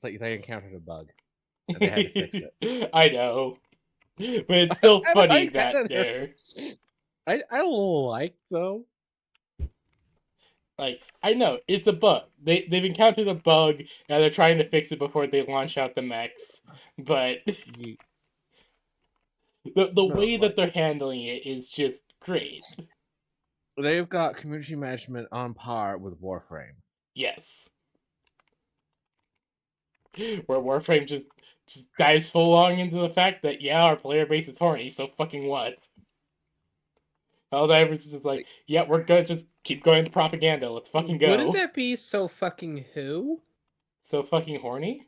they encountered a bug and they had to fix it. I know, but it's still funny that they're I don't like though. like, I know it's a bug. They've encountered a bug and they're trying to fix it before they launch out the mechs. But the way that they're handling it is just great. They've got community management on par with Warframe. Yes. Where Warframe just dives full on into the fact that, yeah, our player base is horny, so fucking what? Helldivers is just like, yeah, we're gonna just keep going to propaganda, let's fucking go. Wouldn't that be so fucking who? So fucking horny?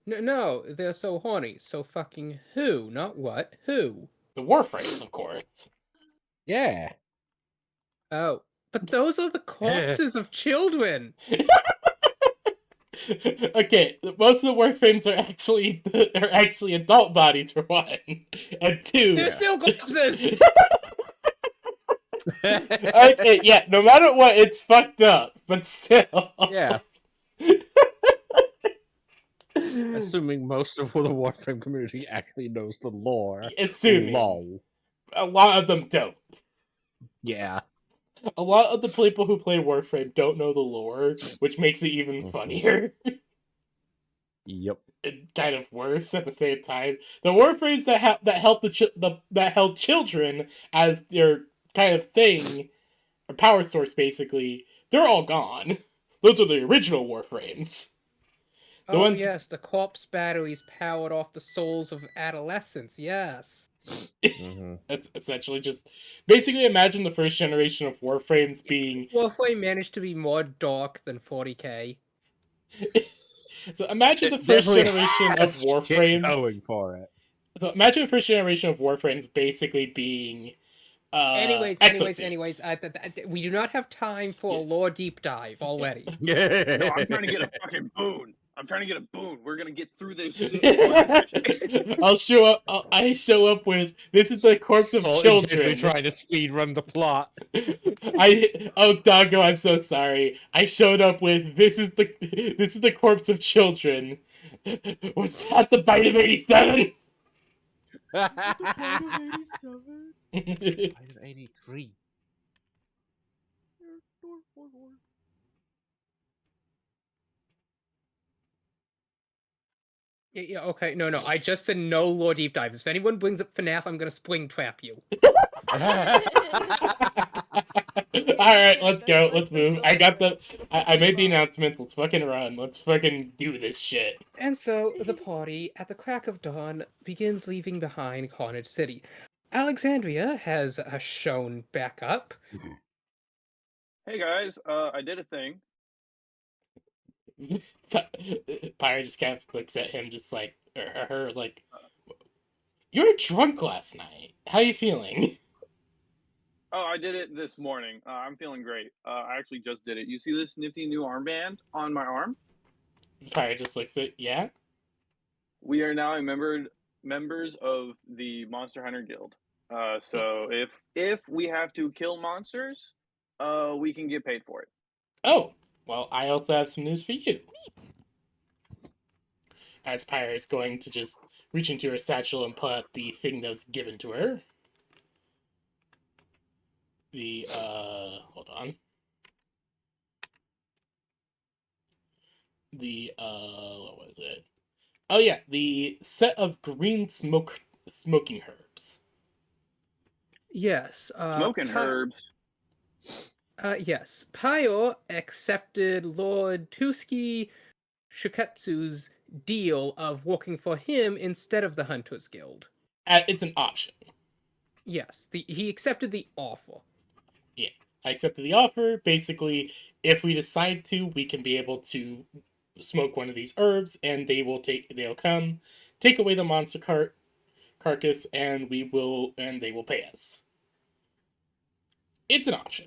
No, they're so horny. So fucking who? Not what, who? The Warframes, of course. Yeah. Oh, but those are the corpses of children! Okay, most of the Warframes are actually adult bodies for one, and two. They're still corpses. Okay, yeah. No matter what, it's fucked up, but still. Yeah. Assuming most of the Warframe community actually knows the lore. Assuming. Lol. A lot of them don't. Yeah. A lot of the people who play Warframe don't know the lore, which makes it even funnier. Yep. And kind of worse at the same time. The Warframes that held children as their kind of thing, or power source basically, they're all gone. Those are the original Warframes. Yes, the corpse batteries powered off the souls of adolescents, yes. That's essentially just... Basically, imagine the first generation of Warframes being... Warframe managed to be more dark than 40k. So imagine the first generation of Warframes... Going for it. So imagine the first generation of Warframes basically being... Anyways, we do not have time for a lore deep dive already. No, I'm trying to get a fucking boon. We're gonna get through this shit. I show up with, this is the corpse of children. Trying to speed run the plot. Oh doggo, I'm so sorry. I showed up with, this is the corpse of children. Was that the bite of 87? The bite of 87? Bite of 83. Yeah, okay, no, I just said no lore deep dives. If anyone brings up FNAF, I'm gonna spring trap you. Alright, let's go, let's move. I made the announcement, let's fucking run, let's fucking do this shit. And so, the party, at the crack of dawn, begins leaving behind Carnage City. Alexandria has shown back up. Hey guys, I did a thing. Pyre just kind of looks at him just like, or her like, you were drunk last night. How you feeling? Oh, I did it this morning. I'm feeling great. I actually just did it. You see this nifty new armband on my arm? Pyre just looks at, yeah? We are now members of the Monster Hunter Guild. So if we have to kill monsters, we can get paid for it. Oh, well, I also have some news for you. As Pyre is going to just reach into her satchel and pull out the thing that was given to her. The, hold on. The, what was it? Oh yeah, the set of green smoking herbs. Yes. Smoking herbs. Yes. Pyre accepted Lord Tuski Shiketsu's deal of working for him instead of the Hunters Guild. It's an option. Yes, he accepted the offer. Yeah, I accepted the offer. Basically, if we decide to, we can be able to smoke one of these herbs, and they'll come, take away the monster carcass, and they will pay us. It's an option.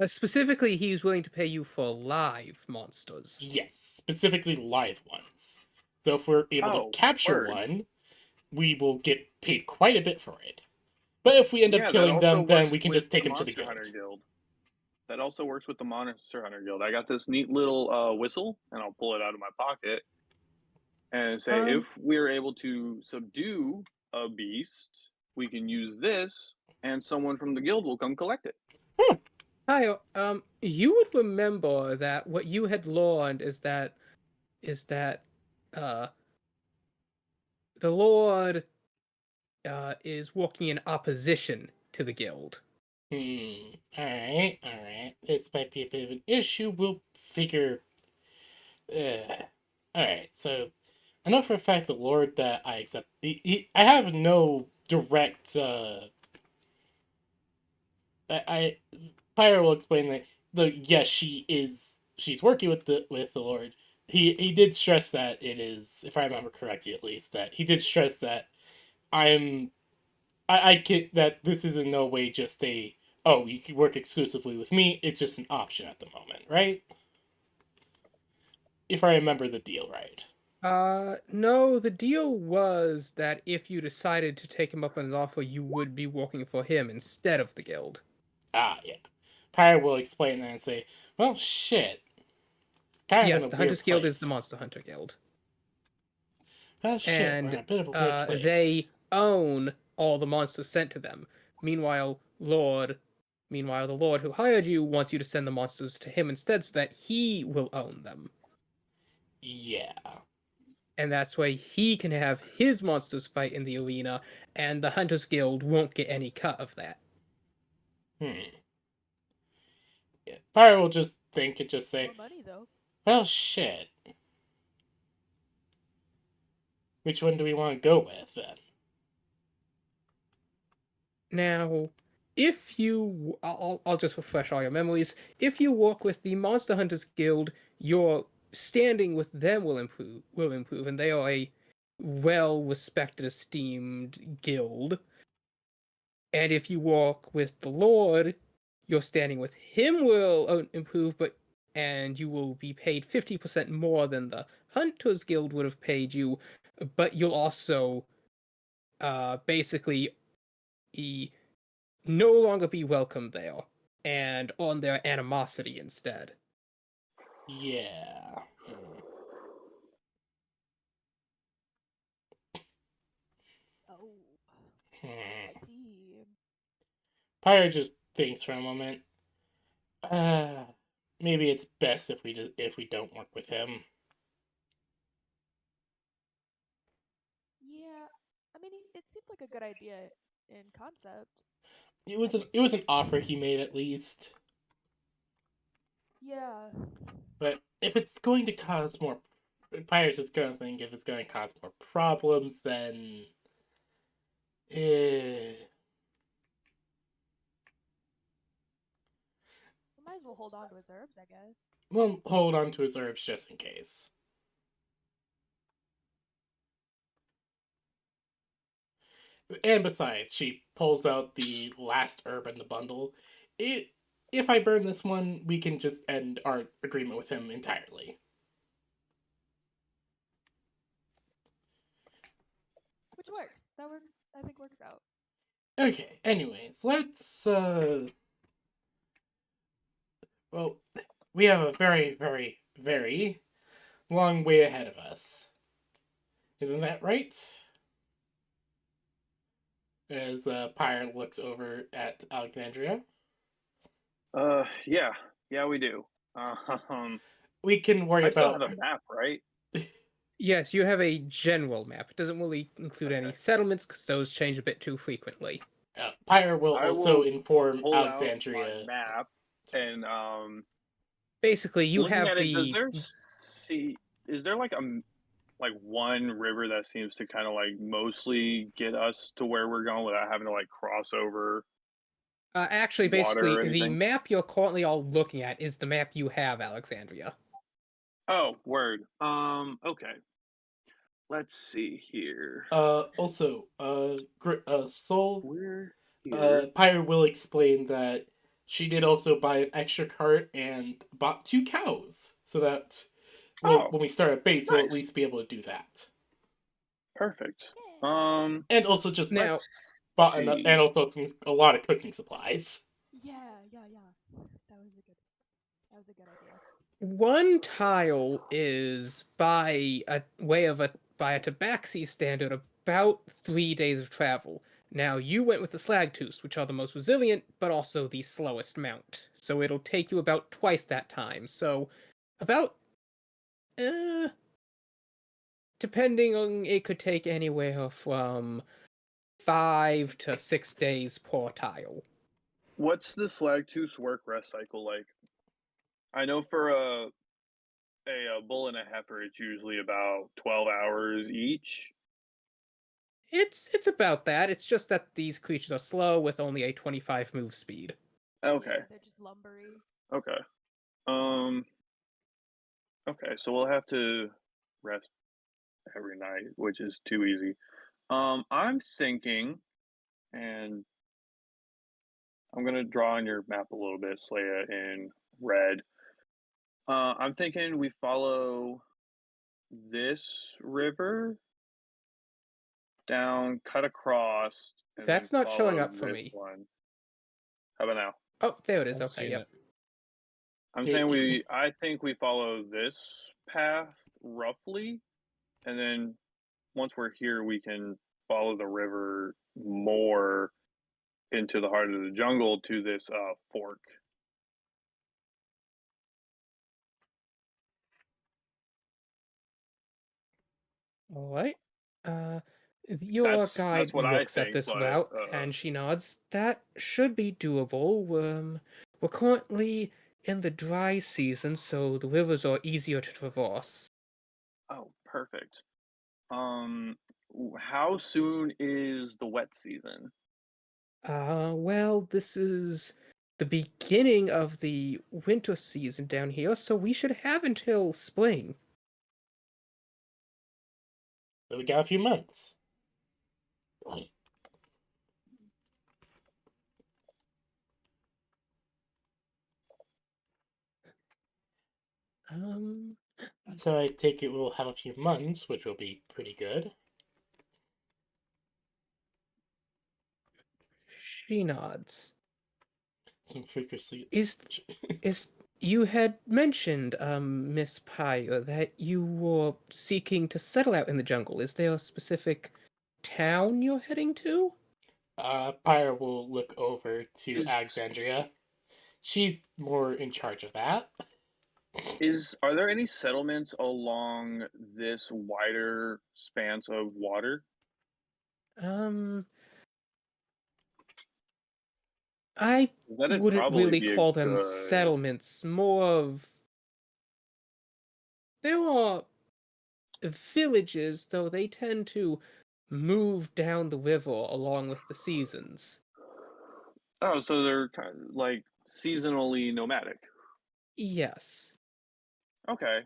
Specifically, he's willing to pay you for live monsters. Yes, specifically live ones. So if we're able to capture one, we will get paid quite a bit for it. But if we end up killing them, then we can just take them to the guild. that also works with the Monster Hunter Guild. I got this neat little whistle, and I'll pull it out of my pocket and say, if we're able to subdue a beast, we can use this, and someone from the guild will come collect it. Hi, you would remember that what you had learned is that uh the Lord is working in opposition to the guild. Alright. This might be a bit of an issue. We'll figure. Alright, so I know for a fact the Lord that I accept. I have no direct. I Pyro will explain that. Though yes, she's working with the Lord. He did stress that it is, if I remember correctly, at least that he did stress that I'm I get that this is in no way just a, oh, you can work exclusively with me. It's just an option at the moment, right? If I remember the deal right. No, the deal was that if you decided to take him up on his offer, you would be working for him instead of the guild. Ah, yeah. Pyre will explain that and say, well, shit. Kind of Yes, in a the weird Hunters Guild place. is the Monster Hunter Guild. Well, shit, we're in a bit of a weird place. They own all the monsters sent to them. Meanwhile, the Lord who hired you wants you to send the monsters to him instead so that he will own them. Yeah. And that's why he can have his monsters fight in the arena, and the Hunters Guild won't get any cut of that. Yeah. Pyre will just think and just say, More money though. well, shit. Which one do we want to go with, then? Now, if you, I'll just refresh all your memories. If you work with the Monster Hunters Guild, your standing with them will improve, and they are a well-respected, esteemed guild. And if you walk with the Lord, your standing with him will improve, and you will be paid 50% more than the Hunters Guild would have paid you, but you'll also basically no longer be welcome there and on their animosity instead. Yeah. Oh, Hmm. I see. Pyre just thinks for a moment. Maybe it's best if we don't work with him. Yeah, I mean, it seemed like a good idea in concept. It was I just, an offer he made at least. yeah. But if it's going to cause more, Pyre's is going to think if it's going to cause more problems, then We might as well hold on to his herbs, I guess. we'll hold on to his herbs just in case. And besides, she pulls out the last herb in the bundle. If I burn this one, we can just end our agreement with him entirely. Which works. That works. I think works out. Okay, anyways, let's well, we have a very, very, very long way ahead of us. Isn't that right? As Pyre looks over at Alexandria. Yeah, we do. We can worry I still about have a map, right? Yes, you have a general map. It doesn't really include any Okay. settlements because those change a bit too frequently. Pyre will I also will inform pull out my Alexandria. map and Basically, you looking have at it. the Is there like one river that seems to kind of like mostly get us to where we're going without having to like cross over actually, water basically, or the anything? map you're currently all looking at is the map you have, Alexandria. Oh, word. Okay. Let's see here. Also, Soul, We're here. Pyre will explain that she did also buy an extra cart and bought 2 cows, so that Oh, when we start at base, we'll at nice. least be able to do that. Perfect. Yeah. And also just Now, Let's bought see. and also a lot of cooking supplies. Yeah. That was That was a good idea. One tile is by a tabaxi standard about 3 days of travel. Now you went with the slagtooths, which are the most resilient, but also the slowest mount. So it'll take you about twice that time. So about depending on, it could take anywhere from 5 to 6 days per tile. What's the Slagtooth work rest cycle like? I know for a bull and a heifer, it's usually about 12 hours each. It's about that. It's just that these creatures are slow with only a 25 move speed. Okay. Yeah, they're just lumbery. Okay. Okay, so we'll have to rest every night, which is too easy. I'm thinking, and I'm gonna draw on your map a little bit, Slaya, in red. I'm thinking we follow this river down, cut across, and then That's not showing follow up for this me. one. How about now? Oh, there it is. I've Okay, seen yep. it. I'm saying I think we follow this path roughly, and then once we're here, we can follow the river more into the heart of the jungle to this fork. All right. Your That's guide what I looks at think, this but route and she nods. That should be doable. We're currently in the dry season, so the rivers are easier to traverse. oh, perfect. How soon is the wet season? Well, this is the beginning of the winter season down here, so we should have until spring. So we got a few months. Um, So I take it we'll have a few months, which will be pretty good. she nods. Some frequency. Is you had mentioned, Miss Pyre, that you were seeking to settle out in the jungle. Is there a specific town you're heading to? Pyre will look over to Is Alexandria. She's more in charge of that. are there any settlements along this wider span of water? Um, I 'Cause that'd wouldn't probably really be a call them good. settlements. More of there are villages, though they tend to move down the river along with the seasons. Oh, so they're kind of like seasonally nomadic. Yes. Okay.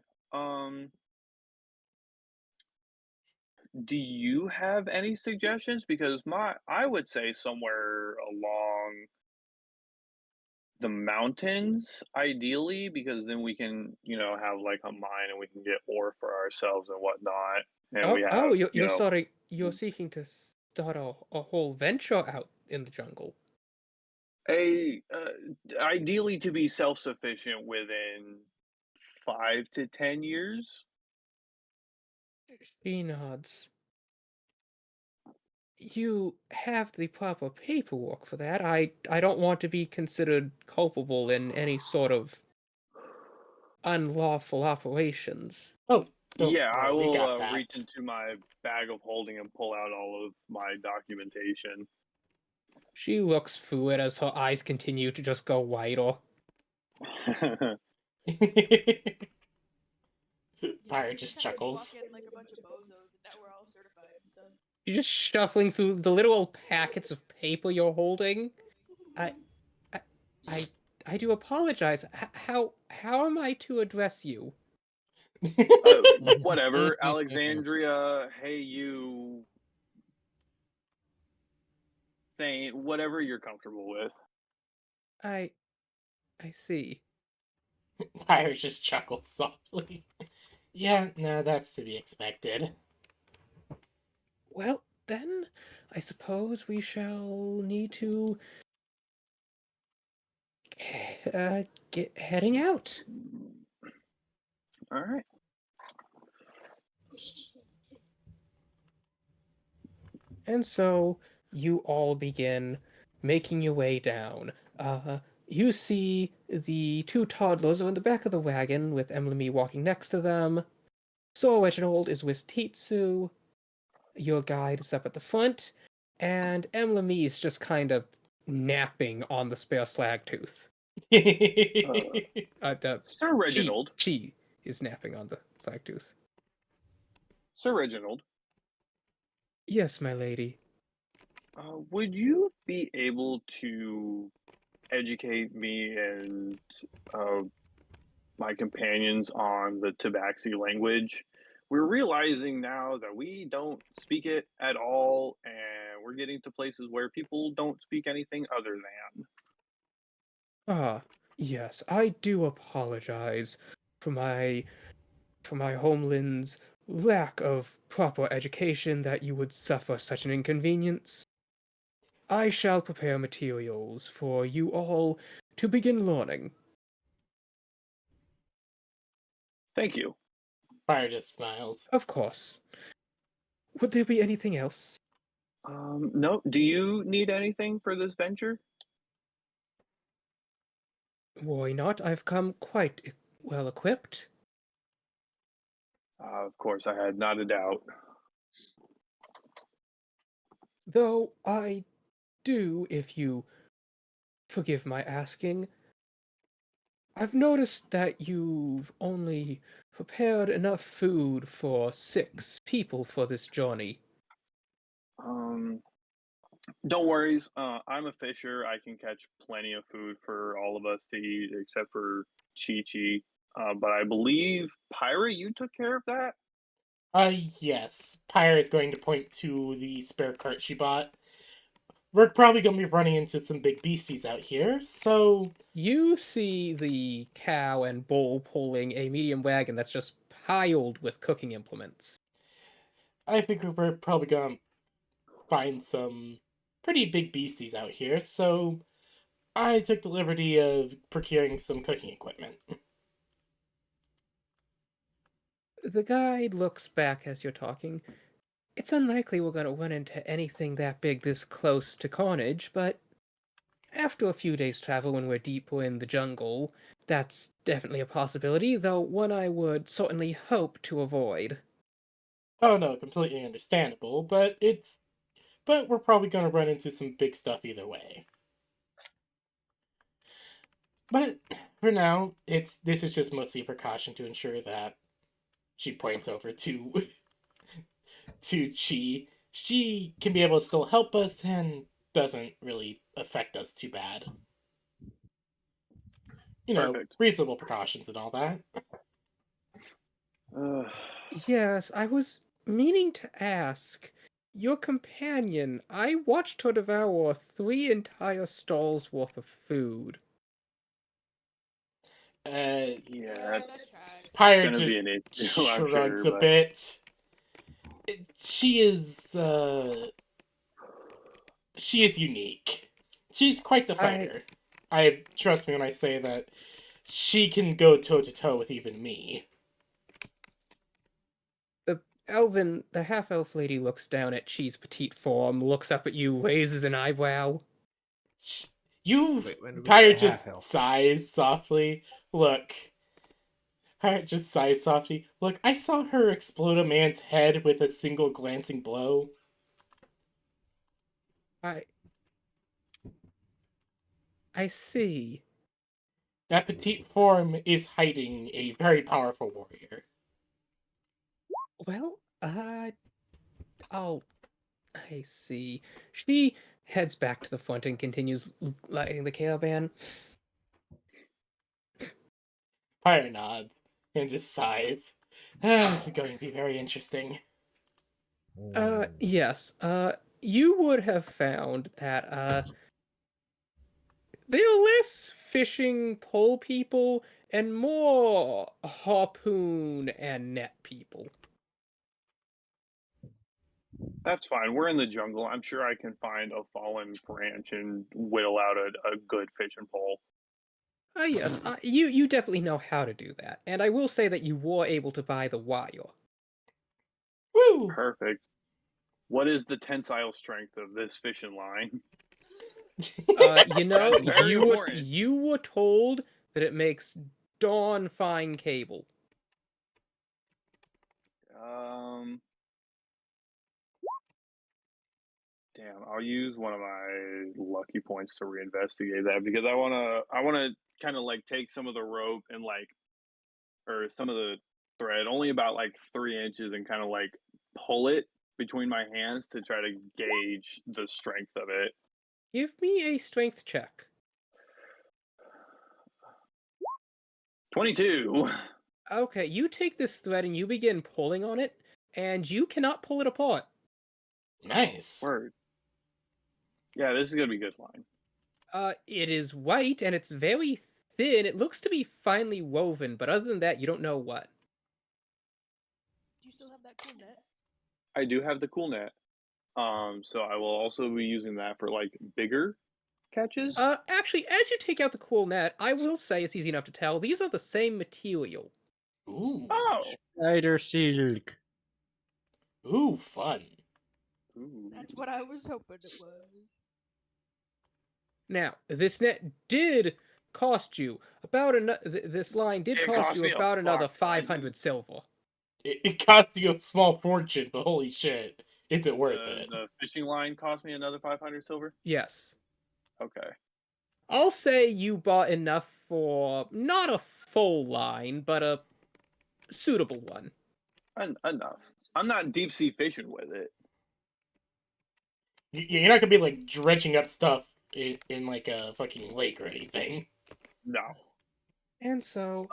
Do you have any suggestions? Because I would say somewhere along the mountains, ideally, because then we can, have like a mine and we can get ore for ourselves and whatnot. And we have, You're seeking to start a whole venture out in the jungle. a ideally to be self-sufficient within 5 to 10 years. She nods. You have the proper paperwork for that. I don't want to be considered culpable in any sort of unlawful operations. Oh, don't Yeah, I worry, we will got reach that. into my bag of holding and pull out all of my documentation. She looks through it as her eyes continue to just go wider. Pyre We just kind of walk chuckles. in like a bunch of bozos, and now we're all certified and stuff. You're just shuffling through the little packets of paper you're holding. I, I, I, I do apologize. How am I to address you? Whatever, Alexandria, hey you, Thane, whatever you're comfortable with. I see. Pyre just chuckles softly. Yeah, no, that's to be expected. Well, then, I suppose we shall need to heading out. All right. And so you all begin making your way down. You see the two toddlers are in the back of the wagon with Emily walking next to them. Sir Reginald is with Titsu. Your guide is up at the front, and Emily is just kind of napping on the spare slag tooth. Sir Reginald. Chi is napping on the slag tooth. Sir Reginald, Yes, my lady. would you be able to educate me and my companions on the Tabaxi language? We're realizing now that we don't speak it at all, and we're getting to places where people don't speak anything other than. Ah, yes, I do apologize for my homeland's lack of proper education that you would suffer such an inconvenience. I shall prepare materials for you all to begin learning. Thank you. Fire just smiles. Of course. Would there be anything else? No, do you need anything for this venture? Why not? I've come quite well equipped. Of course, I had not a doubt. Though I do, if you forgive my asking, I've noticed that you've only prepared enough food for 6 people for this journey. Um, don't worry. I'm a fisher. I can catch plenty of food for all of us to eat, except for Chi Chi. But I believe Pyra, you took care of that. Yes. Pyre is going to point to the spare cart she bought. We're probably going to be running into some big beasties out here, so You see the cow and bull pulling a medium wagon that's just piled with cooking implements. I think we're probably going to find some pretty big beasties out here, so I took the liberty of procuring some cooking equipment. The guide looks back as you're talking. It's unlikely we're going to run into anything that big this close to Carnage, but after a few days' travel when we're deeper in the jungle, that's definitely a possibility, though one I would certainly hope to avoid. Oh no, completely understandable, but we're probably going to run into some big stuff either way. But for now, this is just mostly a precaution to ensure that she points over to to Chi. She can be able to still help us and doesn't really affect us too bad. Perfect. Reasonable precautions and all that. Uh, Yes, I was meaning to ask. Your companion, I watched her devour 3 entire stalls worth of food. Uh, yeah, Yeah, that that's tracks. Pyre gonna be just an issue, I'm shrugs sure. a But bit. She is, she is unique. She's quite the fighter. I trust me when I say that she can go toe to toe with even me. The half-elf lady looks down at Chi's petite form, looks up at you, raises an eyebrow. You, Wait, when did we Pyre get a just half elf? sighs softly. Look, Pyre just sighs softly. Look, I saw her explode a man's head with a single glancing blow. I see. That petite form is hiding a very powerful warrior. Well, I see. She heads back to the front and continues lighting the caravan. Pyre nods and just sighs. This is going to be very interesting. Yes. You would have found that, they are less fishing pole people and more harpoon and net people. that's fine. We're in the jungle. I'm sure I can find a fallen branch and whittle out a good fishing pole. Yes, you definitely know how to do that, and I will say that you were able to buy the wire. Woo! Perfect. What is the tensile strength of this fishing line? You know, That's very important. you were told that it makes darn fine cable. Um, Damn, I'll use one of my lucky points to reinvestigate that because I wanna kind of like take some of the rope and like or some of the thread, only about like 3 inches, and kind of like pull it between my hands to try to gauge the strength of it. Give me a strength check. 22. Okay, you take this thread and you begin pulling on it, and you cannot pull it apart. Nice. Word. Yeah, this is gonna be good line. It is white and it's very thin. It looks to be finely woven, but other than that, you don't know what. Do you still have that cool net? I do have the cool net. So I will also be using that for like bigger catches. Actually, as you take out the cool net, I will say it's easy enough to tell. These are the same material. Ooh. Oh. Spider silk. Ooh, fun. Ooh. That's what I was hoping it was. Now, this net did cost you about this line did It cost cost you me a about another fuck ton. 500 silver. It costs you a small fortune, but holy shit, is it worth The it? the fishing line cost me another 500 silver. Yes. Okay. I'll say you bought enough for not a full line, but a suitable one. Enough. I'm not deep sea fishing with it. You're not gonna be like dredging up stuff in like a fucking lake or anything. No. And so,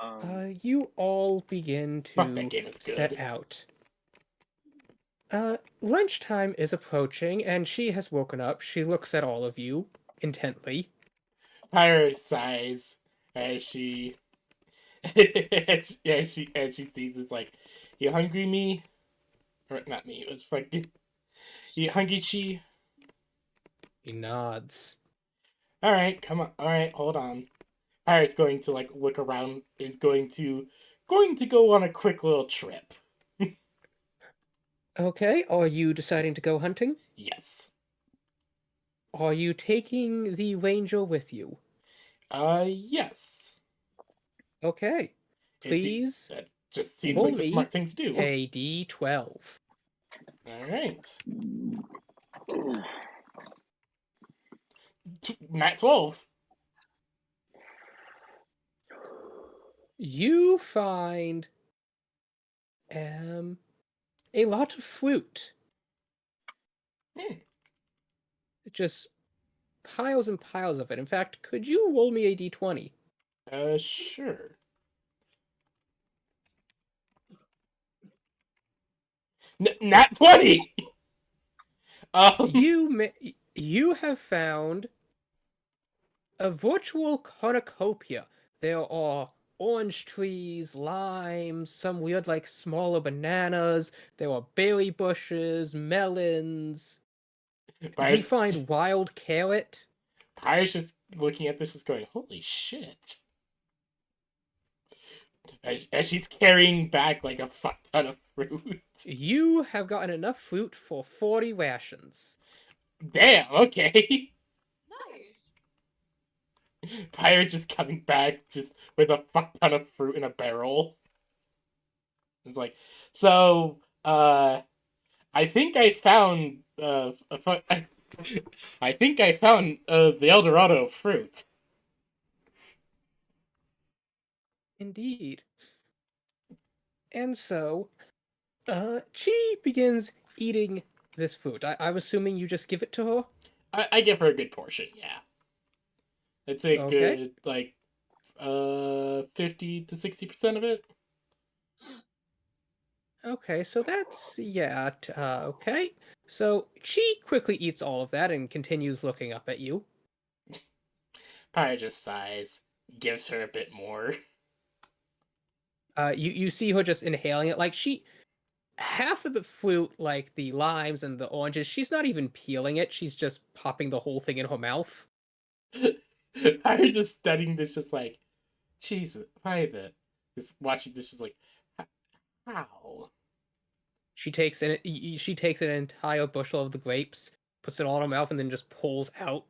You all begin Fuck, that to game is set good. out. Lunchtime is approaching, and she has woken up. She looks at all of you intently. Pirate sighs as she, as she sees it's like, you hungry me? Or not me, it was fucking, you hungry she? He nods. Alright, come on, alright, hold on. Pirate's going to like look around, is going to go on a quick little trip. Okay, are you deciding to go hunting? Yes. Are you taking the ranger with you? Yes. Okay. It's Please that just seems roll like the me smart thing to do. a d12. Alright. Nat 12. You find a lot of fruit. Hmm. Just piles and piles of it. In fact, could you roll me a d20? Sure. Nat 20! You have found a virtual cornucopia. There are orange trees, limes, some weird like smaller bananas. There are berry bushes, melons. You Pirate's, find wild carrot. Pirate's just looking at this, just going, holy shit. As she's carrying back like a fuck ton of fruit. You have gotten enough fruit for 40 rations. Damn, okay. Nice. Pirate just coming back just with a fuck ton of fruit in a barrel. It's like, so, I think I found, I think I found, the Eldorado fruit. Indeed. And so, she begins eating this food. I'm assuming you just give it to her? I give her a good portion, yeah. I'd say a Okay. good, like, 50 to 60% of it. Okay, so that's, yeah, okay. So, she quickly eats all of that and continues looking up at you. Pirate just sighs, gives her a bit more. You see her just inhaling it. Like, half of the fruit, like the limes and the oranges, she's not even peeling it. She's just popping the whole thing in her mouth. Pirate just studying this, just like, Jesus, why the? Just watching this is like, how? She takes an entire bushel of the grapes, puts it all in her mouth, and then just pulls out.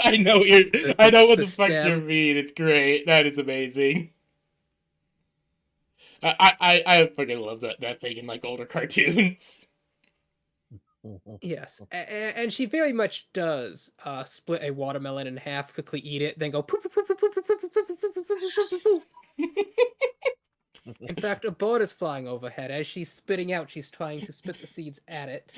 I know what the fuck stem. you mean. It's great. That is amazing. I fucking love that thing in like older cartoons. Yes, and she very much does split a watermelon in half, quickly eat it, then go poo poo poo poo poo poo poo poo poo poo poo poo poo. In fact, a bird is flying overhead. As she's spitting out, she's trying to spit the seeds at it.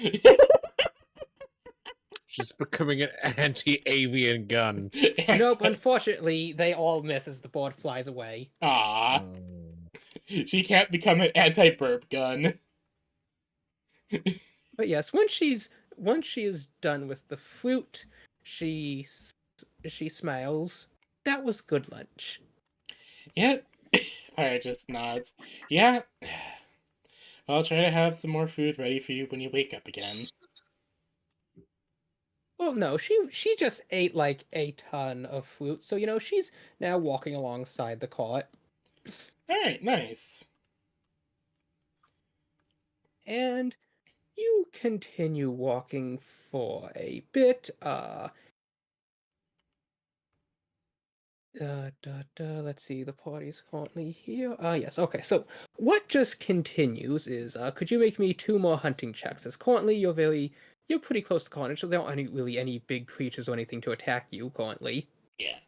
She's becoming an anti-avian gun. Nope, unfortunately, they all miss as the bird flies away. Ah, Mm. she can't become an anti-burp gun. But yes, once she is done with the fruit, she smiles. That was good lunch. Yeah, Pyre just nods. Yeah, I'll try to have some more food ready for you when you wake up again. Well, no, she just ate like a ton of fruit, so she's now walking alongside the cart, All right, nice. and you continue walking for a bit. Let's see, the party's currently here. Yes, okay. So what just continues is, could you make me 2 more hunting checks? As currently you're pretty close to carnage, so there aren't really any big creatures or anything to attack you currently. Yeah.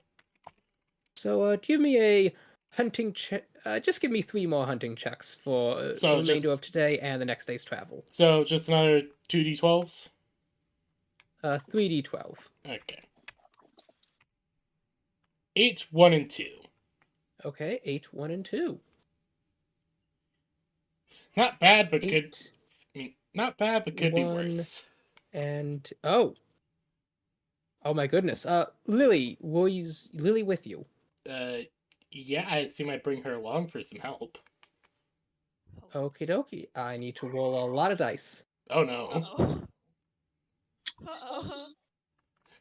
So, give me a hunting check. Just give me 3 more hunting checks for So the remainder just- of today and the next day's travel. So just another 2d12s? 3d12. Okay. 8, 1, and 2. Okay, 8, 1, and 2. Not bad, but 8 could. I mean, not bad, but could be 1, worse. and oh my goodness. Lily, Lily with you? Yeah, I assume I'd bring her along for some help. Okie dokie. I need to roll a lot of dice. Oh no. Uh-oh. Uh-oh.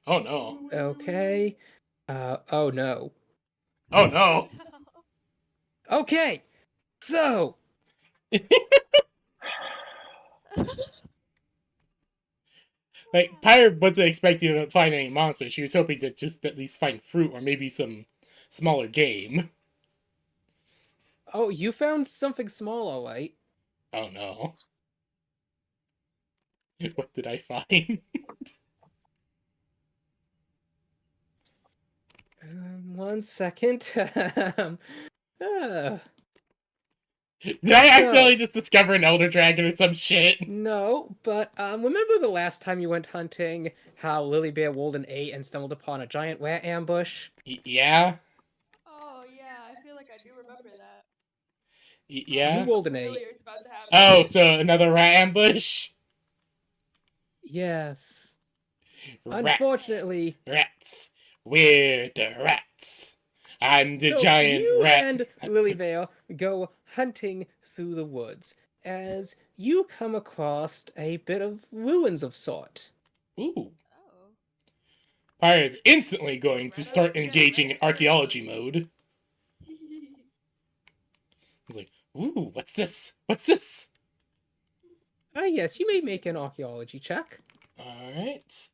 Oh no. Okay. Oh no. Oh no. Okay. So, Like, Pyre wasn't expecting to find any monsters. She was hoping to just at least find fruit or maybe some smaller game. oh, you found something small, all right. Oh no. What did I find? 1 second. uh, Did I accidentally just discover an elder dragon or some shit? no, but remember the last time you went hunting, how Lily Bear rolled an 8 and stumbled upon a giant rat ambush? Yeah? Oh yeah, I feel like I do remember that. Yeah? You rolled an 8. Familiar is about to happen. Oh, so another rat ambush? Yes. Rats. Unfortunately, Rats. We're the rats. I'm the so giant you rat. and Lily Bear go hunting through the woods as you come across a bit of ruins of sort. Ooh. Oh. Pyre is instantly going to start engaging in archaeology mode. He's like, ooh, what's this? What's this? Yes, you may make an archaeology check. Alright.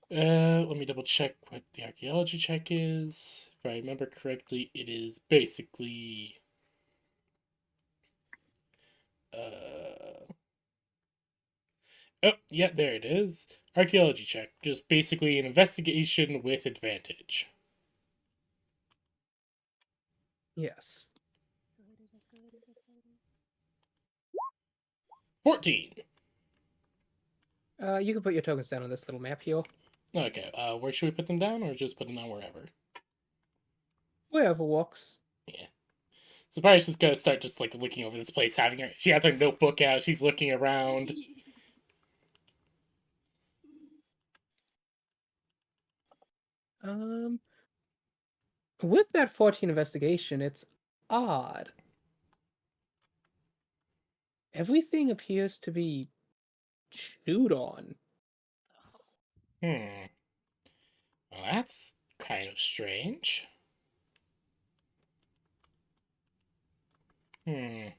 Let me double check what the archaeology check is. If I remember correctly, it is basically oh, yeah, there it is. Archaeology check. Just basically an investigation with advantage. Yes. 14. You can put your tokens down on this little map here. Okay, where should we put them down, or just put them down wherever? Wherever works. So Pyre's just gonna start just like looking over this place, having her. She has her notebook out. She's looking around. With that 14 investigation, it's odd. Everything appears to be chewed on. Hmm. Well, that's kind of strange. Maybe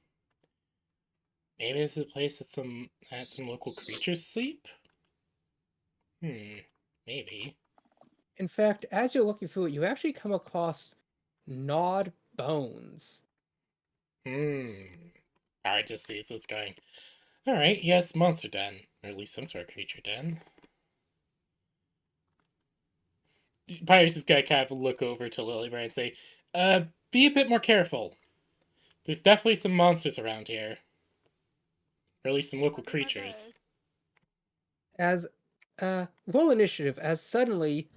this is a place that some local creatures sleep? Maybe. In fact, as you're looking through it, you actually come across gnawed bones. Alright, just see what's going. Alright, yes, monster den. Or at least some sort of creature den. Probably just gotta kind of look over to Lilybear and say, be a bit more careful. There's definitely some monsters around here. Or at least some local creatures. As roll initiative, as suddenly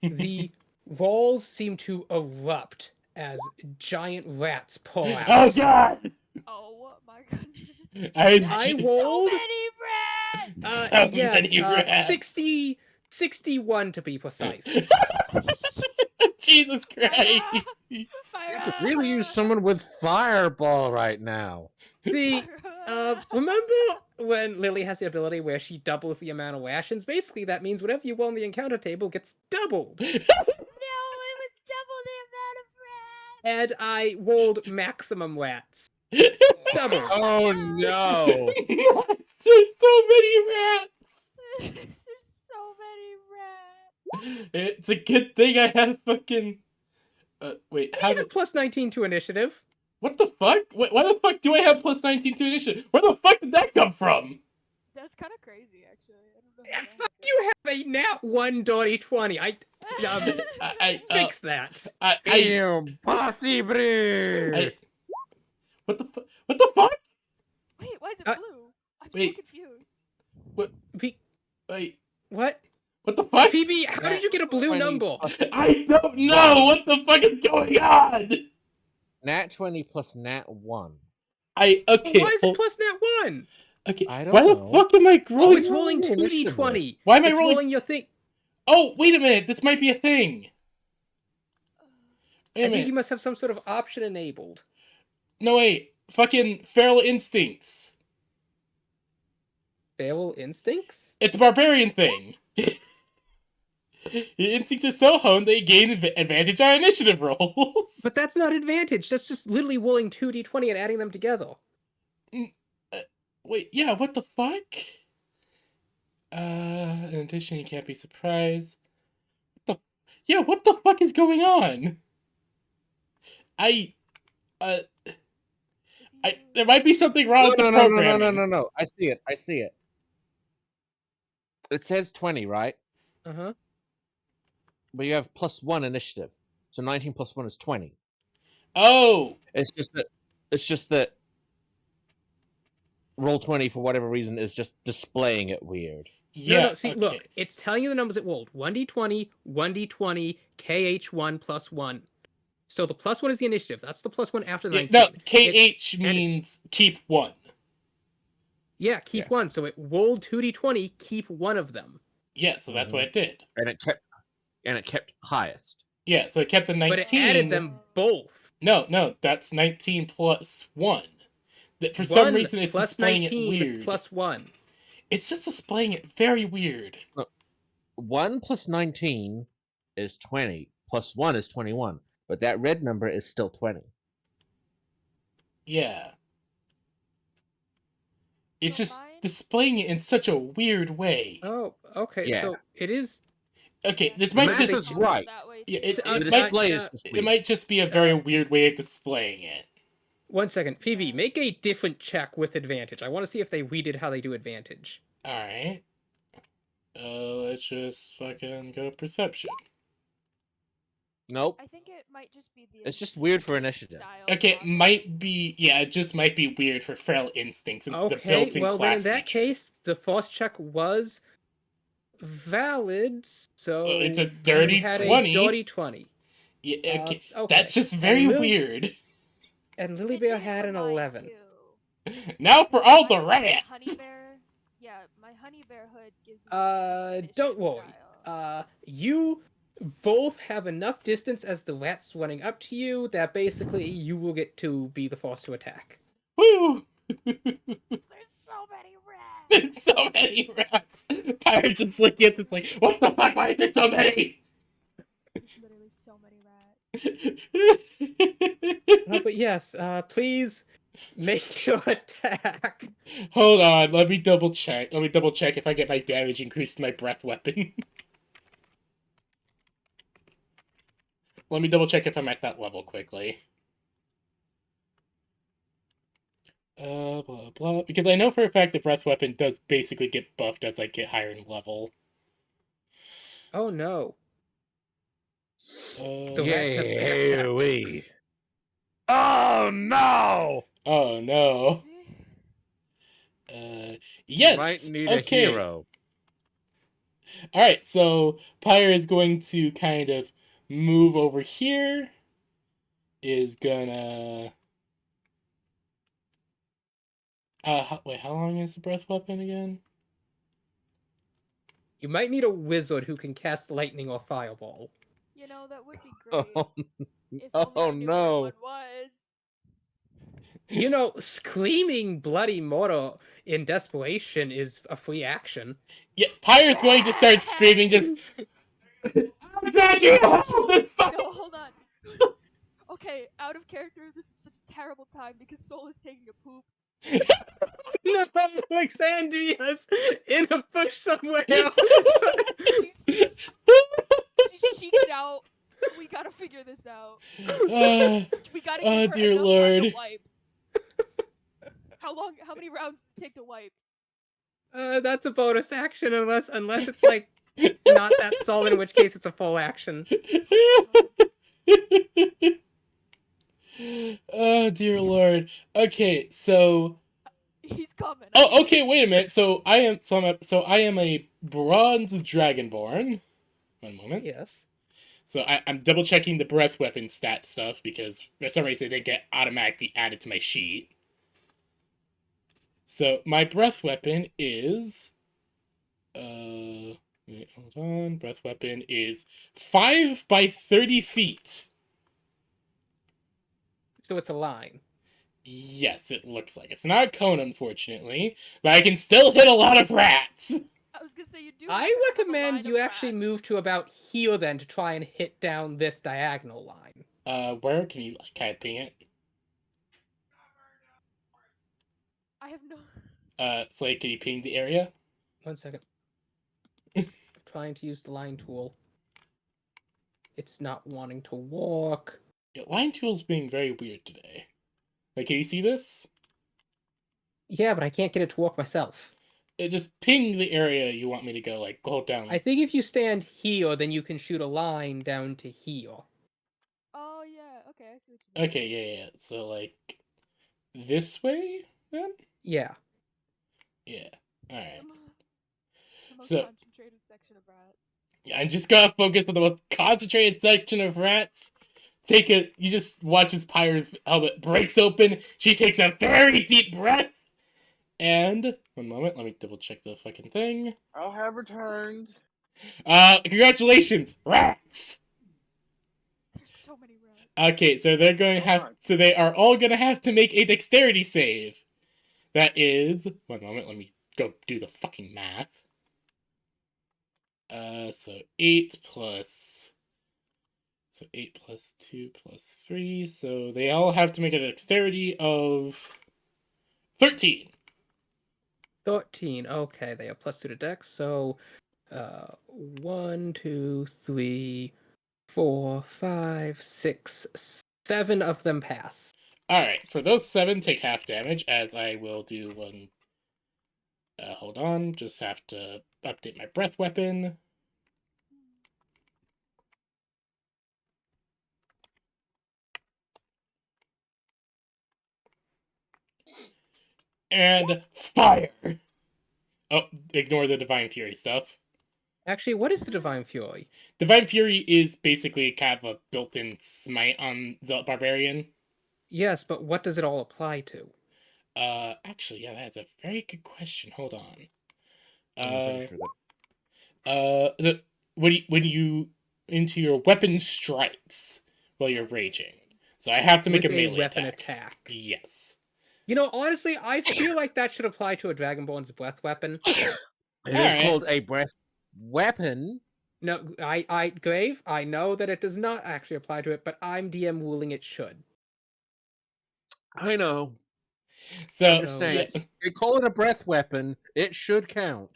the walls seem to erupt as giant rats pour out. Oh god! Oh my goodness. I just- rolled So many rats! So yes, many rats. 61 to be precise. Jesus Christ! Spyro! Really use someone with fireball right now. The remember when Lily has the ability where she doubles the amount of rations? Basically, that means whatever you roll on the encounter table gets doubled. No, it was double the amount of rats! And I rolled maximum rats. Double. Oh no! There's so many rats! There's so many rats! It's a good thing I had fucking... wait, how You have did... plus 19 to initiative. What the fuck? Why the fuck do I have plus 19 to initiative? Where the fuck did that come from? That's kind of crazy, actually. I don't know. How that happened. You have a nat 1 dirty 20. I Fix that. Impossible! What the fuck? What the fuck? Wait, why is it blue? I'm so wait. confused. Wait, What? what the fuck? PB, how did you get a blue 20 number? I don't know! What the fuck is going on? Nat 20 plus Nat 1. Okay. Why is it plus nat 1? Okay, I don't why the know. fuck am I Oh, rolling? it's rolling rolling 2d20. Why am I It's rolling- your thing. Oh, wait a minute, this might be a thing. Wait a I think minute. you must have some sort of option enabled. No, wait. Fucking feral instincts. Feral instincts? It's a barbarian thing. Your instincts are so honed that you gain advantage on initiative rolls. But that's not advantage. That's just literally rolling 2d20 and adding them together. Wait, yeah, what the fuck? In addition, you can't be surprised. What the fuck is going on? There might be something wrong with the programming. No. I see it. It says 20, right? Uh-huh. But you have plus 1 initiative. So 19 plus 1 is 20. Oh! It's just that roll 20 for whatever reason is just displaying it weird. Yeah, No, see, okay. look. It's telling you the numbers it rolled. 1d20, 1d20, KH1 plus 1. So the plus 1 is the initiative. That's the plus 1 after the 19. No, KH means keep 1. Yeah, keep Yeah. 1. So it rolled 2d20, keep 1 of them. Yeah, so that's what it did. And it kept highest. Yeah, so it kept the 19. But it added them both. No, that's 19 plus 1. For some 1 reason, it's plus displaying 19 it weird. plus 1. It's just displaying it very weird. 1 plus 19 is 20. Plus 1 is 21. But that red number is still 20. Yeah. It's So just mine- displaying it in such a weird way. Oh, okay. Yeah. So it is. Okay, this might Math just is right. That way Yeah, too. it The might- display is just it weird. might just be a very weird way of displaying it. 1 second. PV, make a different check with advantage. I want to see if they redid how they do advantage. Alright. Let's just fucking go perception. Nope. I think it might just be the. It's just weird for initiative. style Okay, block. it might be, yeah, it just might be weird for feral instincts since it's a Okay, built-in well then class in that feature. case, the force check was valid. So it's a you dirty had 20. A dirty 20. Yeah, okay. Okay. That's just very And weird. And It Lily did Bear it had for an mine, 11. too. Now for all the My rats! honey bear. Yeah, my honey bear hood gives me. Don't initiative worry. style. You both have enough distance as the rats running up to you that basically you will get to be the force to attack. Woo! There's so many rats. There's so many rats. Pirate just looking at this like, what the fuck? Why is there so many? There's literally so many rats. But yes, please make your attack. Hold on, let me double check. Let me double check if I get my damage increased to my breath weapon. Let me double check if I'm at that level quickly. Blah, blah. Because I know for a fact the breath weapon does basically get buffed as I get higher in level. Oh no. The Yeah. rats have Yay, backpacks. Oh no! Oh no. You Yes. might need okay. a hero. All right. So Pyre is going to kind of move over here. Is gonna. Wait. How long is the breath weapon again? You might need a wizard who can cast lightning or fireball. You know, that would be great. Oh, If only oh I knew no! what one was. You know, screaming bloody murder in desperation is a free action. Yeah. Pyre's going to start screaming. Just. Jackie, help this fucking. No, hold on. Okay, out of character, this is such a terrible time because Soul is taking a poop. No, Alexandria's in a bush somewhere. She's cheeks out. We gotta figure this out. We gotta give her dear enough Lord. time to wipe. How many rounds does it take to wipe? That's a bonus action unless it's like not that solid, in which case it's a full action. Oh dear Lord. Okay, so He's coming. oh, okay. Wait a minute. So I am a bronze dragonborn. One moment. Yes. So I'm double checking the breath weapon stat stuff because for some reason it didn't get automatically added to my sheet. So my breath weapon is wait, hold on. Breath weapon is 5 by 30 feet. So it's a line. Yes, it looks like it's not a cone, unfortunately, but I can still hit a lot of rats. I was gonna say you do. I recommend you actually move to about here then to try and hit down this diagonal line. Where can you kind of ping it? I have no. It's like, can you ping the area? 1 second. I'm trying to use the line tool. It's not wanting to walk. Yeah, line tool's being very weird today. Like, can you see this? Yeah, but I can't get it to walk myself. It just ping the area you want me to go, like, hold down. I think if you stand here, then you can shoot a line down to here. Oh yeah. Okay, I see what you mean. Okay, yeah. So, like, this way, then? Yeah. Yeah. Alright. The most So- concentrated section of rats. Yeah, I'm just gonna focus on the most concentrated section of rats. You just watch as Pyre's helmet breaks open. She takes a very deep breath. And, one moment, let me double check the fucking thing. I'll have returned. Congratulations, rats! There's so many rats. Okay, so they're going to so they are all gonna have to make a dexterity save. That is, one moment, let me go do the fucking math. So 8 plus 2 plus 3, so they all have to make a dexterity of 13. 13. Okay, they have +2 to dex, so 1, 2, 3, 4, 5, 6, 7 of them pass. Alright, so those 7 take half damage, as I will do one. Hold on, just have to update my breath weapon. And fire! Oh, ignore the Divine Fury stuff. Actually, what is the Divine Fury? Divine Fury is basically kind of a built-in smite on Zealot Barbarian. Yes, but what does it all apply to? Actually, yeah, that's a very good question. Hold on. I'm pretty sure that- When you into your weapon strikes while you're raging. So I have to make With a melee weapon attack. attack. Yes. You know, honestly, I feel like that should apply to a Dragonborn's breath weapon. It is Alright. called a breath weapon. No, Grave, I know that it does not actually apply to it, but I'm DM ruling it should. I know. So, I'm just So, saying, yes. they call it a breath weapon. It should count.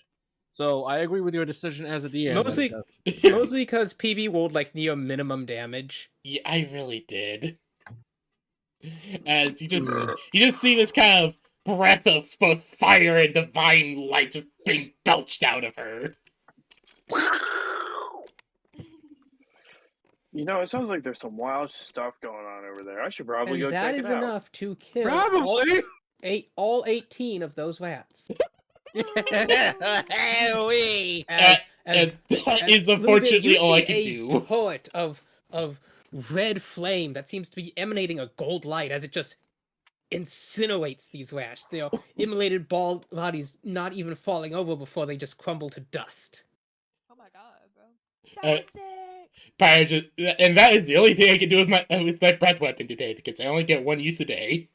So I agree with your decision as a DM. but Mostly- it doesn't. mostly because PB rolled like near minimum damage. Yeah, I really did. As you just see this kind of breath of both fire and divine light just being belched out of her. You know, it sounds like there's some wild stuff going on over there. I should probably go And that check is it out. enough to kill Probably. all 18 of those rats. Hey-wee. As And that as is Little Bit, unfortunately you all I see can a do. turret of red flame that seems to be emanating a gold light as it just incinerates these rats. Their immolated bodies not even falling over before they just crumble to dust. Oh my god, bro. That was sick. Fire just, and that is the only thing I can do with my breath weapon today because I only get one use a day.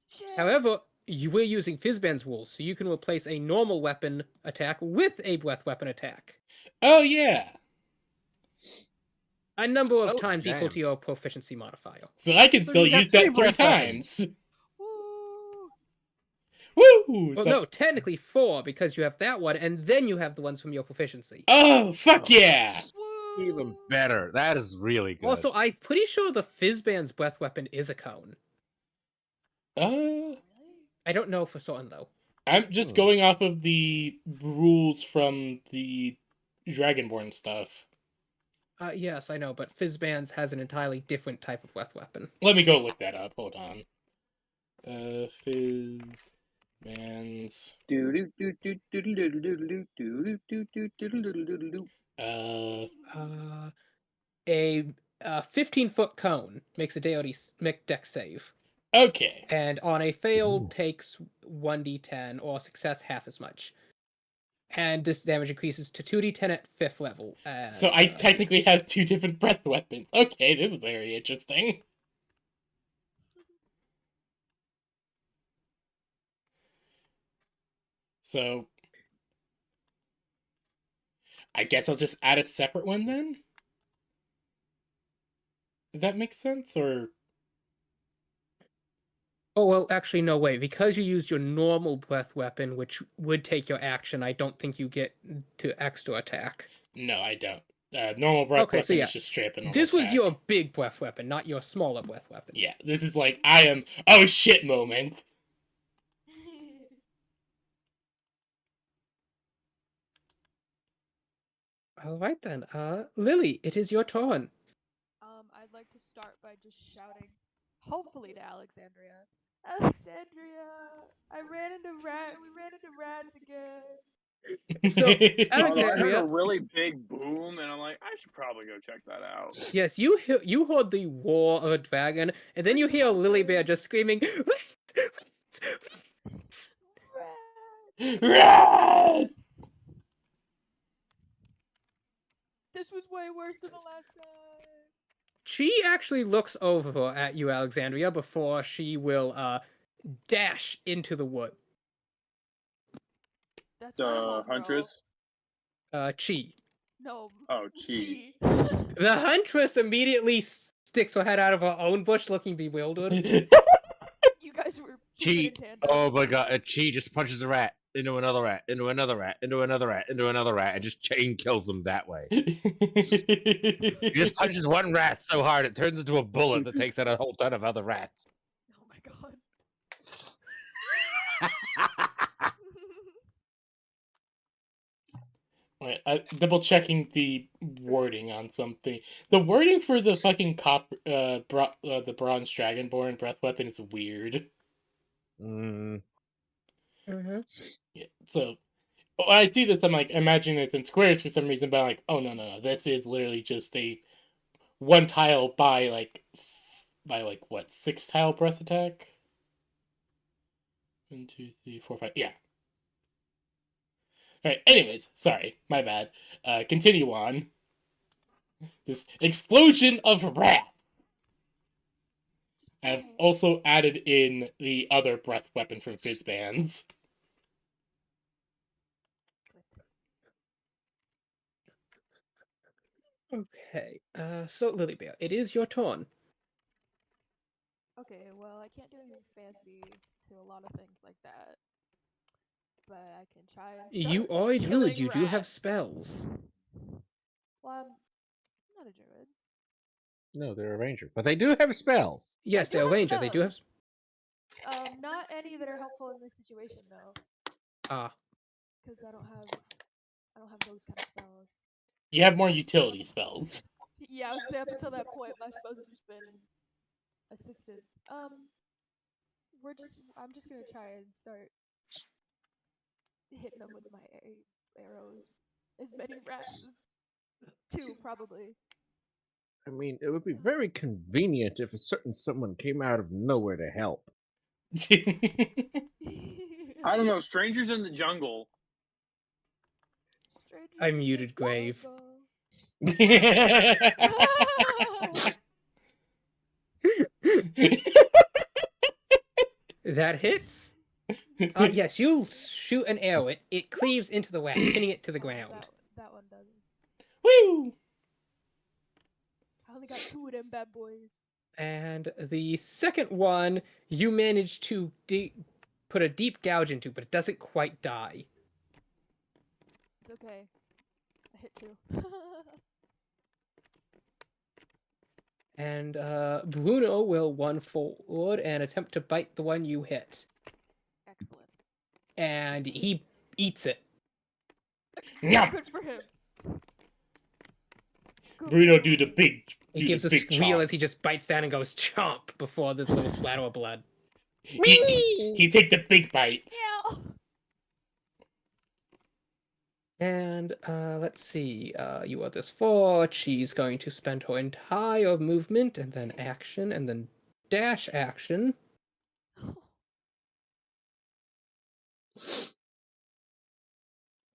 Shit. However, we're using Fizzban's rules, so you can replace a normal weapon attack with a breath weapon attack. Oh yeah. A number of Oh, times equal damn. to your proficiency modifier. So I can So still you got use that 3 3 breath times. Woo. Woo! Well, So- no, technically 4, because you have that one, and then you have the ones from your proficiency. Oh, fuck yeah! Woo. Even better. That is really good. Also, I'm pretty sure the Fizzban's breath weapon is a cone. Uh, I don't know for certain, though. I'm just going off of the rules from the Dragonborn stuff. Yes, I know, but Fizzban's has an entirely different type of breath weapon. Let me go look that up. Hold on. Fizzban's. Uh, A 15-foot cone makes a dex save, okay. and on a failed Ooh. takes 1d10, or success half as much. And this damage increases to 2d10 at 5th level. So I technically have 2 different breath weapons. Okay, this is very interesting. So I guess I'll just add a separate one then? Does that make sense? Or Oh, well, actually, no way. Because you used your normal breath weapon, which would take your action, I don't think you get to extra attack. no, I don't. Normal breath Okay, weapon so yeah. is just straight up a normal This was attack. your big breath weapon, not your smaller breath weapon. Yeah, this is like I am oh shit moment. All right, then. Lily, it is your turn. I'd like to start by just shouting, hopefully to Alexandria. Alexandria, we ran into rats again. So, I Alexandria- heard a really big boom, and I'm like, I should probably go check that out. Yes, you heard the roar of a dragon, and then you hear Lily Bear just screaming, Rats! This was way worse than the last time. She actually looks over at you, Alexandria, before she will dash into the wood. That's my homegirl. Huntress. Chi. No. Oh, gee. The Huntress immediately sticks her head out of her own bush, looking bewildered. You guys were Chi. moving in tandem. Oh my god, a Chi just punches a rat into another rat, into another rat, into another rat, into another rat, and just chain kills them that way. He just punches one rat so hard it turns into a bullet that takes out a whole ton of other rats. Oh my god. Wait, double checking the wording on something. The wording for the fucking the bronze dragonborn breath weapon is weird. Mm. Yeah, so when I see this, I'm like, imagining it's in squares for some reason, but I'm like, oh no, this is literally just a one tile by what 6 tile breath attack. 1, 2, 3, 4, 5. Yeah. All right. Anyways, sorry, my bad. Continue on. This explosion of rats have also added in the other breath weapon from Fizzbands. Okay. So Lily Bear, it is your turn. Okay, well, I can't do anything fancy to a lot of things like that. But I can try and start You are a druid. killing You do have rats. spells. Well, I'm not a druid. No, they're a ranger, but they do have spells. Yes, I do they're a have ranger. They do have. spells. Not any that are helpful in this situation though, Ah, because I don't have those kind of spells. You have more utility spells. Yeah, I was say up until that point, my spells have just been assistance. I'm just gonna try and start hitting them with my arrows. As many rats as two, probably. I mean, it would be very convenient if a certain someone came out of nowhere to help. I don't know. Strangers in the jungle. Strangers I in the muted Grave. jungle. That hits. Yes, you shoot an arrow. It cleaves into the rat, pinning it to the ground. That one does. Woo! I only got two of them bad boys. And the second one, you manage to put a deep gouge into, but it doesn't quite die. It's okay. I hit two. And Bruno will run forward and attempt to bite the one you hit. Excellent. And he eats it. Nyam! Good for him. Good Bruno for do the him. big. He do gives the a big squeal chomp. as he just bites down and goes chomp before there's a little splatter of blood. He take the big bite. Yeah. And let's see, you are this far. She's going to spend her entire movement and then action and then dash action.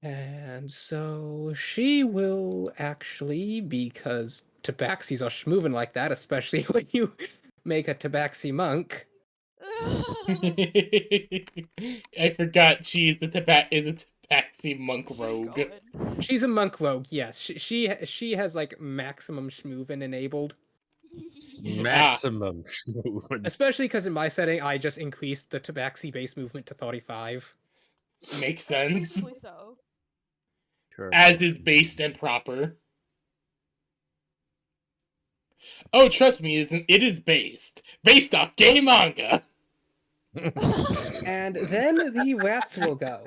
And so she will actually, because tabaxis are schmoving like that, especially when you make a tabaxi monk. I forgot she is a tabaxi monk She's rogue. going. She's a monk rogue, yes. She has like maximum schmovin enabled. Maximum movement. Especially because in my setting, I just increased the tabaxi base movement to 35. Makes sense. Reasonably so. As is based and proper. Oh, trust me, it is based off gay manga. And then the rats will go.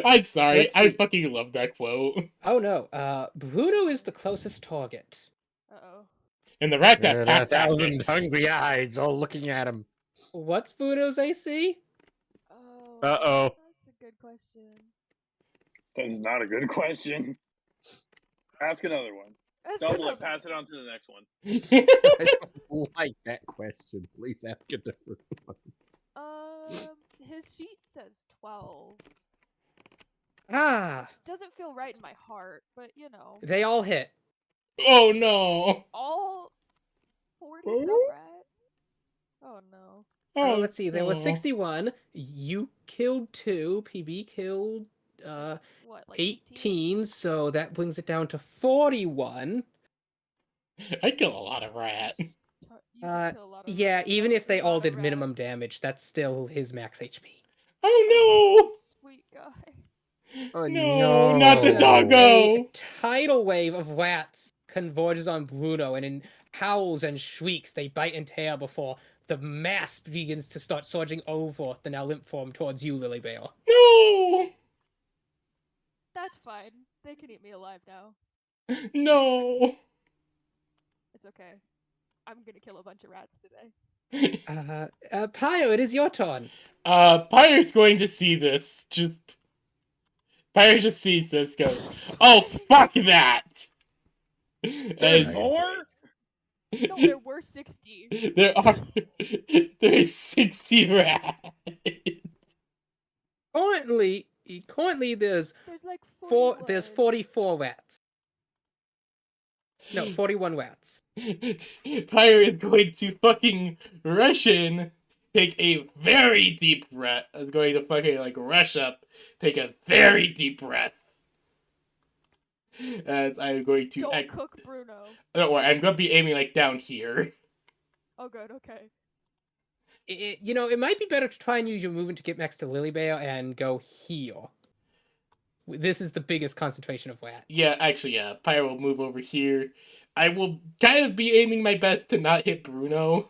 I'm sorry, Let's I see. fucking love that quote. Oh no, Bruno is the closest target. Uh-oh. And the rats have There are pack 1,000 tactics. hungry eyes all looking at him. What's Bruno's AC? Oh. Uh-oh. That's a good question. That's not a good question. Ask another one. That's Double another it. Pass it on to the next one. I don't like that question. Please ask a different one. His sheet says 12. Ah, Doesn't feel right in my heart, but you know. they all hit. Oh no. All 40 some rats? Oh no. Oh, Let's see, there was no. 61. You killed 2. PB killed What, like 18, so that brings it down to 41. I kill a lot of rat. You can kill a lot of Yeah, even if they a lot all of did rat. minimum damage, that's still his max HP. Oh Sweet guy. Oh, no, not the no. doggo. A tidal wave of rats converges on Bruno, and in howls and shrieks, they bite and tear before the mass begins to start surging over the now limp form towards you, Lily Bear. No. That's fine. They can eat me alive now. No. It's okay. I'm gonna kill a bunch of rats today. Pio, it is your turn. Pyre's going to see this. Pyre just sees this, goes, oh, fuck that! There's As more? No, there were 60. there's 60 rats. Currently there's There's like 41. there's 44 rats. No, 41 rats. Pyre is going to fucking rush in, take a very deep breath. Is going to fucking like rush up, take a very deep breath. As I'm going to. Don't cook Bruno. Don't worry, I'm going to be aiming like down here. Oh, good. Okay. It might be better to try and use your movement to get next to Lilybear and go here. This is the biggest concentration of rat. Yeah, actually, yeah. Pyre will move over here. I will kind of be aiming my best to not hit Bruno.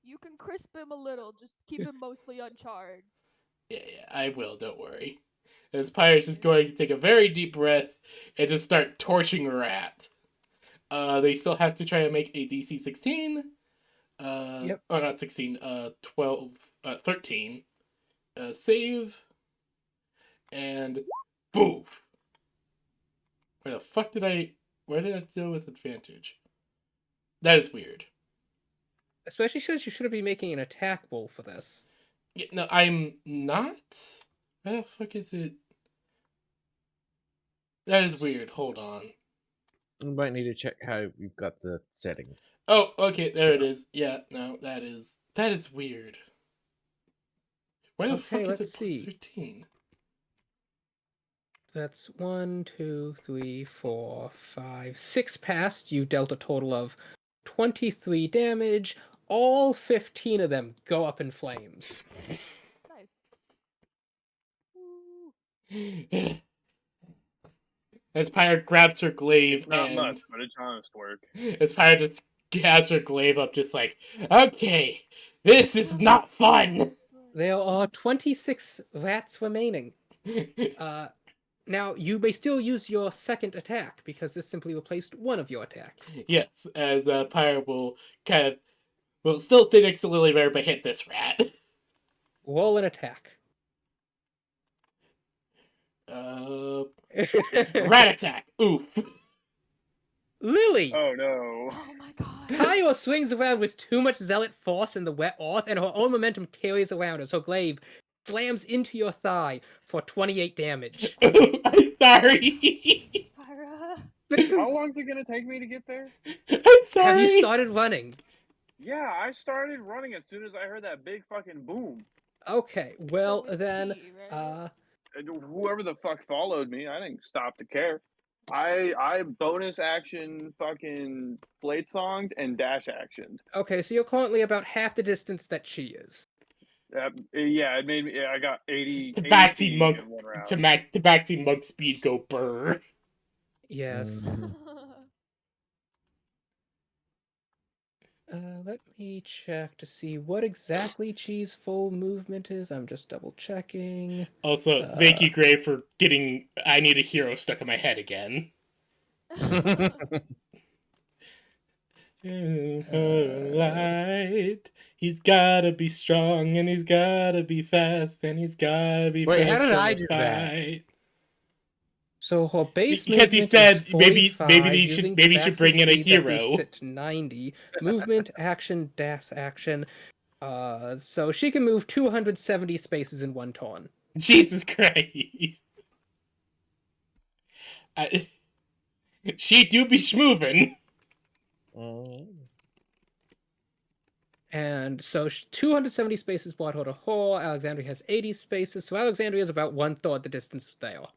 You can crisp him a little. Just keep him mostly uncharred. Yeah, I will, don't worry. As Pyre's just going to take a very deep breath and just start torching Rat. They still have to try and make a DC 16. Yep. Oh, not 16, 12, 13. Save. And boof. Where did I deal with advantage? That is weird. Especially since you shouldn't be making an attack roll for this. Yeah, no, I'm not? Where the fuck is it? That is weird. Hold on. You might need to check how you've got the settings. Oh, okay, there it is. Yeah, no, that is weird. Where the fuck is let's it plus see. 13? That's 1, 2, 3, 4, 5, 6 passed. You dealt a total of 23 damage. All 15 of them go up in flames. Nice. Ooh. As Pyre grabs her glaive Not and much, but it's honest work. as Pyre just has her glaive up, just like, okay, this is not fun. There are 26 rats remaining. Now, you may still use your second attack, because this simply replaced one of your attacks. Yes, as Pyre will still stay next to Lilybear, but hit this rat. Roll an attack. Rat attack. Oof. Lily! Oh no. Oh my god. Kyle swings around with too much zealot force in the wet earth, and her own momentum carries around as her glaive slams into your thigh for 28 damage. I'm sorry. Pyra. How long is it gonna take me to get there? I'm sorry. Have you started running? Yeah, I started running as soon as I heard that big fucking boom. Okay, well So we then, cheat, right? And whoever the fuck followed me, I didn't stop to care. I bonus action fucking blade songed and dash actioned. okay, so you're currently about half the distance that she is. Yeah, it made me. Yeah, I got 80. 80 Tabaxi feet monk. in one round. Tabaxi monk speed go burr. Yes. Mhm. Let me check to see what exactly Chi's full movement is. I'm just double checking. Also, thank you, Gray, for getting I Need a Hero stuck in my head again. Light. He's gotta be strong, and he's gotta be fast, and he's gotta be Wait, fresh how did from I the do that? fight. So her base Because he movement said is maybe 45, they using should bring in a Tabaxi's speed, that hero. boosts it to 90. Movement, action, dash action. So she can move 270 spaces in one turn. Jesus Christ. She do be schmoovin'. Oh. And so 270 spaces brought her to her. Alexandria has 80 spaces, so Alexandria is about 1/3 the distance they are.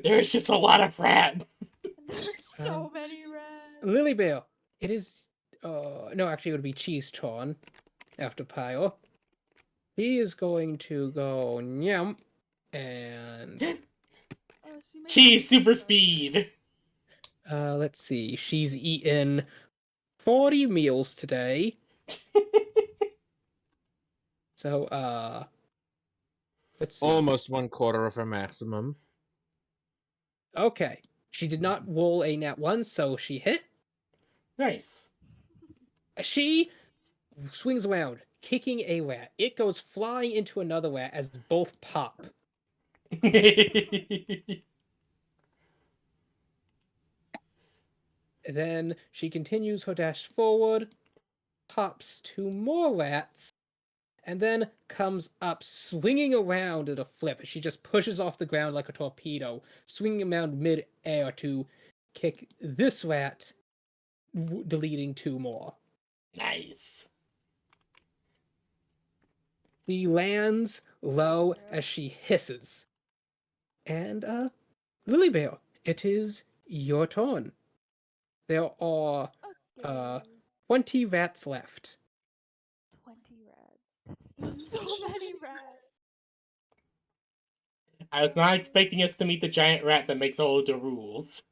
There's just a lot of rats. There's so many rats. Lilybear, it is. No, actually, it would be Cheese turn after Pyre. He is going to go nyam and. Oh, she made Cheese it super so good. speed. Let's see. She's eaten 40 meals today. So, let's see. Almost 1/4 of her maximum. Okay. She did not roll a nat 1, so she hit. Nice. She swings around, kicking a rat. It goes flying into another rat as both pop. Then she continues her dash forward, pops 2 more rats, and then comes up swinging around at a flip. She just pushes off the ground like a torpedo, swinging around mid-air to kick this rat, deleting 2 more. Nice. She lands low as she hisses. And, Lilybear, it is your turn. There are, Okay. 20 rats left. 20 rats. That's still so many rats. I was not expecting us to meet the giant rat that makes all of the rules.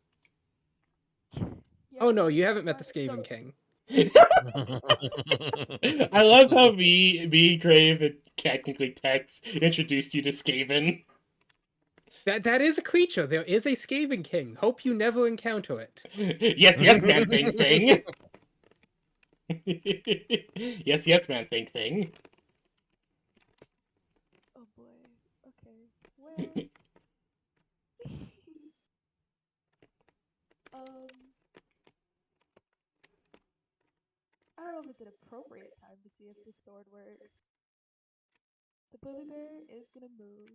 Yeah, Oh no, you so haven't met the far- Skaven so- King. I love how me, Grave, and technically Tex introduced you to Skaven. That is a creature. There is a Skaven King. Hope you never encounter it. Yes, man, thing. Yes, man, thing. Oh boy. Okay. Well. I don't know if it's an appropriate time to see if this sword works. The Billy Bear is gonna move.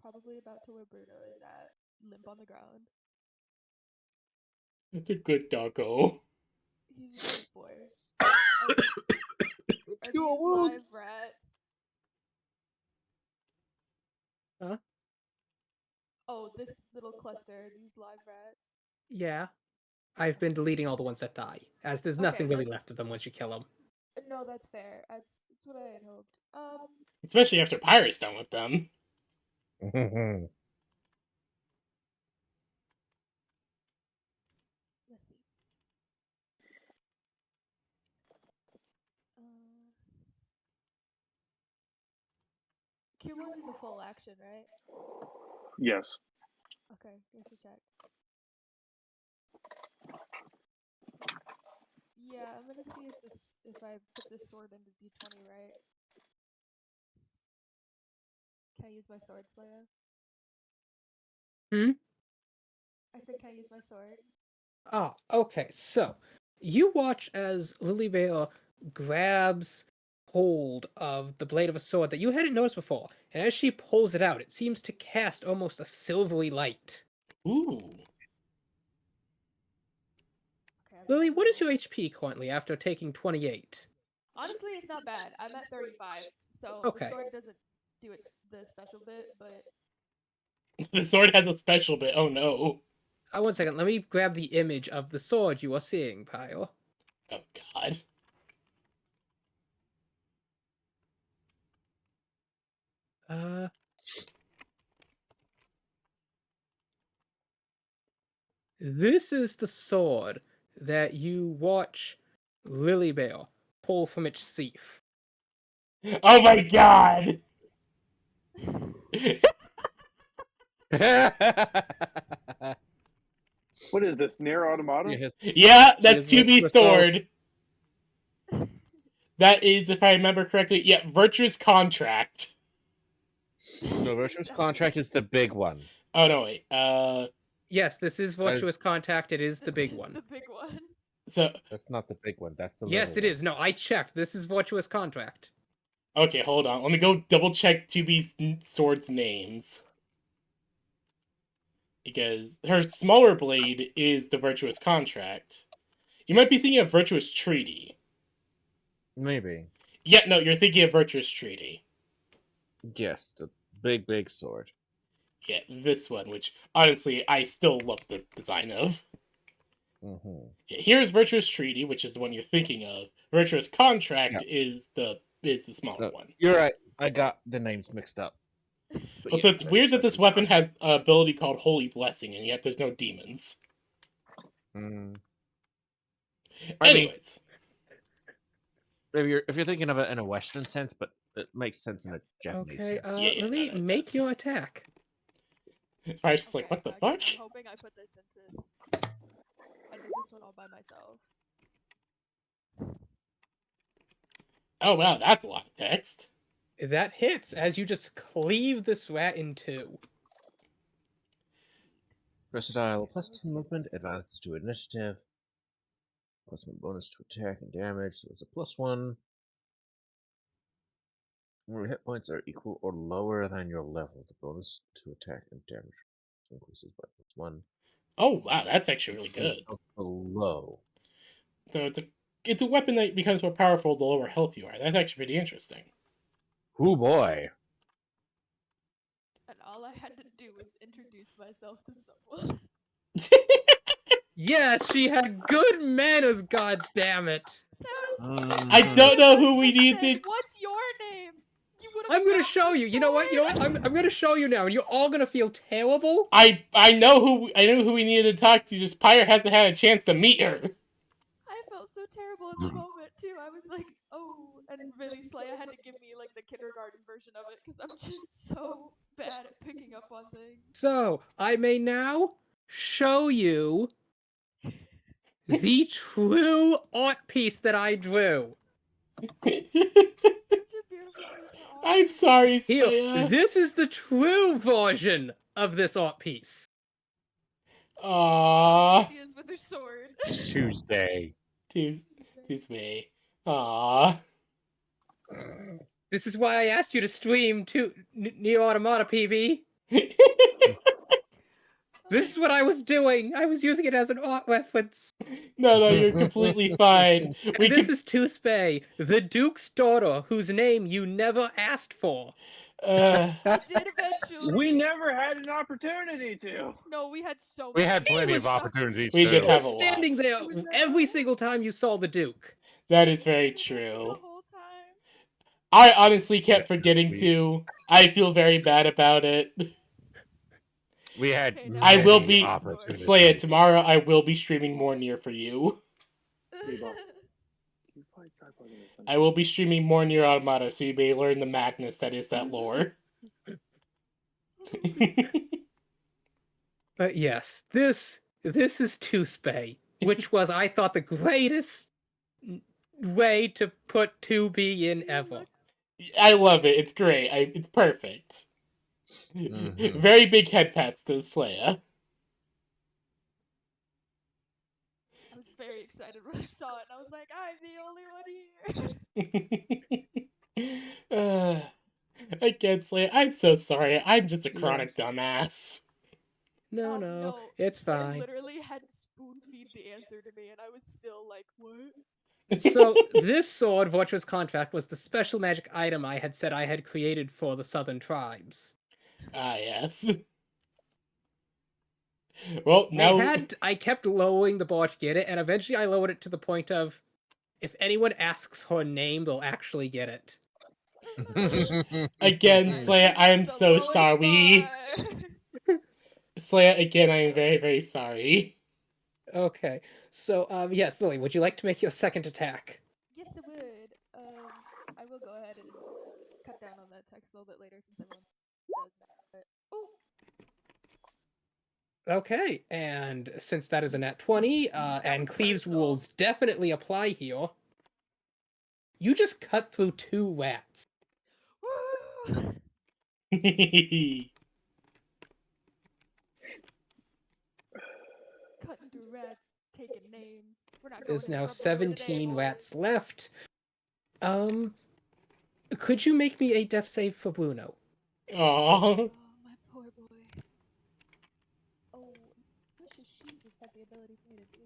Probably about to where Bruno is at, limp on the ground. It's a good doggo. He's a good boy. Are these live rats? Huh? Oh, this little cluster, are these live rats? Yeah. I've been deleting all the ones that die, as there's Okay, nothing really let's- left of them once you kill them. No, that's fair. That's what I had hoped. Especially after Pyre's done with them. Let's see. Q wounds is a full action, right? Yes. Okay, here's the check. Yeah, I'm gonna see if I put this sword into D20 right. Can I use my sword, Slayer? Hmm? I said, can I use my sword? Ah, okay. So, you watch as Lilybear grabs hold of the blade of a sword that you hadn't noticed before, and as she pulls it out, it seems to cast almost a silvery light. Ooh. Okay, Lily, what is your HP currently after taking 28? Honestly, it's not bad. I'm at 35, so the Okay. sword doesn't do the special bit, but The sword has a special bit. Oh no. 1 second, let me grab the image of the sword you are seeing, Pyle. Oh god. This is the sword that you watch Lilybear pull from its sheath. Oh my god! What is this? Near Automata? Yeah, that's She is 2B's with the sword. That is, if I remember correctly, yeah, Virtuous Contract. No, Virtuous Contract is the big one. Oh no, wait. Yes, this is Virtuous Contact. It is the this big is one. the big one. So That's not the big one. That's the Yes, it little is. No, I checked. This is Virtuous Contract. okay, hold on. Let me go double check 2B's sword's names. Because her smaller blade is the Virtuous Contract. You might be thinking of Virtuous Treaty. one. Maybe. Yeah, no, you're thinking of Virtuous Treaty. Yes, the big sword. Yeah, this one, which honestly I still love the design of. Mm-hmm. Yeah, here's Virtuous Treaty, which is the one you're thinking of. Virtuous Contract is the smaller one. You're right. I got the names mixed up. But Also, yeah, it's that weird is that this Virtuous weapon Contract. has an ability called Holy Blessing, and yet there's no demons. Mm. I mean, Anyways, if you're thinking of it in a Western sense, but it makes sense in a Japanese Okay, sense. Yeah, Lily, no, it make does. your attack. it's probably just like, Okay, what the again, fuck? I'm hoping I put this into. I did this one all by myself. Oh wow, that's a lot of text. That hits as you just cleave this rat in two. Versatile, Okay, let plus me 2 see. movement, advantage to initiative, plus 1 bonus to attack and damage, so it's a +1. When hit points are equal or lower than your level, the bonus to attack and damage increases by +1. Oh wow, that's actually really And good. below. So it's a weapon that becomes more powerful the lower health you are. That's actually pretty interesting. Oh boy. And all I had to do was introduce myself to someone. Yes, she had good manners, god damn it. That was I Mhm. don't know must who we have need said, to. "What's your name?" You would have I'm gonna grabbed show the you. You know what? You know what? sword. I'm gonna show you now, and you're all gonna feel terrible. I know who we needed to talk to. Just Pyre hasn't had a chance to meet her. I felt so terrible in the moment too. I was like, "Oh," and really, Slaya had to give me like the kindergarten version of it because I'm just so bad at picking up on things. So, I may now show you the true art piece that I drew. Such a beautiful piece of art. I'm sorry, Here, Slaya. this is the true version of this art piece. Aww. She is with her sword. Tuesday. Tis me. Aww. This is why I asked you to stream to Neo Automata PB. This is what I was doing. I was using it as an art reference. No, you're completely fine. We And this can. is Tuspe, the Duke's daughter, whose name you never asked for. Uh, I did eventually. We never had an opportunity to. No, we had so. We many. had plenty of was- opportunities. We did too. have He was standing there It was every that- single time you saw the Duke. that She is was very standing there true. The whole time. I honestly kept forgetting we- to. I feel very bad about it. We had Okay, now I will many be- opportunities. Slaya, tomorrow I will be streaming more near for you. Bebop. You probably try plugging this in. I will be streaming more near Automata so you may learn the madness that is that lore. But yes, this is Tuspe, which was, I thought, the greatest way to put 2B in She ever. looks- I love it. It's great. It's perfect. Mhm. Very big head pats to Slaya. I was very excited when I saw it, and I was like, "I'm the only one here." Again, Slaya, I'm so sorry. I'm just a chronic Yes. dumbass. No, Oh, no, it's They fine. literally had spoon feed the answer to me, and I was still like, "What?" So this sword, Virtuous Contract, was the special magic item I had said I had created for the Southern tribes. Ah, yes. Well, now I kept lowering the bar to get it, and eventually I lowered it to the point of, if anyone asks her name, they'll actually get it. again, I Slaya, I am the so lowest sorry. bar. Slaya, again, I am very, very sorry. Okay, so yes, Lily, would you like to make your second attack? Yes, I would. I will go ahead and cut down on that text a little bit later since everyone does that. Oh, Okay, and since that is a nat 20, and was Cleave's personal. rules definitely apply here, you just cut through 2 rats. woo! Cutting through rats, taking names. We're not going There's to the now Rumble Room today, 17 rats boys. left. Could you make me a death save for Bruno? Aww. Oh, my poor boy. Oh, I wish his sheet just had the ability for me to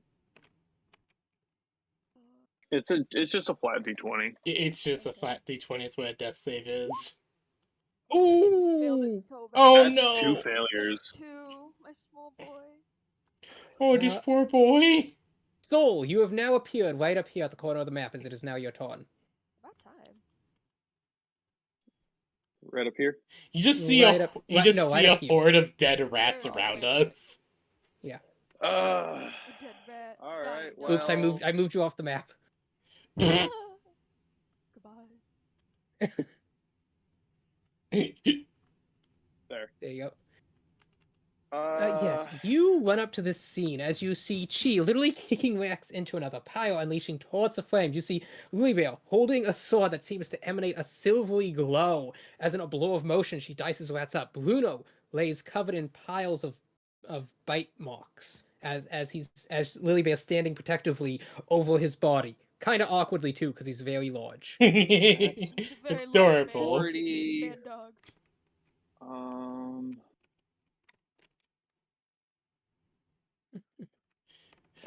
do. It's just a flat d20. It's just a flat d20. It's what a death save is. He failed it Ooh! so bad. Oh That's no! 2 failures. That's 2, my small boy. Oh, this poor boy. Soul, you have now appeared right up here at the corner of the map, as it is now your turn. About time. Right up here. You just see Right a up- you right- just no, see right a up here. horde of dead rats They're all around very us. Uh, A dead rat. All right, dying Oops, well- I moved you off the map. rat. Goodbye. there. There you go. Uh, Yes, you run up to this scene as you see Chi literally kicking Rex into another pile, unleashing towards the flames. You see Louisville holding a sword that seems to emanate a silvery glow. As in a blow of motion, she dices Rex up. Bruno lays covered in piles of bite marks as Lily Bear standing protectively over his body. kind of awkwardly too, because he's very large. He's a very large Adorable. 40. man dog.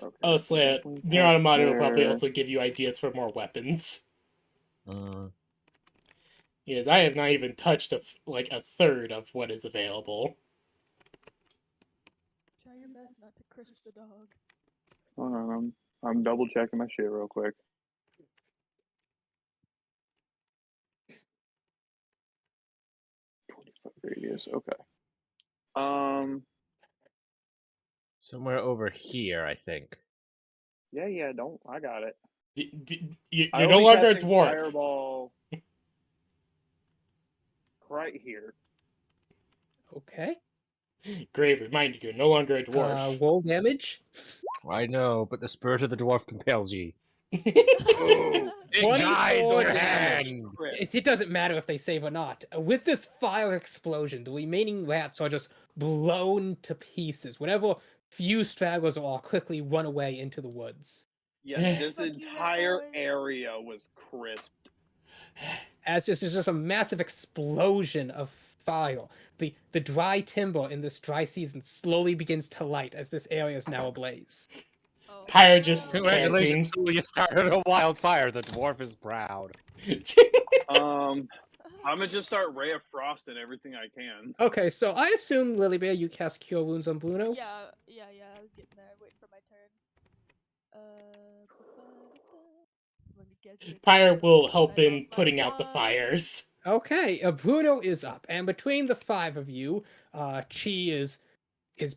Okay. Oh, so Slaya, definitely Nier pack Automata will probably there. also give you ideas for more weapons. Uh, Yes, I have not even touched like a third of what is available. Try your best not to crisp the dog. Hold on, I'm double checking my shit real quick. Radius. Okay. somewhere over here, I think. Yeah. Don't. I got it. You're no longer a dwarf. Fireball. Right here. Okay. Grave, remind you, you're no longer a dwarf. Roll damage. I know, but the spirit of the dwarf compels ye. Oh, It 24 dies in your damage. hand. It doesn't matter if they save or not. With this fire explosion, the remaining rats are just blown to pieces. Whenever few stragglers are quickly run away into the woods. Yeah, this Fuck you, rat entire boys. area was crisped. As there's just a massive explosion of fire. The dry timber in this dry season slowly begins to light as this area is now ablaze. Oh. Pyre just Congratulations, panting. you started a wildfire. The dwarf is proud. I'm gonna just start Ray of Frost and everything I can. Okay, so I assume, Lilybear, you cast Cure Wounds on Bruno? Yeah. I was getting there, waiting for my turn. Let me get the Pyre will sign help in off my putting out the song. fires. Okay, Bruno is up, and between the five of you, Chi is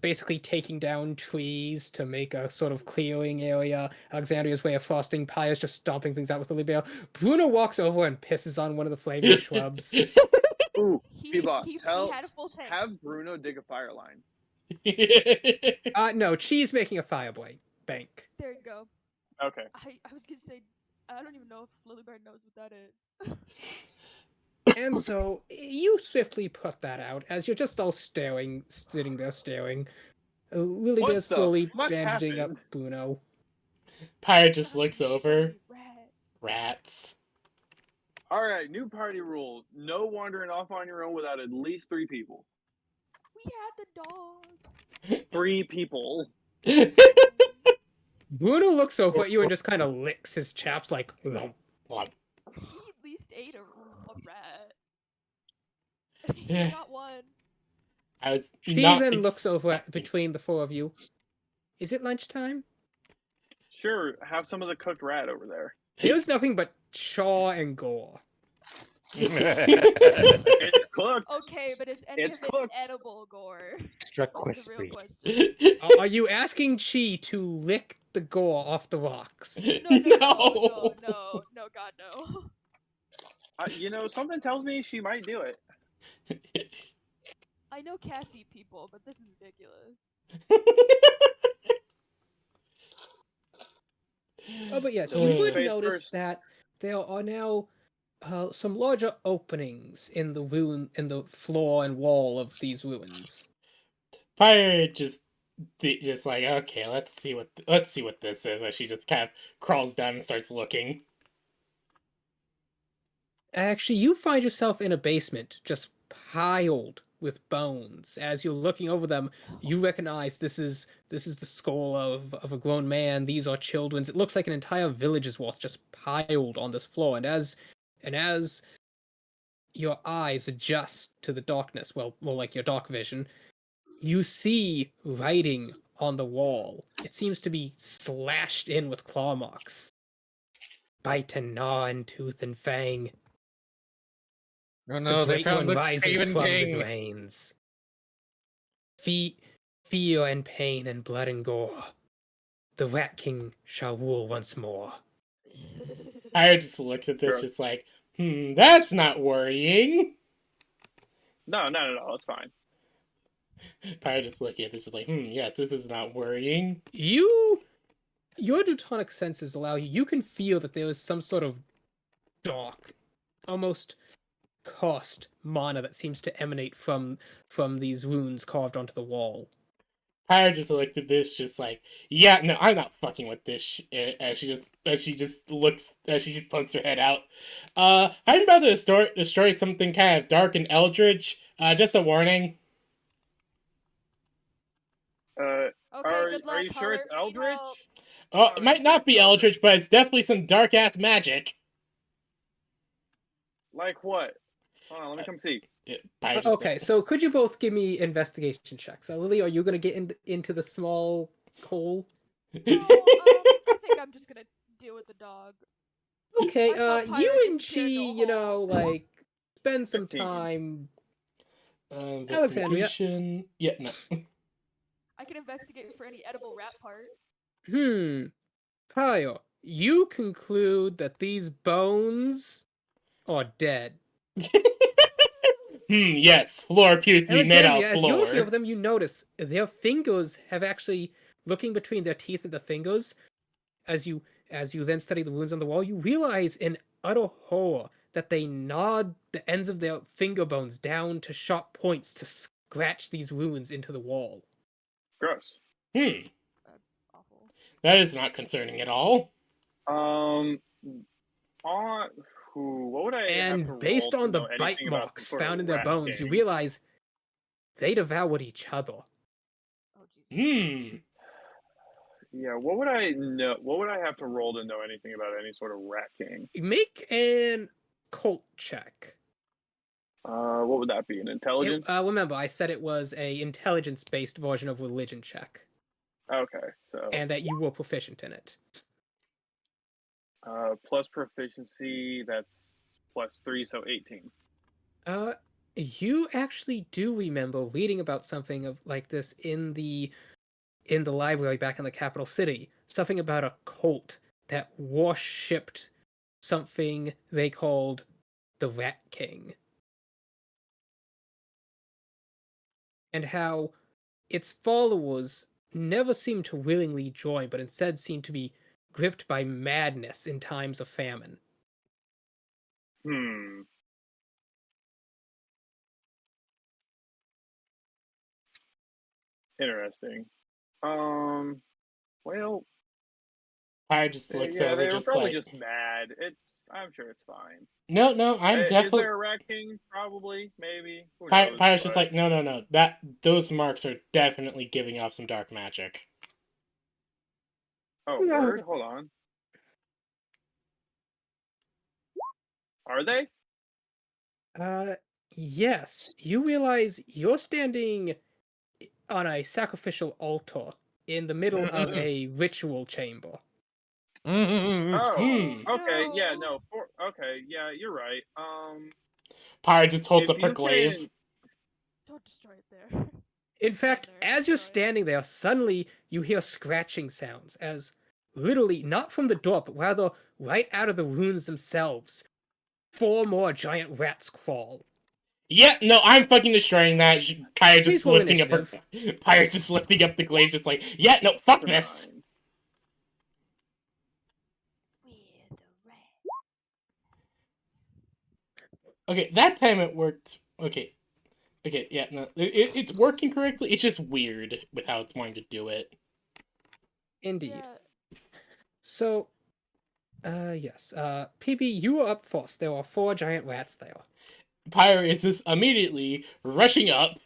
basically taking down trees to make a sort of clearing area. Alexandria's way of frosting pie is just stomping things out with the bear. Bruno walks over and pisses on one of the flaming shrubs. Ooh, He P-Bot, had a full tank. have Bruno dig a fire line. No, Chi's making a fireblade bank. There you go. Okay. I was gonna say, I don't even know if Lilybird knows what that is. And so you swiftly put that out as you're just all staring, sitting there staring. Lilybear's What the slowly fuck bandaging up happened? Bruno. Pyre just Oh, looks you over. silly rats. Rats. All right, new party rule: no wandering off on your own without at least 3 people. We had the dog. 3 people. Bruno looks over at you and just kind of licks his chaps like, "Lump." He at least ate a rat. He got one. I was She not then looks over at expecting- between the four of you. Is it lunchtime? Sure, have some of the cooked rat over there. There's nothing but chaw and gore. It's cooked. Okay, but is any It's of it cooked. edible gore? Extra That's the real crispy. question. Are you asking Chi to lick the gore off the rocks? No, God, no. You know, something tells me she might do it. I know cats eat people, but this is ridiculous. Oh, but yes, So you would face notice first. that there are now some larger openings in the floor and wall of these ruins. Pyre just like, okay, let's see what this is. As she just kind of crawls down and starts looking. Actually, you find yourself in a basement just piled with bones. As you're looking over them, you recognize this is the skull of a grown man. These are children's. It looks like an entire village's worth just piled on this floor. And as your eyes adjust to the darkness, well, more like your dark vision, you see writing on the wall. It seems to be slashed in with claw marks. Bite and gnaw and tooth and fang. Oh no, The they Great found One the rises Craven from the King. drains. Fear and pain and blood and gore. The Rat King shall rule once more. Pyre just looks at this, Sure. just like, that's not worrying. No, it's fine. Pyre just looking at this, is like, yes, this is not worrying. Your Teutonic senses allow you can feel that there is some sort of dark, almost cursed mana that seems to emanate from these runes carved onto the wall. Pyre just looked at this, just like, yeah, no, I'm not fucking with this. As she just looks, as she just pokes her head out. I'm about to destroy something kind of dark and eldritch. Just a warning. Uh, Okay, good luck. are you sure it's Holler if you need Eldritch? help. Oh, Are it you might sure not it's be eldritch, but it's definitely some dark ass magic. Like what? Hold on, let me come see. Pyre just Okay, so could you both give me investigation checks? Lily, are you gonna get into the small hole? No, I think I'm just gonna deal with the dog. Okay, I saw you Pyre and disappear into she, a you know, hole. like spend some 15. time. Alexandria. investigation. Yeah, no. I can investigate for any edible rat parts. Pyre, you conclude that these bones are dead. Yes, floor appears to be made out Alexandria, of as you look over floor. them, you notice their fingers have actually, looking between their teeth and the fingers, as you then study the wounds on the wall, you realize in utter horror that they nod the ends of their finger bones down to sharp points to scratch these wounds into the wall. Gross. Hmm, That's awful. that is not concerning at all. On what would I have to And roll based to on the know bite anything about some marks sort of found in their rat bones, you king? realize they devoured each other. Oh Jesus. Hmm. Yeah, what would I know? What would I have to roll to know anything about any sort of rat king? Make an cult check. What would that be? An intelligence? Remember, I said it was a intelligence-based version of religion check, Okay, so and that you were proficient in it. plus proficiency, that's +3, so 18. You actually do remember reading about something of like this in the library back in the capital city. Something about a cult that worshipped something they called the Rat King. And how its followers never seemed to willingly join, but instead seemed to be gripped by madness in times of famine. Hmm. Interesting. Well, Pyre just looks yeah, over, they were just probably like, just mad. I'm sure it's fine. no, I'm Is definitely. there a rat king? Probably, maybe. Who Pyre, knows? Pyre's just But like, no. Those marks are definitely giving off some dark magic. oh, word. Hold on. Are they? Yes, you realize you're standing on a sacrificial altar in the middle of a ritual chamber. Oh, Hmm. okay. Yeah, No. no. Okay, yeah, you're right. Pyre just holds If up her you glaive. can, Don't destroy it there. In fact, there, as you're destroy it. standing there, suddenly you hear scratching sounds as literally not from the door, but rather right out of the ruins themselves, 4 more giant rats crawl. Yeah, no, I'm fucking destroying that. Pyre just Please roll lifting up her. initiative. Pyre just lifting up the glaive, just like, yeah, no, fuck for this. 9. We're the rat. Okay, that time it worked. Okay, yeah, no, it's working correctly. It's just weird with how it's wanting to do it. Indeed. Yeah. So, yes. PB, you are up first. There are 4 giant rats there. Pyre is just immediately rushing up,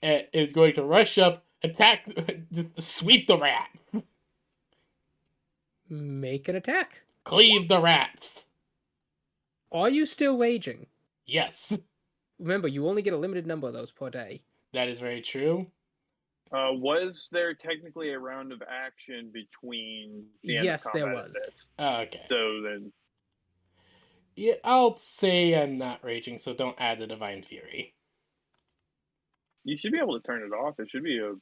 and is going to rush up, attack, just sweep the rat, Make an attack. cleave the rats. Are you still raging? Yes, Remember, you only get a limited number of those per day. that is very true. Was there technically a round of action between the end of Yes, there combat and was. this? Okay. So then, Yeah, I'll say I'm not raging, so don't add the Divine Fury. you should be able to turn it off. It should be a.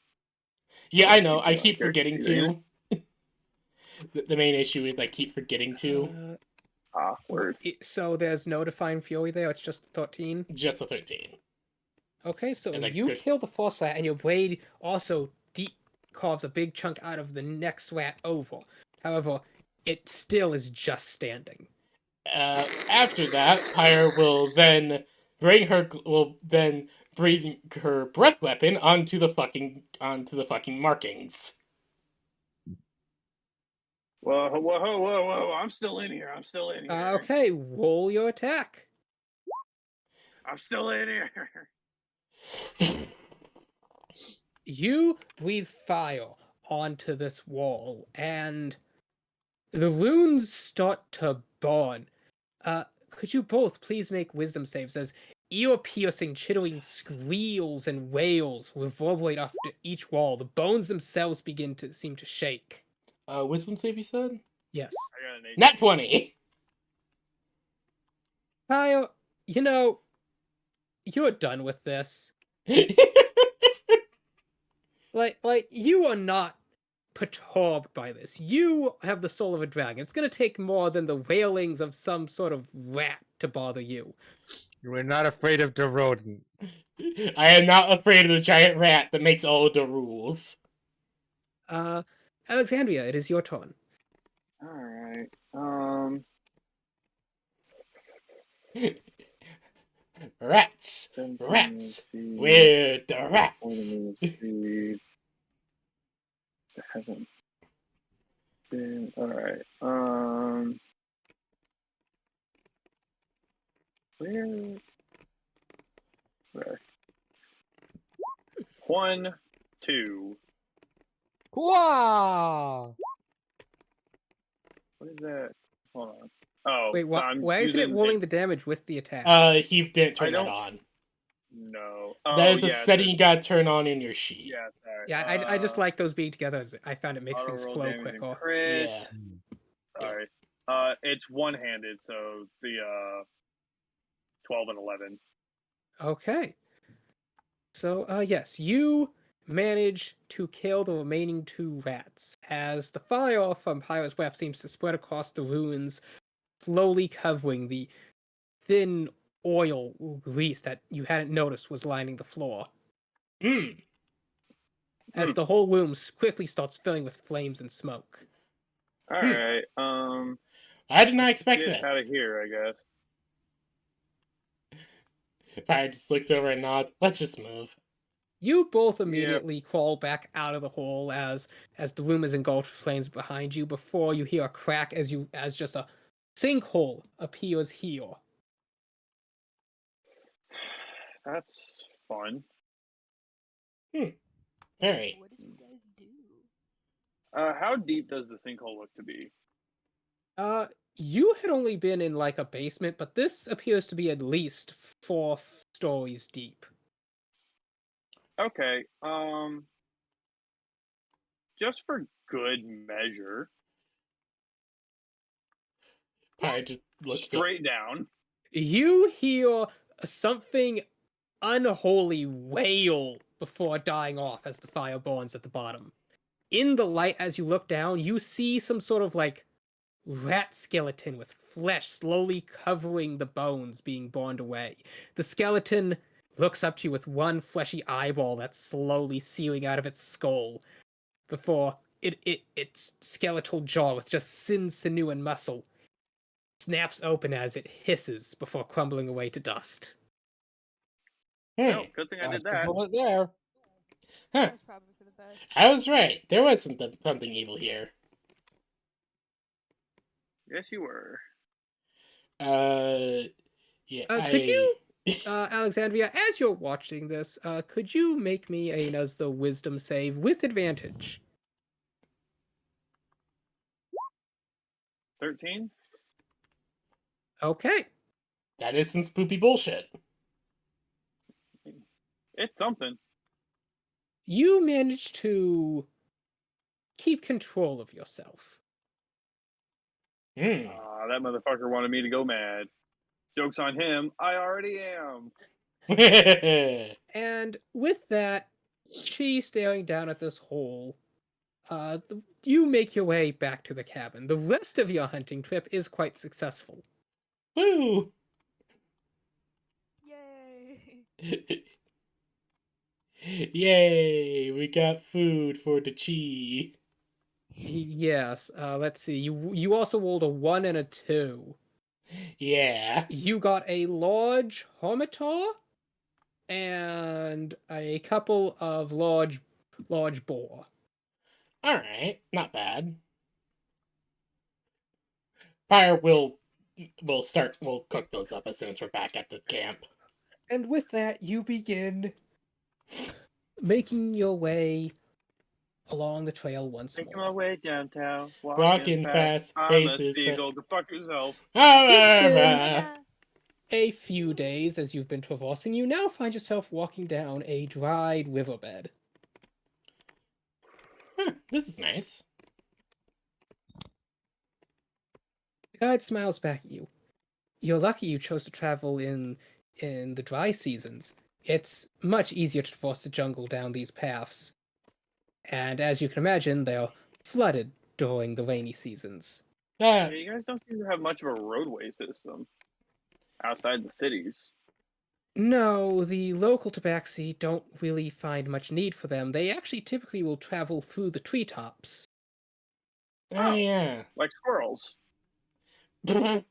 Yeah, I know. keep I you on keep character forgetting sheet, ain't to. The main issue is I keep forgetting to. Word. So there's no Divine Fury there, it's just 13? Just a 13. Okay, so As a you good- kill the first rat, and your blade also deep carves a big chunk out of the next rat over. However, it still is just standing. After that, Pyre will then breathing her breath weapon onto the fucking markings. Whoa, whoa, whoa, whoa, whoa! I'm still in here. I'm still in here. Okay, roll your attack. I'm still in here. You breathe fire onto this wall, and the runes start to burn. Could you both please make wisdom saves as ear-piercing, chittering squeals and wails reverberate after each wall? The bones themselves begin to seem to shake. Wisdom save, you said? Yes. I got an 18. Nat 20! Kyle, you're done with this. Like you are not perturbed by this. You have the soul of a dragon. It's gonna take more than the wailings of some sort of rat to bother you. We're not afraid of the rodent. I am not afraid of the giant rat that makes all the rules. Alexandria, it is your turn. All right. Rats! 17, Rats! let's see. We're the rats! Movement speed. It hasn't been. All right. Where? One, two. Wow! What is that? Hold on. Oh, Wait, I'm why isn't it using rolling the damage with the attack? He didn't turn I that don't- on. No. That Oh, is a yeah, setting you gotta turn on in your sheet. Yeah, sorry. Yeah, I just like those being together. I found it makes auto things roll flow damage and quicker. crit. Yeah. Sorry. It's one-handed, so the 12 and 11. Okay. So, yes, you manage to kill the remaining 2 rats as the fire from Pyro's breath seems to spread across the ruins, slowly covering the thin oil grease that you hadn't noticed was lining the floor. Mm. As the whole room quickly starts filling with flames and smoke. All right. I did not expect Get this. out of here, I guess. Fire just looks over and nods. Let's just move. You both immediately crawl back out of the hole as the room is engulfed with flames behind you before you hear a crack as just a sinkhole appears here. That's fun. Very. What did you guys do? How deep does the sinkhole look to be? You had only been in like a basement, but this appears to be at least 4 stories deep. Okay. Just for good measure, Fire just looks straight down. You hear something unholy wail before dying off as the fire burns at the bottom. In the light, as you look down, you see some sort of like rat skeleton with flesh slowly covering the bones being burned away. The skeleton looks up to you with one fleshy eyeball that's slowly sealing out of its skull before its skeletal jaw with just sin, sinew, and muscle snaps open as it hisses before crumbling away to dust. Well, good thing I did that. Bullet there. Huh. That's probably for the best. I was right. There was something evil here. Yes, you were. Yeah. Could you, Alexandria, as you're watching this, could you make me another wisdom save with advantage? 13? Okay. That is some spoopy bullshit. It's something. You manage to keep control of yourself. Hmm. That motherfucker wanted me to go mad. Joke's on him. I already am. And with that, she staring down at this hole, you make your way back to the cabin. The rest of your hunting trip is quite successful. Woo! Yay! Yay! We got food for the chi. Yes, let's see. You also rolled a 1 and a 2. Yeah. You got a large Hormitor and a couple of large boar. All right, not bad. Fire will we'll cook those up as soon as we're back at the camp. And with that, you begin making your way along the trail once Making my more. way downtown, Walking fast, I'm a faces. seagull. Go fuck yourself. A few days as you've been traversing, you now find yourself walking down a dried riverbed. This is nice. The guide smiles back at you. You're lucky you chose to travel in the dry seasons. It's much easier to traverse the jungle down these paths. And as you can imagine, they're flooded during the rainy seasons. Yeah, you guys don't seem to have much of a roadway system outside the cities. No, the local tabaxi don't really find much need for them. They actually typically will travel through the treetops. Oh yeah. Like squirrels. There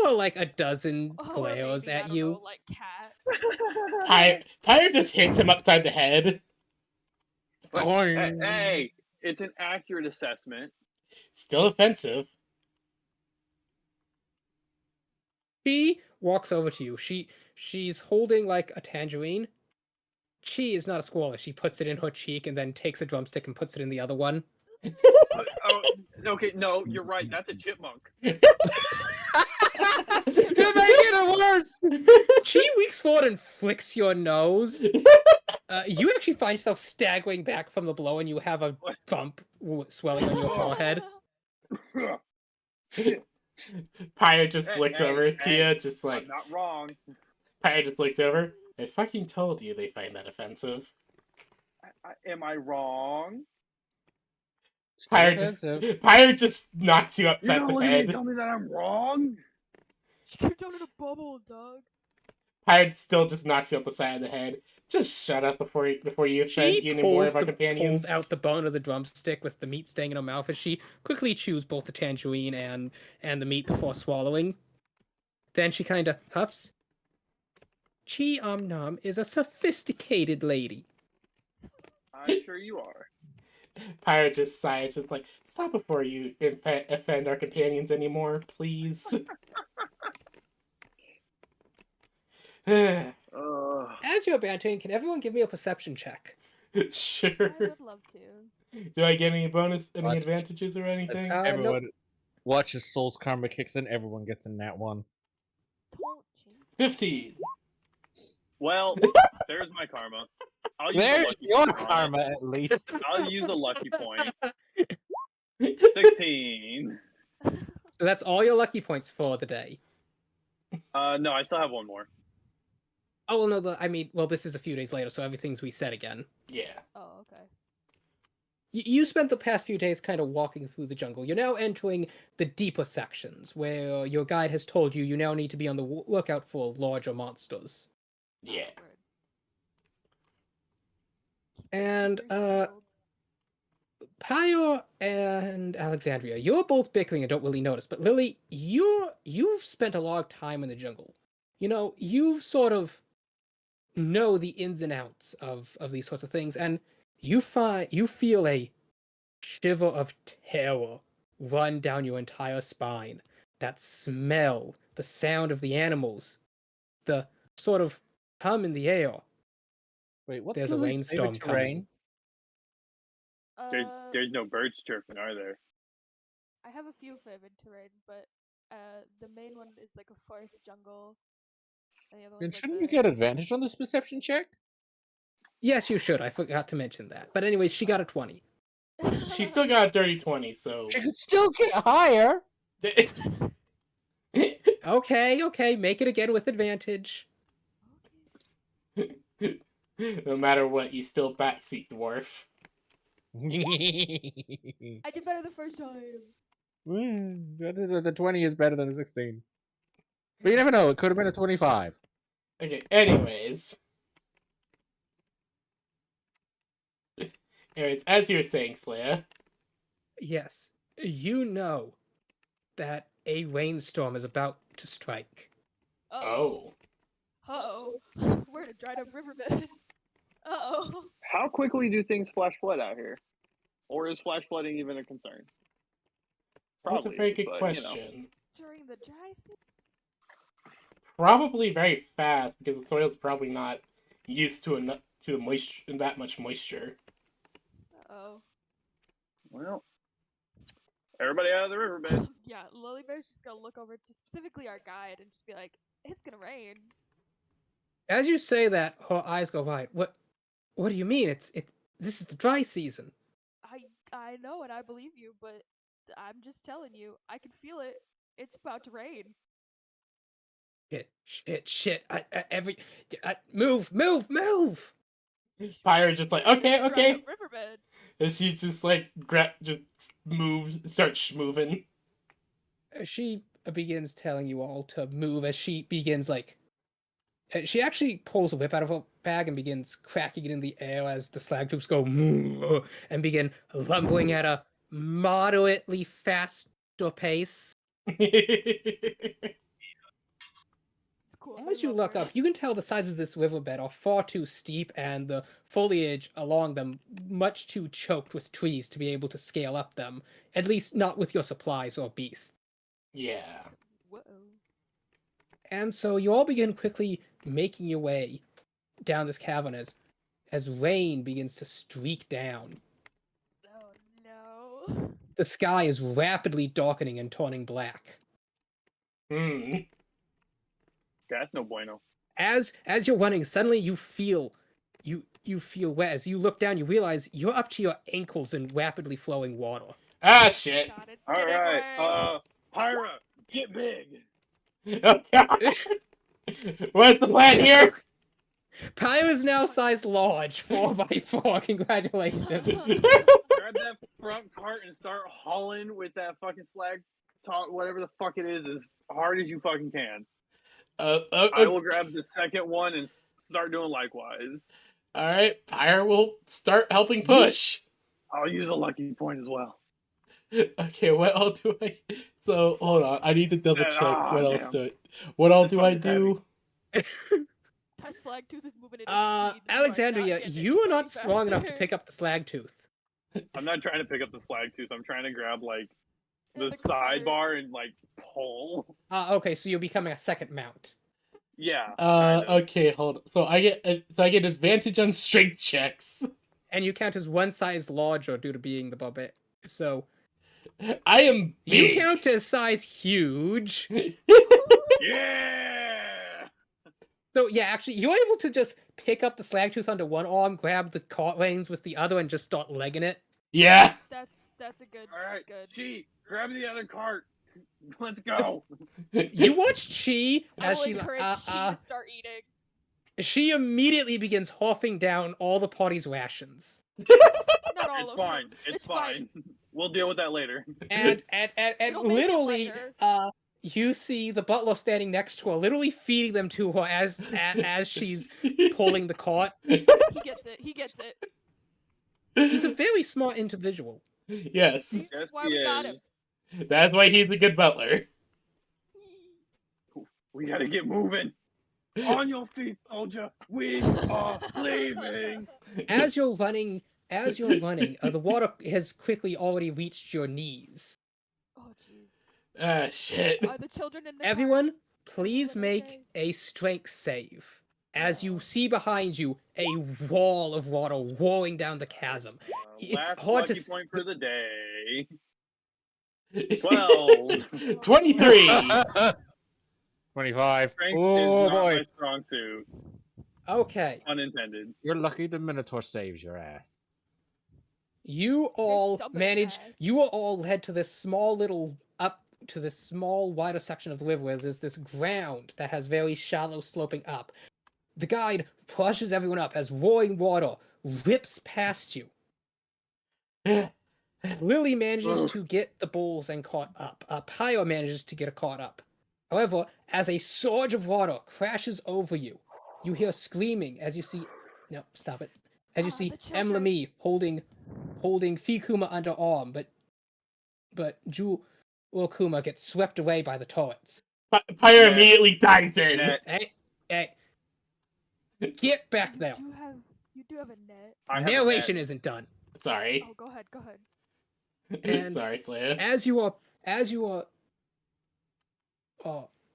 were like a dozen Or glares maybe, I at don't you. know, like cats. Pyre just hits him upside the head. But, Boing. hey, it's an accurate assessment. Still offensive. She walks over to you. She's holding like a tangerine. Chi is not a squirrel. She puts it in her cheek and then takes a drumstick and puts it in the other one. Oh, okay, no, you're right. That's a chipmunk. You're making it worse. Chi reaches forward and flicks your nose. You actually find yourself staggering back from the blow, and you have a bump swelling on your forehead. Pyre just Hey, looks hey, over at hey, Tia, just like I'm not wrong. Pyre just looks over. I fucking told you they find that offensive. Am I wrong? Pyre just knocks you You upside don't the look at me and head. tell me that I'm wrong? You're down in a bubble, dog. Pyre still just knocks you up the side of the head. Just shut up before you offend She any more of our pulls companions. out the bone of the drumstick with the meat staying in her mouth as she quickly chews both the tangerine and the meat before swallowing. Then she kind of huffs. Chi Nam is a sophisticated lady. I'm sure you are. Pyre just sighs, just like, stop before you offend our companions anymore, please. As you're bantering, can everyone give me a perception check? Sure. I would love to. Do I get any bonus, any What? advantages or anything? Everyone, watch as Soul's Karma kicks in. Everyone gets in that one. Don't jinx. 15. Well, there's my karma. I'll use a There's lucky your point on it. karma, at least. I'll use a lucky point. 16. So that's all your lucky points for the day. No, I still have one more. Oh, well, no, this is a few days later, so everything's reset again. Yeah. Oh, okay. You spent the past few days kind of walking through the jungle. You're now entering the deeper sections, where your guide has told you now need to be on the lookout for larger monsters. Yeah. And, Pyre and Alexandria, you're both bickering and don't really notice, but Lily, you've spent a long time in the jungle. You know, you sort of know the ins and outs of these sorts of things, and you feel a shiver of terror run down your entire spine. That smell, the sound of the animals, the sort of hum in the air. Wait, what's There's a Lily's favorite rainstorm terrain? coming. There's no birds chirping, are there? I have a few favorite terrain, but the main one is like a forest jungle. And the other Then one's shouldn't like you get advantage on this perception check? Yes, you should. I forgot to mention that. But anyways, she got a 20. She still got a dirty 20, so. She could still get higher. Okay, make it again with advantage. No matter what, you still backseat dwarf. I did better the first time. The 20 is better than a 16. But you never know, it could have been a 25. Okay, anyways, as you were saying, Slayer. Yes, you know that a rainstorm is about to strike. Oh. Uh-oh. We're in a dried up riverbed. Uh-oh. How quickly do things flash flood out here? Or is flash flooding even a concern? That's a Probably very is, good but, question. During the dry season? Probably very fast because the soil's probably not used to the moisture, that much moisture. Uh-oh. Well, everybody out of the riverbed. Yeah, Lily Bear's just gonna look over to specifically our guide and just be like, it's gonna rain. As you say that, her eyes go wide. What do you mean? This is the dry season. I know and I believe you, but I'm just telling you, I can feel it. It's about to rain. Shit. Move. Pyre's just like, We're in a dried okay. up riverbed. And she just like just moves, starts moving. She begins telling you all to move as she begins she actually pulls a whip out of her bag and begins cracking it in the air as the slag tubes go and begin lumbering at a moderately faster pace. It's cool. As you look up, you can tell the sides of this riverbed are far too steep and the foliage along them much too choked with trees to be able to scale up them, at least not with your supplies or beasts. Yeah. Whoa. And so you all begin quickly making your way down this cavern as rain begins to streak down. Oh no. The sky is rapidly darkening and turning black. That's no bueno. As you're running, suddenly you feel wet. As you look down, you realize you're up to your ankles in rapidly flowing water. Ah, shit. God, it's All getting right, worse. Pyra, get big. Oh, God. What's the plan here? Pyre is now size large, 4x4. Congratulations. Grab that front cart and start hauling with that fucking slag, whatever the fuck it is, as hard as you fucking can. I will grab the second one and start doing likewise. All right, Pyre will start helping push. I'll use a lucky point as well. Okay, what all do I? So hold on, I need to double check what else do I. What all do I do? That slag tooth is moving at speed. Alexandria, you are not strong enough to pick up the slag tooth. I'm not trying to pick up the slag tooth. I'm trying to grab like the the cart. sidebar and like pull. Okay, so you're becoming a second mount. Yeah. kind of. Okay, hold on. So I get advantage on strength checks. And you count as one size larger due to being the barbarian. So I am big. you count as size huge. Yeah. So yeah, actually, you're able to just pick up the slag tooth under one arm, grab the cart reins with the other, and just start legging it. Yeah. That's a good. All right. Good. Chi, grab the other cart. Let's go. You watch Chi I as will she encourage Chi to start eating. she immediately begins huffing down all the party's rations. Not all It's of fine. them. It's fine. We'll deal with that later. And It'll make it literally, lighter. you see the butler standing next to her, literally feeding them to her as she's pulling the cart. He gets it. He gets it. He's a very smart individual. Yes. See? Yes, That's why he we got him. is. That's why he's a good butler. We gotta get moving. On your feet, soldier. We are leaving. As you're running, the water has quickly already reached your knees. Oh jeez. Ah, shit. Are the children in the Everyone, please What do I make say? a strength save. As you see behind you a wall of water roaring down the chasm. It's Last hard to lucky point for the day. 12. 12. 23. 25. Strength Oh is not boy. my strong suit. Okay. Unintended. You're lucky the Minotaur saves your ass. You all somebody's manage. ass. You are all led to this small little up to this small wider section of the river where there's this ground that has very shallow sloping up. The guide pushes everyone up as roaring water rips past you. Lily manages to get the bulls and caught up. Pyro manages to get a caught up. However, as a surge of water crashes over you, you hear screaming as you see. No, stop it. As you see the children. Emlami holding Fikuma under arm, but Ju Kuma gets swept away by the turrets. Pyre Yeah. immediately dives in. Yeah. Hey, Get back there. You do have a net. I have a Narration net. isn't done. Sorry. Oh, go ahead. Go ahead. And Sorry, Slaya. as you are,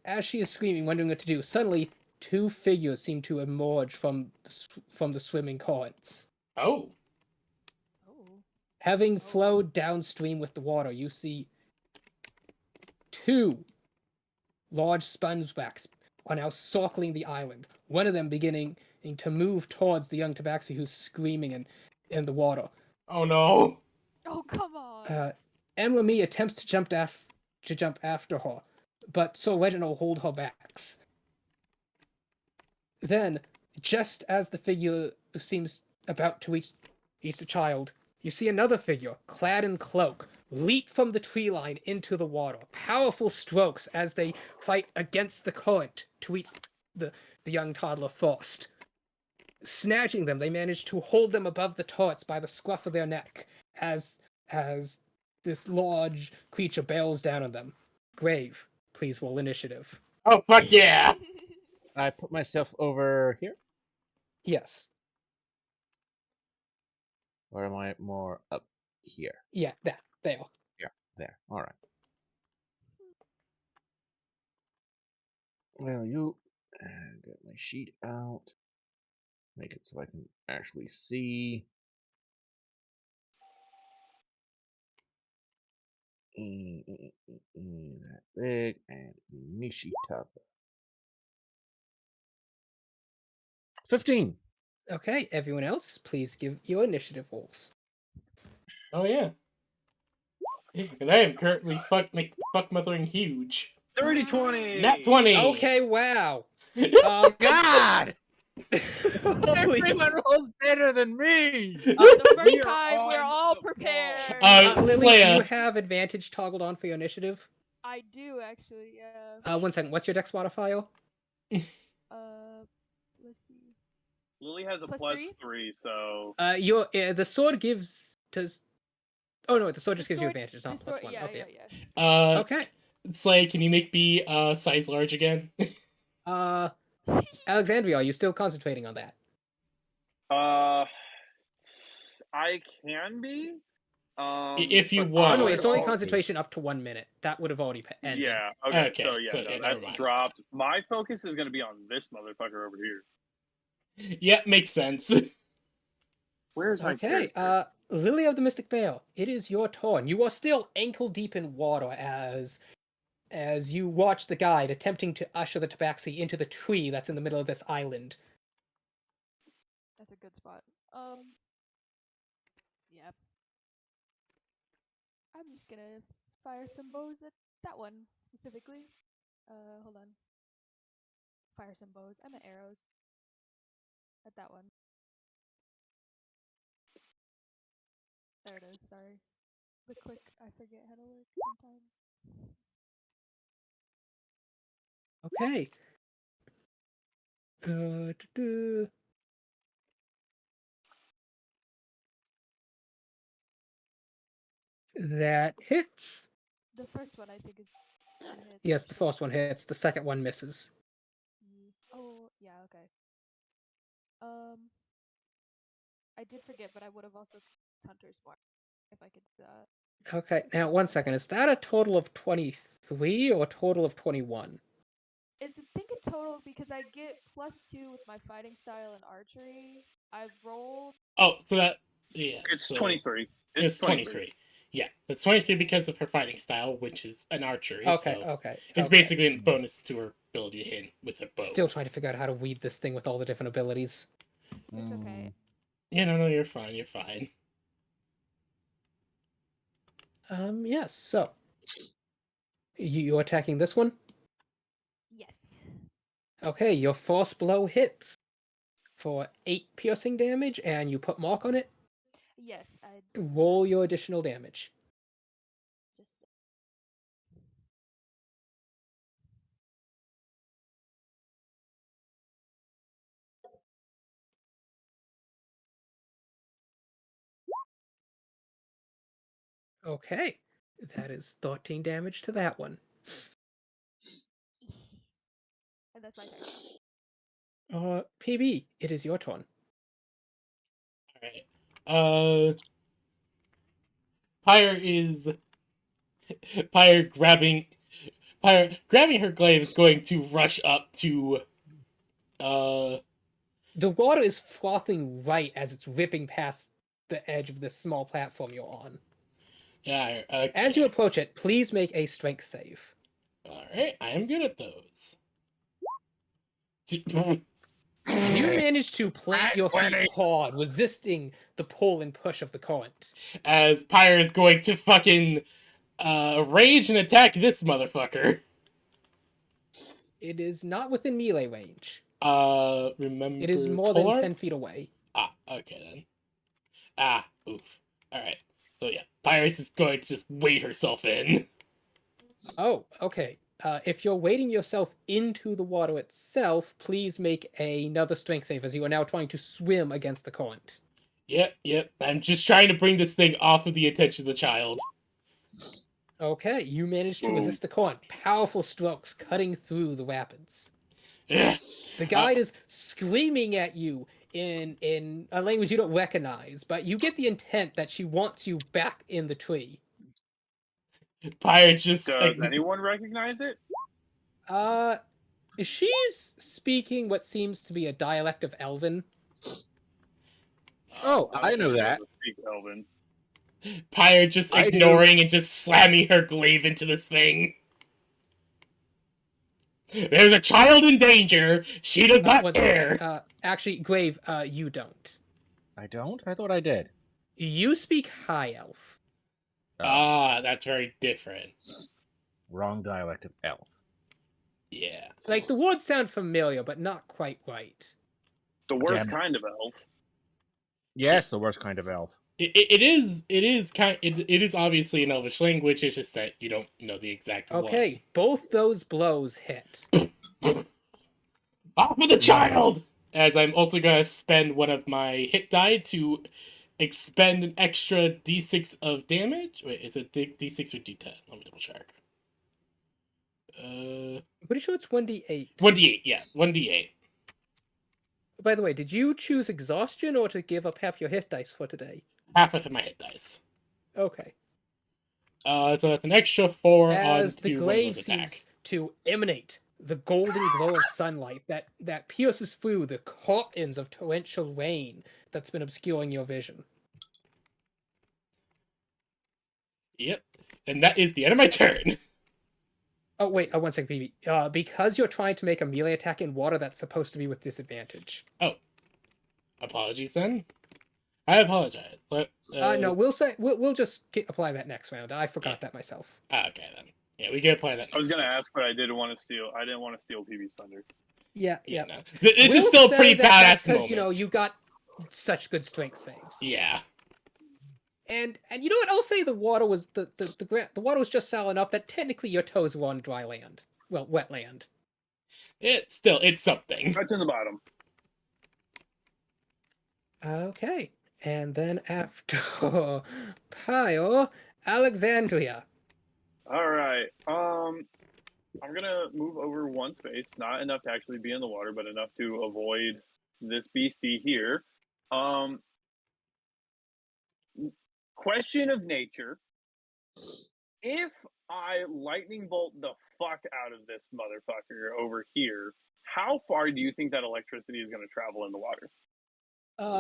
as she is screaming, wondering what to do, suddenly 2 figures seem to emerge from the swimming currents. Oh. Oh. Having flowed downstream with the water, you see 2 large spongebacks are now circling the island. One of them beginning to move towards the young tabaxi who's screaming in the water. Oh no. Oh, come on. Emily attempts to jump after her, but Sir Reginald hold her backs. Then, just as the figure seems about to reach the child, you see another figure, clad in cloak, leap from the tree line into the water. Powerful strokes as they fight against the current to reach the young toddler first. Snatching them, they manage to hold them above the turrets by the scruff of their neck as this large creature barrels down on them. Grave, please roll initiative. Oh fuck yeah. I put myself over here, Yes. or am I more up here? Yeah, there. There. All right. Well, you get my sheet out. Make it so I can actually see. That big and Nishitaba. 15. Okay, everyone else, please give your initiative rolls. Oh yeah. And I am currently fuck mothering huge. 30-20. Nat 20. Okay, wow. God! Holy. Everyone rolls better than me! The We first are time we're on all the prepared. Lily, do you Slaya. have advantage toggled on for your initiative? I do actually, yeah. 1 second. What's your dex modifier? Let's see. Lily has a Plus plus three? 3, so The sword gives does. Oh no, the sword just gives you sword- advantage, not the plus sword- 1. Yeah, Okay. yeah. Okay. Slaya, can you make me size large again? Alexandria, are you still concentrating on that? I can be. If you But Oh want. no, I it's only would concentration up to 1 minute. That would have already ended. Yeah. Okay. Okay, So yeah, so, no, yeah, never that's mind. dropped. My focus is going to be on this motherfucker over here. Yeah, makes sense. Where's my Okay, character? Lily of the Mystic Vale, it is your turn. You are still ankle deep in water as you watch the guide attempting to usher the tabaxi into the tree that's in the middle of this island. That's a good spot. Yep. I'm just gonna fire some bows at that one specifically. Hold on. Fire some bows. I meant arrows. At that one. There it is, sorry. The quick, I forget how to work sometimes. Okay. Du-du. That hits. The first one I think is hits. Yes, the actually. first one hits. The second one misses. Oh, yeah, okay. I did forget, but I would have also Hunter's Mark if I could do that. Okay, now 1 second. Is that a total of 23 or a total of 21? It's I think a total because I get +2 with my fighting style and archery. I've rolled. Oh, so that yeah. It's so 23. It's 23. Yeah, that's 23 because of her fighting style, which is an archery. Okay, so okay. it's okay. basically a bonus to her ability to hit with her bow. Still trying to figure out how to weed this thing with all the different abilities. It's okay. Yeah, no, you're fine. You're fine. Yes, so. You're attacking this one? Yes. Okay, your first blow hits for 8 piercing damage, and you put mark on it. Yes, I Roll your additional damage. just. Okay, that is 13 damage to that one. And that's my turn. PB, it is your turn. Alright. Pyre grabbing her glaive is going to rush up to The water is frothing right as it's ripping past the edge of this small platform you're on. yeah, okay. As you approach it, please make a strength save. Alright, I am good at those. You manage to plant your feet 20. hard, resisting the pull and push of the current. As Pyre is going to fucking rage and attack this motherfucker. It is not within melee range. Remember It is more Polar? than 10 feet away. Ah, okay then. Ah, oof. Alright. So yeah, Pyrus is going to just weight herself in. Oh, okay. If you're wading yourself into the water itself, please make another strength save as you are now trying to swim against the current. Yep. I'm just trying to bring this thing off of the attention of the child. Okay, you managed to Boom. resist the current. Powerful strokes cutting through the rapids. Ugh. The guide is screaming at you in a language you don't recognize, but you get the intent that she wants you back in the tree. Pyre just Does anyone recognize it? She's speaking what seems to be a dialect of Elven. Oh, I know don't be that. able to speak Elven. Pyre just I do. ignoring and just slamming her glaive into this thing. There's a child in danger. She does not care. Actually, Grave, you don't. I don't? I thought I did. You speak High Elf. That's very different. Wrong dialect of elf. Yeah. Like, the words sound familiar, but not quite right. The worst Damn. kind of elf. Yes, the worst kind of elf. It is obviously an Elvish language. It's just that you don't know the exact Okay, both those blows hit. Off with the child! As I'm also gonna spend one of my hit die to expend an extra d6 of damage. Wait, is it d6 or d10? Let me double check. I'm pretty sure it's 1d8. 1d8, yeah, 1d8. By the way, did you choose exhaustion or to give up half your hit dice for today? Half of my hit dice. Okay. So that's an extra 4 As the onto glaive Windlow's attack. seems to emanate the golden glow of sunlight that pierces through the curtains of torrential rain that's been obscuring your vision. Yep, and that is the end of my turn. Oh, wait, 1 second, PB. Because you're trying to make a melee attack in water, that's supposed to be with disadvantage. Oh. Apologies then. I apologize. But, No, we'll just apply that next round. I forgot that myself. Okay then. Yeah, we can apply that. I was next gonna round. ask, but I didn't want to steal. I didn't want to steal PB's thunder. Yeah. No. This is still a pretty badass moment. Because you got such good strength saves. Yeah. And you know what? I'll say the water was the water was just solid enough that technically your toes were on dry land. Well, wet land. It's something. Right to the bottom. Okay. And then after Pyle, Alexandria. All right. I'm gonna move over one space, not enough to actually be in the water, but enough to avoid this beastie here. Question of nature. If I lightning bolt the fuck out of this motherfucker over here, how far do you think that electricity is gonna travel in the water?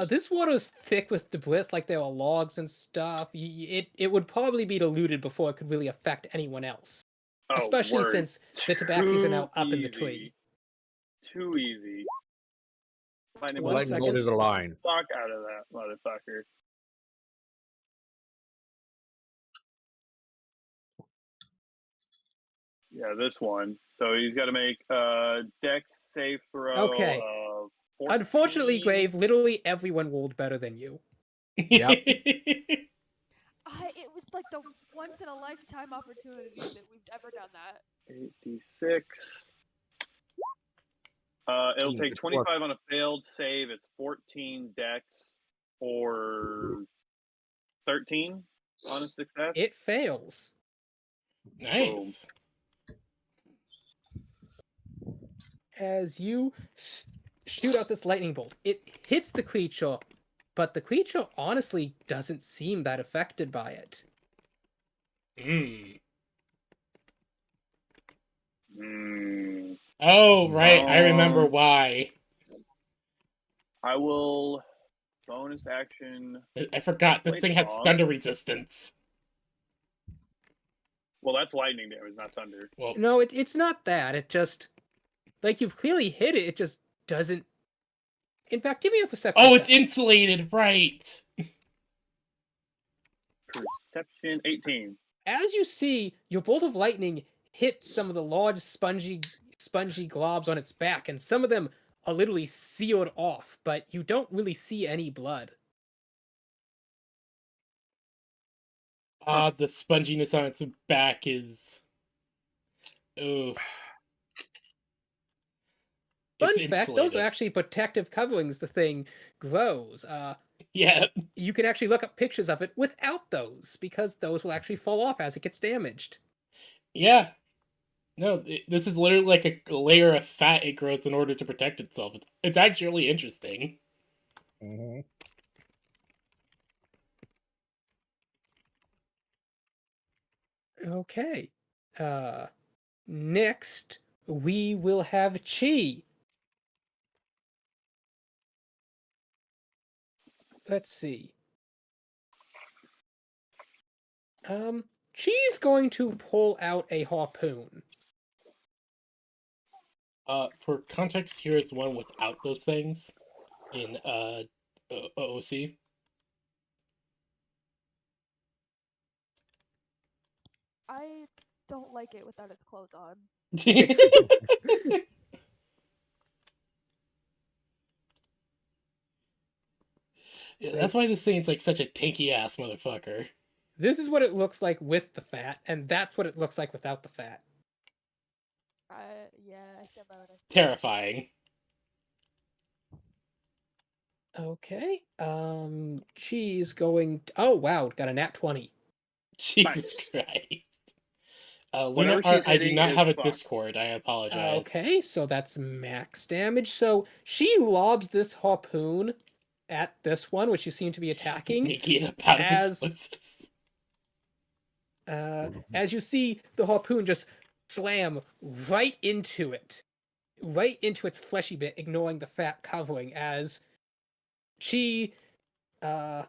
This water is thick with debris, like there are logs and stuff. It would probably be diluted before it could really affect anyone else. Oh, Especially word. since the tabaxis are now up in the Too tree. easy. Too easy. Lightning One bolt Lightning the bolt second. is a line. fuck out of that motherfucker. Yeah, this one. So he's got to make Dex save throw. Okay. Of 14. Unfortunately, Grave, literally everyone rolled better than you. Yep. It was like the once in a lifetime opportunity that we've ever done that. 8d6. It'll take 25 on a failed save. It's 14 Dex or 13 on a success. It fails. Nice. As you shoot out this lightning bolt. It hits the creature, but the creature honestly doesn't seem that affected by it. Hmm. Oh, right. I remember Um, why. I will bonus action. I forgot this Blade thing has Tong. thunder resistance. Well, that's lightning damage, not thunder. Well, No, it's not that. It just, like, you've clearly hit it. It just doesn't. In fact, give me a perception. oh, it's check. insulated, right? Perception 18. As you see, your bolt of lightning hit some of the large spongy globs on its back, and some of them are literally seared off, but you don't really see any blood. The sponginess on its back is. Oof. Fun It's fact, those are insulated. actually protective coverings the thing grows. Yeah. You can actually look up pictures of it without those, because those will actually fall off as it gets damaged. Yeah. No, this is literally like a layer of fat it grows in order to protect itself. It's actually interesting. Mm-hmm. Okay. Next, we will have Chi. Let's see. Chi's going to pull out a harpoon. For context, here is one without those things in OOC. I don't like it without its clothes on. Yeah, that's why this thing's like such a tanky ass motherfucker. This is what it looks like with the fat, and that's what it looks like without the fat. Yeah, I stand by what I said. Terrifying. Okay. She's going. Oh wow, got a nat 20. Jesus Nice. Christ. Whatever Luna Art, she's I do hitting not is have a fucked. Discord. I apologize. Okay, so that's max damage. So she lobs this harpoon at this one, which you seem to be attacking. Making it about as- explosives. As you see the harpoon just slam right into it, right into its fleshy bit, ignoring the fat covering. As she, well,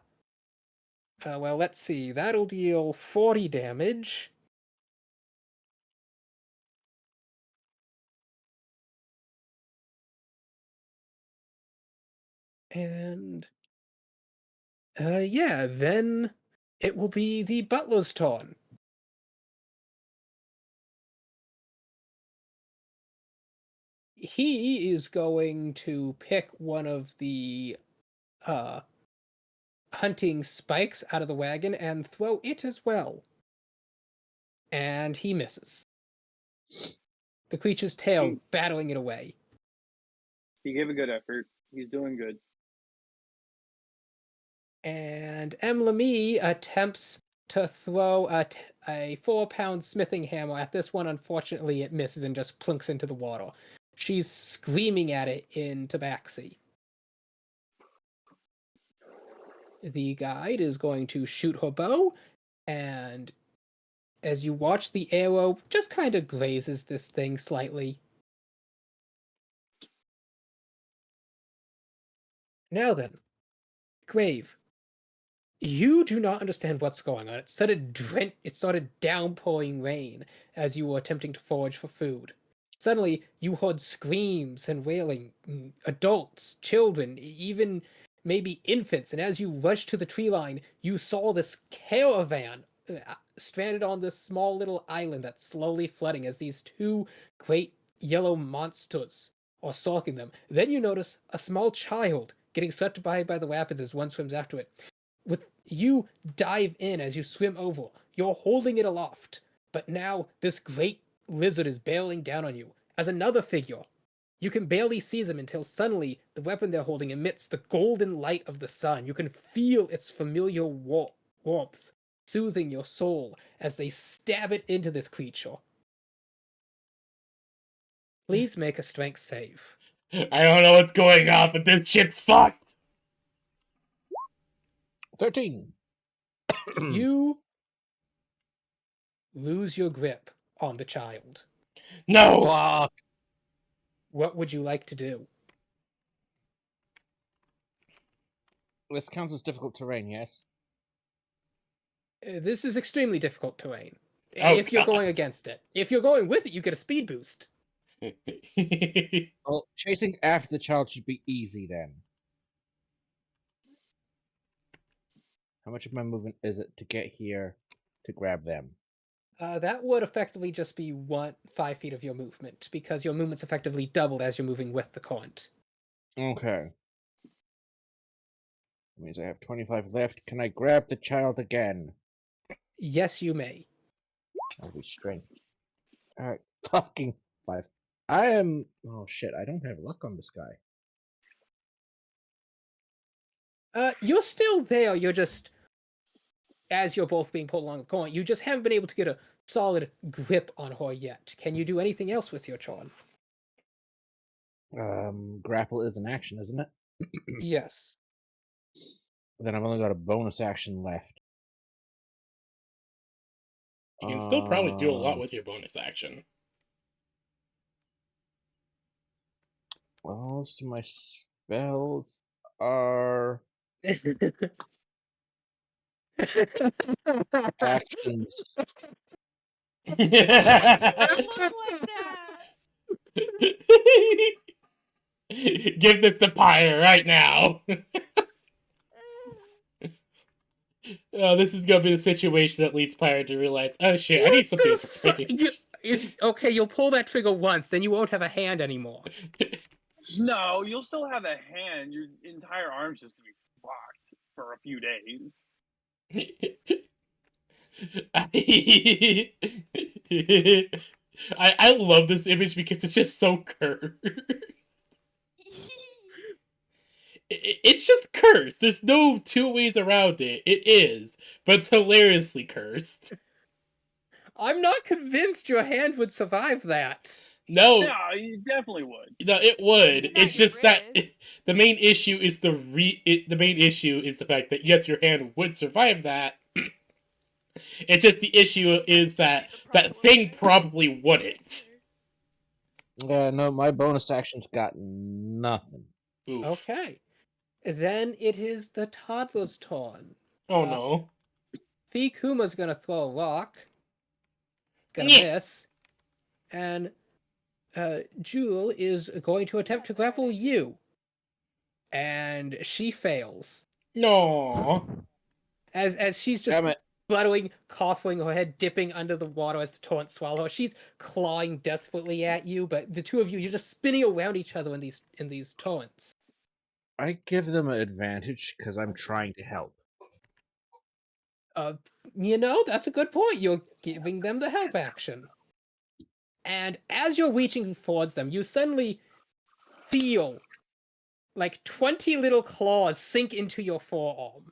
let's see, that'll deal 40 damage. And yeah, then it will be the butler's turn. He is going to pick one of the hunting spikes out of the wagon and throw it as well. And he misses. The creature's tail battling it away. He gave a good effort. He's doing good. And Emlamy attempts to throw a 4-pound smithing hammer at this one. Unfortunately, it misses and just plunks into the water. She's screaming at it in Tabaxi. The guide is going to shoot her bow, and as you watch, the arrow just kind of grazes this thing slightly. Now then, Grave, you do not understand what's going on. It started downpouring rain as you were attempting to forage for food. Suddenly, you heard screams and wailing, adults, children, even maybe infants. And as you rushed to the tree line, you saw this caravan stranded on this small little island that's slowly flooding as these two great yellow monsters are stalking them. Then you notice a small child getting swept by the rapids as one swims after it. With you dive in as you swim over, you're holding it aloft, but now this great lizard is barreling down on you as another figure. You can barely see them until suddenly the weapon they're holding emits the golden light of the sun. You can feel its familiar warmth soothing your soul as they stab it into this creature. Please make a strength save. I don't know what's going on, but this shit's fucked. 13. You lose your grip on the child. No. Fuck. What would you like to do? This counts as difficult terrain, yes? This is extremely difficult terrain. Oh, If you're God. going against it. If you're going with it, you get a speed boost. Well, chasing after the child should be easy then. How much of my movement is it to get here to grab them? That would effectively just be 5 feet of your movement, because your movement's effectively doubled as you're moving with the current. Okay. That means I have 25 left. Can I grab the child again? Yes, you may. That'll be strength. Alright, fucking 5. I am... Oh shit, I don't have luck on this guy. You're still there, you're just... As you're both being pulled along the current, you just haven't been able to get a solid grip on her yet. Can you do anything else with your charm? Grapple is an action, isn't it? Yes. Then I've only got a bonus action left. You can still probably do a lot with your bonus action. Well, most of my spells are actions. Look like that. Give this to Pyre right now. Oh, this is gonna be the situation that leads Pyre to realize, oh shit, I need something for Okay, you'll pull that trigger once, then you won't have a hand anymore. No, you'll still have a hand. Your entire arm's just gonna be fucked for a few days. I love this image because it's just so cursed. It's just cursed. There's no two ways around it. It is, but it's hilariously cursed. I'm not convinced your hand would survive that. No, No, you definitely would. no, it would. Maybe not It's your just that wrist. the main issue is the main issue is the fact that yes, your hand would survive that. It's just the issue is that that thing probably wouldn't. Yeah, no, my bonus action's got nothing. Oof. Okay. Then it is the toddler's turn. Oh no. Kuma's gonna throw a rock. Gonna Yeah. miss. And Jewel is going to attempt to grapple you. And she fails. No. As she's just Damn it. spluttering, coughing, her head dipping under the water as the torrent swallows her. She's clawing desperately at you, but the two of you, you're just spinning around each other in these torrents. I give them an advantage because I'm trying to help. That's a good point. You're giving them the help action. And as you're reaching towards them, you suddenly feel like 20 little claws sink into your forearm.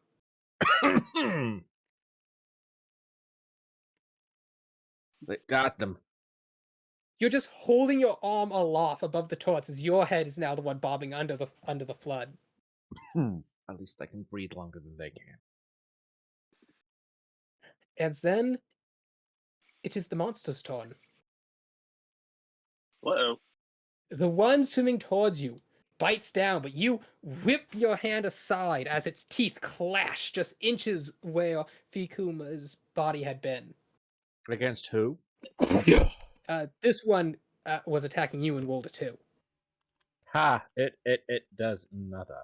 They got them. You're just holding your arm aloft above the torch as your head is now the one bobbing under the flood. At least I can breathe longer than they can. And then it is the monster's turn. Uh-oh. The one swimming towards you bites down, but you whip your hand aside as its teeth clash just inches where Fikuma's body had been. Against who? This one was attacking you and rolled a 2. Ha! It does nada.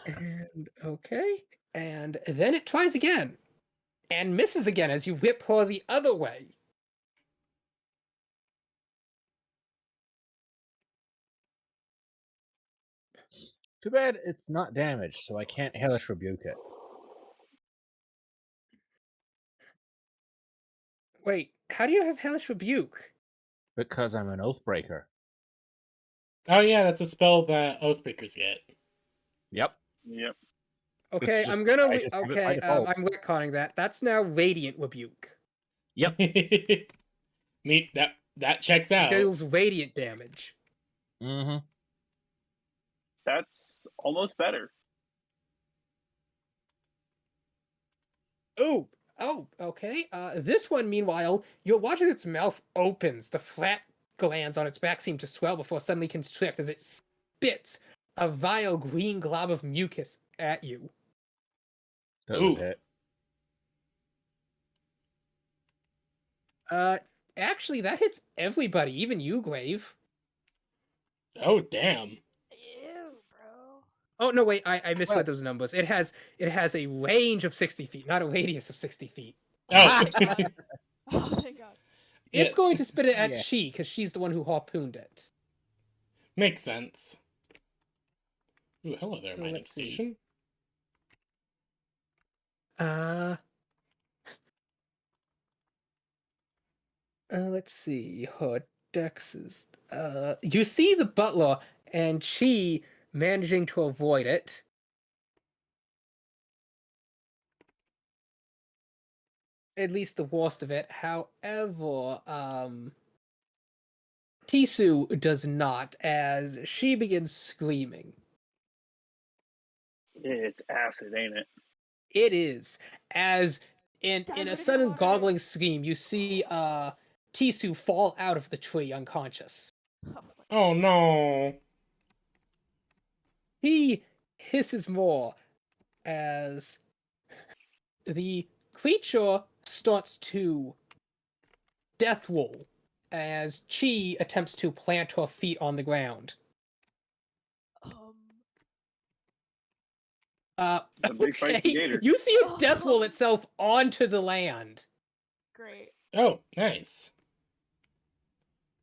And okay. And then it tries again. And misses again as you whip her the other way. Too bad it's not damaged, so I can't hellish rebuke it. Wait, how do you have Hellish Rebuke? Because I'm an Oathbreaker. Oh yeah, that's a spell that Oathbreakers get. Yep. Yep. Okay, just- I'm gonna. I just have it by default. I'm retconning that. That's now Radiant Rebuke. Yep. That checks out. Deals radiant damage. Mm-hmm. That's almost better. Oh, okay. This one, meanwhile, you're watching its mouth opens. The flat glands on its back seem to swell before suddenly constrict as it spits a vile green glob of mucus at you. That Ooh. was it. Actually, that hits everybody, even you, Grave. Oh, damn. Ew, bro. Oh no, wait, I misread Well- those numbers. It has a range of 60 feet, not a radius of 60 feet. Oh, Oh, thank God. Yeah. It's going to spit it at Yeah. Chi, because she's the one who harpooned it. Makes sense. Ooh, hello there, So mining let's see. station. Let's see. Her dex is. You see the butler and Chi managing to avoid it. At least the worst of it. However, Tisu does not, as she begins screaming. It's acid, ain't it? It is. As in Dive a into sudden water. goggling scream, you see Tisu fall out of the tree unconscious. Oh, my Oh, no. He hisses more as the creature starts to death roll as Chi attempts to plant her feet on the ground. The big Okay. feisty gator. You see it death roll Oh. itself onto the land. great. Oh, nice.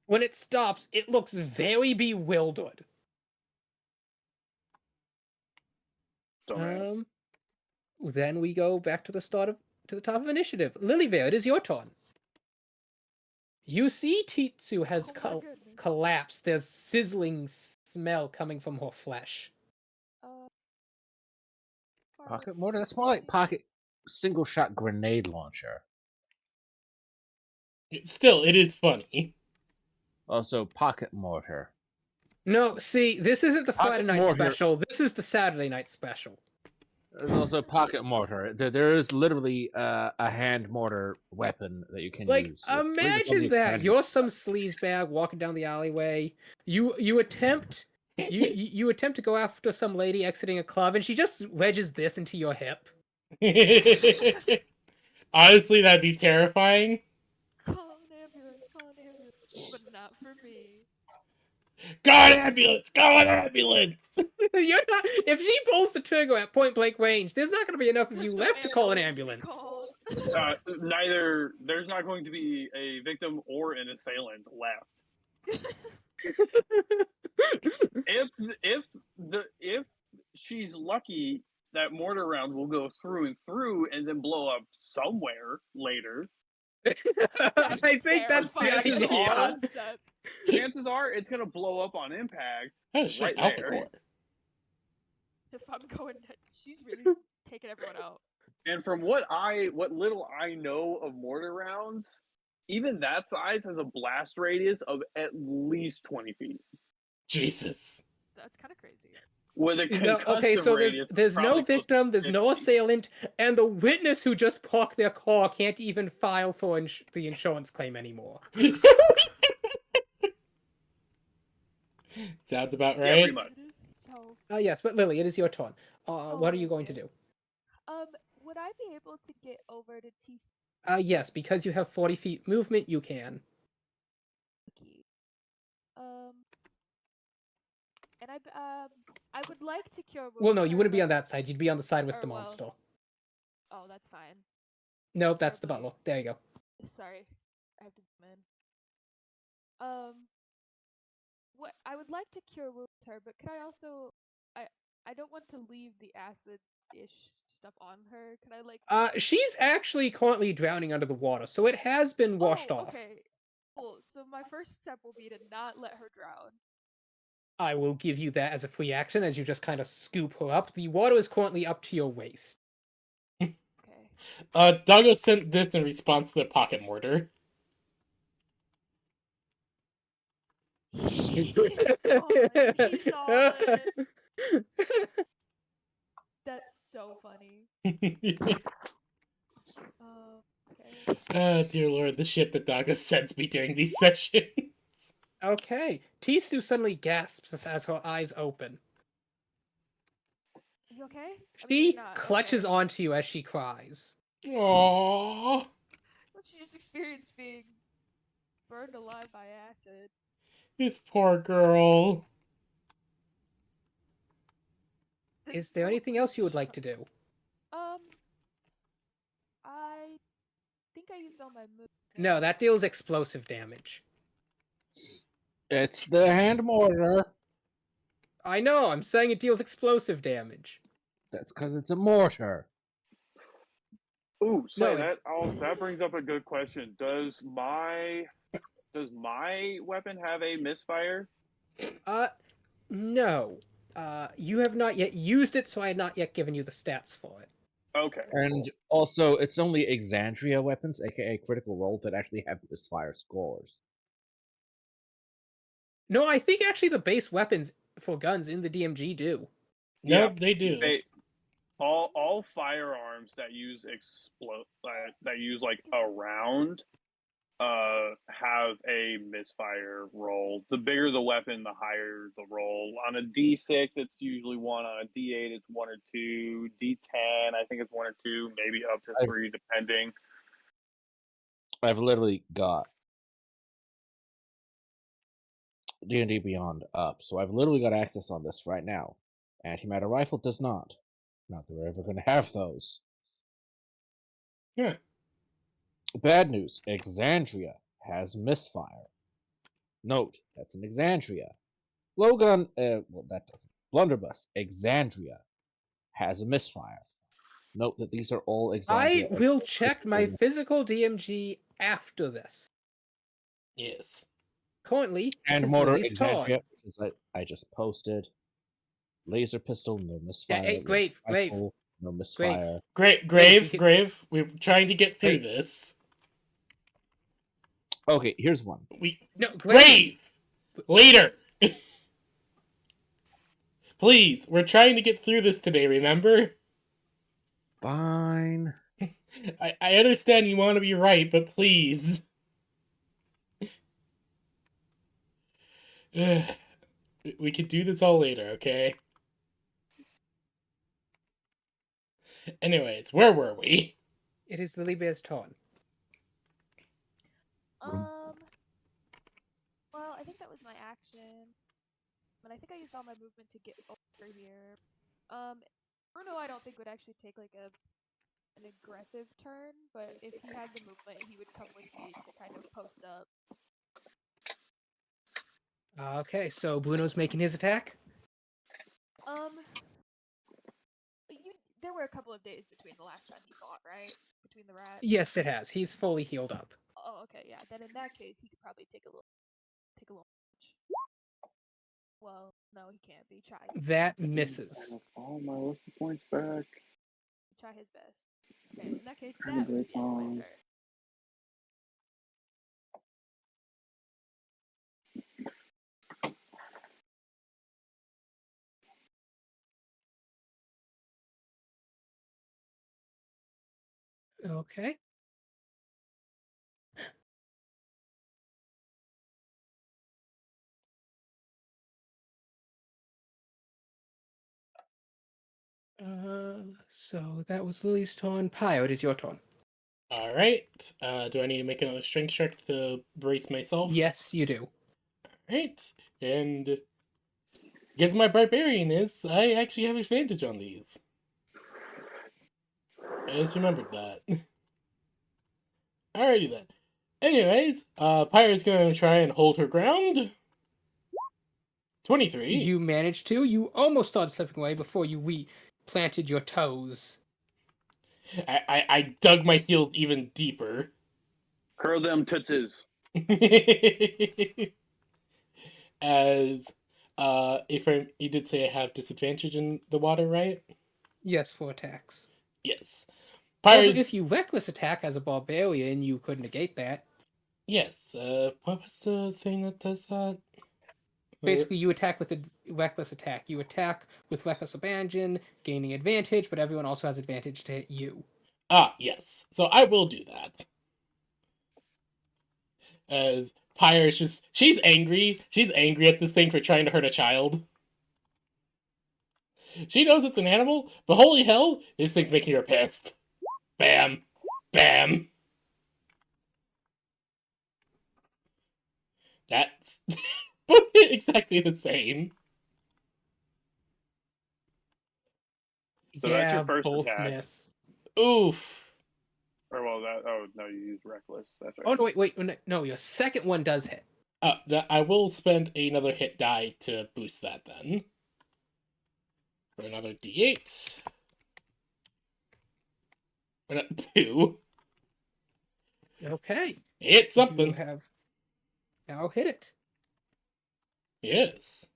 When it stops, it looks very bewildered. Dumbass. Then we go back to the top of initiative. Lilybear, it is your turn. You see Titsu has Oh my goodness. collapsed. There's sizzling smell coming from her flesh. Pocket mortar? That's more like pocket single shot grenade launcher. Still, it is funny. Also, pocket mortar. No, see, this isn't the Friday Pocket night mortar. special. This is the Saturday night special. There's also pocket mortar. There is literally a hand mortar weapon that you can Like, use. I believe it's on imagine the that expanded you're some edition. sleazebag walking down the alleyway. You attempt you attempt to go after some lady exiting a club, and she just wedges this into your hip. Honestly, that'd be terrifying. Call an ambulance, but not for me. Call an ambulance! Call an ambulance! You're not. If she pulls the trigger at point blank range, there's not going to be enough of There's you no left to call an ambulance ambulance. to be called. Neither. There's not going to be a victim or an assailant left. If she's lucky, that mortar round will go through and through and then blow up somewhere later. I think that's the terrifying idea. concept. Chances are it's gonna blow up on impact. Oh shit, Right Alpha there. Core. If I'm going, she's really taking everyone out. And from what little I know of mortar rounds, even that size has a blast radius of at least 20 feet. Jesus. That's kind of crazy. With a No, okay, concussive so radius of there's no probably close to victim, there's no 50. assailant, and the witness who just parked their car can't even file for the insurance claim anymore. Sounds about Yeah, right. pretty much. It is so. Yes, but Lily, it is your turn. What are you yes, going to do? yes. Would I be able to get over to T? Yes, because you have 40 feet movement, you can. And I would like to cure wounds. Well, no, you her, wouldn't be but- on that side. You'd be on the side with or the well, monster. Oh, that's fine. Nope, that's the Terribly- butler. There you go. Sorry, I have to zoom in. What I would like to cure wounds her, but could I also? I don't want to leave the acid-ish stuff on her. Can I like? She's actually currently drowning under the water, so it has been washed off. Okay. Cool. So my first step will be to not let her drown. I will give you that as a free action as you just kind of scoop her up. The water is currently up to your waist. Okay. Doggo sent this in response to the pocket mortar. He's on. He's on. That's so funny. Okay. Oh, dear lord, the shit that Dago sends me during these sessions. Okay. Tisu suddenly gasps as her eyes open. You okay? I mean, She you're not. clutches Okay. onto you as she cries. Aww. What she just experienced being burned alive by acid. This poor girl. Is there anything else you would like to do? I think I used all my moves. No, that deals explosive damage. It's the hand mortar. I know, I'm saying it deals explosive damage. That's because it's a mortar. Ooh, No, say that brings up a good question. Does my weapon have a misfire? No. You have not yet used it, so I had not yet given you the stats for it. Okay. And also, it's only Exandria weapons, aka Critical Role, that actually have misfire scores. No, I think actually the base weapons for guns in the DMG do. No, Yeah, they do. all firearms that use that use like a round have a misfire roll. The bigger the weapon, the higher the roll. On a D6, it's usually 1. On a D8, it's 1 or 2. D10, I think it's 1 or 2, maybe up to 3, depending. I've literally got D&D Beyond up, so I've literally got access on this right now. Antimatter Rifle does not. Not that we're ever going to have those. Yeah. Bad news, Exandria has misfire. Note, that's an Exandria. Blowgun, well, that doesn't. Blunderbuss, Exandria, has a misfire. Note that these are all I Exandria. will check my physical DMG after this. Yes. Currently, it And is mortar Lily's turn. Exandria, which is I just posted. Laser pistol, no misfire. Hey, Grave, Rifle, no misfire. Grave. We're trying to get through Hey. this. Okay, here's one. No, Grave! Later! Please, we're trying to get through this today, remember? Fine. I understand you want to be right, but please. We could do this all later, okay? Anyways, where were we? It is Lily Bear's turn. Well, I think that was my action. But I think I used all my movement to get over here. Bruno, I don't think would actually take like an aggressive turn, but if he had the movement, he would come with me to kind of post up. Okay, so Bruno's making his attack. There were a couple of days between the last time he fought, right? Between the rats. Yes, it has. He's fully healed up. Oh, okay, yeah. Then in that case, he could probably take a little punch. Well, no, he can't be. Try. That misses. All my lucky points back. Try his best. Okay, in that case, that would be the end of my turn. Okay. So that was Lily's turn. Pio, it is your turn. Alright. Do I need to make another strength check to brace myself? Yes, you do. Alright. And because my barbarian is, I actually have advantage on these. I just remembered that. Alrighty then. Anyways, Pyre's gonna try and hold her ground. 23. You managed to. You almost started stepping away before you replanted your toes. I dug my heels even deeper. Curl them tootsies. As Ephraim, you did say I have disadvantage in the water, right? Yes, for attacks. Yes. Also, Pyre's... if you reckless attack as a barbarian, you could negate that. Yes. What was the thing that does that? basically you attack with a reckless attack. You attack with reckless abandon, gaining advantage, but everyone also has advantage to hit you. Yes. So I will do that. As Pyre is just, she's angry. She's angry at this thing for trying to hurt a child. She knows it's an animal, but holy hell, this thing's making her pissed. Bam. Bam. That's exactly the same. So that's your Yeah, first both attack. miss. Oof. Or well, that. Oh no, you used reckless. That's right. Oh no, wait, no, your second one does hit. I will spend another hit die to boost that then. For another d8. Or not 2. Okay. Hit You something. have now hit it. Yes.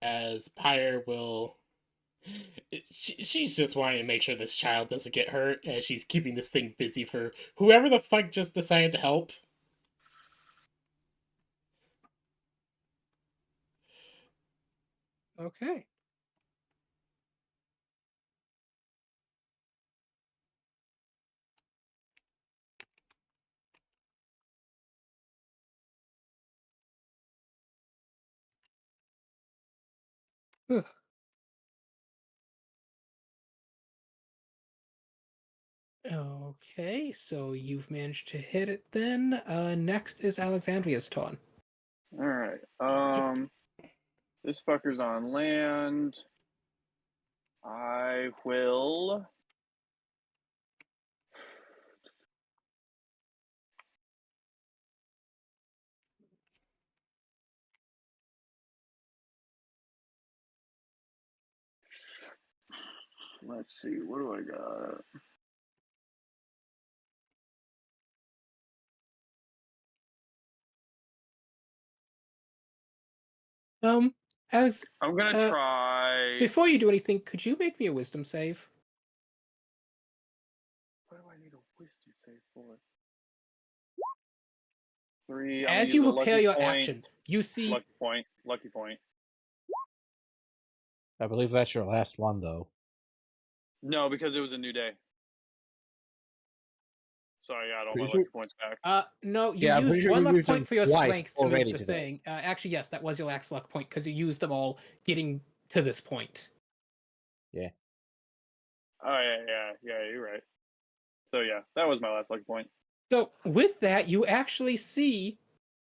As Pyre will... She's just wanting to make sure this child doesn't get hurt, and she's keeping this thing busy for whoever the fuck just decided to help. Okay. Ugh. Okay, so you've managed to hit it then. Next is Alexandria's turn. All right. This fucker's on land. I will. Let's see. What do I got? As I'm gonna try. before you do anything, could you make me a wisdom save? What do I need a wisdom save for? 3. I'm gonna As use you a prepare lucky your point. action, you see Lucky point. Lucky point. I believe that's your last one, though. No, because it was a new day. So I got all Pretty my sure- lucky points back. no, you Yeah, I'm pretty used sure one you luck used point them for your twice strength to move already the today. thing. Actually, yes, that was your last luck point because you used them all getting to this point. Yeah. Oh yeah. You're right. So yeah, that was my last lucky point. So with that, you actually see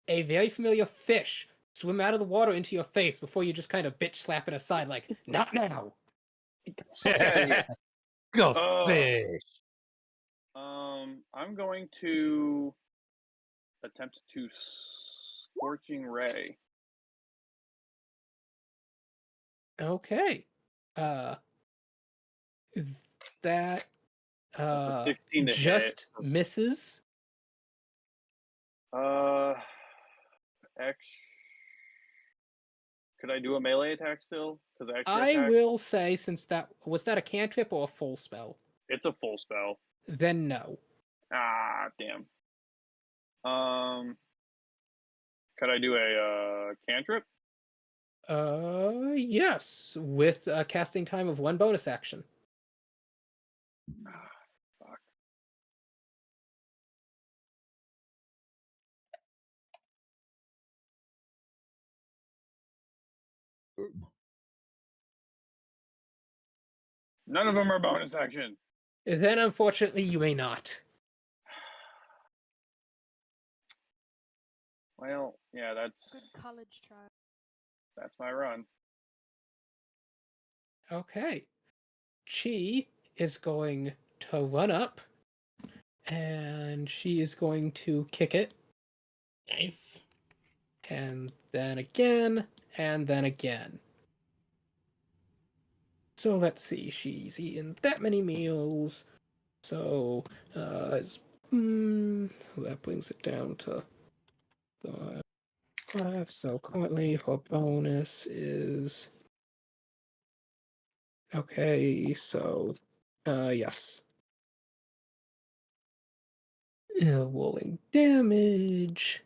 a very familiar fish swim out of the water into your face before you just kind of bitch slap it aside, like, not now. Fuck outta here. Ghost Ugh. fish. I'm going to attempt to scorching ray. Okay. That That's a 16 to just hit. misses. X. Could I do a melee attack still? Because extra I attack. will say, since that was that a cantrip or a full spell, It's a full spell. then no. Ah, damn. Could I do a cantrip? Yes, with a casting time of 1 bonus action. Ah, fuck. None of them are bonus action. Then, unfortunately, you may not. Well, yeah, Good that's college try. my run. Okay. She is going to run up, and she is going to kick it, Nice. and then again, and then again. So let's see, she's eaten that many meals. So that brings it down to 5. So currently her bonus is okay. So yes. Rolling damage.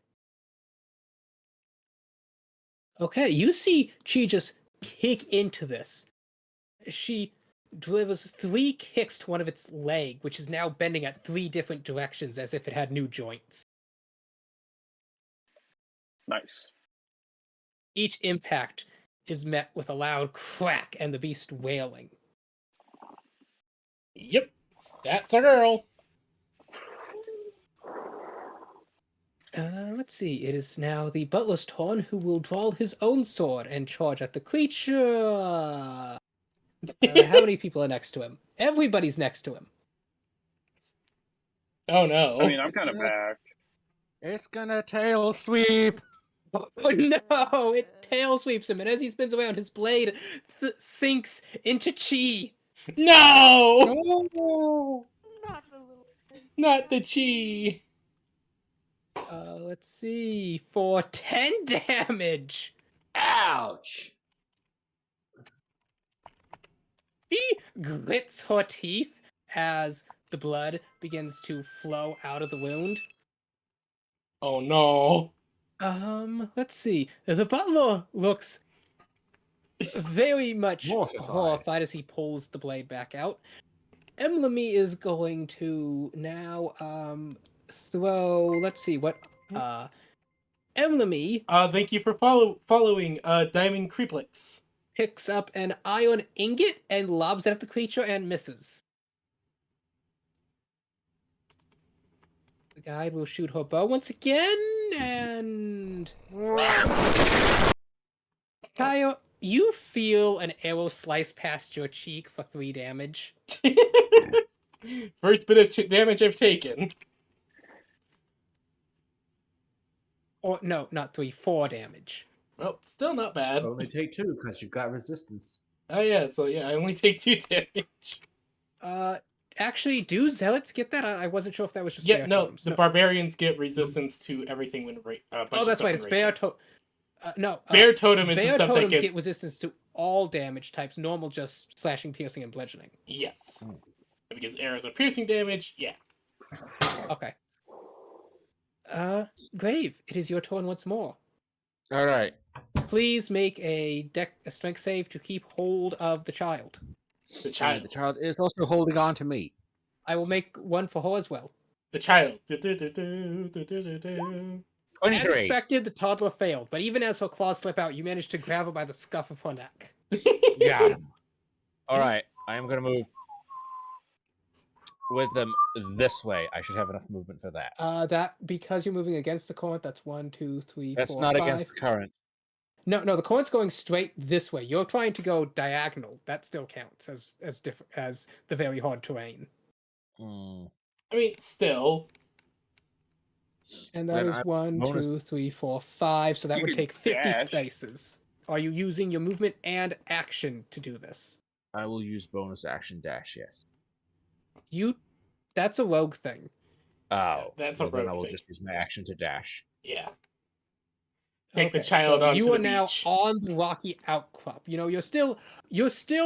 Okay, you see Chi just kick into this. She delivers 3 kicks to one of its leg, which is now bending at 3 different directions as if it had new joints. Nice. Each impact is met with a loud crack and the beast wailing. Yep, that's a girl. Let's see. It is now the butler's turn, who will draw his own sword and charge at the creature. How many people are next to him? Everybody's next to him. Oh no. I mean, I'm kind of back. It's gonna tail sweep. Oh no! It tail sweeps him, and as he spins around, his blade sinks into Chi. No! No. Not the little thing. Not the chi. Let's see. For 10 damage. Ouch. She grits her teeth as the blood begins to flow out of the wound. Oh no. Let's see. The butler looks very much Mortified. horrified as he pulls the blade back out. Emlamy is going to now throw. Let's see what. Emlamy Thank you for following Diamond Creeplix. picks up an iron ingot and lobs it at the creature and misses. The guide will shoot her bow once again, and Kyle, you feel an arrow slice past your cheek for 3 damage. First bit of damage I've taken. Or no, not 3, 4 damage. Well, still not bad. Only take 2 because you've got resistance. Oh yeah, so yeah, I only take 2 damage. Actually, do zealots get that? I wasn't sure if that was just Yeah, bear no, totems. the barbarians get resistance to everything when Oh, that's right. It's bear totem. No, bear totem is the bear stuff that totems gets get resistance to all damage types. Normal, just slashing, piercing, and bludgeoning. yes, because arrows are piercing damage. Yeah. Okay. Grave, it is your turn once more. All right. Please make a strength save to keep hold of the child. The child. The child is also holding on to me. I will make one for her as well. The child. As 23. expected, the toddler failed, but even as her claws slip out, you manage to grab her by the scuff of her neck. Got him. All right. I am going to move with them this way. I should have enough movement for that. That because you're moving against the current, that's 1, 2, 3, That's 4, not 5. against the current. No, the current's going straight this way. You're trying to go diagonal. That still counts as different as the very hard terrain. Hmm. I mean, still. And that Then is I- 1, bonus- 2, 3, 4, 5. So that You would could take 50 dash. spaces. Are you using your movement and action to do this? I will use bonus action dash, yes. That's a rogue thing. Oh. That's a well, then I rogue will thing. just use my action to dash. Yeah. Take the child so onto you the are now beach. on the rocky outcrop. You know, you're still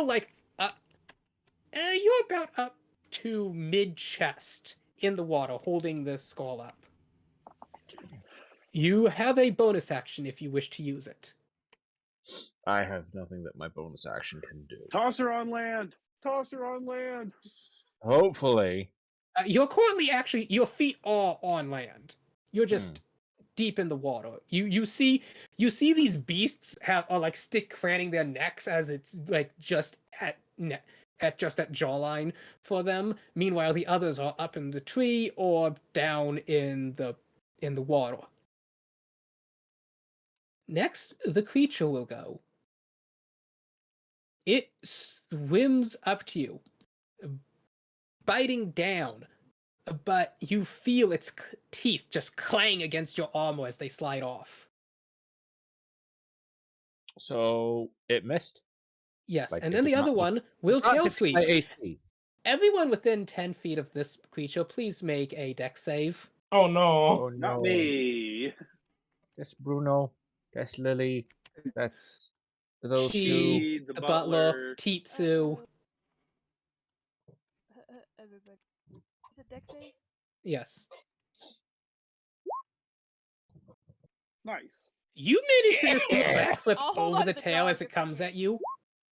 like you're about up to mid chest in the water, holding the skull up. You have a bonus action if you wish to use it. I have nothing that my bonus action can do. Toss her on land. Toss her on land. Hopefully. You're currently your feet are on land. You're just deep in the water. You see these beasts are like stick craning their necks as it's like just at jawline for them. Meanwhile, the others are up in the tree or down in the water. Next, the creature will go. It swims up to you, biting down, but you feel its teeth just clang against your armor as they slide off. So it missed. Yes, Like, and it then did the not other miss. one will Not tail hit sweep. my AC. Everyone within 10 feet of this creature, please make a dex save. Oh no. Oh no. Not me. That's Bruno. That's Lily. That's those She- two. Me, The butler, Titsu. Everybody. Is it dex save? Yes. Nice. You managed to just do a Yeah. backflip I'll hold over on the to the tail dog as it if I comes can. at you.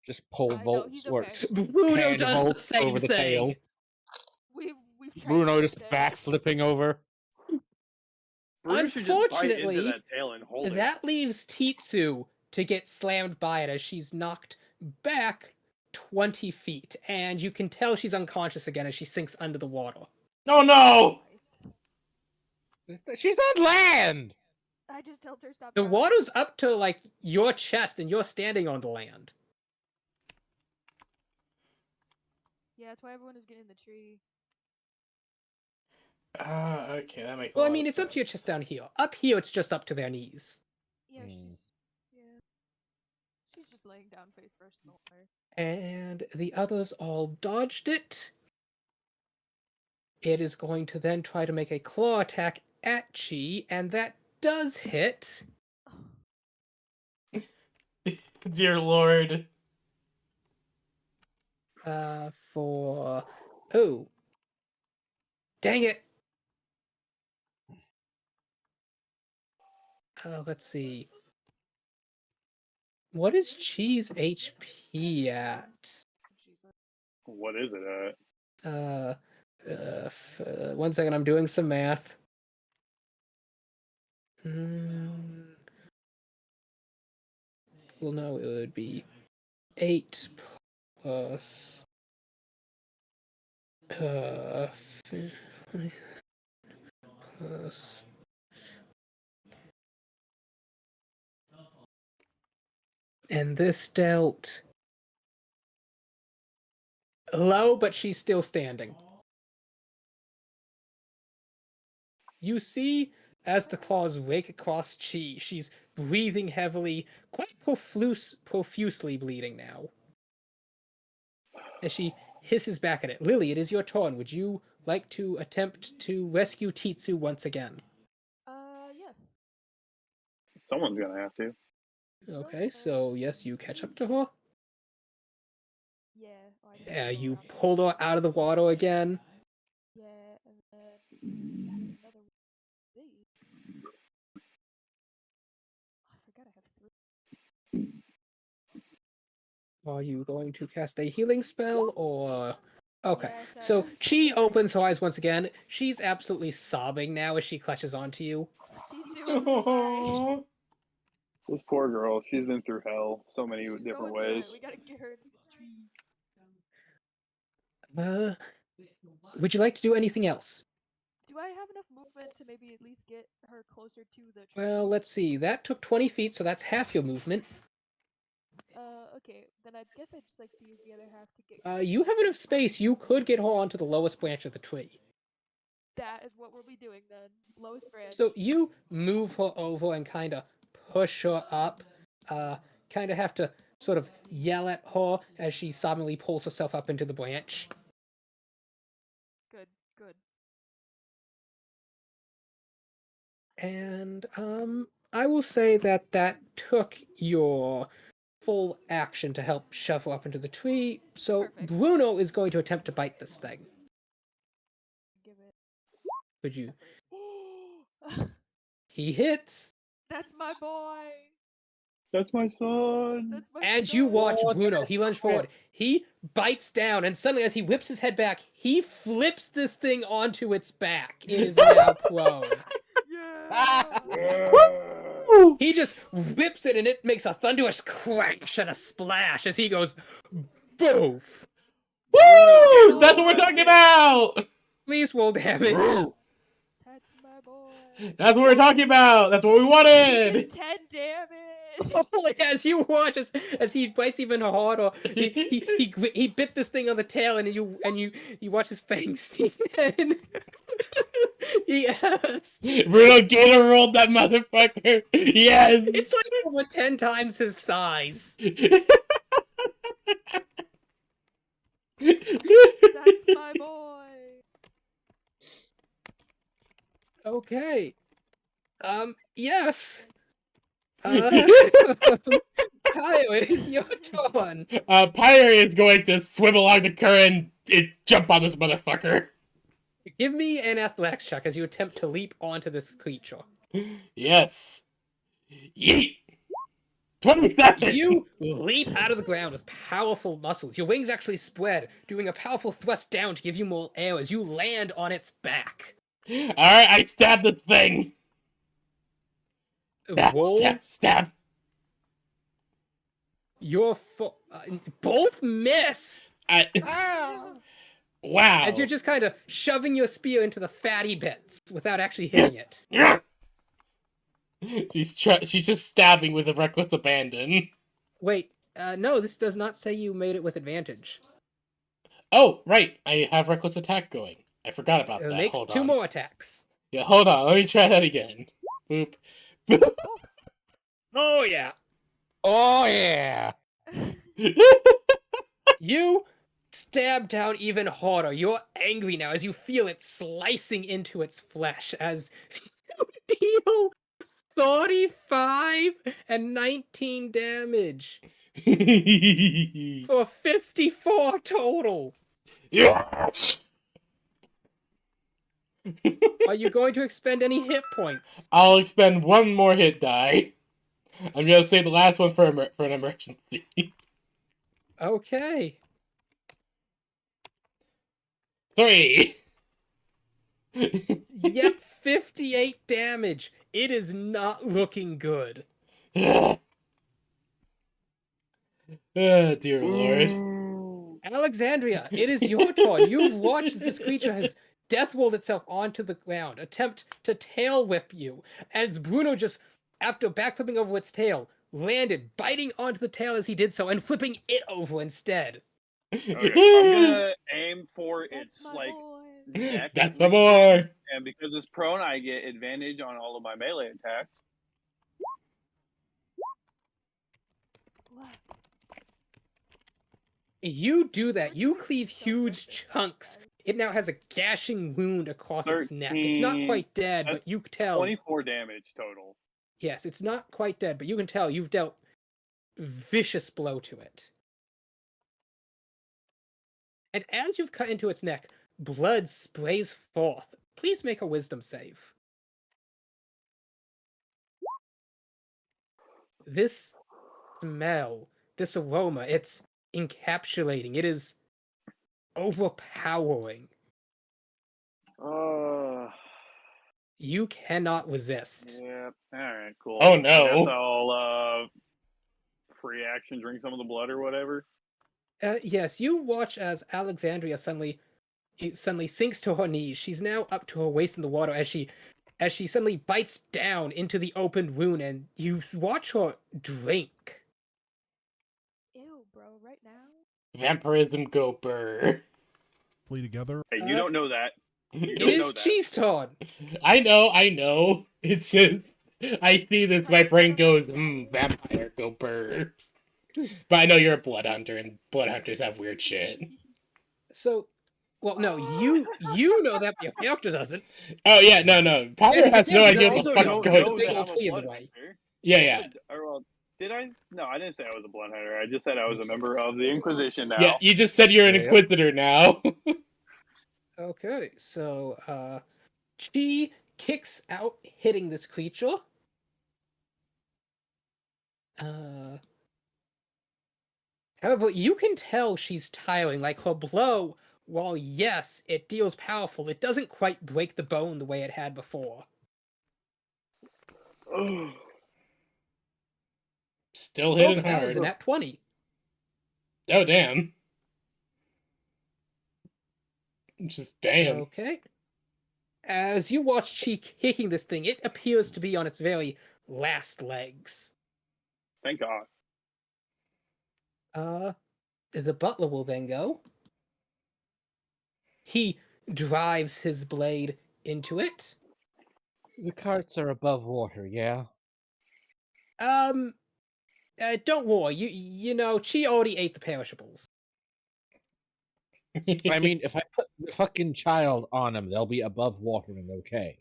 Just pole I know, vaults he's or okay. Bruno hand does the vaults same over the thing. tail. We've trained Bruno him just to. backflipping over. Bruno should just bite into Unfortunately, that tail and hold it. that leaves Titsu to get slammed by it as she's knocked back 20 feet. And you can tell she's unconscious again as she sinks under the water. Oh no! Christ. She's on land. I just helped her stop The drowning. water's up to, like, your chest and you're standing on the land. Yeah, that's why everyone is getting in the tree. Okay, that makes a Well, I lot mean, of it's up to your sense. chest down here. Up here, it's just up to their knees. Yeah, Hmm. she's just laying down face first in the water. And the others all dodged it. It is going to then try to make a claw attack at Chi, and that does hit. Dear Lord. For... Oh. Dang it! Let's see. What is Chi's HP at? Jesus. What is it at? 1 second, I'm doing some math. Well, no, it would be 8 plus... plus... And this dealt... low, but she's still standing. You see, as the claws rake across Chi, she's breathing heavily, quite profusely bleeding now. As she hisses back at it. Lily, it is your turn. Would you like to attempt to rescue Titsu once again? Yeah. Someone's gonna have to. Okay, so yes, you catch up to her. Yeah. Oh, I just Yeah, have to go you around the pull her horse. out of the water again. Yeah, and then another Z. Oh, I forgot I have 3. Are you going to cast a healing spell or... Okay, Yeah, sorry, so I was she trying to- opens her eyes once again. She's absolutely sobbing now as she clutches onto you. She's super sorry. This poor girl, she's been through hell so many She's different going through ways. it. We gotta get her into the tree. Would you like to do anything else? Do I have enough movement to maybe at least get her closer to the tree? Well, let's see. That took 20 feet, so that's half your movement. Okay. Then I guess I'd just like to use the other half to get. You have enough space. You could get her onto the lowest branch of the tree. That is what we'll be doing then. Lowest branch. So you move her over and kind of push her up. Kind of have to sort of yell at her as she sobbingly pulls herself up into the branch. Good. Good. And I will say that that took your full action to help shove her up into the tree. So Perfect. Bruno is going to attempt to bite this thing. Give it. Could you? Effort. He hits. That's my boy. That's my son. That's my As son. you watch Oh, Bruno, he lunged forward. He bites down, and suddenly, as he whips his head back, he flips this thing onto its back. It is now prone. Yeah. He just whips it, and it makes a thunderous crash and a splash as he goes, boof. Woo! That's what we're talking about! Please roll damage. That's my boy. That's what we're talking about! That's what we He wanted! did 10 damage. Hopefully, as you watch, as he bites even harder, he bit this thing on the tail, and you watch his fangs. And yes, Bruno Gator rolled that motherfucker! Yes! it's like over 10 times his size. That's my boy. Okay. Yes. Kyle, it is your turn. Pyre is going to swim along the current and jump on this motherfucker. Give me an athletics check as you attempt to leap onto this creature. Yes. Yeet! 27! You leap out of the ground with powerful muscles. Your wings actually spread, doing a powerful thrust down to give you more air as you land on its back. Alright, I stabbed this thing! Stab, Roll stab, stab! your both miss No. Wow! as you're just kind of shoving your spear into the fatty bits without actually hitting it. She's just stabbing with a reckless abandon. Wait, no, this does not say you made it with advantage. Oh, right, I have reckless attack going. I forgot about that. Make Hold 2 on. more attacks. Yeah, hold on. Let me try that again. Boop. Boop. Oh yeah. Oh yeah. You stab down even harder. You're angry now as you feel it slicing into its flesh as you deal 35 and 19 damage for 54 total. Yes! Are you going to expend any hit points? I'll expend 1 more hit die. I'm gonna save the last one for an emergency. Okay. 3! Yep, 58 damage. It is not looking good. Oh, dear lord. Ooh. Alexandria, it is your turn. You've watched as this creature has death rolled itself onto the ground, attempt to tail whip you, as Bruno just, after backflipping over its tail, landed, biting onto the tail as he did so, and flipping it over instead. Okay, I'm gonna aim for That's its my like boy. neck. That's my boy! And because it's prone, I get advantage on all of my melee attacks. What? You do that. You What's cleave so good huge this chunks. time? It now has a gashing wound across its neck. It's not 13. quite dead, but That's you can tell. 24 damage total. Yes, it's not quite dead, but you can tell you've dealt vicious blow to it. And as you've cut into its neck, blood sprays forth. Please make a wisdom save. This smell, this aroma, it's encapsulating. It is overpowering. You cannot resist. Yeah. All right. Cool. Oh, I guess no. I'll free action drink some of the blood or whatever. Yes, you watch as Alexandria suddenly sinks to her knees. She's now up to her waist in the water as she suddenly bites down into the open wound, and you watch her drink. Ew, bro, right now? Vampirism go burr. Play together. Hey, you don't know that. You It don't know is that. cheese turn. I know. It's just, I see this, my brain goes, vampire go burr. But I know you're a blood hunter, and blood hunters have weird shit. So, well, no, you know that, but your character doesn't. Oh, yeah, no. Potter And has no you idea also what the don't fuck's know going that on. big that old I'm a tree in the blood way. hunter. Yeah. Or, well, did I? No, I didn't say I was a blood hunter. I just said I was a member of the Inquisition now. Yeah, you just said you're an Yep. inquisitor now. Okay, so she kicks out, hitting this creature. However, you can tell she's tiring. Like her blow, while yes, it deals powerful, it doesn't quite break the bone the way it had before. Still Oh, hitting that was hard. a nat 20. Oh, damn. Just damn. Okay. As you watch Chi kicking this thing, it appears to be on its very last legs. Thank God. The butler will then go. He drives his blade into it. The carts are above water, yeah? Don't worry. You know, Chi already ate the perishables. I mean, if I put the fucking child on them, they'll be above water and okay.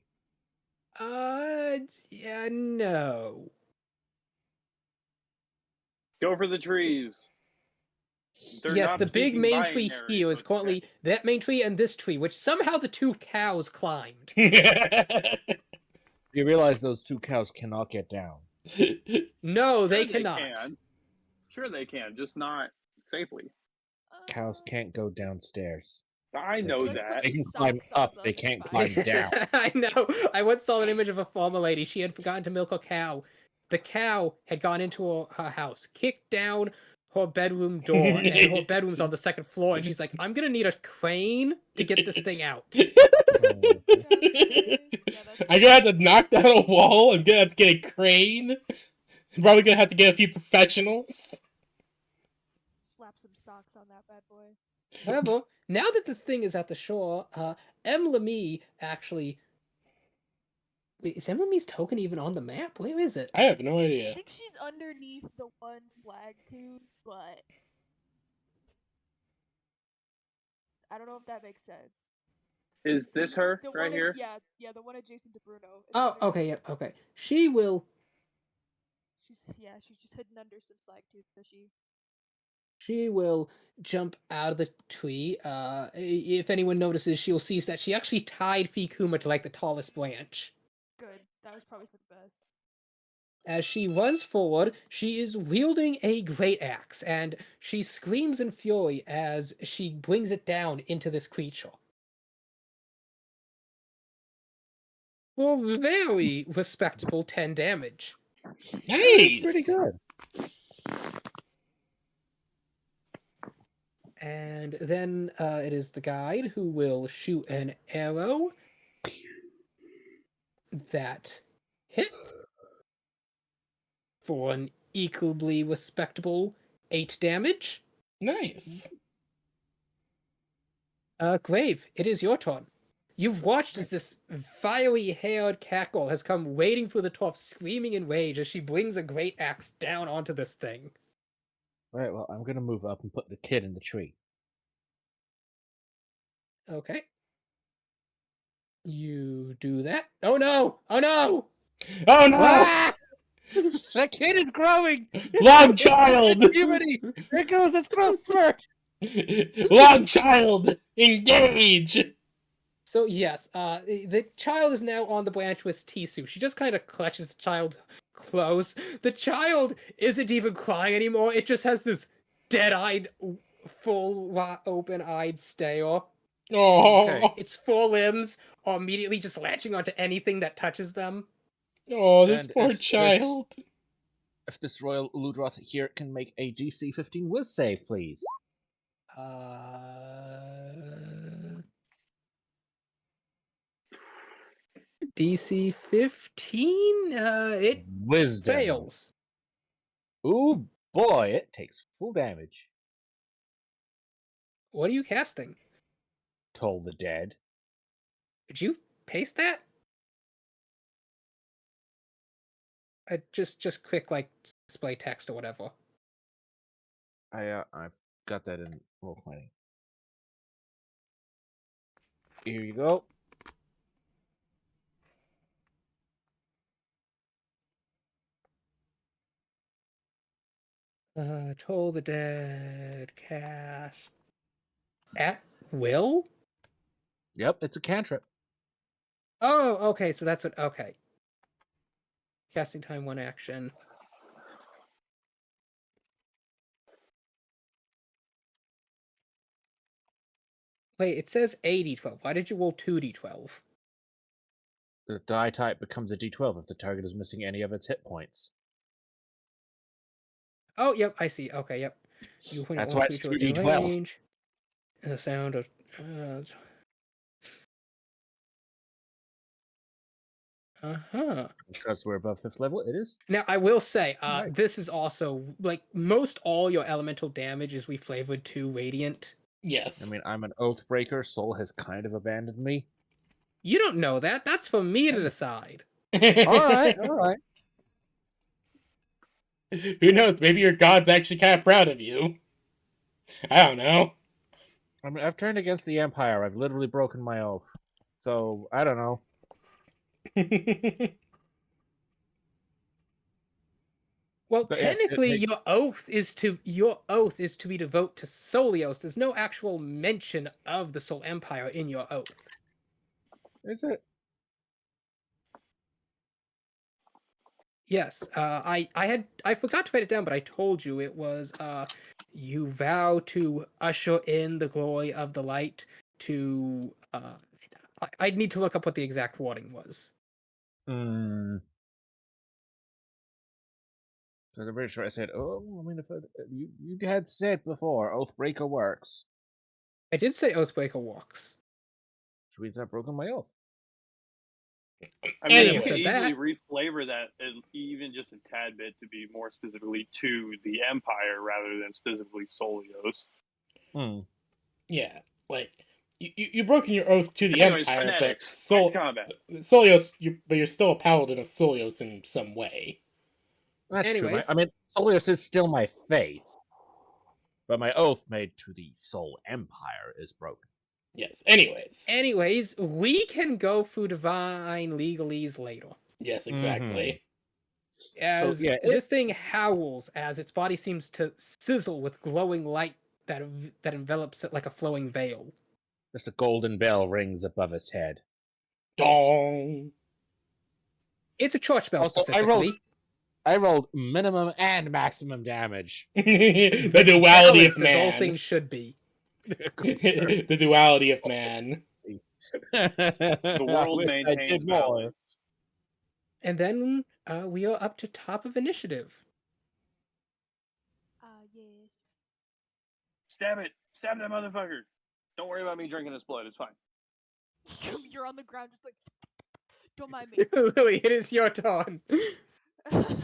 Yeah, no. Go for the trees. They're Yes, not the big speaking main tree binary, here is but currently that main tree and this tree, which somehow the 2 cows climbed. You realize those 2 cows cannot get down. No, they Sure cannot. can. Sure they can, just not safely. Cows can't go downstairs. I know Let's put that. They some can climb socks on up. them, They it's can't fine. climb down. I know. I once saw an image of a farmer lady. She had forgotten to milk a cow. The cow had gone into her house, kicked down her bedroom door, and her bedroom's on the second floor. And she's like, "I'm gonna need a crane to get this thing out." Oh, Yeah, that's I'm gonna have to knock down a wall. I'm gonna have to get a crane. I'm probably gonna have to get a few professionals. slap some socks on that bad boy. However, now that the thing is at the shore, M. Lemie actually. Wait, is M. Lemie's token even on the map? Where is it? I have no I idea. think she's underneath the one slag tube, but I don't know if that makes sense. Is this her The right one here? yeah, the one adjacent to Bruno. It's Oh, underneath okay, it. yep, okay. She will. She's just hidden under some slag tube, so She will jump out of the tree. If anyone notices, she'll see that she actually tied Fikuma to like the tallest branch. good. That was probably for the best. As she runs forward, she is wielding a great axe, and she screams in fury as she brings it down into this creature. For very respectable 10 damage. Nice. pretty good. And then it is the guide who will shoot an arrow that hits for an equally respectable 8 damage. Nice. Grave, it is your turn. You've watched as this fiery-haired cackle has come wading through the turf, screaming in rage as she brings a great axe down onto this thing. Right, well, I'm gonna move up and put the kid in the tree. Okay. You do that. Oh no! Oh no! Oh no! Ah! That kid is growing! Long child! Puberty! There goes its growth spurt! Long child! Engage! So yes, the child is now on the branch with Tisu. She just kind of clutches the child close. The child isn't even crying anymore. It just has this dead-eyed, open-eyed stare. Oh, Okay. Its four limbs are immediately just latching onto anything that touches them. oh, this And poor if child. If this Royal Ludroth here can make a DC 15 whiz save, please. DC 15? It Wisdom. fails. Ooh, boy, it takes full damage. What are you casting? Toll the Dead. Did you paste that? Just quick, like, display text or whatever. I've got that in roll20. Here you go. Toll the Dead cast at will? Yep, it's a cantrip. Oh, okay, so that's what, okay. Casting time, 1 action. Wait, it says d12. Why did you roll 2d12? The die type becomes a d12 if the target is missing any of its hit points. Oh, yep, I see. Okay, yep. You point That's one why it's creature within 2d12. range. And the sound of. Because we're above 5th level, it is. Now, I will say, Right. this is also, like, most all your elemental damage is reflavored to Radiant. Yes. I mean, I'm an Oathbreaker. Soul has kind of abandoned me. You don't know that. That's for me to decide. Alright, alright. Who knows? Maybe your god's actually kind of proud of you. I don't know. I mean, I've turned against the Empire. I've literally broken my oath. So, I don't know. Well, But yeah, technically, your oath is to be devote to Solios. There's no actual mention of the Soul Empire in your oath. Is it? Yes, I forgot to write it down, but I told you it was you vow to usher in the glory of the light to I'd need to look up what the exact wording was. Hmm. So I'm pretty sure I said, oh, I mean, if you had said before, Oathbreaker works, I did say Oathbreaker walks. which means I've broken my oath. I mean, Anyway. you could Said easily that. reflavor that even just a tad bit to be more specifically to the Empire rather than specifically Solios. Hmm. Yeah, like you broken your oath to the Anyways, Empire, but phonetics. Back to combat. Solios, but you're still a paladin of Solios in some way. That's true. Anyways. I mean, Solius is still my faith, but my oath made to the Soul Empire is broken. Yes. Anyways. Anyways, we can go through divine legalese later. Yes, exactly. As yeah, this thing howls as its body seems to sizzle with glowing light that envelops it like a flowing veil. Just a golden bell rings above its head. Dong. It's a church bell Also, specifically. I rolled minimum and maximum damage. The duality of Balanced as all man. things should be. The duality of man. The world maintains balance. And then we are up to top of initiative. Yes. Stab it! Stab that motherfucker! Don't worry about me drinking his blood. It's fine. You're on the ground just like, don't mind me. Lily, it is your turn. Okay.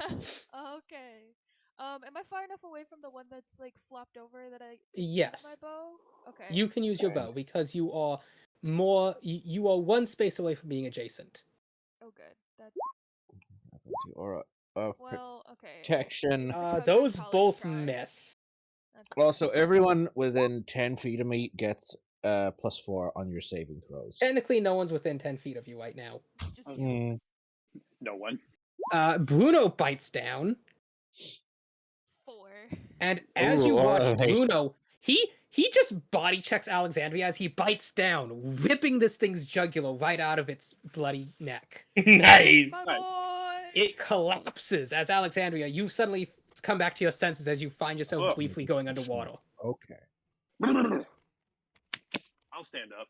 Am I far enough away from the one that's like flopped over that I use Yes. my bow? Okay. You can use your bow because you are you are one space away from being adjacent. Oh, good. That's Or well. Okay. protection. It's a good Those college both try. miss. That's okay. Also, everyone within 10 feet of me gets +4 on your saving throws. Technically, no one's within 10 feet of you right now. Just No one. Bruno bites down, 4. and as you Ooh, watch hey. Bruno, he just body checks Alexandria as he bites down, ripping this thing's jugular right out of its bloody neck. Nice. My Nice. boy. It collapses as Alexandria, you suddenly come back to your senses as you find yourself Ugh. briefly going underwater. Okay. I'll stand up.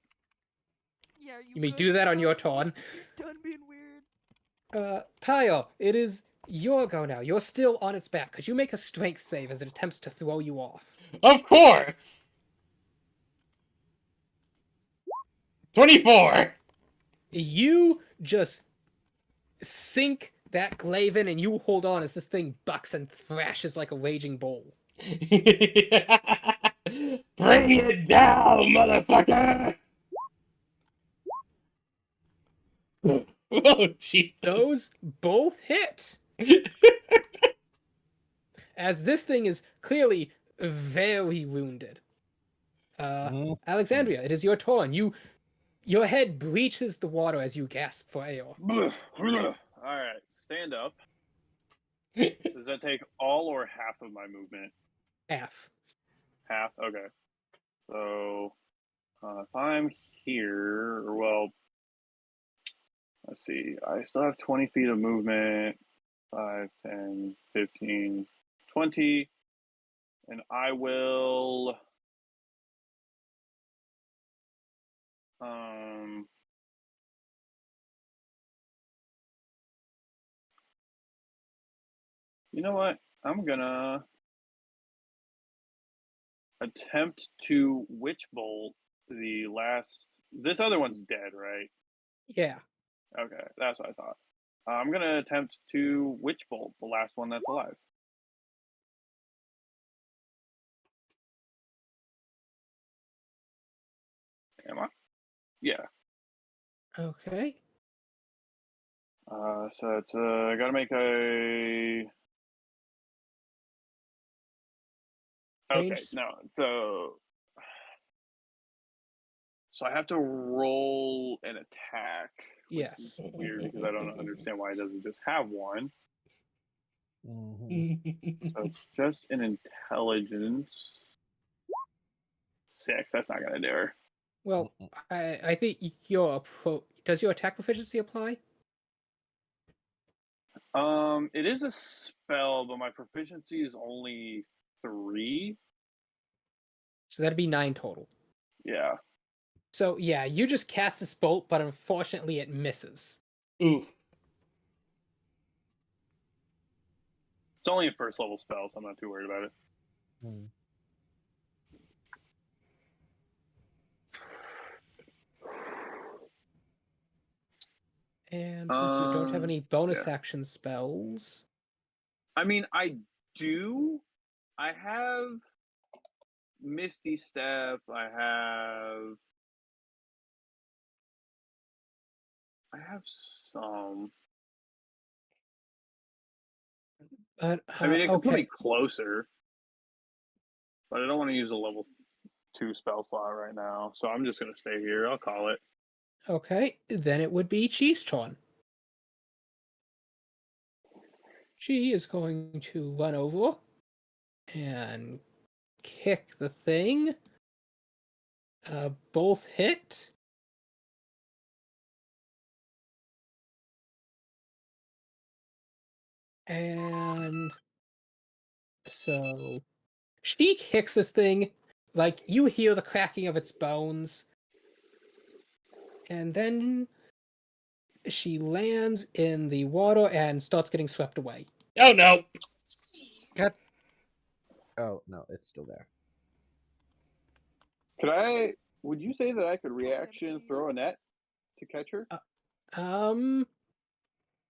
Yeah. You may do that on your turn. You're done being weird. Pio, it is your go now. You're still on its back. Could you make a strength save as it attempts to throw you off? Of course. 24. You just sink that glaive in and you hold on as this thing bucks and thrashes like a raging bull. Bring it down, motherfucker! Oh, jeez. Those both hit. As this thing is clearly very wounded. Alexandria, it is your turn. Your head breaches the water as you gasp for air. Alright, stand up. Does that take all or half of my movement? Half. Half? Okay. So, if I'm here, or well, let's see, I still have 20 feet of movement, 5, 10, 15, 20, and I will, you know what? I'm gonna attempt to witch bolt the last. This other one's dead, right? Yeah. Okay, that's what I thought. I'm gonna attempt to witch bolt the last one that's alive. Am I? Yeah. Okay. So it's I gotta make a. Okay, Range. no. So I have to roll an attack, which Yes. is weird because I don't understand why it doesn't just have one. So it's just an intelligence 6. That's not gonna do her. Well, I think does your attack proficiency apply? It is a spell, but my proficiency is only 3. So that'd be 9 total. Yeah. So yeah, you just cast this bolt, but unfortunately it misses. Ooh. It's only a first level spell, so I'm not too worried about it. Hmm. And since you don't have any bonus yeah. action spells, I mean, I do. I have Misty Step. I have some. I mean, it could put me okay, closer, but I don't want to use a level 2 spell slot right now. So I'm just gonna stay here. I'll call it. okay, then it would be Chi's turn. Chi is going to run over and kick the thing. Both hit. And so she kicks this thing, like you hear the cracking of its bones, and then she lands in the water and starts getting swept away. Oh no. Cut. Oh no, it's still there. Could I? Would you say that I could damage reaction you. throw a net to catch her?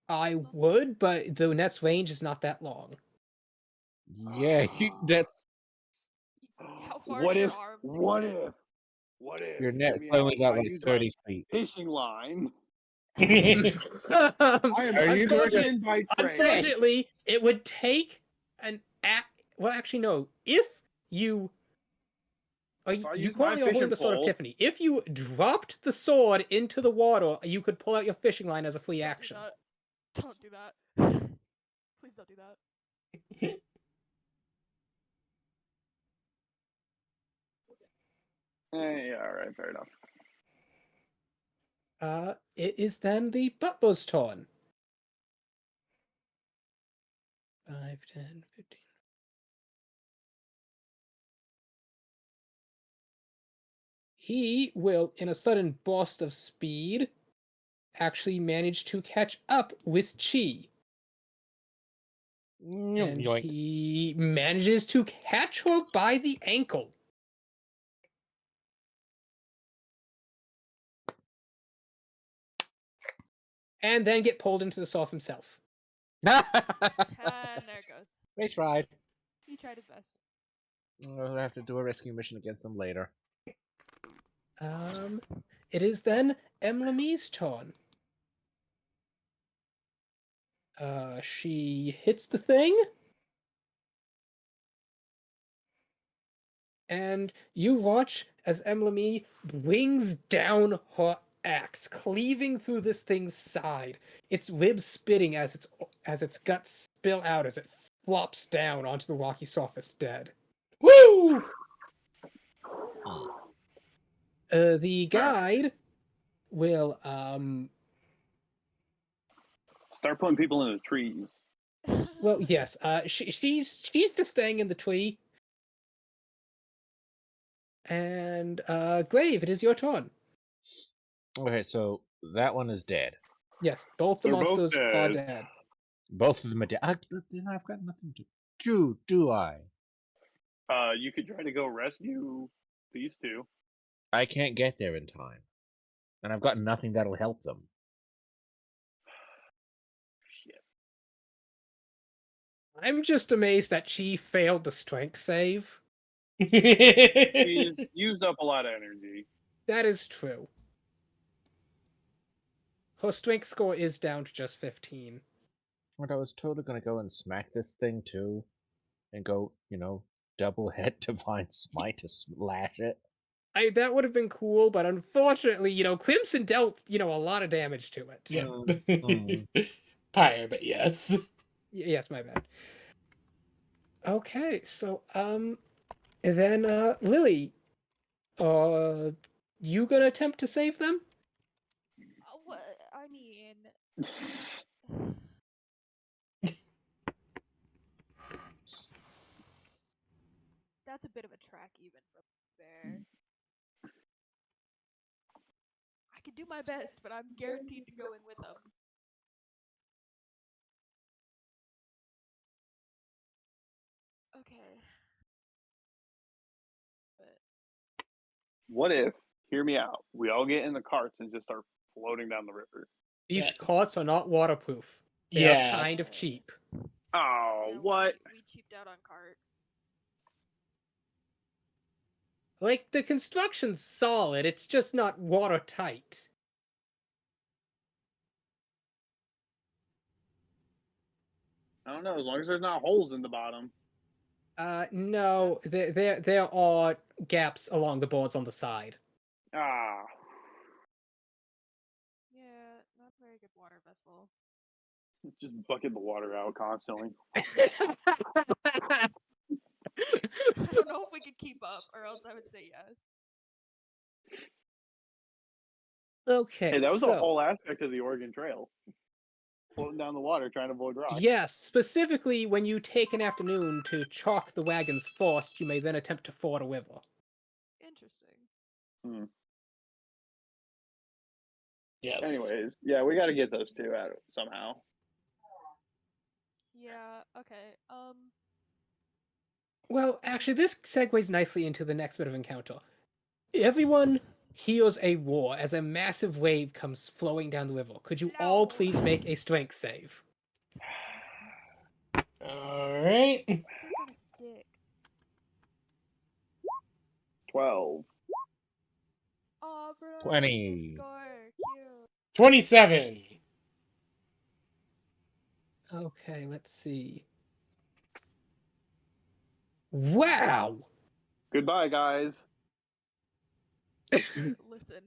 I would, but the net's range is not that long. Yeah, that's How far What do your if? arms What extend? if? What if? your Hear net's me only out. got I like use my 30 feet. fishing line. Oh I am Are a you doing a- fisherman by trade. Unfortunately, it would take an well, actually, no. If you If I you use my currently are holding fishing the sword of pole, Tiffany. If you dropped the sword into the water, you could pull out your fishing line as a free action. Don't do that. Please don't do that. yeah, all right, fair enough. It is then the butler's turn. 5, 10, 15. He will, in a sudden burst of speed, actually manage to catch up with Chi. And Yoink. he manages to catch her by the ankle. And then get pulled into the surf himself. And there it goes. They tried. He tried his best. I'll have to do a rescue mission against them later. It is then Emily's turn. She hits the thing. And you watch as Emily brings down her axe, cleaving through this thing's side. Its ribs spitting as its guts spill out as it flops down onto the rocky surface dead. Woo! The guide will Start putting people in the trees. well, yes, she's just staying in the tree. And Grave, it is your turn. Okay, so that one is dead. Yes, both the They're both monsters are dead. dead. Both of them are dead. Then I've got nothing to do I? You could try to go rescue these two. I can't get there in time. And I've got nothing that'll help them. Shit. I'm just amazed that she failed the strength save. He's used up a lot of energy. That is true. Her strength score is down to just 15. But I was totally gonna go and smack this thing too. And go, double head divine smite to slash it. That would have been cool, but unfortunately, Crimson dealt, a lot of damage to it. Yeah. Mm. Pyre, but yes. Yes, my bad. Okay, so then Lily, you gonna attempt to save them? What? I mean, That's a bit of a track even for bear. I can do my best, but I'm guaranteed to go in with them. Okay. But What if, hear me out, we all get in the carts and just start floating down the river? These Yeah. carts are not waterproof. They are Yeah. kind of cheap. Oh, yeah, what? We cheaped out on carts. Like, the construction's solid, it's just not watertight. I don't know, as long as there's not holes in the bottom. No, there are gaps along the boards on the side. Ah. Yeah, not a very good water vessel. Just bucket the water out constantly. I don't know if we could keep up, or else I would say yes. Okay, Hey, that was a so whole aspect of the Oregon Trail. Floating down the water trying to avoid rocks. yes, specifically when you take an afternoon to chalk the wagons first, you may then attempt to ford a river. Interesting. Yes. Anyways, yeah, we got to get those two out somehow. Yeah. Okay. Well, actually, this segues nicely into the next bit of encounter. Everyone hears a roar as a massive wave comes flowing down the river. Could you all No. please make a strength save? All right. They're gonna stick. 12. Oh, Bruno, 20. same score. Cute. 27. Okay, let's see. Wow! Goodbye, guys. Listen,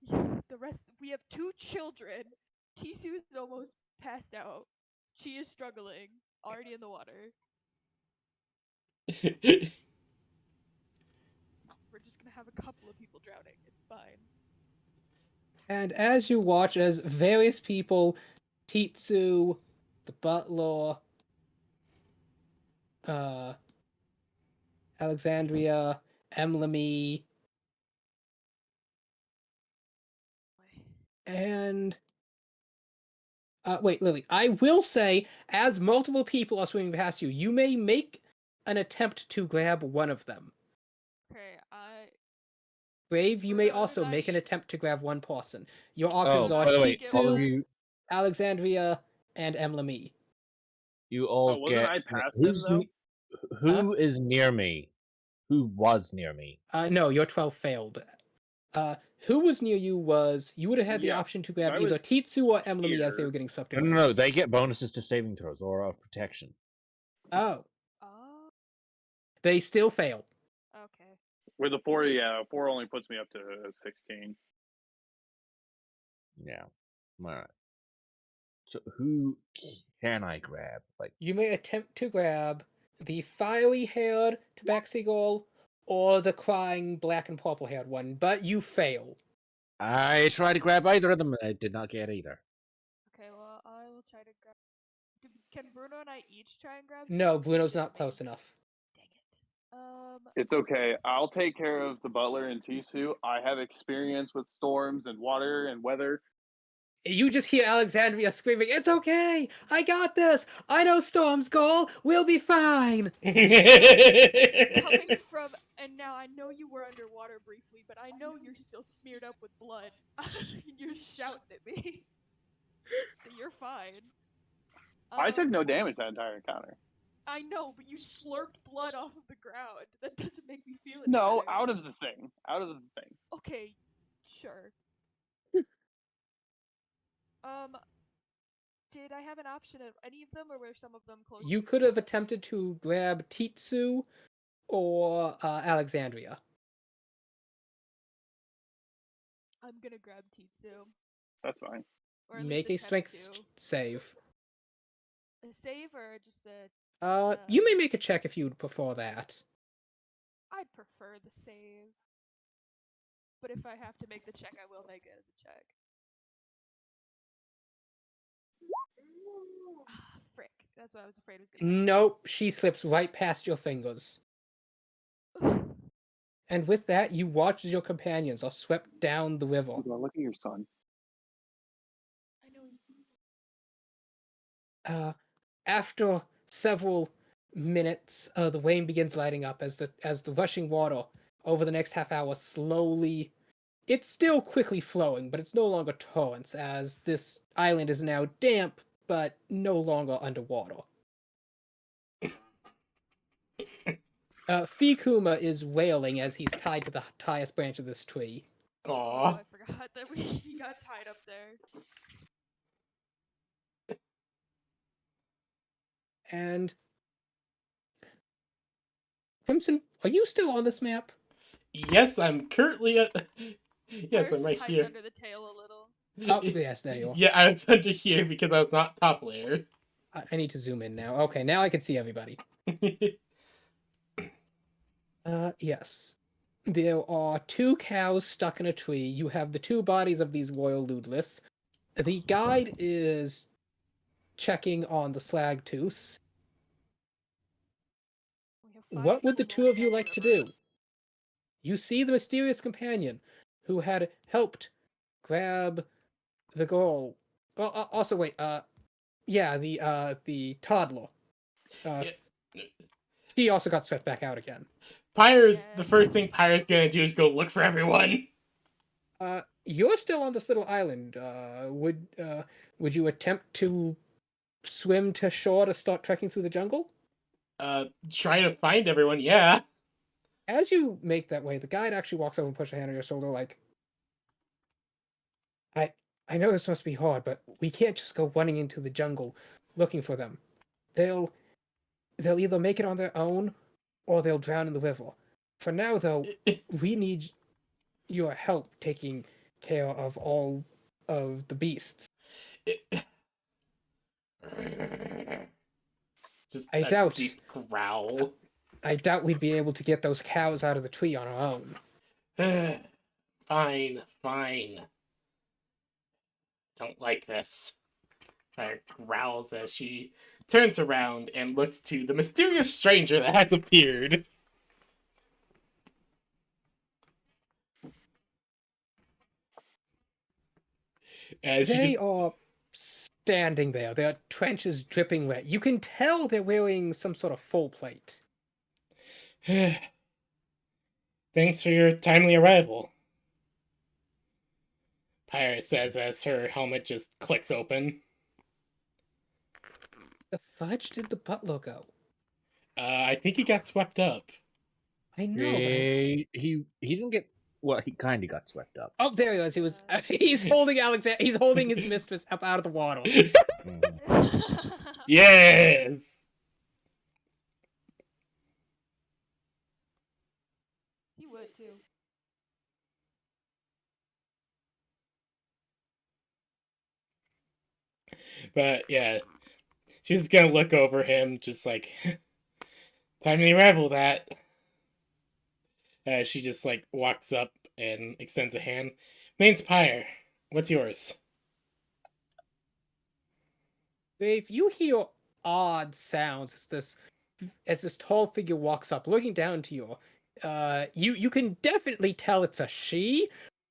the rest. We have 2 children. Tisu's almost passed out. She is struggling, already in the water. We're just gonna have a couple of people drowning. It's fine. And as you watch as various people, Titsu, the butler, Alexandria, Emlamy, and wait, Lily. I will say, as multiple people are swimming past you, you may make an attempt to grab one of them. Okay, Brave, you may Bruno also and make an I- attempt to grab one person. Your Oh, options are by the way, all of Titsu, you, Alexandria, and Emlamy. you all Oh, wasn't get. I past Who's him, though? who is near me? Who was near me? No, your 12 failed. Who was near you was you would have had the Yeah, option to grab I either was Titsu or Emlamy as they here. were getting swept No, away. no, no. They get bonuses to saving throws or protection. Oh, Oh, they still fail. okay. With the 4, yeah, 4 only puts me up to 16. Yeah. All right. So who can I grab? Like, You may attempt to grab the fiery-haired tabaxi girl or the crying black and purple-haired one, but you fail. I tried to grab either of them, and I did not get either. Okay, well, I will try to grab. Can Bruno and I each try and grab? No, someone? Bruno's Just not me? close enough. Dang it. It's okay. I'll take care of the butler and Tisu. I have experience with storms and water and weather. You just hear Alexandria screaming, "It's okay! I got this! I know storms, girl! We'll be fine!" Coming from, and now I know you were underwater briefly, but I know you're still smeared up with blood. You're shouting at me. You're fine. I took no damage that entire encounter. I know, but you slurped blood off of the ground. That doesn't make me feel any No, better. out of the thing. Out of the thing. Okay, sure. Did I have an option of any of them, or were some of them close? You to could me? have attempted to grab Titsu or Alexandria. I'm gonna grab Titsu. That's fine. Or at Make a least strength attempt to. save. A save or just a. You may make a check if you'd prefer that. I'd prefer the save. But if I have to make the check, I will make it as a check. Frick. That's what I was afraid was gonna happen. Nope, she slips right past your fingers. And with that, you watch as your companions are swept down the river. Look at your son. I know he's After several minutes, the Wayne begins lighting up as the rushing water over the next half hour slowly. It's still quickly flowing, but it's no longer torrents, as this island is now damp, but no longer underwater. Fikuma is wailing as he's tied to the highest branch of this tree. Oh, Aw. I forgot that he got tied up there. And Crimson, are you still on this map? Yes, I'm currently at. Yes, Pirate's I'm right hiding here. under the tail a little. Oh, yes, there you are. Yeah, I was under here because I was not top layer. I need to zoom in now. Okay, now I can see everybody. Yes. There are 2 cows stuck in a tree. You have the 2 bodies of these royal ludliths. The guide is checking on the slag tooths. We have 5 What would the people 2 of you going like to down the river. do? You see the mysterious companion who had helped grab the girl. Well, also wait. Yeah, the toddler. Yeah. She also got swept back out again. Pyre's Yeah. the first thing Pyre's gonna do is go look for everyone. You're still on this little island. Would you attempt to swim to shore to start trekking through the jungle? Try to find everyone. Yeah. As you make that way, the guide actually walks over and puts a hand on your shoulder, like, I know this must be hard, but we can't just go running into the jungle looking for them. They'll either make it on their own or they'll drown in the river. For now, though, we need your help taking care of all of the beasts. Just I a doubt- deep growl. I doubt we'd be able to get those cows out of the tree on our own. Fine, fine. Don't like this. Fire growls as she turns around and looks to the mysterious stranger that has appeared. As she They are standing there, their trenches dripping wet. You can tell they're wearing some sort of full plate. Thanks for your timely arrival. Pyre says as her helmet just clicks open. The fudge did the butler go? I think he got swept up. I know, but He didn't get. Well, he kind of got swept up. oh, there he was. He was. He's holding He's holding his mistress up out of the water. Yes. He would too. But yeah, she's gonna look over him, just like, time to unravel that. She just like walks up and extends a hand. Main's Pyre, what's yours? If you hear odd sounds as this tall figure walks up, looking down to you, you can definitely tell it's a she,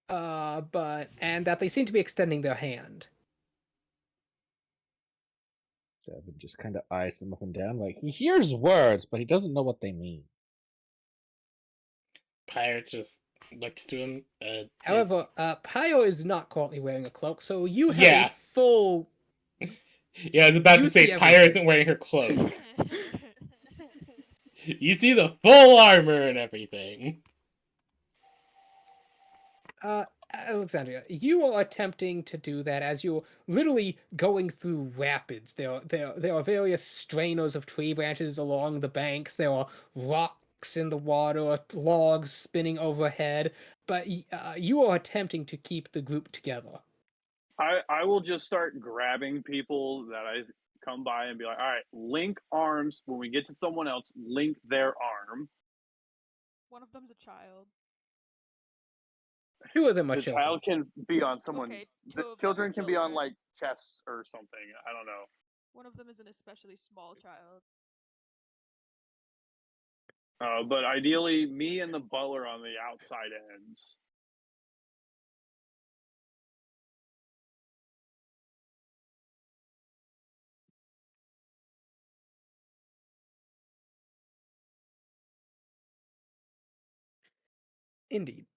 and that they seem to be extending their hand. Seven just kind of eyes him up and down, like he hears words, but he doesn't know what they mean. Pyre just looks to him. However, Pio is not currently wearing a cloak, so you have Yeah. a full. Yeah, I was about You to say see Pyre everything. isn't wearing her cloak. You see the full armor and everything. Alexandria, you are attempting to do that as you're literally going through rapids. There are various strainers of tree branches along the banks. There are rocks in the water, logs spinning overhead. But you are attempting to keep the group together. I will just start grabbing people that I come by and be like, all right, link arms. When we get to someone else, link their arm. One of them's a child. 2 of them are The children. child can be on someone. Okay, 2 The of them are children can be on children. like chests or something. I don't know. One of them is an especially small child. But ideally, me and the butler on the outside ends. Indeed.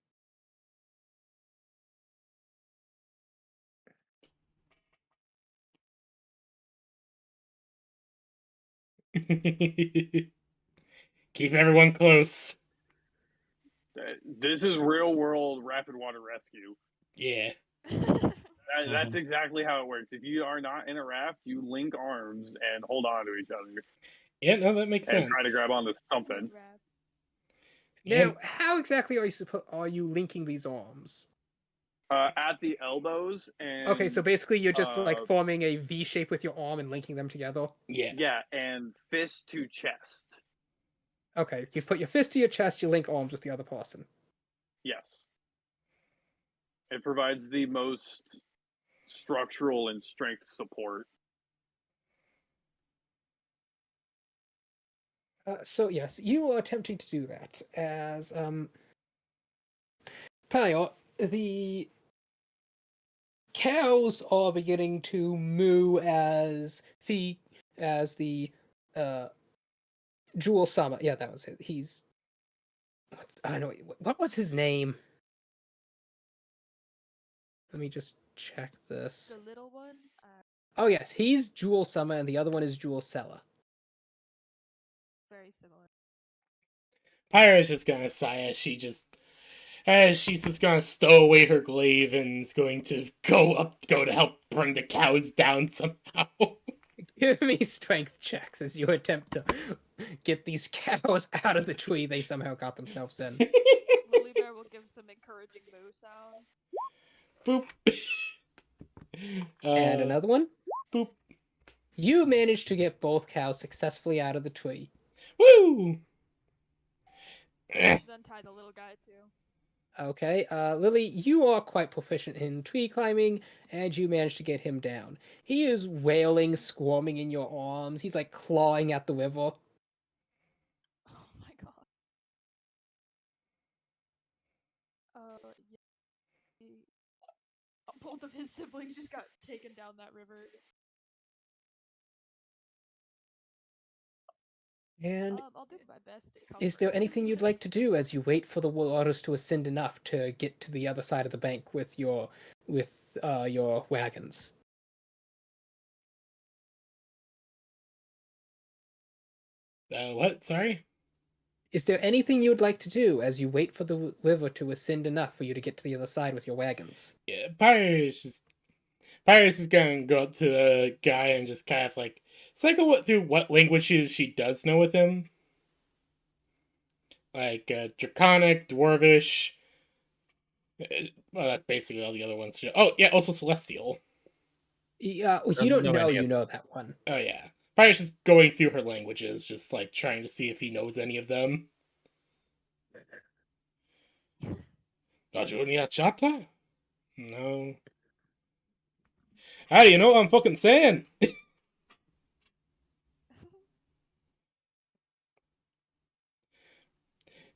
Keep everyone close. This is real world rapid water rescue. Yeah. That's exactly how it works. If you are not in a raft, you link arms and hold on to each other Yeah, no, that makes and sense. try to grab onto something. Now, how exactly are you linking these arms? At the elbows and Okay, so basically you're just like forming a V shape with your arm and linking them together. Yeah. And fist to chest. Okay, you put your fist to your chest, you link arms with the other person. Yes. It provides the most structural and strength support. So yes, you are attempting to do that as Paleo, the cows are beginning to moo as the Jewel Sama. Yeah, that was it. He's I know what was his name? Let me just check this. The little one? Oh yes, he's Jewel Sama and the other one is Jewel Sella. Very similar. Pyra's just gonna sigh as she's just gonna stow away her glaive and is going to go to help bring the cows down somehow. Give me strength checks as you attempt to get these cows out of the tree they somehow got themselves in. Lily Bear will give some encouraging moo sound. Boop. And another one. Boop. You managed to get both cows successfully out of the tree. Woo! Then tie the little guy too. Okay, Lily, you are quite proficient in tree climbing, and you managed to get him down. He is wailing, squirming in your arms. He's like clawing at the river. Oh my god. Yeah. Both of his siblings just got taken down that river. And I'll do my best to is comfort there him. anything you'd like to do as you wait for the waters to ascend enough to get to the other side of the bank with your wagons? What? Sorry? Is there anything you would like to do as you wait for the river to ascend enough for you to get to the other side with your wagons? Yeah, Pyra's is gonna go up to the guy and just kind of like cycle through what languages she does know with him. Like Draconic, Dwarvish. Well, that's basically all the other ones. Oh, yeah, also Celestial. Yeah, you don't know you know that one. Oh, yeah. Pyra's just going through her languages, just like trying to see if he knows any of them. Rajunia Chata? No. How do you know what I'm fucking saying?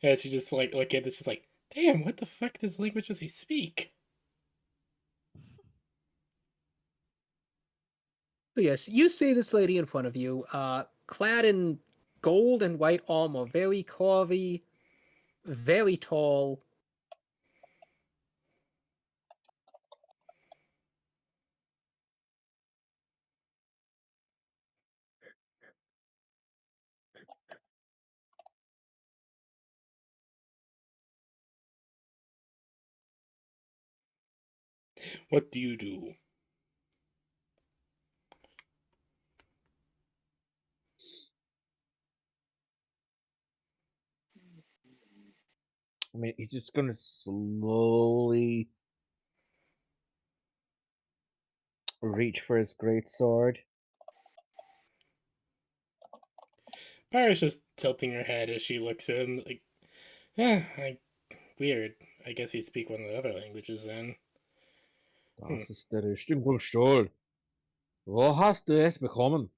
And she's just like, look at this, just like, damn, what the fuck language does he speak? So yes, you see this lady in front of you, clad in gold and white armor, very curvy, very tall. What do you do? I mean, he's just gonna slowly reach for his great sword. Pyra's just tilting her head as she looks at him, like, yeah, weird. I guess you speak one of the other languages then. Das ist der richtige Stuhl. Wo hast du es bekommen?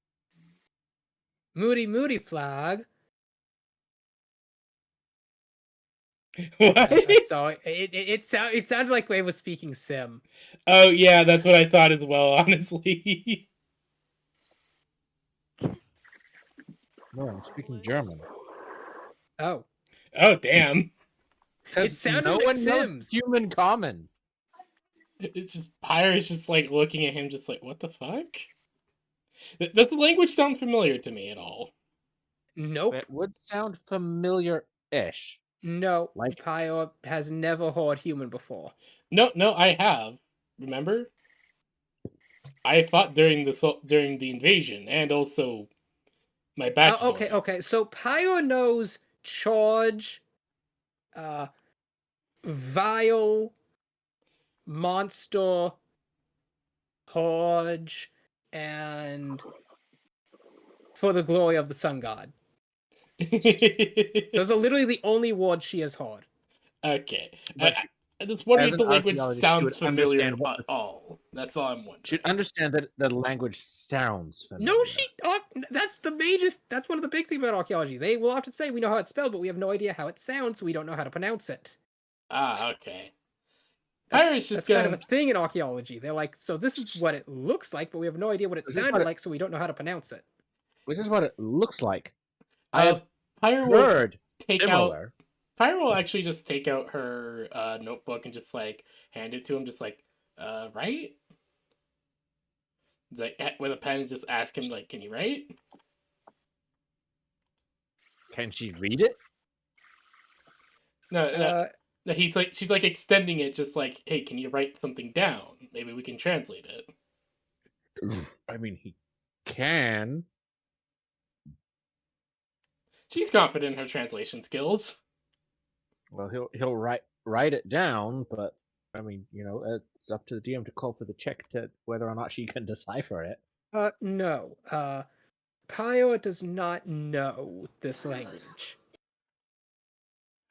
Moody Moody Flag. What? So it sounded like Ray was speaking Sim. Oh yeah, that's what I thought as well. Honestly. No, I'm speaking German. Oh, Oh damn. it sounded no like one knows Sims. human common. It's just Pyre's just like looking at him, just like, what the fuck? Does the language sound familiar to me at all? Nope. It would sound familiar-ish. No. Like- Pyre has never heard human before. No, I have. Remember? I fought during the invasion, and also my backstory. Okay. So Pyre knows charge, vile, monster, purge, and for the glory of the sun god. Those are literally the only words she has heard. Okay. But I just wondering as if the an language archaeologist, she sounds would familiar understand what at all. That's all I'm wondering. Should understand that the language sounds familiar. No, that's that's one of the big things about archaeology. They will often say we know how it's spelled, but we have no idea how it sounds, so we don't know how to pronounce it. Ah, okay. That's, Pirate's just that's gonna... kind of a thing in archaeology. They're like, so this is what it looks like, but we have no idea what it This is sounded what it- like, so we don't know how to pronounce it. Which is what it looks like. I have Pyre will heard take out... similar. Pyre will actually just take out her notebook and just like hand it to him, just like, right? It's like with a pen, and just ask him like, "Can you write?" Can she read it? No. He's like, she's like extending it, just like, "Hey, can you write something down? Maybe we can translate it." I mean, he can. She's confident in her translation skills. Well, he'll write it down, but I mean, it's up to the DM to call for the check to whether or not she can decipher it. No. Pyre does not know this language.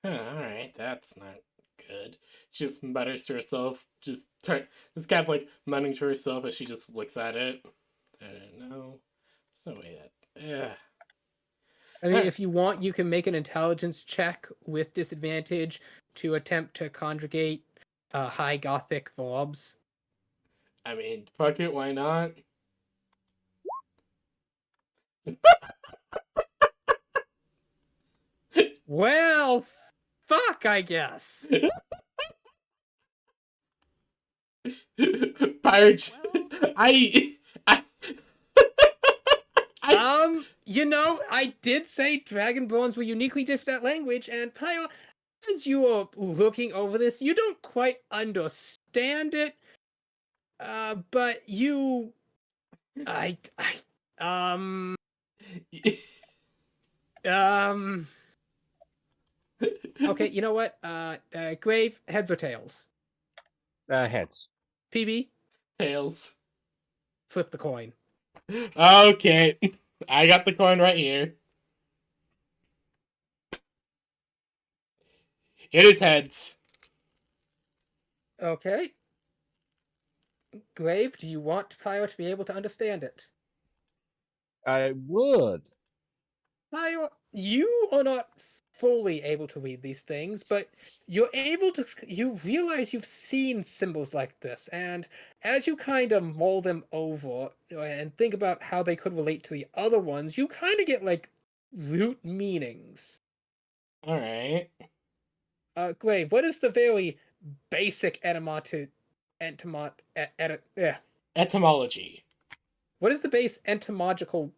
All right, that's not good. She just mutters to herself, just kind of like muttering to herself as she just looks at it. I don't know. So way that. Yeah. I mean, Alright. if you want, you can make an intelligence check with disadvantage to attempt to conjugate high Gothic verbs. I mean, fuck it, why not? Well, fuck, I guess. Pirate. Well. I I did say Dragonborns were uniquely different at language, and Pyre, as you are looking over this, you don't quite understand it. But you, okay, you know what? Grave, heads or tails? Heads. PB, Tails. flip the coin. Okay. I got the coin right here. It is heads. Okay. Grave, do you want Pyre to be able to understand it? I would. Pyre, you are not fully able to read these things, but you realize you've seen symbols like this, and as you kind of mull them over and think about how they could relate to the other ones, you kind of get like root meanings. Alright. Grave, what is the very basic Etymology. what is the base etymological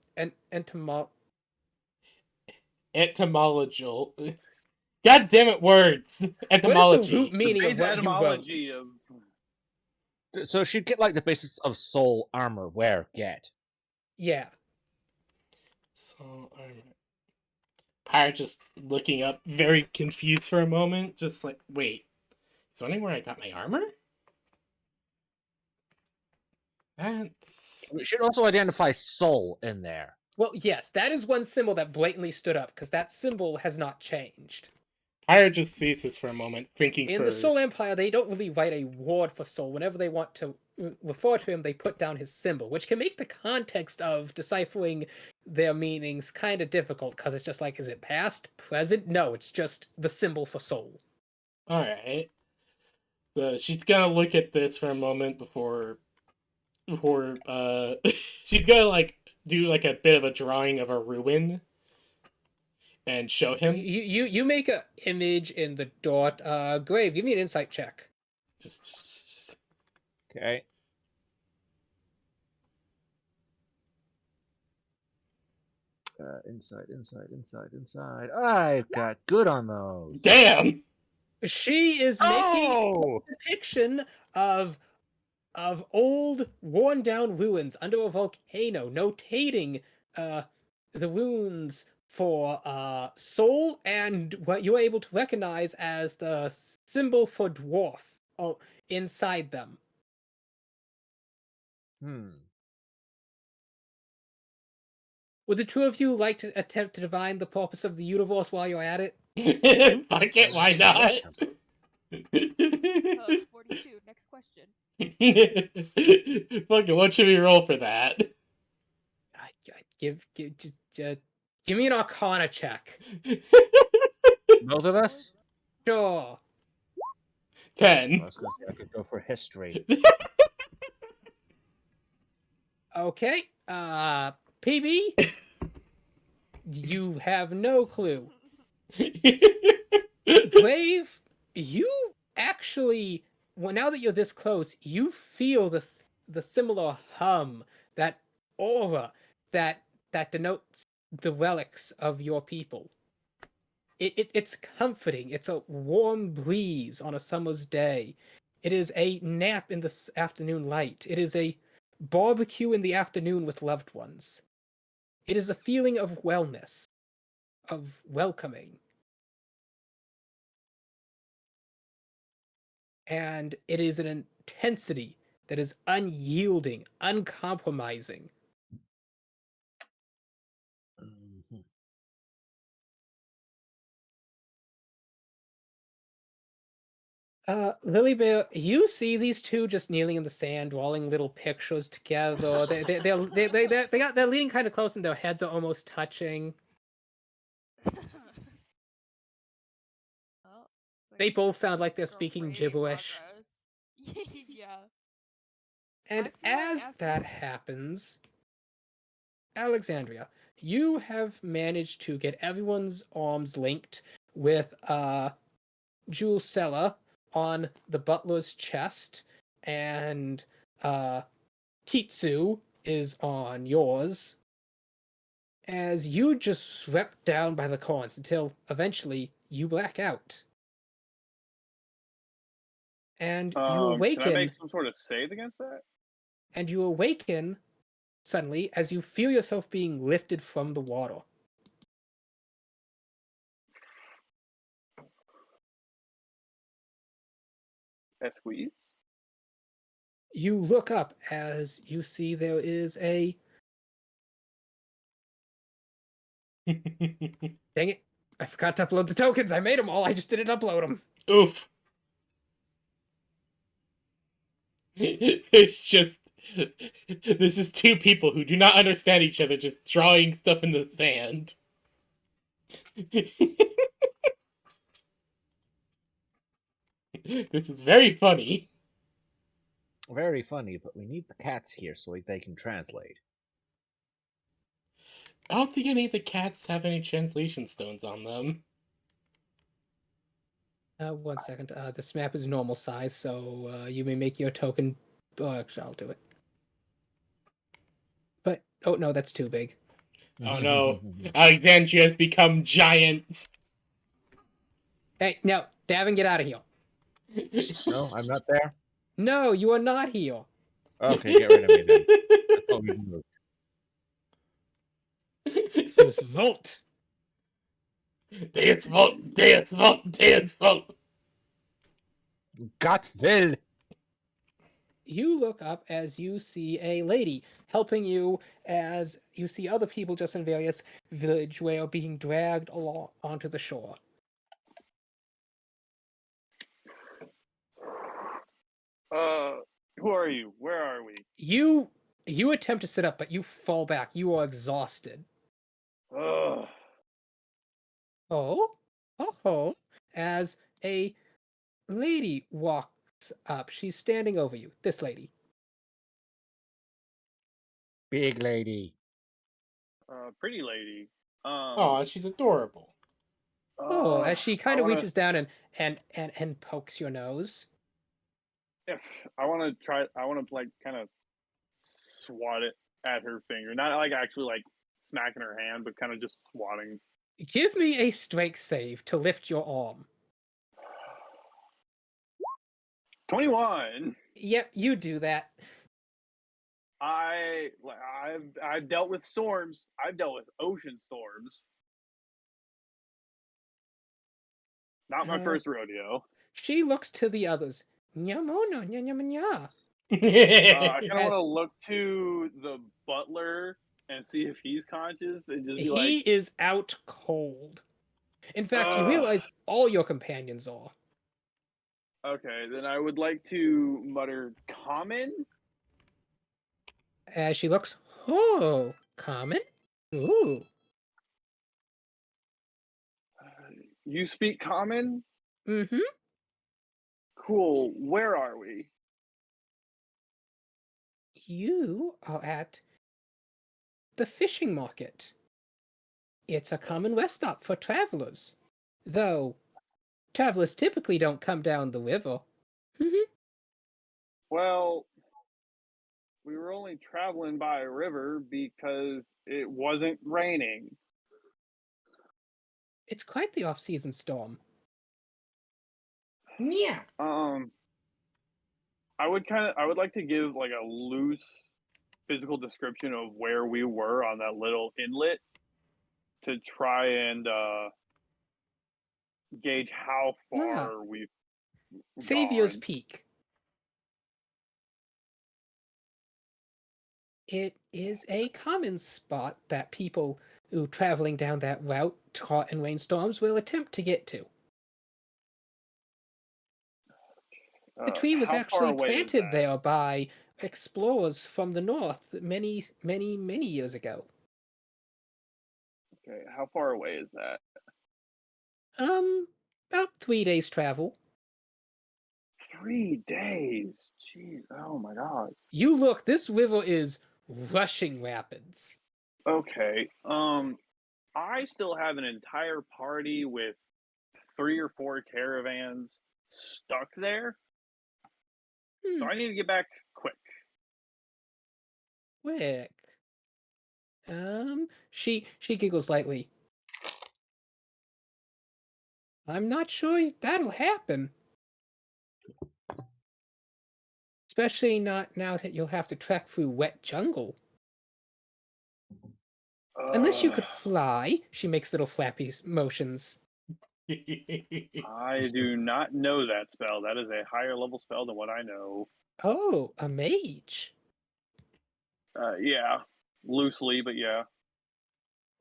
Etymological. God damn it, words. Etymology. What is the root meaning of Base what you wrote? etymology of So she'd get like the basics of soul armor wear get. Yeah. So, Pirate just looking up, very confused for a moment, just like, wait, is wondering where I got my armor? That's... We should also identify soul in there. Well, yes, that is one symbol that blatantly stood up, because that symbol has not changed. Pirate just sees this for a moment, thinking In the Soul Empire, they don't really write a word for soul. Whenever they want to refer to him, they put down his symbol, which can make the context of deciphering their meanings kind of difficult, because it's just like, is it past, present? No, it's just the symbol for soul. All right. So she's gonna look at this for a moment before she's gonna like do like a bit of a drawing of a ruin and show him. You make a image in the dot. Grave, give me an insight check. Okay. Inside. I've got good on those. Damn. She is making Oh! a depiction of old, worn down ruins under a volcano, notating the runes for soul and what you're able to recognize as the symbol for dwarf inside them. Would the two of you like to attempt to divine the purpose of the universe while you're at it? Fuck it, why not? 42. Next question. Fuck it, what should we roll for that? Give me an Arcana check. Both of us? Sure. 10. I was gonna say I could go for history. Okay. PB, you have no clue. Grave, you actually, well, now that you're this close, you feel the similar hum, that aura that denotes the relics of your people. It's comforting. It's a warm breeze on a summer's day. It is a nap in the afternoon light. It is a barbecue in the afternoon with loved ones. It is a feeling of wellness, of welcoming. And it is an intensity that is unyielding, uncompromising. Lily Bear, you see these two just kneeling in the sand, drawing little pictures together. They're leaning kind of close, and their heads are almost touching. Oh, it's They like both sound like they're speaking great gibberish. progress. Yeah. And I feel like as after- that happens, Alexandria, you have managed to get everyone's arms linked with Julesella on the butler's chest, and Kitsu is on yours, as you just swept down by the corns until eventually you black out. And you Can I awaken, make some sort of save against that? suddenly as you feel yourself being lifted from the water. That squeeze? You look up as you see there is a... Dang it. I forgot to upload the tokens. I made them all. I just didn't upload them. Oof. It's just. This is two people who do not understand each other just drawing stuff in the sand. This is very funny. Very funny, but we need the cats here so they can translate. I don't think any of the cats have any translation stones on them. 1 second. This map is normal size, so you may make your token... Oh, actually, I'll do it. But, oh no, that's too big. Oh no, Alexandria has become giant. Hey, no, Davin, get out of here. No, I'm not there? No, you are not here. Okay, get rid of me then. That's all we moved. Just vote. Dance vault, dance vault, dance vault. Gott will! You look up as you see a lady helping you, as you see other people just in various village where being dragged along onto the shore. Who are you? Where are we? You attempt to sit up, but you fall back. You are exhausted. Ugh. Oh, as a lady walks up. She's standing over you. This lady. Big lady. Pretty lady. Oh, she's adorable. Oh, as she I kind of wanna, reaches down and pokes your nose. if I want to try, I want to like kind of swat it at her finger, not like actually like smacking her hand, but kind of just swatting. Give me a strength save to lift your arm. 21. Yep, you do that. I've dealt with storms. I've dealt with ocean storms. Not my Uh, first rodeo. She looks to the others. Nyamono, nya nya nya. I kind of want As to look to the butler and see if he's conscious and just be like, he is out cold. In fact, you Ugh. realize all your companions are. Okay, then I would like to mutter common. As she looks, oh, common? Ooh. You speak common? Mm-hmm. Cool. Where are we? You are at the fishing market. It's a common rest stop for travelers. Though, travelers typically don't come down the river. Well, we were only traveling by a river because it wasn't raining. It's quite the off-season storm. Yeah. I would like to give like a loose physical description of where we were on that little inlet to try and gauge how far we've Saviour's gone. Peak. It is a common spot that people who traveling down that route, caught in rainstorms, will attempt to get to. The tree was How far actually away is planted that? there by explorers from the north many years ago. Okay, how far away is that? About 3 days travel. 3 days. Jeez. Oh my god. You look, this river is rushing rapids. Okay. I still have an entire party with 3 or 4 caravans stuck there. So I need to get back quick. Quick. She giggles lightly. I'm not sure that'll happen. Especially not now that you'll have to trek through wet jungle. Unless you could fly. She makes little flappy motions. I do not know that spell. That is a higher level spell than what I know. Oh, a mage. Yeah. Loosely, but yeah.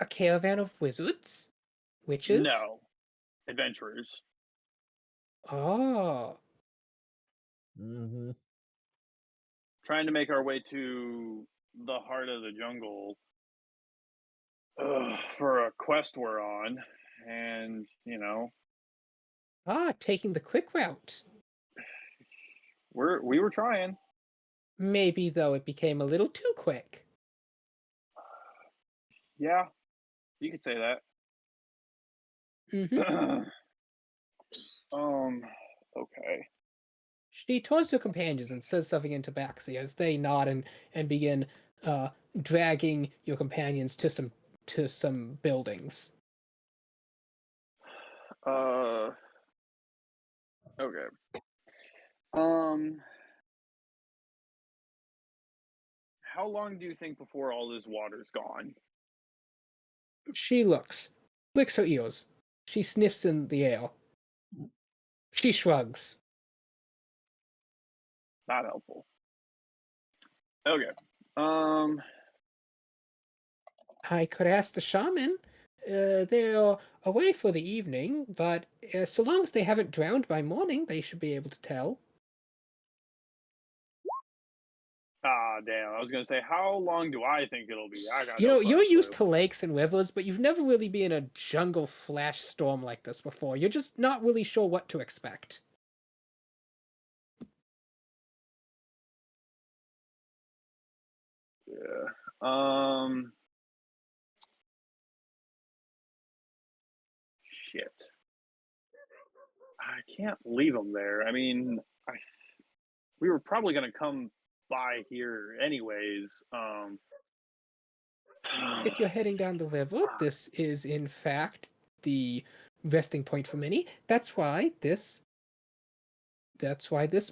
A caravan of wizards? Witches? No. Adventurers. Oh. Mm-hmm. Trying to make our way to the heart of the jungle for a quest we're on. And, Ah, taking the quick route. we were trying. Maybe, though, it became a little too quick. Yeah, you could say that. Mm-hmm. Okay. She turns to her companions and says something into Baxi as they nod and begin dragging your companions to some buildings. Okay. How long do you think before all this water's gone? She looks, flicks her ears. She sniffs in the air. She shrugs. Not helpful. Okay. I could ask the shaman. They're away for the evening, but so long as they haven't drowned by morning, they should be able to tell. Damn. I was gonna say, how long do I think it'll be? I got You no know, you're fucking used clue. to lakes and rivers, but you've never really been in a jungle flash storm like this before. You're just not really sure what to expect. Shit. I can't leave them there. I mean, we were probably gonna come by here anyways. If you're heading down the river, this is in fact the resting point for many. That's why this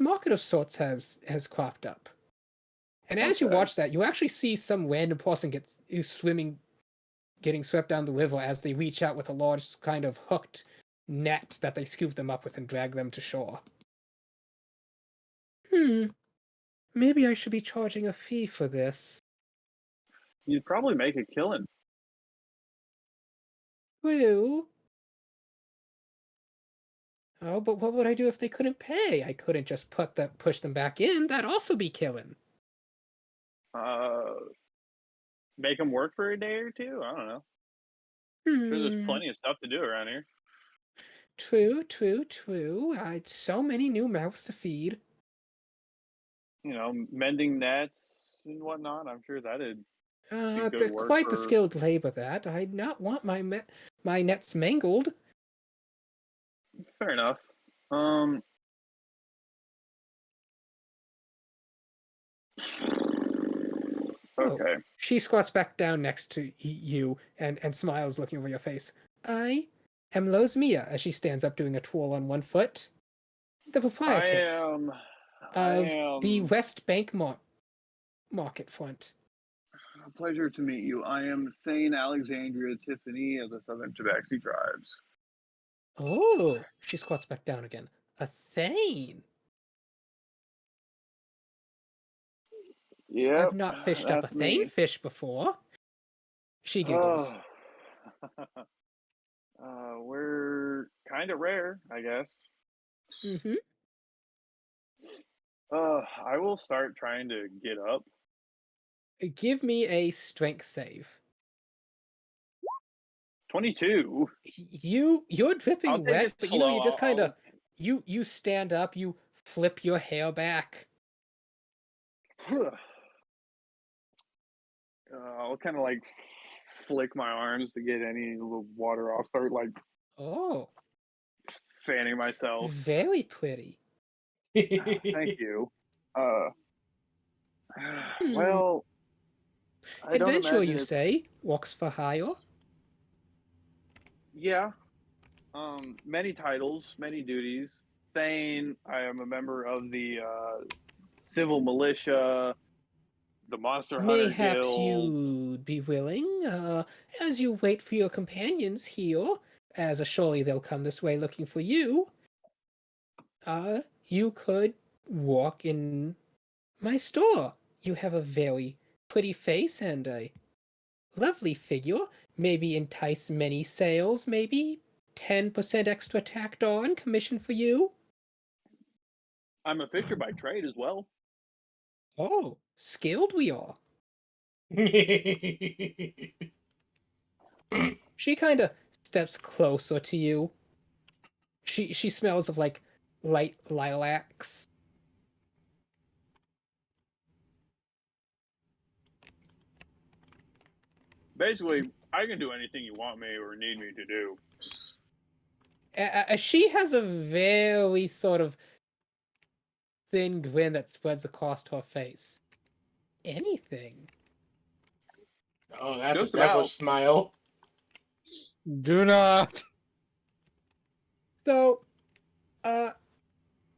market of sorts has cropped up. And as you Okay. watch that, you actually see some random person getting swept down the river as they reach out with a large kind of hooked net that they scoop them up with and drag them to shore. Maybe I should be charging a fee for this. You'd probably make a killing. True. Oh, but what would I do if they couldn't pay? I couldn't just push them back in. That'd also be killing. Make them work for a day or two. I don't know. I'm sure there's Hmm. plenty of stuff to do around here. True, true, true. So many new mouths to feed. You know, mending nets and whatnot. I'm sure that'd be good But work quite the for. skilled labor that. I'd not want my nets mangled. Fair enough. Okay. Oh, she squats back down next to you and smiles, looking over your face. I am Mia, as she stands up doing a twirl on one foot. The proprietress I of the am. West Bank market front. A pleasure to meet you. I am Thane Alexandria Tiffany of the Southern Tabaxi Tribes. Oh, she squats back down again. A Thane. Yep, I've not fished up a that's Thane me. fish before. She giggles. Oh. We're kind of rare, I guess. Mm-hmm. I will start trying to get up. Give me a strength save. 22. You're I'll dripping take wet, it but slow. you just kind of you stand up, you flip your hair back. I'll kind of like flick my arms to get any little water off. Start like Oh, fanning myself. very pretty. Thank you. Uh, Hmm. well, I don't Adventurer, imagine you it's. say, walks for hire. Yeah. Many titles, many duties. Thane, I am a member of the civil militia, the Monster Hunter Mayhaps Guild. you'd be willing, as you wait for your companions here, as surely they'll come this way looking for you. You could walk in my store. You have a very pretty face and a lovely figure. Maybe entice many sales, maybe 10% extra tacked on commission for you. I'm a fisher by trade as well. Oh, skilled we are. She kind of steps closer to you. She smells of like light lilacs. Basically, I can do anything you want me or need me to do. She has a very sort of thin grin that spreads across her face. Anything. Oh, that's Just a devilish about. smile. Do not. So,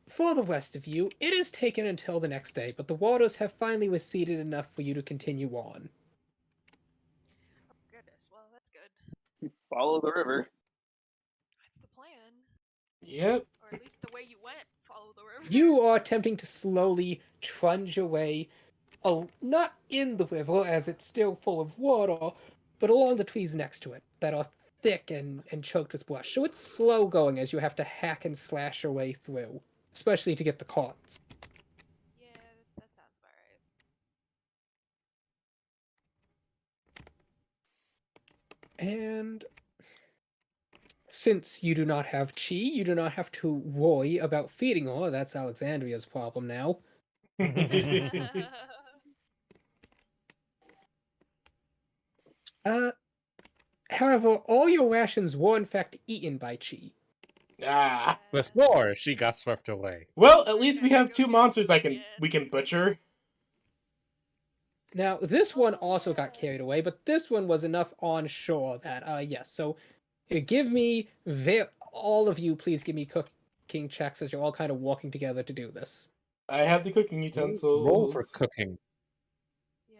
for the rest of you, it is taken until the next day, but the waters have finally receded enough for you to continue on. Oh goodness, well that's good. Follow the river. That's the plan. Yep. Or at least the way you went, follow the river. You are attempting to slowly trudge away, not in the river as it's still full of water, but along the trees next to it that are thick and choked with brush. So it's slow going as you have to hack and slash your way through, especially to get the carts. Yeah, that sounds about right. And since you do not have chi, you do not have to worry about feeding her. That's Alexandria's problem now. However, all your rations were in fact eaten by Chi. Ah. Before she got swept away. Well, at least we have 2 monsters we can butcher. Now, this one Oh, also got yeah. carried away, but this one was enough on shore that, yes. So, give me, all of you, please give me cooking checks as you're all kind of walking together to do this. I have the cooking Roll for utensils. cooking. Yeah.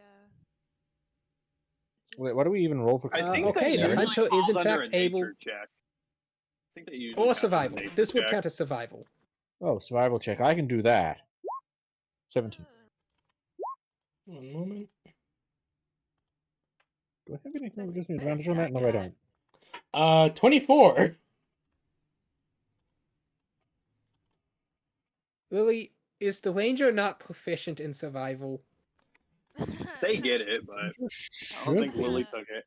Wait, what do we even roll for I cooking? think Okay, that the usually hunter is falls in under fact a able, nature check. I think that usually or counts as a survival. nature This would check. count as survival. Oh, survival check. I can do that. 17. One moment. Do I have anything that That's gives me the advantage best on that? I No, I got. don't. 24. Lily, is the ranger not proficient in survival? They get it, but I don't think Lily took it.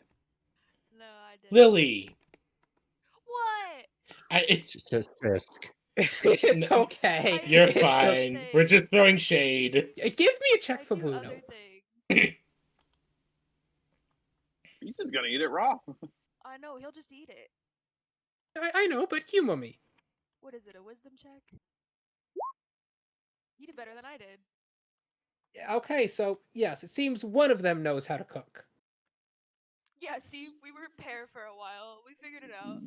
No, I didn't. Lily. What? I. Just Fisk. It's okay. You're It's fine. We're just throwing shade. Give me a check I for do Bruno. other things. He's just gonna eat it raw. I know, he'll just eat it. I know, but humor me. What is it, a wisdom check? You did better than I did. Okay, so yes, it seems one of them knows how to cook. Yeah, see, we were a pair for a while. We figured it out.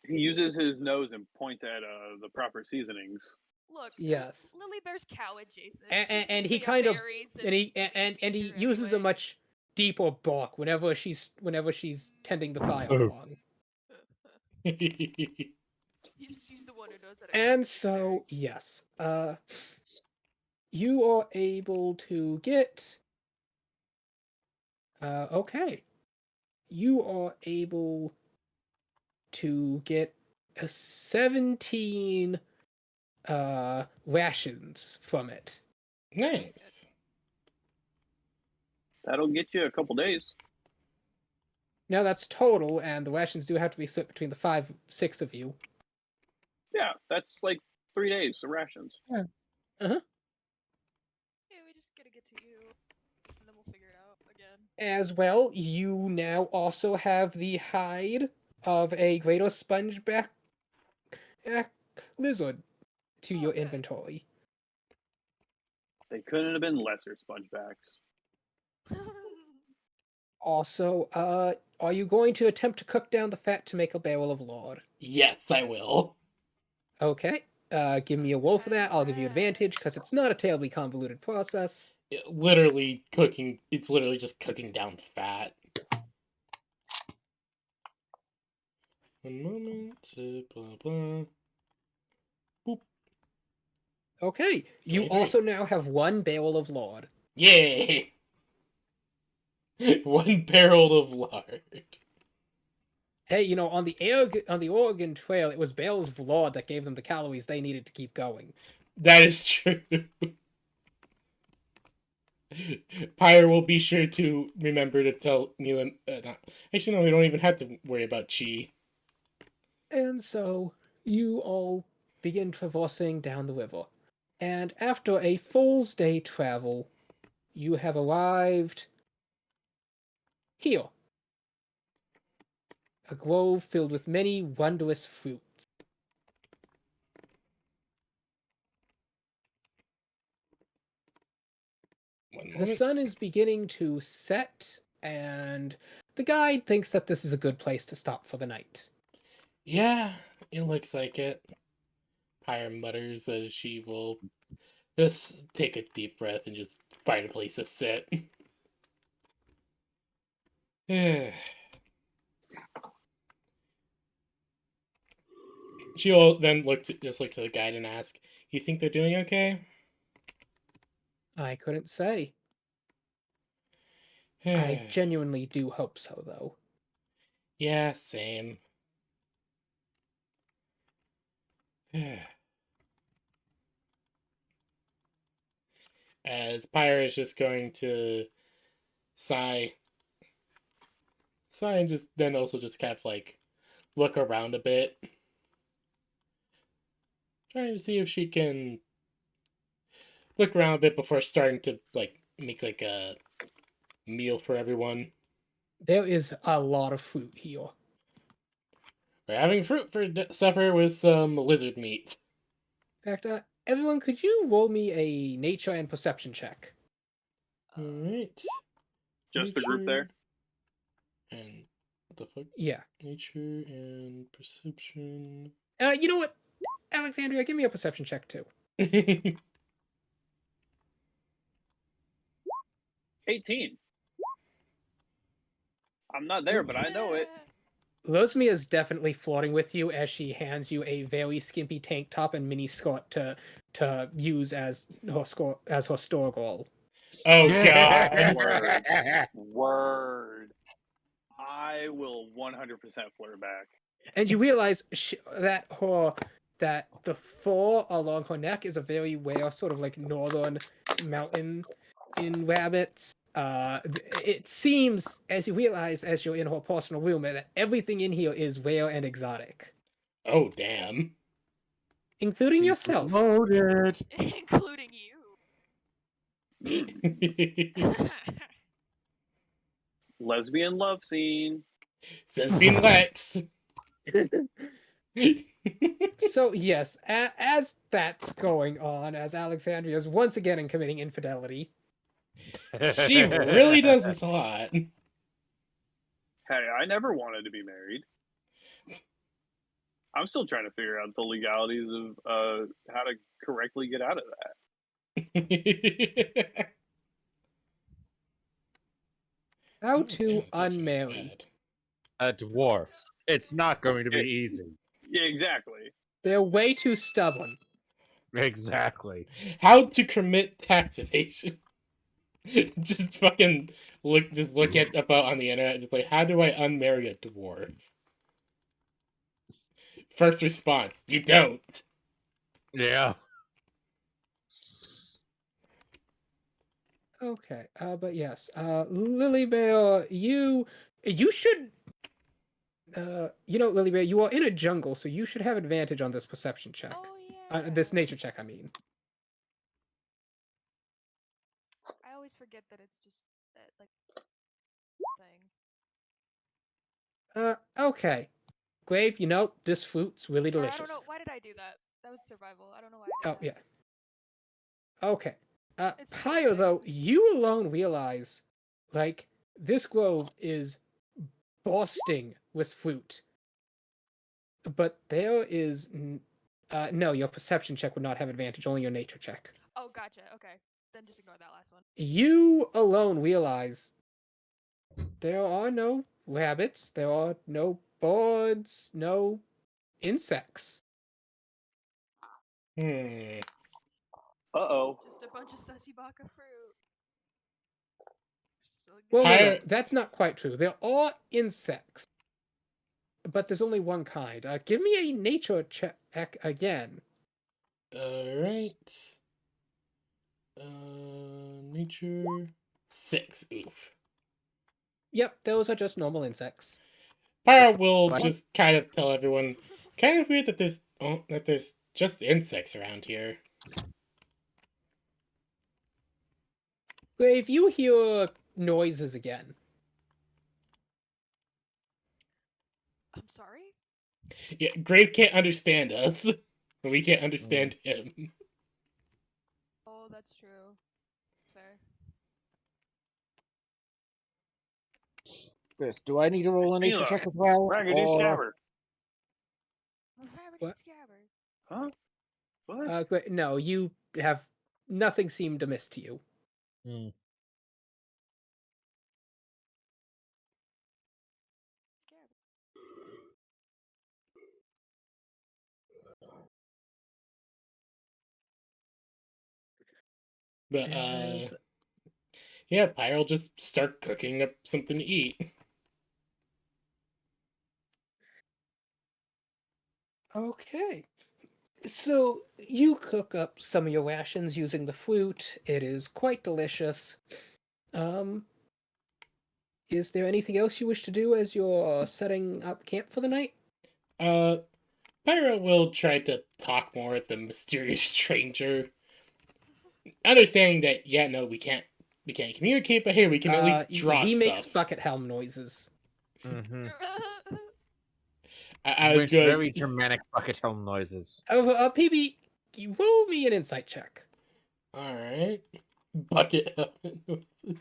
He uses his nose and points at the proper seasonings. Look, Yes. Lily Bear's cow adjacent. And She's he eating kind of berries and he feed her uses a anyway. much deeper bark whenever she's tending the fire Oh. along. She's the one who knows how to cook, And to be so yes, you are able to get. Okay, you are able to get 17 rations from it. Nice. That'll get you a couple days. Now that's total, and the rations do have to be split between the 6 of you. Yeah, that's like 3 days of rations. Yeah, we just gotta get to you, and then we'll figure it out again. As well, you now also have the hide of a greater spongeback lizard to your good. inventory. They couldn't have been lesser spongebacks. Also, are you going to attempt to cook down the fat to make a barrel of lard? Yes, I will. Okay. Give me a roll for that. I'll give you advantage because it's not a terribly convoluted process. Literally cooking. It's literally just cooking down fat. One moment. Blah blah. Boop. Okay. You 23. also now have 1 barrel of lard. Yay! 1 barrel of lard. Hey, on the Oregon Trail, it was barrels of lard that gave them the calories they needed to keep going. That is true. Pyre will be sure to remember to tell Neelan. Actually, no, we don't even have to worry about Chi. And so you all begin traversing down the river. And after a fool's day travel, you have arrived here. A grove filled with many wondrous fruits. The sun is beginning to set, and the guide thinks that this is a good place to stop for the night. Yeah, it looks like it. Pyre mutters as she will just take a deep breath and just find a place to sit. She'll then look to the guide and ask, "You think they're doing okay?" I couldn't say. I genuinely do hope so, though. Yeah, same. As Pyre is just going to sigh and just then also just kind of like look around a bit, trying to see if she can look around a bit before starting to like make like a meal for everyone. There is a lot of fruit here. We're having fruit for supper with some lizard meat. In fact, everyone, could you roll me a nature and perception check? Alright. Just the group there? And what the fuck? Yeah. Nature and perception. You know what, Alexandria, give me a perception check too. 18. I'm not there, but I know it. Rosemi is definitely flirting with you as she hands you a very skimpy tank top and mini skirt to use as her store goal. Oh god. Word. I will 100% flirt back. And you realize that the fur along her neck is a very rare sort of like northern mountain in rabbits. It seems, as you realize as you're in her personal room, that everything in here is rare and exotic, Oh damn. including yourself. Loaded. Including you. Lesbian love scene. Says being Lex. So yes, as that's going on, as Alexandria is once again committing infidelity. She really does this a lot. Hey, I never wanted to be married. I'm still trying to figure out the legalities of how to correctly get out of that. How to unmarry. A dwarf. It's not going to be easy. Yeah, exactly. They're way too stubborn. Exactly. How to commit tax evasion. Just fucking look at about on the internet, just like, how do I unmarry a dwarf? First response, you don't. Yeah. Okay, but yes, Lily Bear, you should, Lily Bear, you are in a jungle, so you should have advantage on this perception check. Oh yeah. This nature check, I mean. I always forget that it's just that like thing. Okay. Grave, this fruit's really I don't delicious. know. Why did I do that? That was survival. I don't know why. I Oh, did that. yeah. Okay. It's the same Higher, thing. though, you alone realize, like, this grove is bursting with fruit. But there is... no, your perception check would not have advantage, only your nature check. Oh, gotcha. Okay. Then just ignore that last one. You alone realize there are no rabbits, there are no birds, no insects. Uh-oh. Just a bunch of sussy baka fruit. Well, Higher... that's not quite true. There are insects, but there's only one kind. Give me a nature check again. Alright. Nature... 6. Oof. Yep, those are just normal insects. Para will What? just kind of tell everyone, kind of weird that there's just insects around here. If you hear noises again. I'm sorry? Yeah, Grave can't understand us. We can't understand him. Oh, that's true. Fair. Chris, do I need to roll a nature Mila, check as well? Raggedy or- Scabber. Rabbit What? Scabbard. Huh? What? No, you have nothing seemed amiss to you. Hmm. Scabbard. But, As- yeah, Pyre'll just start cooking up something to eat. Okay. So you cook up some of your rations using the fruit. It is quite delicious. Is there anything else you wish to do as you're setting up camp for the night? Pyra will try to talk more with the mysterious stranger. Understanding that, yeah, no, we can't We can't communicate, but hey, we can at least draw he stuff. makes bucket helm noises. Mm-hmm. I was Makes good. very Germanic bucket helm noises. However, PB, you roll me an insight check. All right. Bucket helmet noises.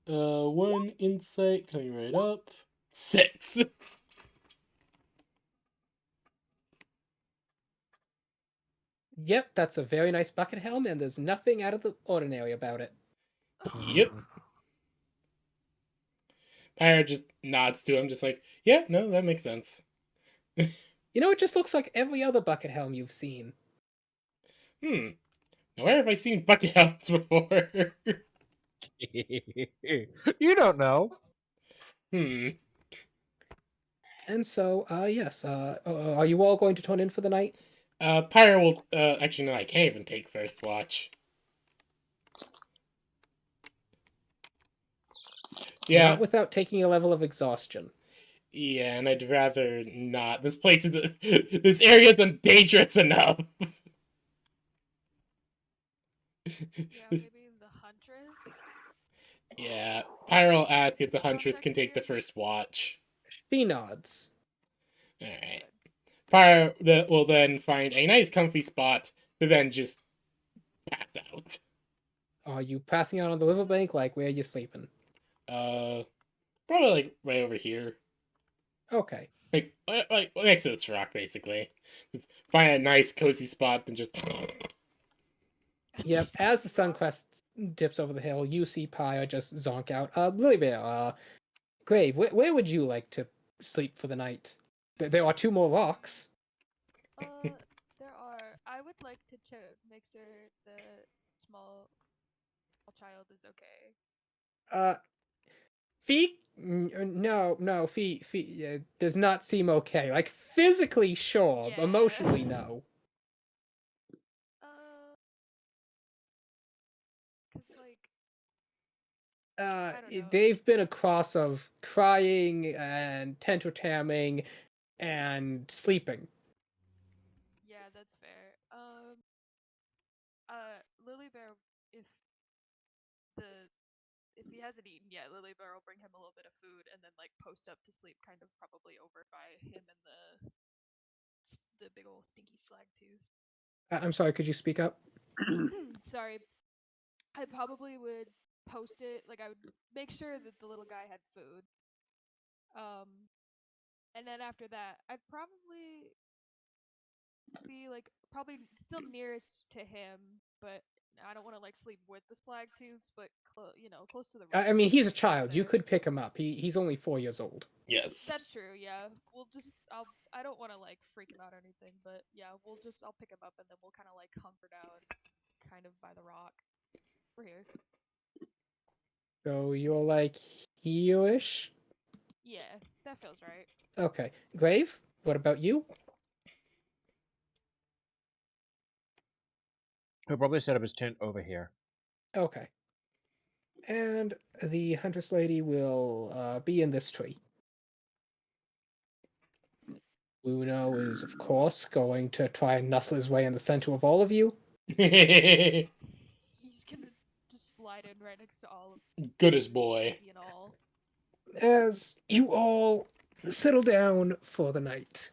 1 insight coming right up. 6. Yep, that's a very nice bucket helm, and there's nothing out of the ordinary about it. Yep. Pyro just nods to him, just like, yeah, no, that makes sense. You know, it just looks like every other bucket helm you've seen. Now, where have I seen bucket helms before? You don't know. And so, yes, are you all going to turn in for the night? Pyro will, actually, no, I can't even take first watch. Yeah. Not without taking a level of exhaustion. Yeah, and I'd rather not. This place is, this area isn't dangerous enough. Yeah, maybe the Huntress? Yeah, Pyro will ask if the Someone Huntress can take the texting? first watch. She nods. Alright. Pyro will then find a nice comfy spot to then just pass out. Are you passing out on the riverbank? Like, where are you sleeping? Probably like right over here. Okay. Like next to this rock, basically. Just find a nice cozy spot and just... Yep, as the sun crest dips over the hill, you see Pyre just zonk out. Lily Bear, Grave, where would you like to sleep for the night? There are 2 more rocks. There are. I would like to make sure the small child is okay. Fee? No, Fee does not seem okay. Like, physically, sure. Yeah. Emotionally, no. Cause like, I don't know. They've been a cross of crying and tantrum and sleeping. Yeah, that's fair. Lily Bear, if if he hasn't eaten yet, Lily Bear will bring him a little bit of food and then like post up to sleep, kind of probably over by him and the big old stinky slag tooth. I'm sorry, could you speak up? Sorry, I probably would post it. Like I would make sure that the little guy had food. And then after that, I'd probably be like probably still nearest to him, but I don't want to like sleep with the slag tooths, but close to the rock. I mean, he's a Right child. You there. could pick him up. He's only 4 years old. Yes. That's true. Yeah, I don't want to like freak him out or anything, but yeah, I'll pick him up and then we'll kind of like hunker down, kind of by the rock. We're here. So you're like heelish? Yeah, that feels right. Okay. Grave, what about you? He'll probably set up his tent over here. Okay. And the Huntress Lady will be in this tree. Uno is, of course, going to try and nuzzle his way in the center of all of you. He's gonna just slide in right next to all of Goodest boy. and all. As you all settle down for the night.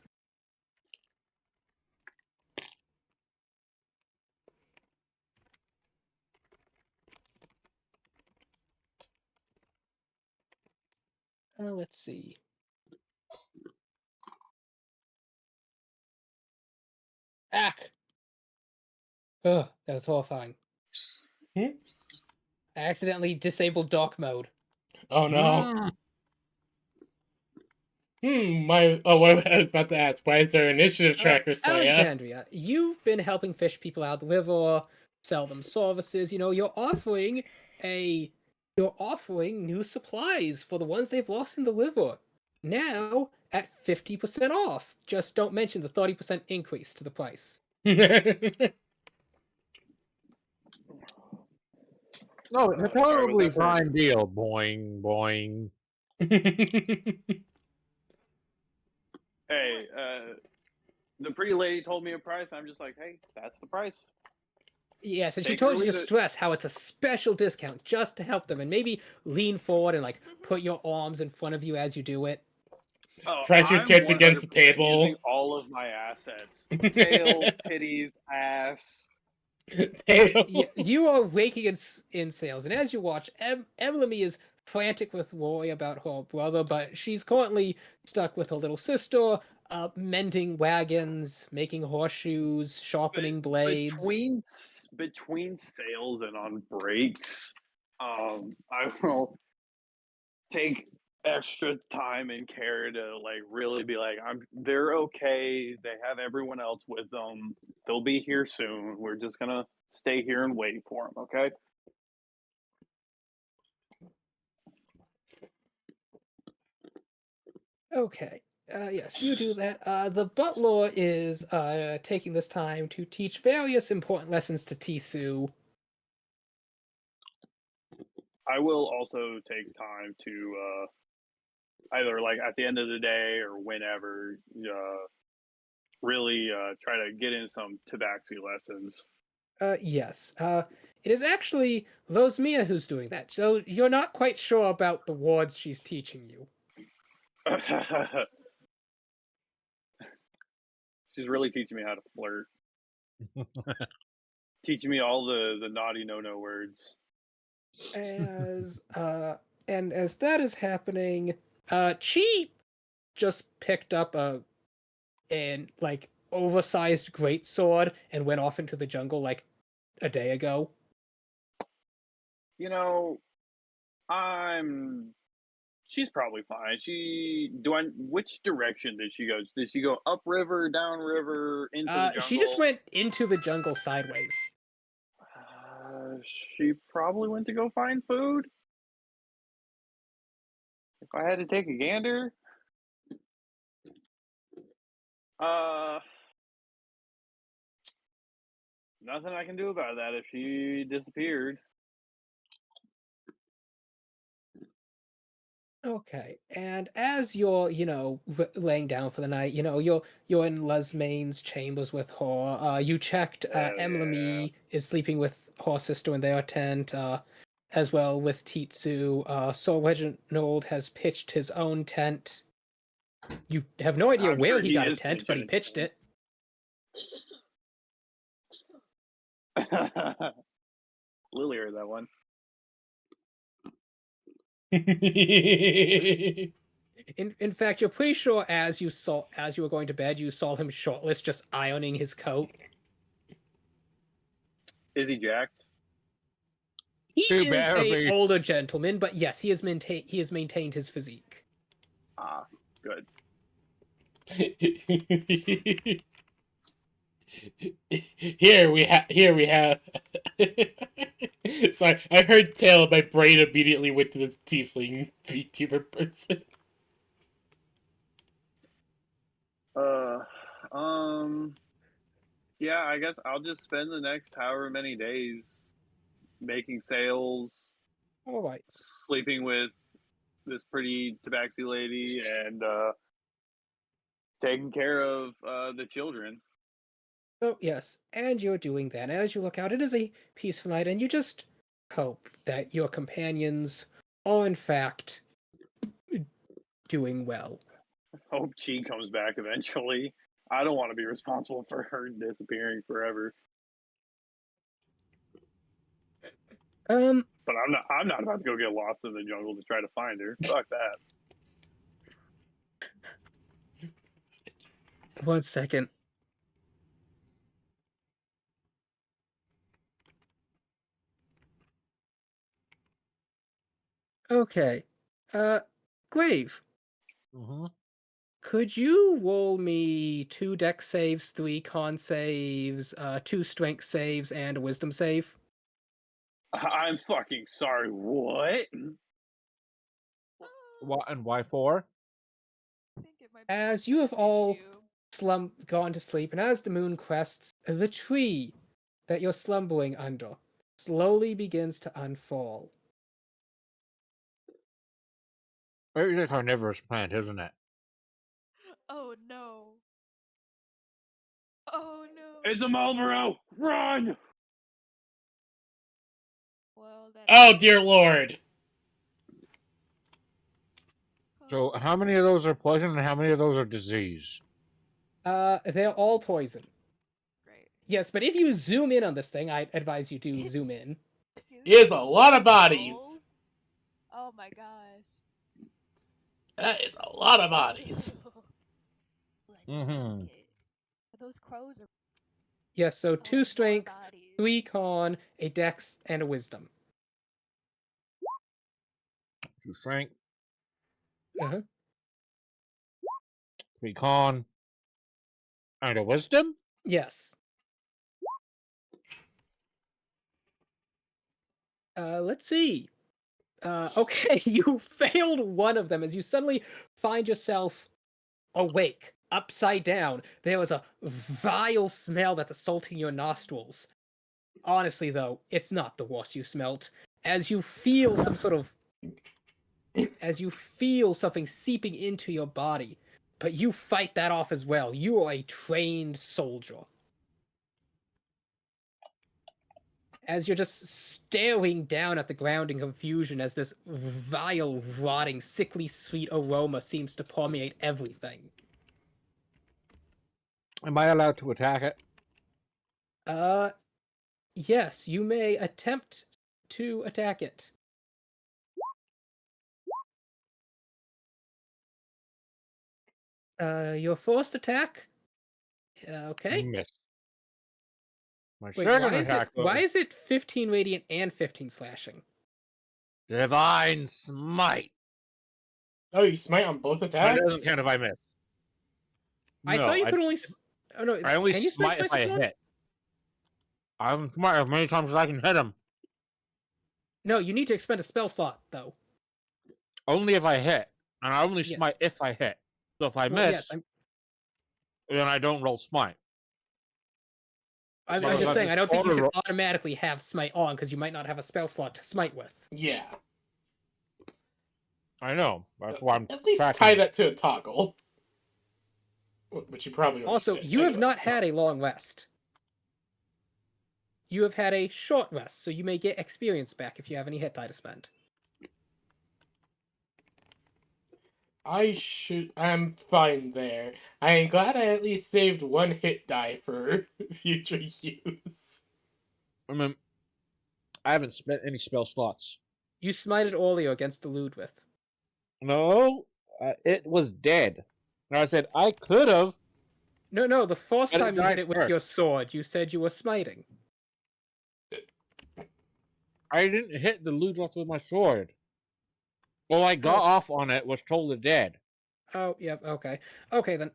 Let's see. Ack! Ugh, that was horrifying. Hmm? I accidentally disabled dark mode. Oh no. What I was about to ask, why is there an initiative tracker, Slayer? Alexandria, you've been helping fish people out the river, sell them services. You know, you're offering new supplies for the ones they've lost in the river. Now at 50% off. Just don't mention the 30% increase to the price. No, it's a Sorry, was totally that for- fine deal. Boing, boing. Hey, the pretty lady told me a price. I'm just like, hey, that's the price. Yes, and she Take it or told you to leave it. stress how it's a special discount just to help them, and maybe lean forward and like put your arms in front of you as you do it. Oh, Press your I'm tits against the 100% using table. all of my assets: tail, titties, ass. Yeah, you are raking in sales, and as you watch, Emily is frantic with worry about her brother, but she's currently stuck with her little sister, mending wagons, making horseshoes, sharpening blades. Between sales and on breaks, I will take extra time and care to like really be like, they're okay. They have everyone else with them. They'll be here soon. We're just gonna stay here and wait for them. Okay. Okay. Yes, you do that. The butler is taking this time to teach various important lessons to Tisu. I will also take time to either like at the end of the day or whenever really try to get in some tabaxi lessons. Yes. It is actually Rosmia who's doing that, so you're not quite sure about the wards she's teaching you. She's really teaching me how to flirt. Teaching me all the naughty no words. As and as that is happening, Chi just picked up an like oversized greatsword and went off into the jungle like a day ago. You know, I'm. She's probably fine. Which direction did she go? Did she go upriver, downriver, into the She just jungle? went into the jungle sideways. She probably went to go find food. If I had to take a gander, uh, nothing I can do about that if she disappeared. Okay, and as you're, laying down for the night, you're in Lesmane's chambers with her. You checked. Hell yeah. Emily is sleeping with her sister in their tent, as well with Titsu. Sir Reginald has pitched his own tent. You have no idea I'm where sure he he got a is tent, but he pitching pitched it. it. Lily heard that one. In fact, you're pretty sure as you were going to bed, you saw him shirtless, just ironing his coat. Is he jacked? He Too is bad for a me. older gentleman, but yes, he has maintained his physique. Ah, good. Here we have. Sorry, I heard tail. My brain immediately went to this tiefling VTuber person. Uh, um, yeah, I guess I'll just spend the next however many days making sales, All right. sleeping with this pretty tabaxi lady, and taking care of the children. So yes, and you're doing that. As you look out, it is a peaceful night, and you just hope that your companions are in fact doing well. Hope Chi comes back eventually. I don't want to be responsible for her disappearing forever. Um, But I'm not about to go get lost in the jungle to try to find her. Fuck that. one second. Okay. Uh, Grave, Mm-hmm. could you roll me 2 deck saves, 3 con saves, 2 strength saves, and a wisdom save? I'm fucking sorry. What? What and why for? I think it might be As a you have debt all issue. gone to sleep, and as the moon crests, the tree that you're slumbering under slowly begins to unfurl. It's a carnivorous plant, isn't it? Oh no. Oh no. It's a Marlboro. Run! that. Oh dear lord! So how many of those are poison and how many of those are disease? They're all poison. Great. Yes, but if you zoom in on this thing, I advise you to zoom It's- in. Dude, Is a lot of bodies. skulls? Oh my gosh. That is a lot of bodies. Like, Mm-hmm. those crows are Yes, so 2 more strength, bodies. 3 con, a dex, and a wisdom. 2 strength, Uh-huh. 3 con, and a wisdom? Yes. Let's see. Okay, you failed one of them as you suddenly find yourself awake, upside down. There was a vile smell that's assaulting your nostrils. Honestly, though, it's not the worst you smelt. As you feel some sort of. As you feel something seeping into your body, but you fight that off as well. You are a trained soldier. As you're just staring down at the ground in confusion as this vile, rotting, sickly sweet aroma seems to permeate everything. Am I allowed to attack it? Yes, you may attempt to attack it. Your first attack? Okay. Miss. My Wait, second attack, why though, is it 15 radiant and 15 slashing? Divine Smite. Oh, you smite on both But it attacks? doesn't count if I miss. I No, thought you could only. Oh no! I only Can you smite smite if twice I as one? hit. I'm smite as many times as I can hit him. No, you need to expend a spell slot though. Only if I hit. And I only Yes. smite if I hit. So if I Well, miss, yes, then I don't roll smite. I'm But just if saying. I don't think you should roll- automatically have smite on because you might not have a spell slot to smite with. Yeah. I know. That's why I'm At least tracking tie it. that to a toggle. Which you probably already Also, did you have anyway, not so. had a long rest. You have had a short rest, so you may get experience back if you have any hit die to spend. I'm fine there. I am glad I at least saved one hit die for future use. I mean, I haven't spent any spell slots. You smited Olio against the Ludwith. No, it was dead. And I said I could have. No, the first Let it time you die hit it with first. your sword, you said you were smiting. I didn't hit the Ludwig with my sword. Well, I got off on it, was totally dead. Oh, yep, okay. Okay, then.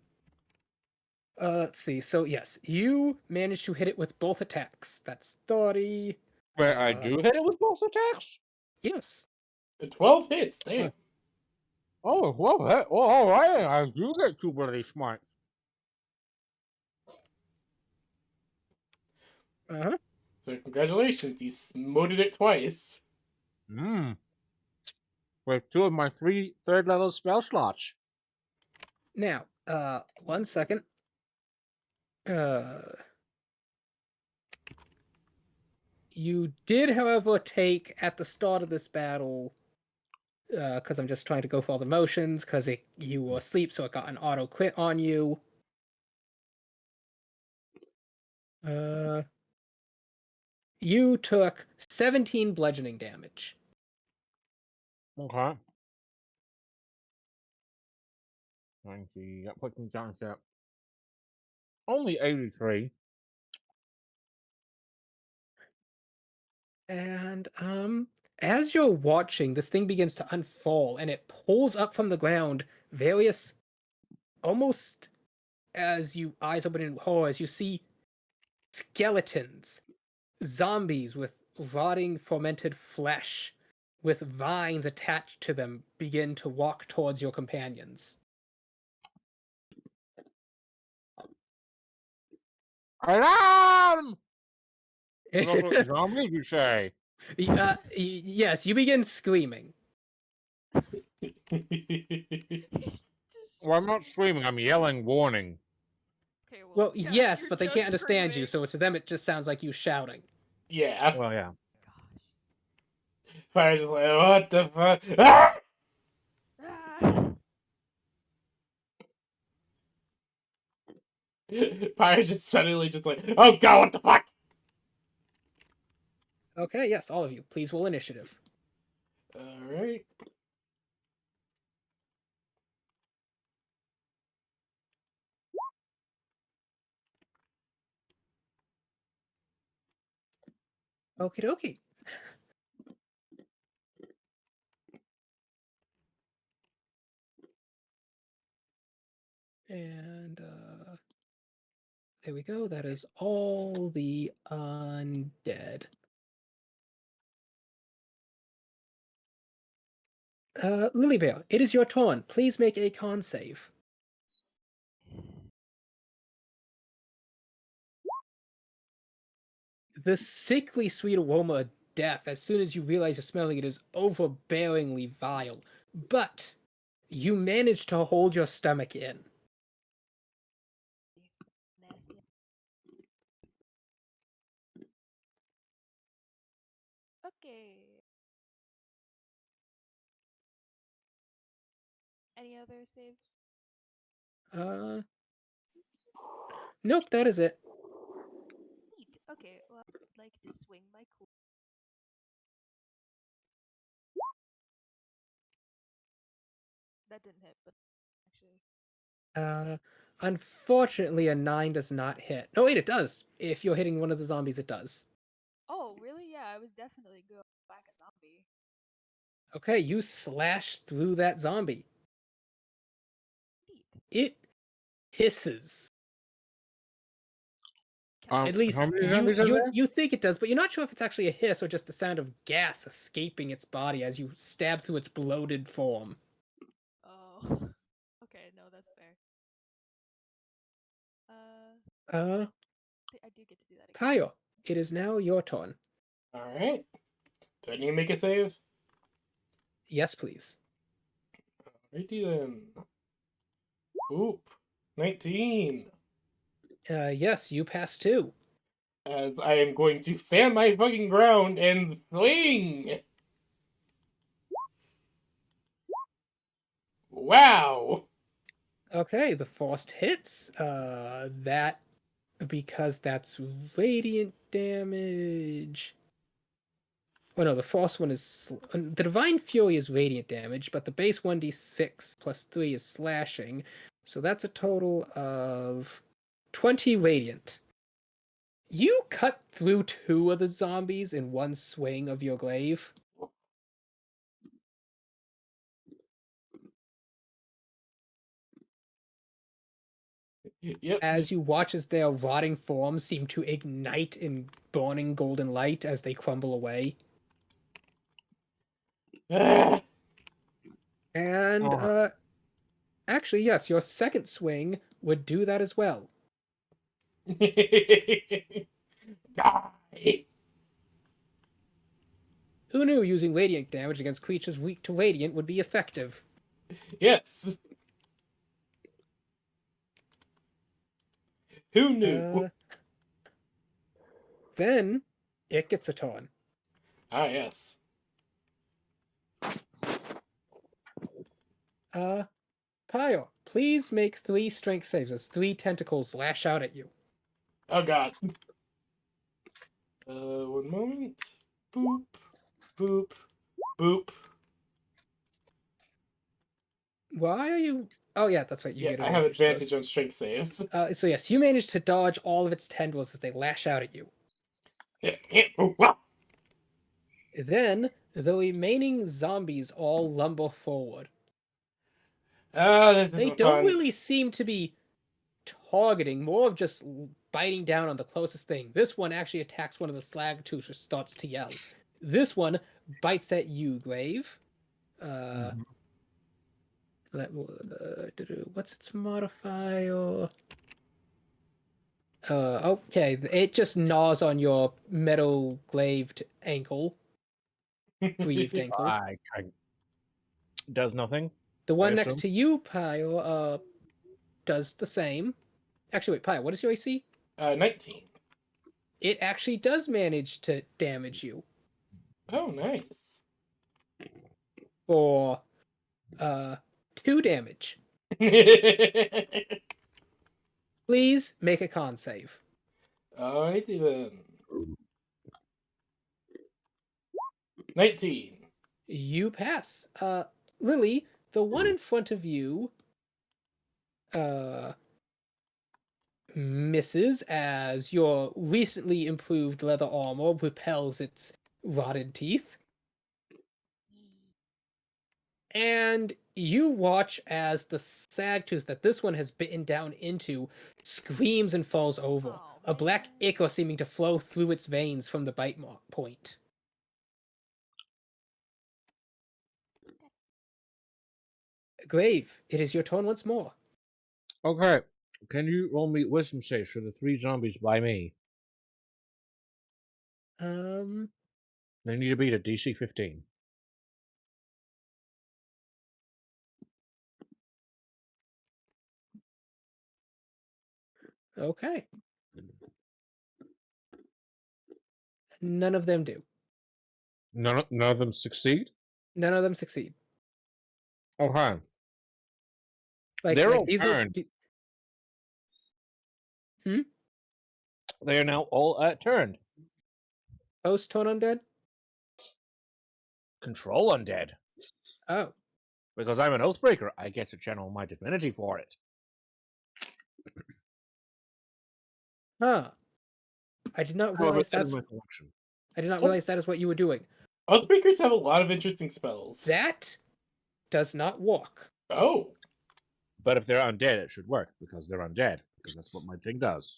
Let's see. So, yes, you managed to hit it with both attacks. That's 30. Where I do hit it with both attacks? Yes. 12 hits, damn. Oh, well, alright, I do get 2 bloody smites. Uh-huh. So congratulations, you smoted it twice. With 2 of my 3 third level spell slots. Now, 1 second. You did, however, take at the start of this battle, because I'm just trying to go for all the motions, because you were asleep, so it got an auto crit on you. You took 17 bludgeoning damage. Okay. 90, that puts me down to only 83. And as you're watching, this thing begins to unfold, and it pulls up from the ground various, almost as you eyes open in horror, as you see skeletons, zombies with rotting fermented flesh, with vines attached to them, begin to walk towards your companions. Alarm! What zombies you say? Yes, you begin screaming. Just- Well, I'm not screaming, I'm yelling warning. Okay, Well, yeah, yes, you're but they just can't understand you, screaming. so to them it just sounds like you shouting. Yeah. Well, yeah. Gosh. Fire's just like, what the fuck? Ah! Ah! Fire just suddenly just like, oh god, what the fuck? Okay, yes, all of you. Please roll initiative. Alright. Okie dokie. And there we go. That is all the undead. Lilybear, it is your turn. Please make a con save. The sickly sweet aroma of death, as soon as you realize you're smelling it, is overbearingly vile. But you manage to hold your stomach in. Nasty. Okay. Any other saves? Nope, that is it. Neat. Okay, well, I'd like to swing my cool. That didn't hit, but actually. Unfortunately, a 9 does not hit. No, wait, it does. If you're hitting one of the zombies, it does. Oh, really? Yeah, I was definitely going to whack a zombie. Okay, you slash through that zombie. Neat. It hisses. At How least many zombies are there? you think it does, but you're not sure if it's actually a hiss or just the sound of gas escaping its body as you stab through its bloated form. Oh. Okay, no, that's fair. I do get to do that again. Kaio, it is now your turn. Alright. Do I need to make a save? Yes, please. Alrighty then. Oop. 19. Yes, you pass too. As I am going to stand my fucking ground and swing! Wow! Okay, the first hits. That because that's radiant damage. Oh no, the first one is the Divine Fury is radiant damage, but the base 1d6 plus 3 is slashing, so that's a total of 20 radiant. You cut through 2 of the zombies in one swing of your glaive. Yep. As Just... you watch as their rotting forms seem to ignite in burning golden light as they crumble away. Ah. And Oh. actually, yes, your second swing would do that as well. Die! Who knew using radiant damage against creatures weak to radiant would be effective? Yes! Who knew? Then it gets a turn. Ah, yes. Pyro, please make 3 strength saves as 3 tentacles lash out at you. Oh god. One moment. Boop. Boop. Boop. Why are you... Oh yeah, that's right, you Yeah, get I have advantage. advantage on strength saves. So yes, you manage to dodge all of its tendrils as they lash out at you. Oh, wow. Then, the remaining zombies all lumber forward. Ah, this They isn't don't fun. really seem to be targeting, more of just biting down on the closest thing. This one actually attacks one of the slag tooths, which starts to yell. This one bites at you, Grave. What's its modifier? Okay, it just gnaws on your metal glaved ankle, greaved ankle. I does nothing. The one I next assume? to you, Pio, does the same. Actually, wait, Pio, what is your AC? 19. It actually does manage to damage you. Oh, nice. for 2 damage. Please make a con save. Alrighty then. 19. You pass. Lily, the one in front of you misses as your recently improved leather armor repels its rotted teeth. And you watch as the sagtooth that this one has bitten down into screams and falls over, Oh, a black man. ichor seeming to flow through its veins from the bite point. Grave, it is your turn once more. Okay. Can you roll me wisdom saves for the 3 zombies by me? They need to beat a DC 15. Okay. None of them do. None of them succeed? None of them succeed. Okay. Like They're all these are. turned. They are now all turned. Post turn undead? Control undead. Oh. Because I'm an Oathbreaker, I get to channel my divinity for it. Huh. I did not However, realize that is that's. my collection. I did not realize that is what you were doing. Oathbreakers have a lot of interesting spells. That does not work. Oh. But if they're undead, it should work, because they're undead. Because that's what my thing does.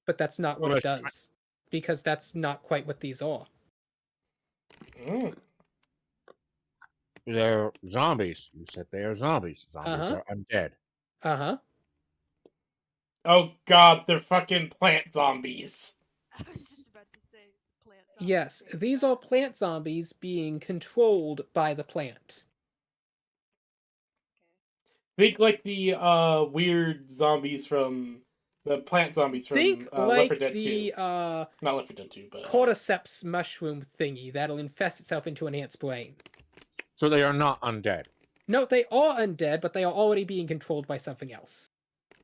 But that's not what Well, it does. Because that's not quite what these are. Mm. They're zombies. You said they are zombies. Zombies Uh-huh. are undead. Uh-huh. Oh god, they're fucking plant zombies. I was just about to say it's a plant zombie. Yes, Okay, these got are it. plant zombies being controlled by the plant. Think like the weird zombies from the plant zombies from Think Left 4 like Dead 2. the Not Left 4 Dead 2, but cordyceps mushroom thingy that'll infest itself into an ant's brain. So they are not undead. No, they are undead, but they are already being controlled by something else.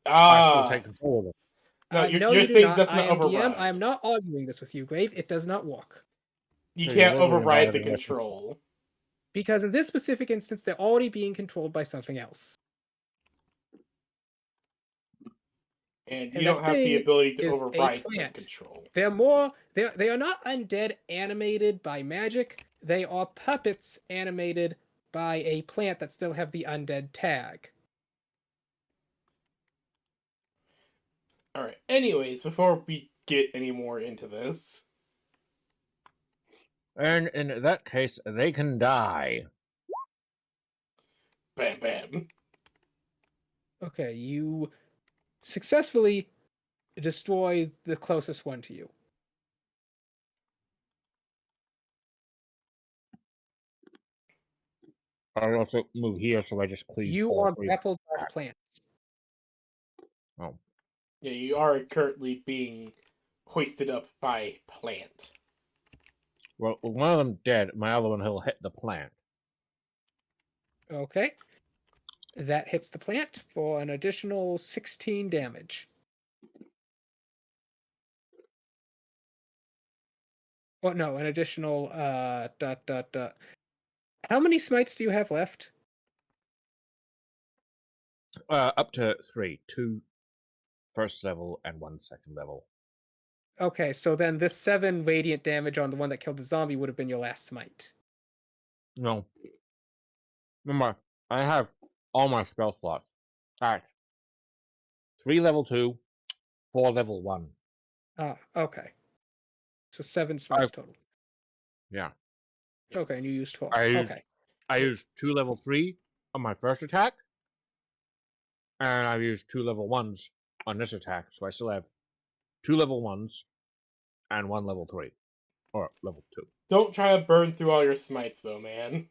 I still take control of them. No, No, your you do thing not. does I not am override. DM. I am not arguing this with you, Grave. It does not work. You So can't you're literally override the violating Western- control. Because in this specific instance, they're already being controlled by something else. And you And don't that have the thing ability to is a override that plant. control. They are not undead animated by magic. They are puppets animated by a plant that still have the undead tag. Alright, anyways, before we get any more into this, And in that case, they can die. bam bam. Okay, you successfully destroy the closest one to you. I also move here, so I just cleave You all are 3. grappled by the plant. Oh. Yeah, you are currently being hoisted up by plant. Well, one of them dead. My other one, he'll hit the plant. Okay. That hits the plant for an additional 16 damage. Oh no, an additional How many smites do you have left? Up to 3. 2 first level and 1 second level. Okay, so then this 7 radiant damage on the one that killed the zombie would have been your last smite. No. Remember, I have all my spell slots. Alright. 3 level 2, 4 level 1. Ah, okay. So 7 smites total. Yeah. Okay, and you used 4. I used, Okay. I used 2 level 3 on my first attack, and I've used 2 level 1s on this attack, so I still have 2 level 1s and 1 level 3. Or level 2. Don't try to burn through all your smites, though, man.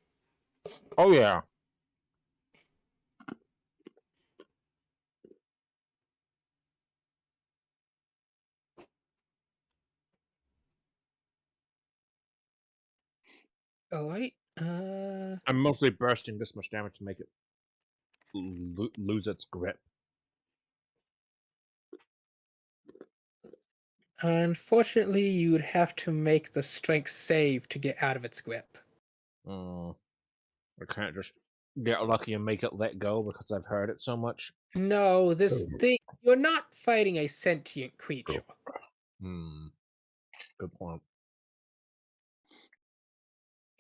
Oh, yeah. Alright. I'm mostly bursting this much damage to make it lose its grip. Unfortunately, you'd have to make the strength save to get out of its grip. I can't just get lucky and make it let go because I've heard it so much. No, this thing, you're not fighting a sentient creature. Good point.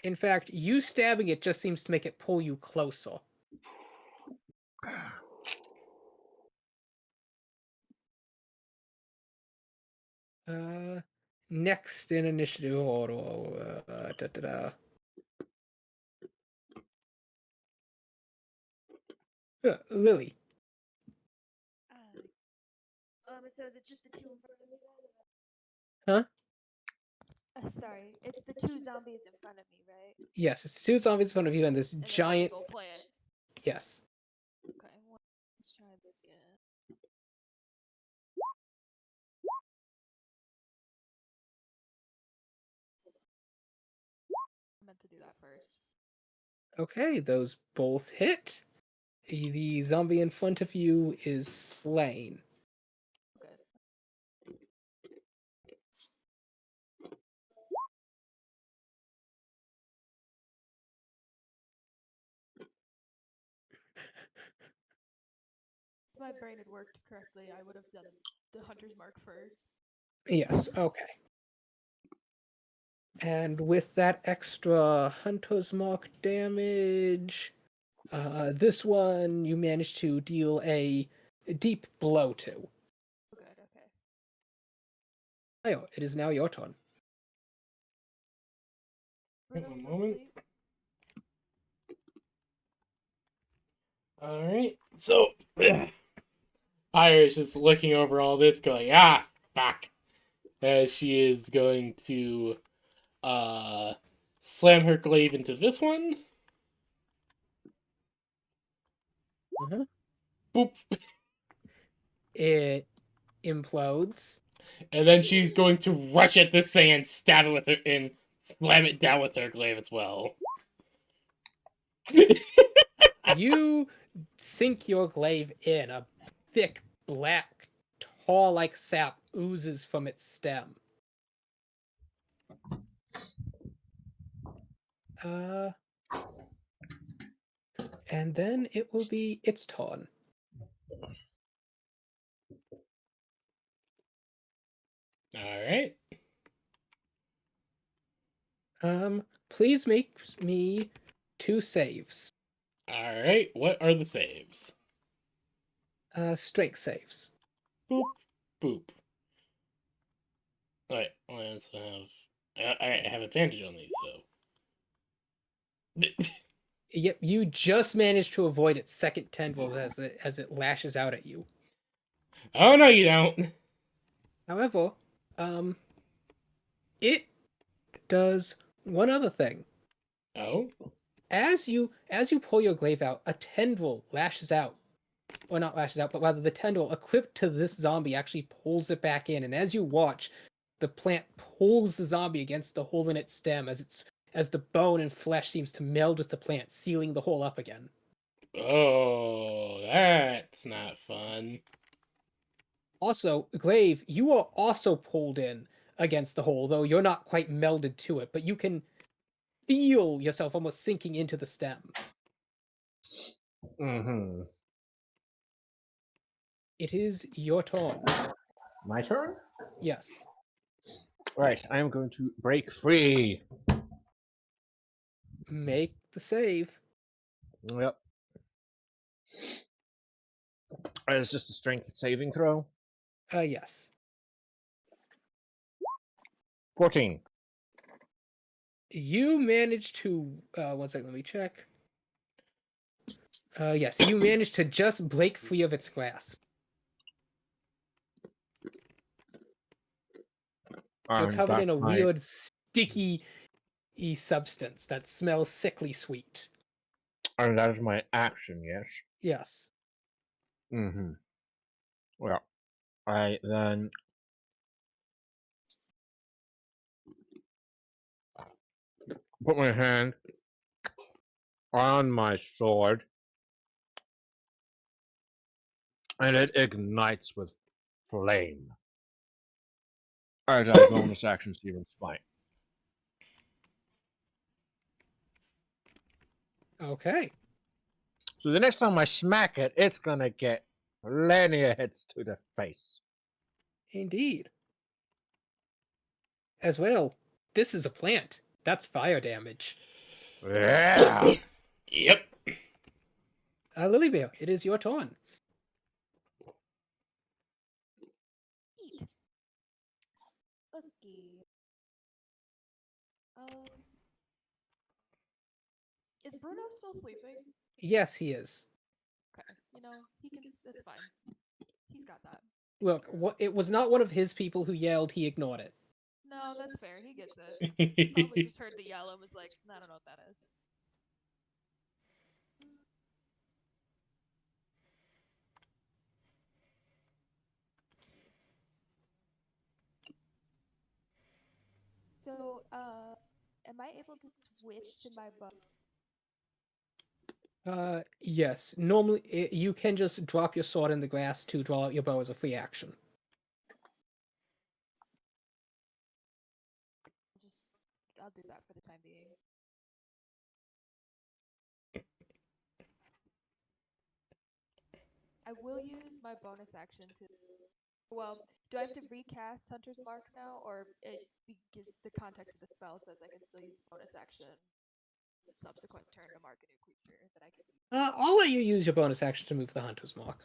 In fact, you stabbing it just seems to make it pull you closer. Next in initiative order, Lily. So is it just the two in front of me Huh? sorry, it's the two zombies in front of me, right? Yes, it's two zombies in front of you and this And giant. then the big old plant. Yes. Okay, let's try this again. I meant to do that first. Okay, those both hit. The zombie in front of you is slain. Okay. If my brain had worked correctly, I would have done the hunter's mark first. Yes, okay. And with that extra hunter's mark damage, this one you managed to deal a deep blow to. Good, okay. Ayo, it is now your turn. One moment. Alright, so Iris is looking over all this going, fuck. As she is going to slam her glaive into this one. Uh-huh. Boop. It implodes. And then she's going to rush at this thing and stab it with her and slam it down with her glaive as well. You sink your glaive in. A thick, black, tar-like sap oozes from its stem. And then it will be its turn. Alright. Please make me 2 saves. Alright, what are the saves? Strength saves. Boop, boop. Alright, let's have... I have advantage on these, so... Yep, you just managed to avoid its second tendrils as it lashes out at you. Oh, no, you don't. However, it does one other thing. Oh? As you pull your glaive out, a tendril lashes out. Or not lashes out, but rather the tendril equipped to this zombie actually pulls it back in, and as you watch, the plant pulls the zombie against the hole in its stem as the bone and flesh seems to meld with the plant, sealing the hole up again. Oh, that's not fun. Also, glaive, you are also pulled in against the hole, though you're not quite melded to it, but you can feel yourself almost sinking into the stem. Mm-hmm. It is your turn. My turn? Yes. Right, I am going to break free. Make the save. Yep. It's just a strength saving throw. Yes. 14. You managed to, one second, let me check. Yes, you managed to just break free of its grasp. You're covered in a weird, sticky substance that smells sickly sweet. And that is my action, yes? Yes. Mm-hmm. Well, I then put my hand on my sword, and it ignites with flame. As I bonus action Steven Smite. Okay. So the next time I smack it, it's gonna get plenty of hits to the face. Indeed. As well, this is a plant. That's fire damage. Yeah. Yep. Lilybear, it is your turn. Eat. Okay. Is Bruno still sleeping? Yes, he is. Okay. You know, he can. It's fine. He's got that. Look, it was not one of his people who yelled. He ignored it. No, that's fair. He gets it. Probably just heard the yell and was like, I don't know what that is. So, am I able to switch to my bow? Yes. Normally, you can just drop your sword in the grass to draw out your bow as a free action. I'll do that for the time being. I will use my bonus action to. Well, do I have to recast Hunter's Mark now, or because the context of the spell says I can still use bonus action subsequent turn to mark a new creature that I can. I'll let you use your bonus action to move the Hunter's Mark.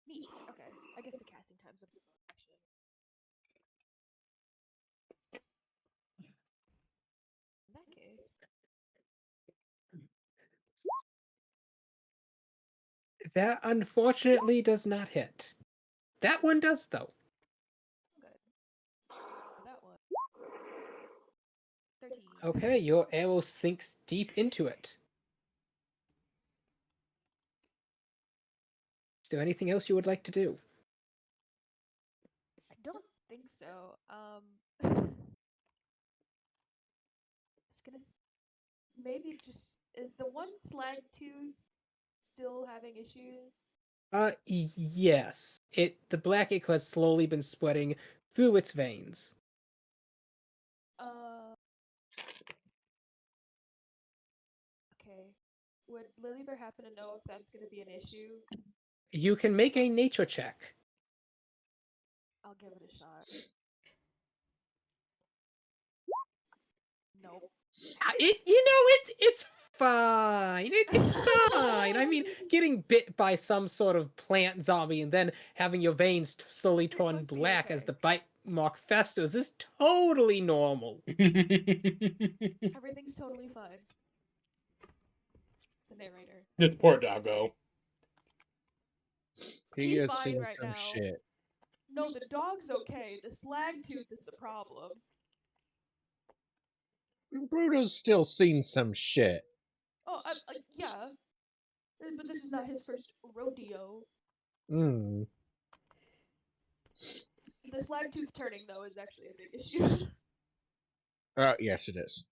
Neat. Okay. I guess the casting time's a bonus action. In that case. That unfortunately does not hit. That one does, though. Good. That one. 13. Okay, your arrow sinks deep into it. Is there anything else you would like to do? I don't think so. It's gonna maybe just is the one slag tooth still having issues? Yes. The black ink has slowly been spreading through its veins. Okay. Would Lilybear happen to know if that's gonna be an issue? You can make a nature check. I'll give it a shot. Nope. It's fine. It's fine. I mean, getting bit by some sort of plant zombie and then having your veins slowly turn must be black okay. as the bite mark festers is totally normal. Everything's totally fine. The narrator. This poor doggo. He He's has fine seen right some now. shit. No, the dog's okay. The slag tooth is the problem. Bruto's still seen some shit. Oh, yeah. But this is not his first rodeo. Hmm. The slag tooth turning, though, is actually a big issue. Yes, it is.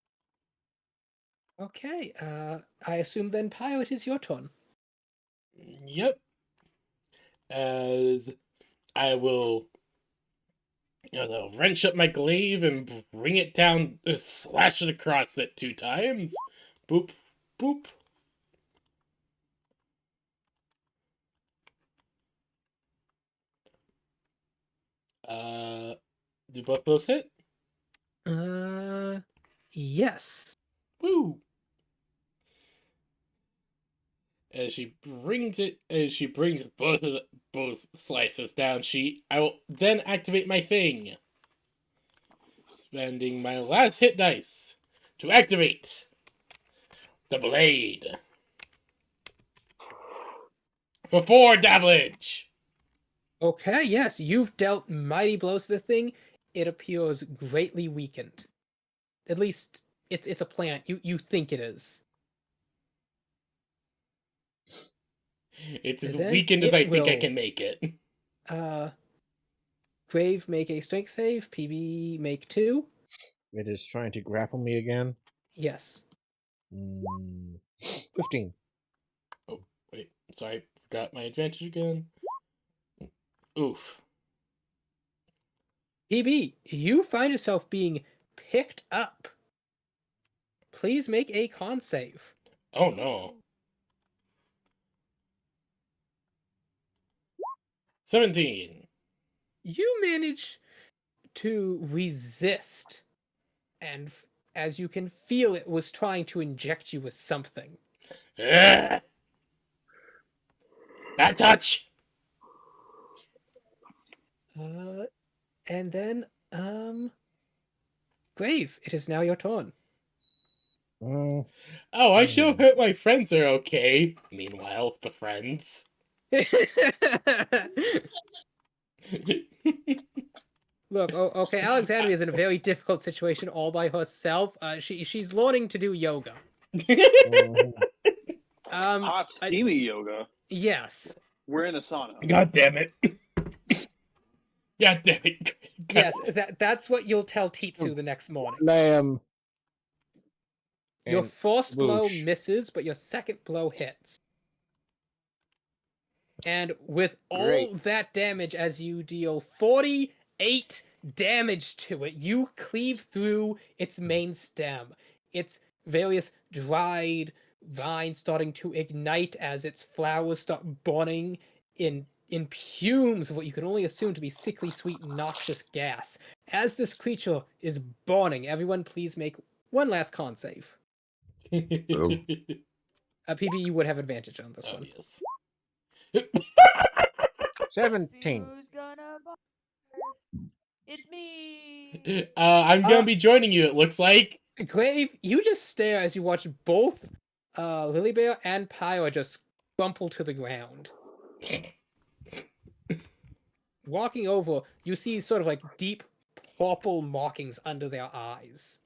Okay, I assume then, Pilot, is your turn. Yep. As I will, I'll wrench up my glaive and bring it down, slash it across it 2 times. Boop, boop. Do both those hit? Yes. Woo! As she brings both slices down, I will then activate my thing. Spending my last hit dice to activate the blade. For 4 damage! Okay, yes, you've dealt mighty blows to the thing. It appears greatly weakened. At least, it's a plant. You think it is. It's as Then weakened as it I think I will- can make it. Grave, make a strength save. PB, make 2. It is trying to grapple me again. Yes. 15. Oh, wait. Sorry. Forgot my advantage again. Oof. PB, you find yourself being picked up. Please make a con save. Oh, no. 17. You manage to resist, and as you can feel, it was trying to inject you with something. Ugh. Bad touch! And then, Grave, it is now your turn. Mm. Oh, I sure hope my friends are okay. Meanwhile, the friends. Look, okay, Alexandria is in a very difficult situation all by herself. She's learning to do yoga. Mhm. Hot, steamy yoga. Yes. We're in the sauna. God damn it. God damn it. Yes, that's what you'll tell Titsu the next morning. Lamb. Your and first blow whoosh. misses, but your second blow hits. And with all Great. that damage, as you deal 48 damage to it, you cleave through its main stem. Its various dried vines starting to ignite as its flowers start burning in fumes of what you can only assume to be sickly sweet noxious gas. As this creature is burning, everyone please make one last con save. PB, you would have advantage on this Oh, one. yes. 17. Who's gonna barf? It's me. I'm gonna be joining you, it looks like. Grave, you just stare as you watch both Lilybear and Pyro just crumple to the ground. Walking over, you see sort of like deep purple markings under their eyes.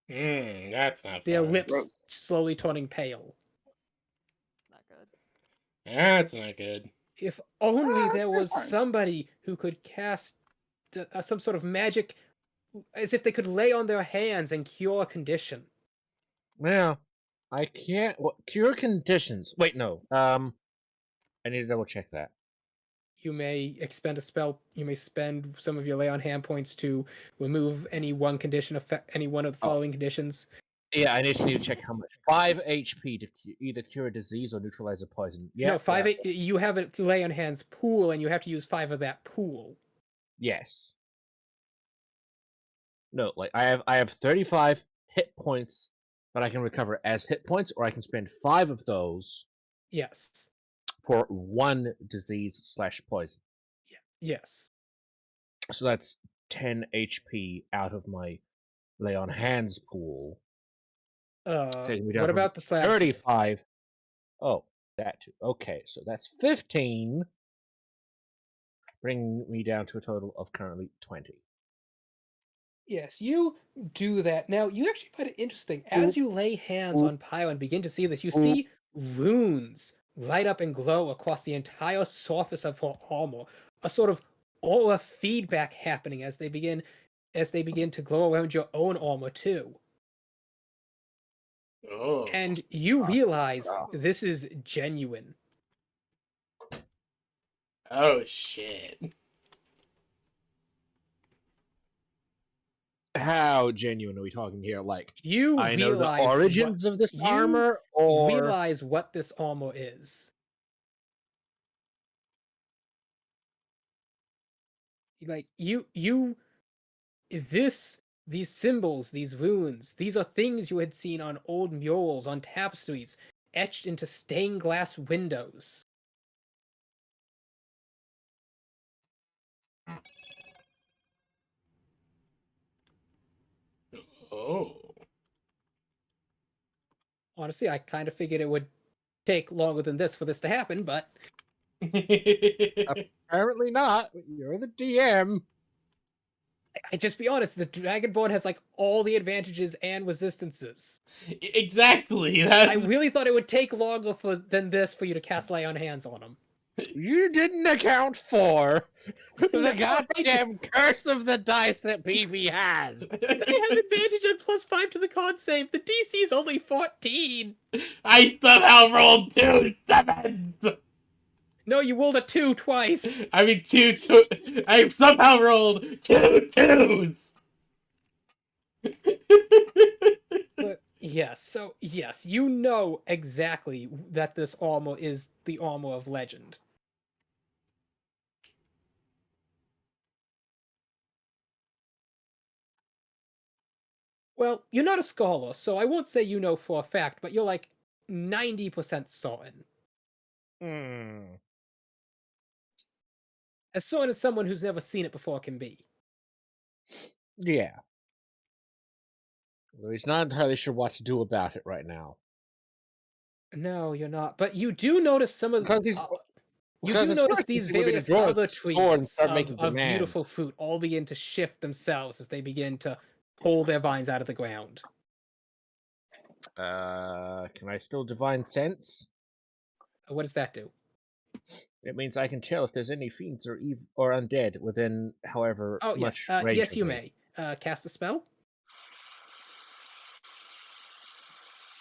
That's not Their fun. lips Gross. slowly turning pale. It's not good. That's not good. If only Ah, there was fine. somebody who could cast some sort of magic, as if they could lay on their hands and cure a condition. Now, I can't. What, cure conditions. Wait, no. I need to double check that. You may expend a spell. You may spend some of your lay on hand points to remove any one condition, affect any one of the Oh. following conditions. Yeah, I just need to check how much. 5 HP to either cure a disease or neutralize a poison. Yeah. No, 5. You have a lay on hands pool, and you have to use 5 of that pool. Yes. No, like I have 35 hit points that I can recover as hit points, or I can spend 5 of those Yes. for one disease / poison. Yes. So that's 10 HP out of my lay on hands pool. Taking me down What from about the slab? 35. Oh, that too. Okay, so that's 15. Bringing me down to a total of currently 20. Yes, you do that. Now, you actually find it interesting. As you lay hands on Pyro and begin to see this, you see runes light up and glow across the entire surface of her armor. A sort of aura feedback happening as they begin to glow around your own armor too. Oh. And you realize this is genuine. Oh, shit. How genuine are we talking here? Like, You I know the realize origins of this you armor, or realize what this armor is. Like these symbols, these runes, these are things you had seen on old murals, on tapestries, etched into stained glass windows. Oh. Honestly, I kind of figured it would take longer than this for this to happen, but apparently not. You're the DM. I just be honest, the Dragonborn has like all the advantages and resistances. Exactly. I really thought it would take longer than this for you to cast Lay on Hands on him. You didn't account for the No, goddamn curse of the dice that PB has. They have advantage on +5 to the con save. The DC is only 14. I somehow rolled 2 7s! No, you rolled a 2 twice. I mean, I somehow rolled 2 2s! But yes, so yes, you know exactly that this armor is the armor of legend. Well, you're not a scholar, so I won't say you know for a fact, but you're like 90% certain. Hmm. As certain as someone who's never seen it before can be. Yeah. Well, he's not entirely sure what to do about it right now. No, you're not. But you do notice some of Because he's you because do at notice first these he would be to various draw other his sword and trees start making of demands. beautiful fruit all begin to shift themselves as they begin to pull their vines out of the ground. Can I still divine sense? What does that do? It means I can tell if there's any fiends or undead within however Oh, much yes. range Yes, of you me. may. Cast a spell?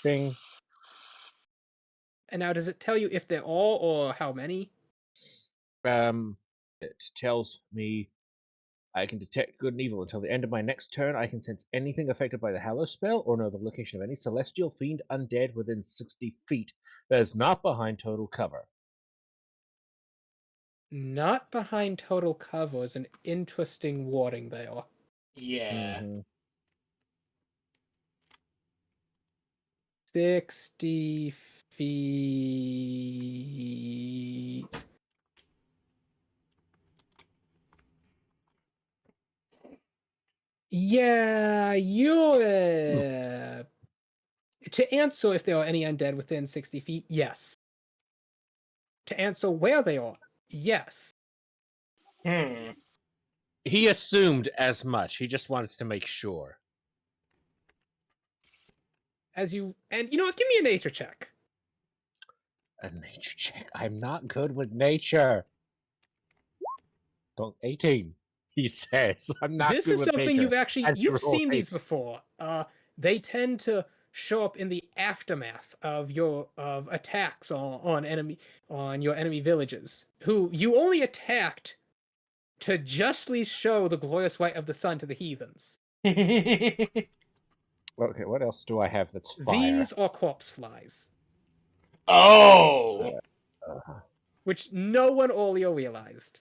Bing. And now, does it tell you if they're all or how many? It tells me I can detect good and evil until the end of my next turn. I can sense anything affected by the Hallow spell or know the location of any celestial fiend undead within 60 feet that is not behind total cover. Not behind total cover is an interesting wording there. Yeah. Mm-hmm. 60 feet. Yeah, you're. To answer if there are any undead within 60 feet, yes. To answer where they are, yes. Hmm. He assumed as much. He just wanted to make sure. And you know what? Give me a nature check. A nature check. I'm not good with nature. Don't 18. He says I'm not This good is with something nature. And he you've rolled seen 18. these before. They tend to show up in the aftermath of your attacks on your enemy villages, who you only attacked to justly show the glorious light of the sun to the heathens. Okay, what else do I have that's fire? These are corpse flies, Oh! which no one earlier realized.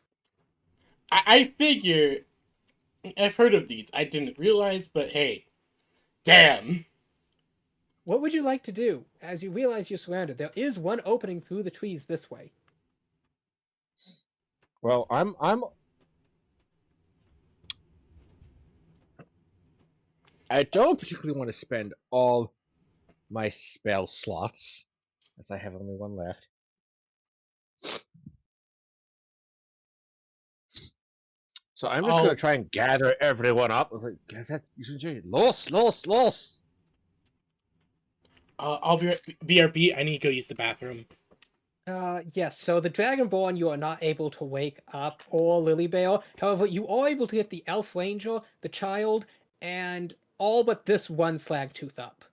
I figure I've heard of these. I didn't realize, but hey. Damn! What would you like to do as you realize you're surrounded? There is one opening through the trees this way. Well, I don't particularly want to spend all my spell slots, as I have only one left. So I'm just gonna try and gather everyone up. I was like, guys, that you should change it. Los. I'll be BRB. I need to go use the bathroom. Yes, so the Dragonborn you are not able to wake up, or Lilybale. However, you are able to get the Elf Ranger, the Child, and all but this one Slagtooth up.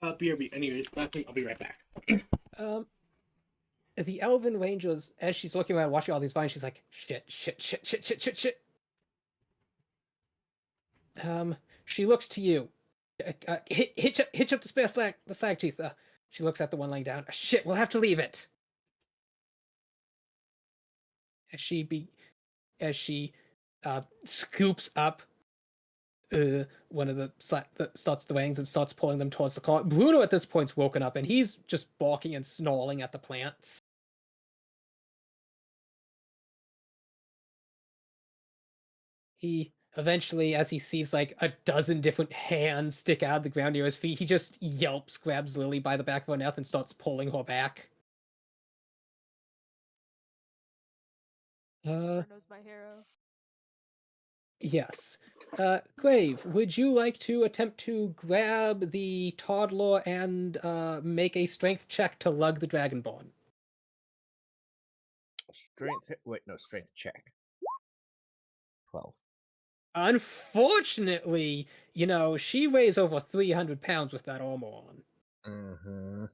BRB. Anyways, bathroom. I'll be right back. The Elven Rangers, as she's looking around watching all these vines, she's like, shit. She looks to you. Hitch up the spare the Slagtooth. She looks at the one laying down. Shit, we'll have to leave it. As she scoops up one of the starts the wings and starts pulling them towards the car. Bruno at this point's woken up and he's just barking and snarling at the plants. He eventually, as he sees like a dozen different hands stick out of the ground near his feet, he just yelps, grabs Lily by the back of her neck and starts pulling her back. Bruno's my hero. Yes. Grave, would you like to attempt to grab the toddler and make a strength check to lug the Dragonborn? Strength. Wait, no, strength check. 12. Unfortunately, she weighs over 300 pounds with that armor on. Mm-hmm.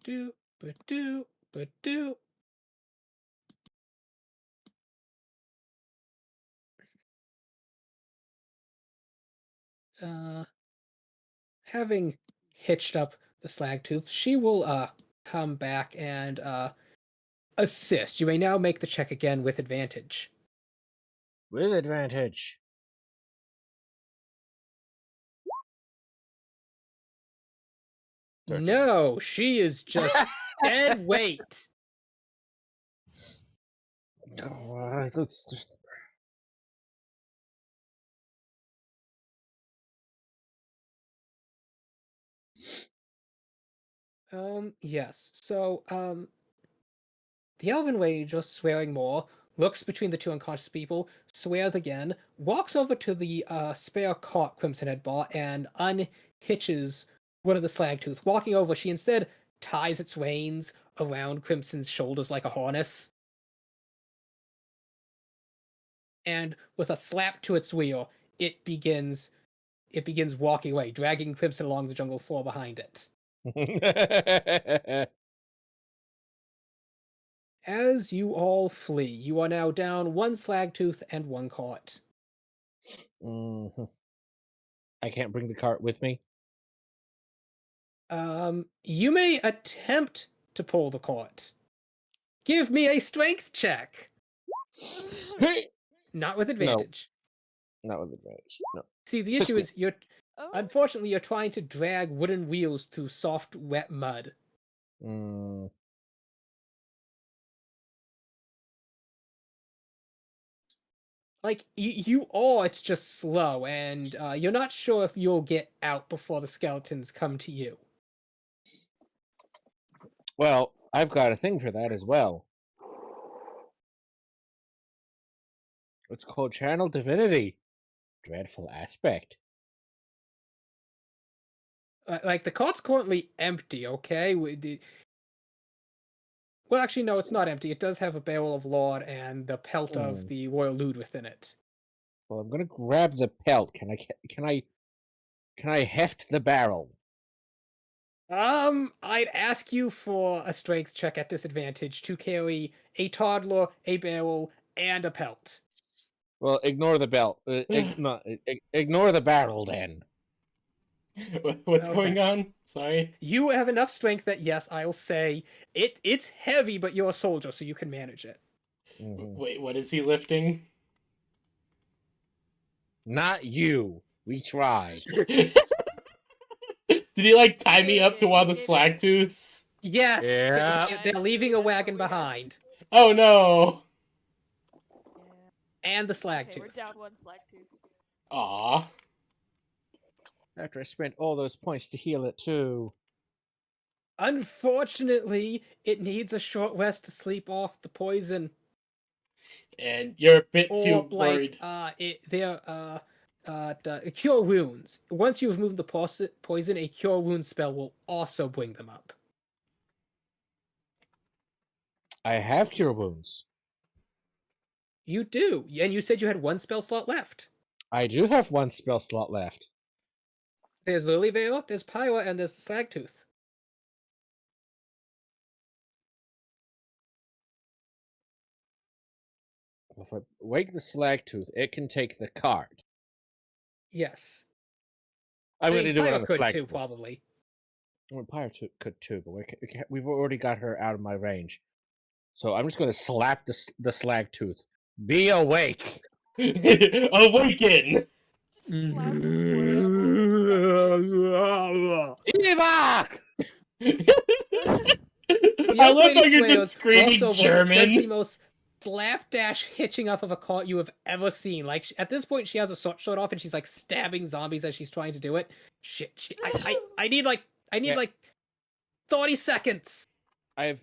Do do do. Having hitched up the Slagtooth, she will come back and assist. You may now make the check again with advantage. With advantage. No, she is just dead weight. Let's just... Yes. So, the Elven Lady, just swearing more, looks between the two unconscious people, swears again, walks over to the spare cart Crimson had bought, and unhitches one of the Slagtooth. Walking over, she instead ties its reins around Crimson's shoulders like a harness. And with a slap to its wheel, it begins walking away, dragging Crimson along the jungle floor behind it. As you all flee, you are now down one Slagtooth and one cart. Mm-hmm. I can't bring the cart with me. You may attempt to pull the cart. Give me a strength check. Not with advantage. Not with advantage. No. See, the issue is Oh, unfortunately, you're trying to drag wooden wheels through soft, wet mud. Mm. Like, you are, it's just slow, and you're not sure if you'll get out before the skeletons come to you. Well, I've got a thing for that as well. It's called Channel Divinity. Dreadful aspect. Like, the cart's currently empty, okay? Well, actually, no, it's not empty. It does have a barrel of lard and the pelt of the royal lewd within it. Well, I'm gonna grab the pelt. Can I heft the barrel? I'd ask you for a strength check at disadvantage to carry a toddler, a barrel, and a pelt. Well, ignore the belt. Ignore the barrel then. What's Okay. going on? Sorry. You have enough strength that yes, I'll say it's heavy, but you're a soldier, so you can manage it. Mm-hmm. Wait, what is he lifting? Not you. We tried. Did he like tie me up to one of the Slagtooths? Yes, Yeah. they're leaving a wagon behind, Oh no! yeah. and the Okay, we're Slagtooth. down one Slagtooth. Aw. After I spent all those points to heal it too. Unfortunately, it needs a short rest to sleep off the poison. And you're a bit Or too like worried. cure wounds. Once you remove the poison, a cure wound spell will also bring them up. I have cure wounds. You do, and you said you had one spell slot left. I do have one spell slot left. There's Lily Veil, there's Pyla, and there's the Slagtooth. If I wake the Slagtooth, it can take the cart. Yes. I'm I going mean, to do it Pyla on the could Slagtooth. too, probably. Well, Pyre could too, but we've already got her out of my range. So I'm just going to slap the Slagtooth. Be awake! Awaken! Slap whatever. Evok! I love how you're just screaming Does the German. most slapdash hitching up of a cart you have ever seen. Like, at this point, she has a shirt off and she's like stabbing zombies as she's trying to do it. Shit, I need like 30 seconds. I've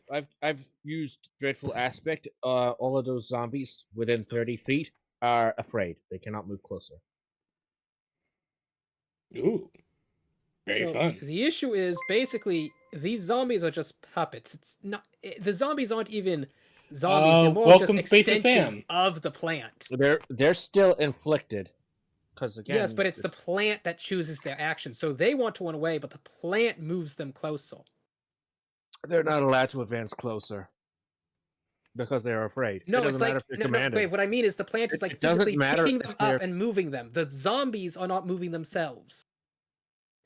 used Dreadful Aspect. All of those zombies within 30 feet are afraid. They cannot move closer. Ooh. Very So fun. the issue is basically these zombies are just puppets. It's not the zombies aren't even zombies. They're more of just Welcome, Spacer extensions Sam. of the plant. They're still inflicted, because again, Yes, but it's the plant that chooses their action. So they want to run away, but the plant moves them closer. they're not allowed to advance closer because they're afraid. It No, doesn't it's matter like if they're commanded. wait, what I mean is the plant is It like doesn't physically matter picking if them they're- up and moving them. The zombies are not moving themselves.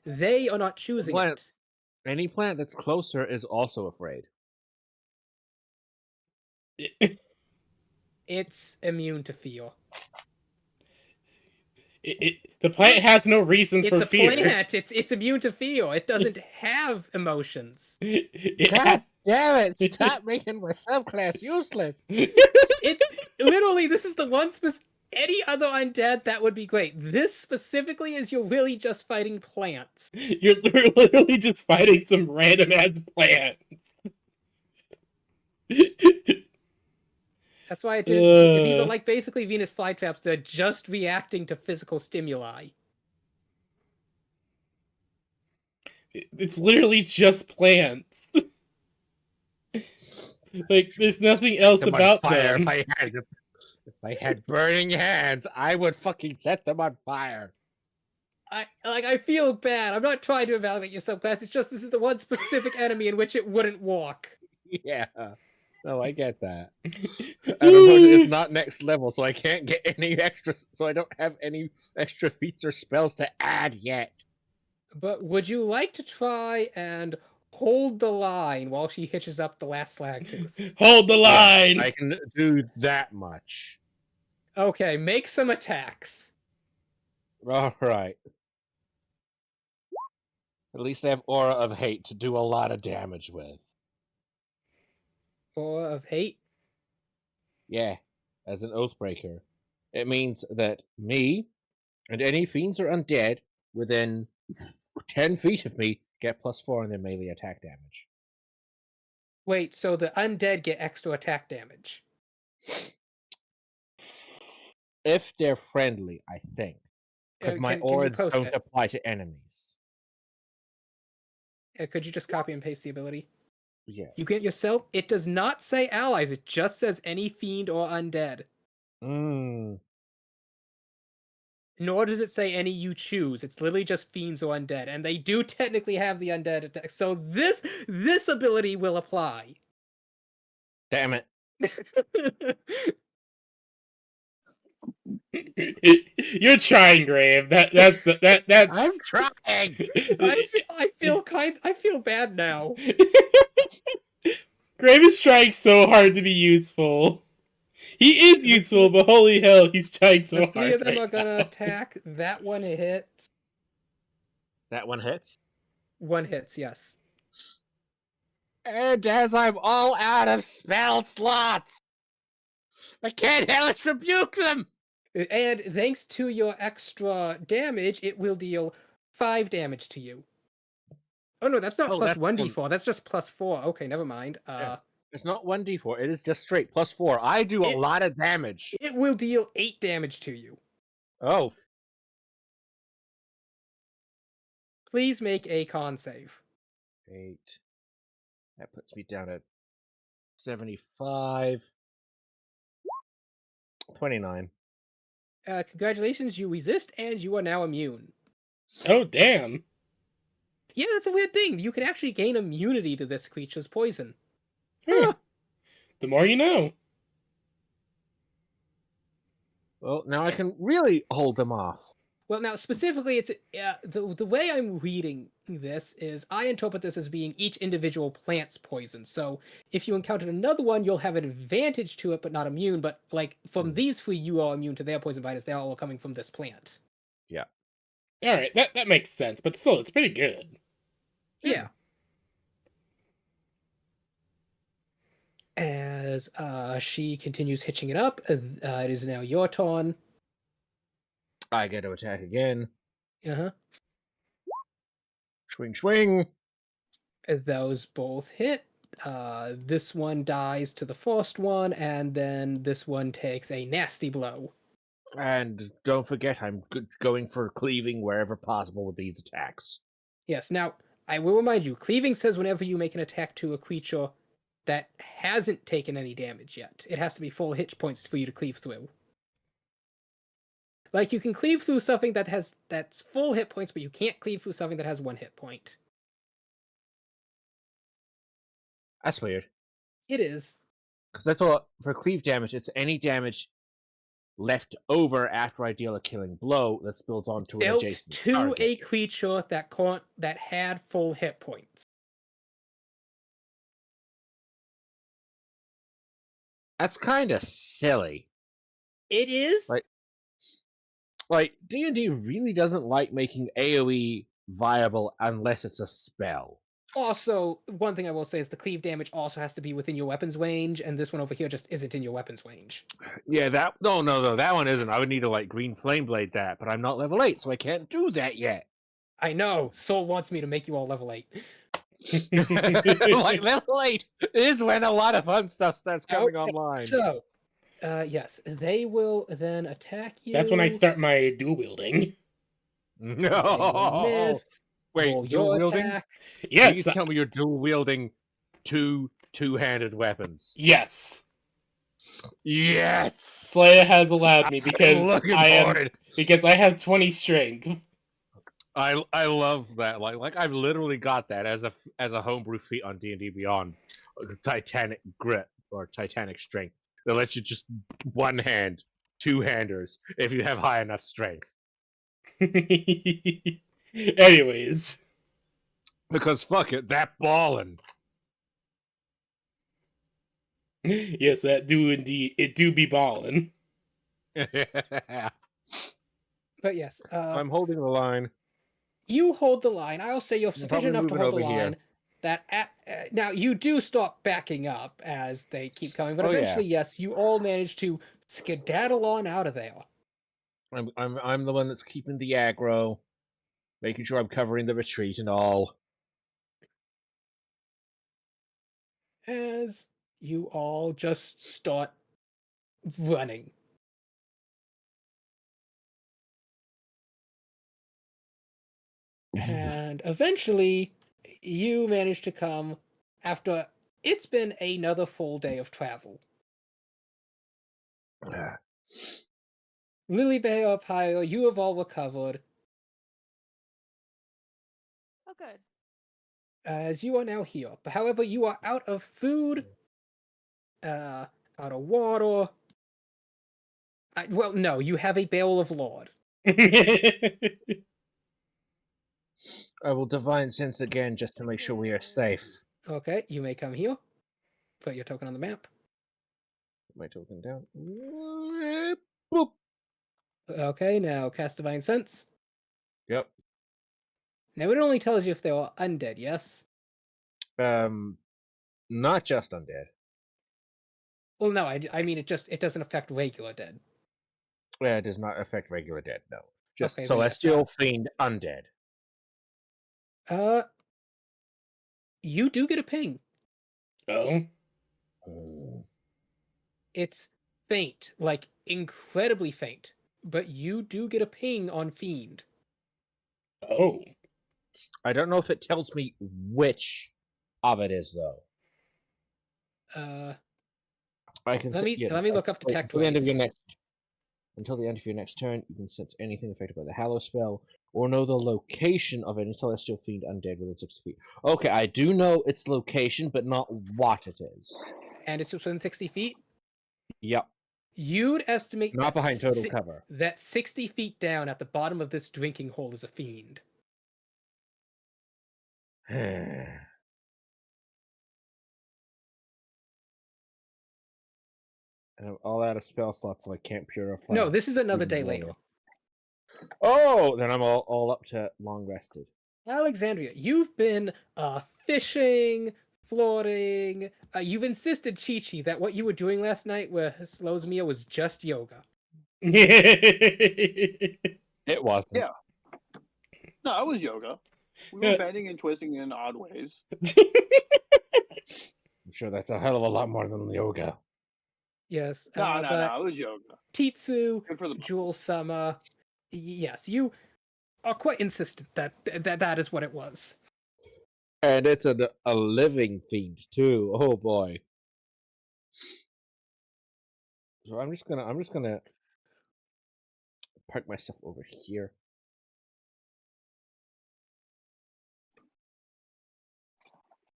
They are not choosing Plant- it. Any plant that's closer is also afraid. It's immune to fear. The plant has no reason It's for a fear. plant. It's immune to fear. It doesn't have emotions. God damn it! Stop making my subclass useless. It literally, this is the one any other undead that would be great. This specifically is you're really just fighting plants. You're literally just fighting some random ass plants. That's why I didn't. These are like basically Venus flytraps. They're just reacting to physical stimuli. It's literally just plants. Like, there's nothing else Set them on about fire. them. If I had burning hands, I would fucking set them on fire. I feel bad. I'm not trying to evaluate your subclass. It's just this is the one specific enemy in which it wouldn't walk. Yeah. No, I get that. And unfortunately, it's not next level, so I can't get any extra. So I don't have any extra feats or spells to add yet. But would you like to try and hold the line while she hitches up the last slag tooth? Hold the line! I can do that much. Okay, make some attacks. All right. At least I have Aura of Hate to do a lot of damage with. Or of hate. Yeah, as an Oathbreaker. It means that me and any fiends or undead within 10 feet of me get +4 on their melee attack damage. Wait, so the undead get extra attack damage. If they're friendly, I think. Because my can you auras post don't it? apply to enemies. Could you just copy and paste the ability? Yeah. You get yourself. It does not say allies. It just says any fiend or undead. Mmm. Nor does it say any you choose. It's literally just fiends or undead, and they do technically have the undead attack. So this ability will apply. Damn it. You're trying, Grave. That's. I'm trying! I feel bad now. Grave is trying so hard to be useful. He is useful, but holy hell, he's trying so The hard. three of them right are gonna now. attack. That one hits. That one hits. One hits, yes. And as I'm all out of spell slots, I can't hellish rebuke them! And thanks to your extra damage, it will deal 5 damage to you. Oh no, that's not Oh, plus that's 1d4. That's just +4. Okay, never mind. Yeah. It's not 1d4, it is just straight +4. I do a lot of damage. It will deal 8 damage to you. Oh. Please make a con save. 8. That puts me down at 75. 29. Congratulations, you resist, and you are now immune. Oh, damn. Yeah, that's a weird thing. You can actually gain immunity to this creature's poison. Huh. The more you know. Well, now I can really hold them off. Well, now specifically, it's the way I'm reading this is I interpret this as being each individual plant's poison. So if you encountered another one, you'll have an advantage to it, but not immune. But like from these three, you are immune to their poison virus. They're all coming from this plant. Yeah. All right, that makes sense, but still, it's pretty good. Yeah. As she continues hitching it up, it is now your turn. I get to attack again. Uh-huh. Swing, swing. Those both hit. This one dies to the first one, and then this one takes a nasty blow. And don't forget, I'm going for cleaving wherever possible with these attacks. Yes. Now, I will remind you, cleaving says whenever you make an attack to a creature that hasn't taken any damage yet, it has to be full hit points for you to cleave through. Like you can cleave through something that's full hit points, but you can't cleave through something that has 1 hit point. That's weird. It is. Because I thought for cleave damage, it's any damage left over after I deal a killing blow that spills onto an Dealt adjacent to target. a creature that had full hit points. That's kind of silly. It is. Like D&D really doesn't like making AoE viable unless it's a spell. Also, one thing I will say is the cleave damage also has to be within your weapon's range, and this one over here just isn't in your weapon's range. Yeah, that no, that one isn't. I would need to like green flame blade that, but I'm not level 8, so I can't do that yet. I know. Soul wants me to make you all level 8. Like level 8 is when a lot of fun stuff starts coming Okay, online. So, yes, they will then attack you. That's when I start my dual wielding. They will No. miss. Wait, Roll dual your wielding? attack. Yes. Please tell me you're dual wielding two-handed weapons. Yes. Yes. Slaya has allowed me I'm because looking I am forward. because I have 20 strength. I love that. Like I've literally got that as a homebrew feat on D&D Beyond, Titanic Grit or Titanic Strength that lets you just one hand, two-handers if you have high enough strength. Anyways, Because fuck it, that ballin'. yes, that do indeed it do be ballin'. But yes, I'm holding the line. you hold the line. I'll say you're I'm sufficient probably enough to moving hold the over here. line. Now you do stop backing up as they keep coming, but Oh, yeah. eventually, yes, you all manage to skedaddle on out of there. I'm the one that's keeping the aggro, making sure I'm covering the retreat and all. As you all just start running. And eventually, you manage to come after it's been another full day of travel. Lily Bay up higher, you have all recovered, Oh, good. as you are now here. However, you are out of food, out of water. Well, no, you have a barrel of lard. I will divine sense again just to make sure we are safe. Okay, you may come here. Put your token on the map. Put my token down. Boop. Okay, now cast Divine Sense. Yep. Now it only tells you if they are undead, yes? Not just undead. Well, no, I mean it doesn't affect regular dead. Yeah, it does not affect regular dead, no. Just Okay, then yes, celestial fiend undead. You do get a ping. Oh. It's faint, like incredibly faint, but you do get a ping on Fiend. Oh. I don't know if it tells me which of it is though. I can Let me look up detect until the end of your race. until the end of your next turn, you can sense anything affected by the Hallow spell, or know the location of any celestial fiend undead within 60 feet. Okay, I do know its location, but not what it is. And it's within 60 feet. Yep. You'd estimate Not behind total cover. that 60 feet down at the bottom of this drinking hole is a fiend. And I'm all out of spell slots, so I can't purify. No, this is another day water. later. Oh, then I'm all up to long rested. Alexandria, you've been fishing, floating. You've insisted, Chi-Chi, that what you were doing last night with Slozmia was just yoga. It wasn't. Yeah. No, I was yoga. We were bending and twisting in odd ways. I'm sure that's a hell of a lot more than yoga. Yes. No, but it was yoga. Titsu, Good for the Jewel muscles. Summer. Yes, you are quite insistent that that is what it was. And it's a living fiend too. Oh boy. So I'm just gonna park myself over here.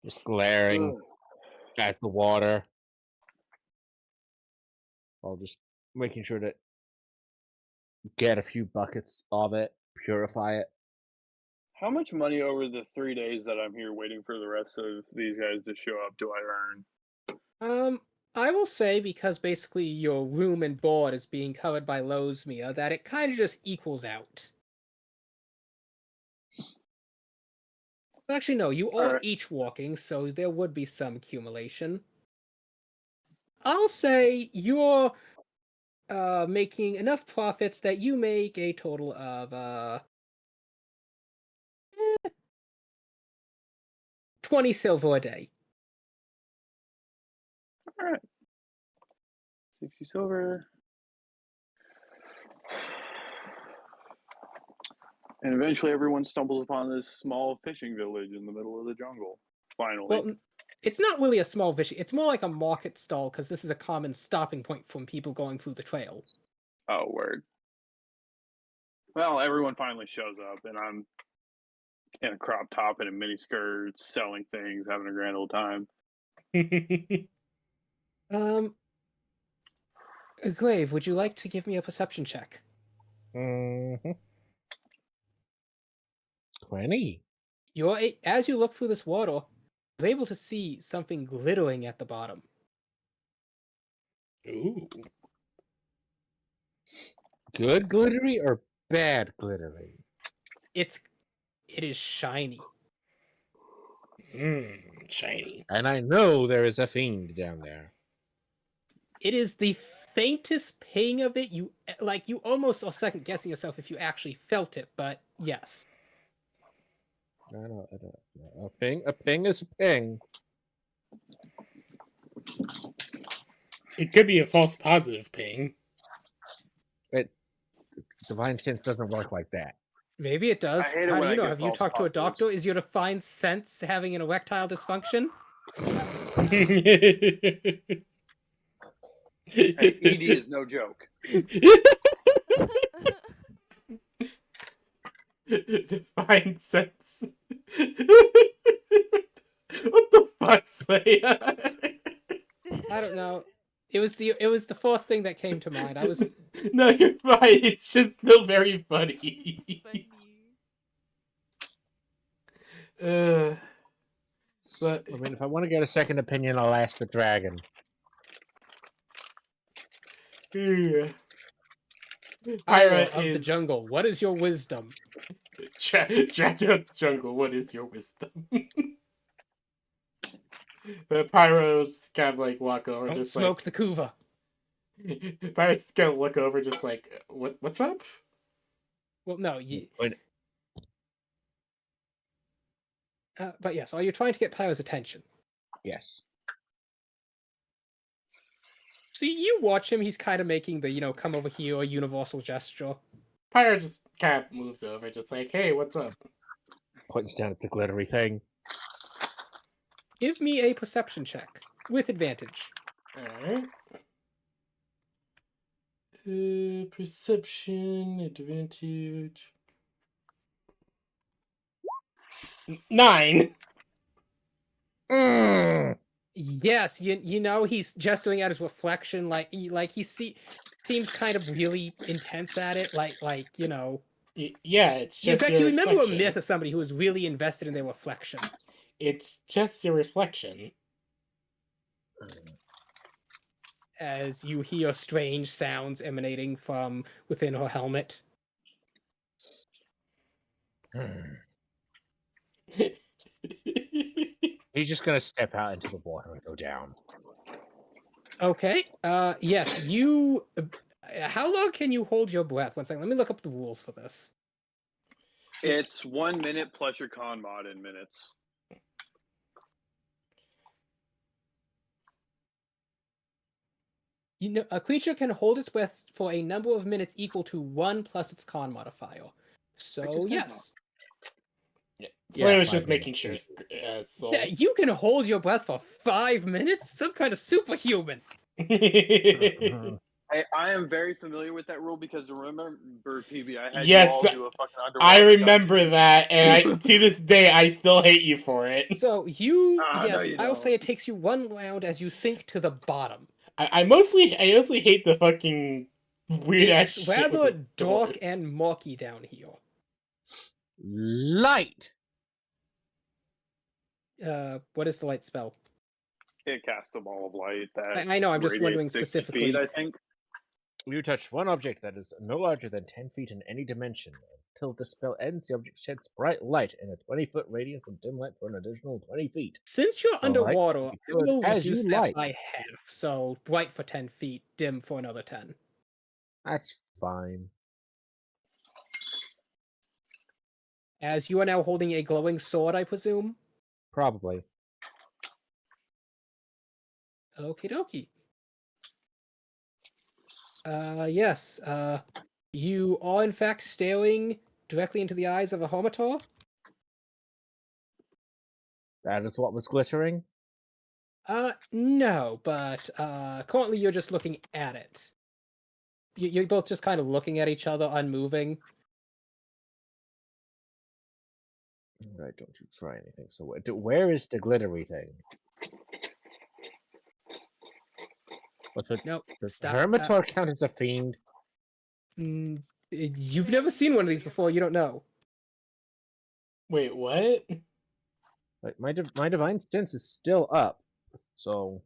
Just glaring Ugh. at the water. While just making sure to get a few buckets of it, purify it. How much money over the 3 days that I'm here waiting for the rest of these guys to show up do I earn? I will say, because basically your room and board is being covered by Lozmia, that it kind of just equals out. Actually, no, you All are right. each walking, so there would be some accumulation. I'll say you're making enough profits that you make a total of 20 silver a day. All right. 60 silver. And eventually everyone stumbles upon this small fishing village in the middle of the jungle. Finally. Well, it's not really a small village. It's more like a market stall, because this is a common stopping point from people going through the trail. Oh, word. Well, everyone finally shows up, and I'm in a crop top and a mini skirt, selling things, having a grand old time. Grave, would you like to give me a perception check? 20. As you look through this water, you're able to see something glittering at the bottom. Ooh. Good glittery or bad glittery? It is shiny. Shiny. And I know there is a fiend down there. It is the faintest ping of it. You almost are second guessing yourself if you actually felt it, but yes. I don't. A ping is a ping. It could be a false positive ping. Divine sense doesn't work like that. Maybe it does. I hate it How do when you I know? get Have you false talked to a positives. doctor? Is your defined sense having an erectile dysfunction? Hey, ED is no joke. Define sense. What the fuck, Slayer? I don't know. It was the first thing that came to mind. I was No, you're fine. It's just still very funny. Funny. But I mean, if I want to get a second opinion, I'll ask the dragon. Pyra Pyra of the is jungle. What is your wisdom? Dragon of the jungle. What is your wisdom? But Pyro's kind of like walk over, Don't just smoke like the kuva. Pyro's just gonna look over, just like what's up? Well, no, Wait, but yes, are you trying to get Pyro's attention? yes. So you watch him. He's kind of making the come over here universal gesture. Pyro just kind of moves over, just like, hey, what's up? Points down at the glittery thing. Give me a perception check with advantage. Alright. Perception advantage. 9. Yes, you know he's gesturing at his reflection, seems kind of really intense at it, Yeah, it's In just fact, your you remember a reflection. myth of somebody who was really invested in their reflection. It's just your reflection. As you hear strange sounds emanating from within her helmet. He's just gonna step out into the water and go down. Okay. Yes. You. How long can you hold your breath? One second. Let me look up the rules for this. It's 1 minute plus your con mod in minutes. You know, a creature can hold its breath for a number of minutes equal to 1 plus its con modifier. So yes. Slayer was 5 just minutes. making sure. Soul. Yeah, you can hold your breath for 5 minutes? Some kind of superhuman. I am very familiar with that rule because remember, PB, I had Yes, you all do a fucking underwater. I remember dungeon. that, and to this day, I still hate you for it. So you, Ah, no, yes, you I'll don't. say it takes you 1 round as you sink to the bottom. I mostly hate the fucking weird ass It's shit with rather the dark doors. and murky down here. Light. What is the light spell? It casts a ball of light that I know, I'm just wondering radiates 60 specifically. feet, I think. You touch one object that is no larger than 10 feet in any dimension. Until the spell ends, the object sheds bright light in a 20-foot radius of dim light for an additional 20 feet. Since you're The light underwater, can I be colored will as reduce you that like. by half. So bright for 10 feet, dim for another 10. That's fine. As you are now holding a glowing sword, I presume? Probably. Okie dokie. Yes. You are in fact staring directly into the eyes of a Homator? That is what was glittering? No, but currently you're just looking at it. You're both just kind of looking at each other, unmoving. Alright, don't you try anything. So where is the glittery thing? What's it? Nope, Does stop. Hermitor count as a fiend? You've never seen one of these before, you don't know. Wait, what? Like my divine sense is still up, so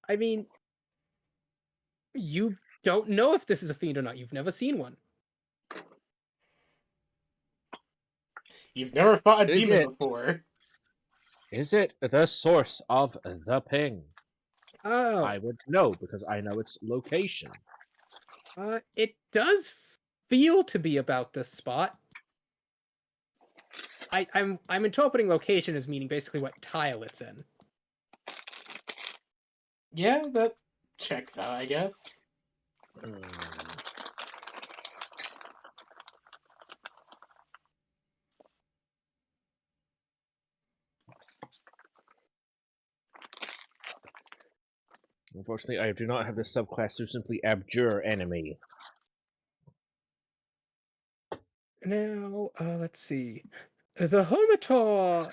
I mean, you don't know if this is a fiend or not. You've never seen one. You've never fought a Is demon it? before. Is it the source of the ping? Oh, I would know because I know its location. it does feel to be about this spot. I'm interpreting location as meaning basically what tile it's in. Yeah, that checks out, I guess. Unfortunately, I do not have the subclass to simply abjure enemy. Now, let's see. The Hermitor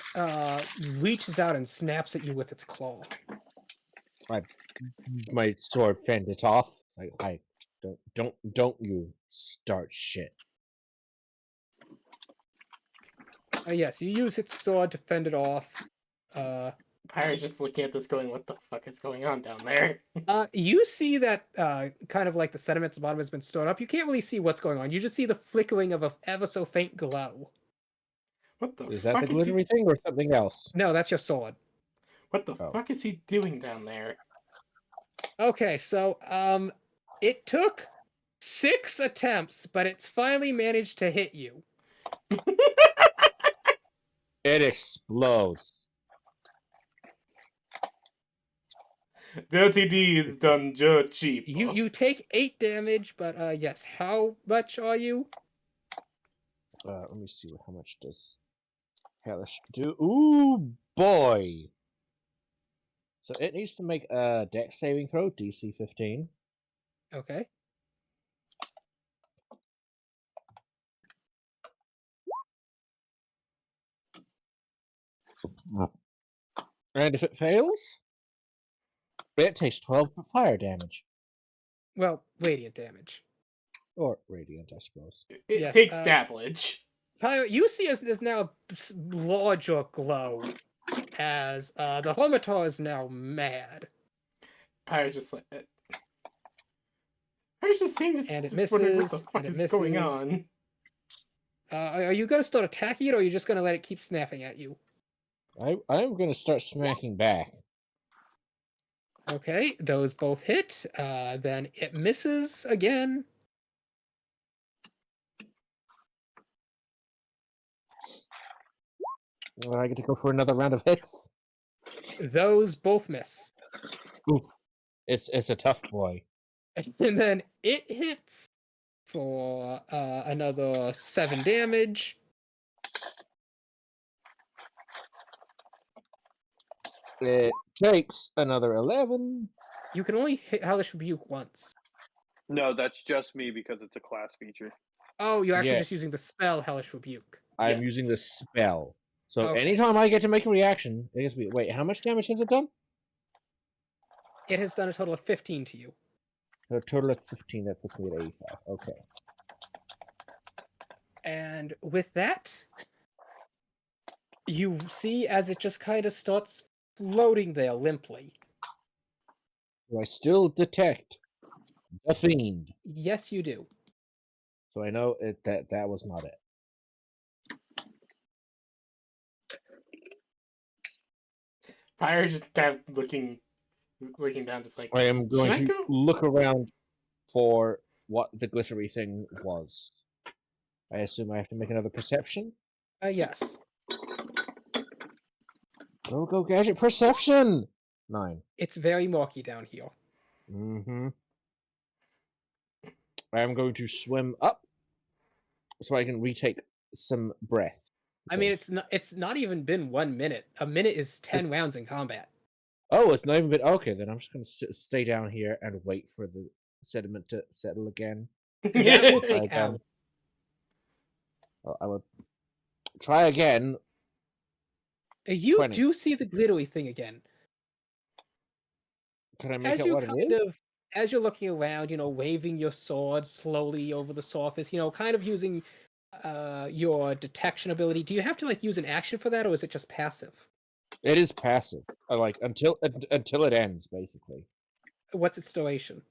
reaches out and snaps at you with its claw. My sword fend it off. I don't you start shit. Yes, you use its sword to fend it off. Pirate's just looking at this going, what the fuck is going on down there? You see that kind of like the sediment at the bottom has been stored up. You can't really see what's going on. You just see the flickering of a ever so faint glow. What the Is that fuck the is he... glittery thing or something else? No, that's your sword. What the Oh. fuck is he doing down there? Okay, so it took 6 attempts, but it's finally managed to hit you. It explodes. Dirty deeds done dirt cheap. You take 8 damage, but yes, how much are you? Let me see how much does Hellish do. Ooh boy! So it needs to make a dex saving throw, DC 15. Okay. And if it fails, it takes 12 fire damage. Well, radiant damage. Or radiant, I suppose. It Yes, takes damage. Pyro, you see as there's now a larger glow as the Homitor is now mad. Pirate's just like... Pirate's just saying this, And it just wondering what the misses, fuck and it is going misses. on. Are you going to start attacking it, or are you just going to let it keep snapping at you? I'm going to start smacking back. Okay, those both hit. Then it misses again. I get to go for another round of hits. Those both miss. Ooh, it's a tough boy. And then it hits for another 7 damage. It takes another 11. You can only hit Hellish Rebuke once. No, that's just me because it's a class feature. Oh, you're actually Yeah. just using the spell Hellish Rebuke. I'm using the Yes. spell. So Okay. anytime I get to make a reaction, I guess wait, how much damage has it done? It has done a total of 15 to you. A total of 15. That puts me at 85. Okay. And with that, you see as it just kind of starts floating there limply. Do I still detect the fiend? Yes, you do. So I know that was not it. Pyre just kind of looking down, just like, I am going Should I to go? look around for what the glittery thing was. I assume I have to make another perception. Yes. Go gadget perception. 9. It's very murky down here. Mm-hmm. I am going to swim up so I can retake some breath. I mean, because- it's not even been 1 minute. A minute is 10 rounds in combat. Oh, it's not even been okay. Then I'm just going to stay down here and wait for the sediment to settle again. That will Try take again. out. Well, I will try again. You 20. do see the glittery thing again. Can I make As out you what it kind is? of, as you're looking around, waving your sword slowly over the surface, kind of using your detection ability. Do you have to use an action for that, or is it just passive? It is passive. Until it ends, basically. What's its duration?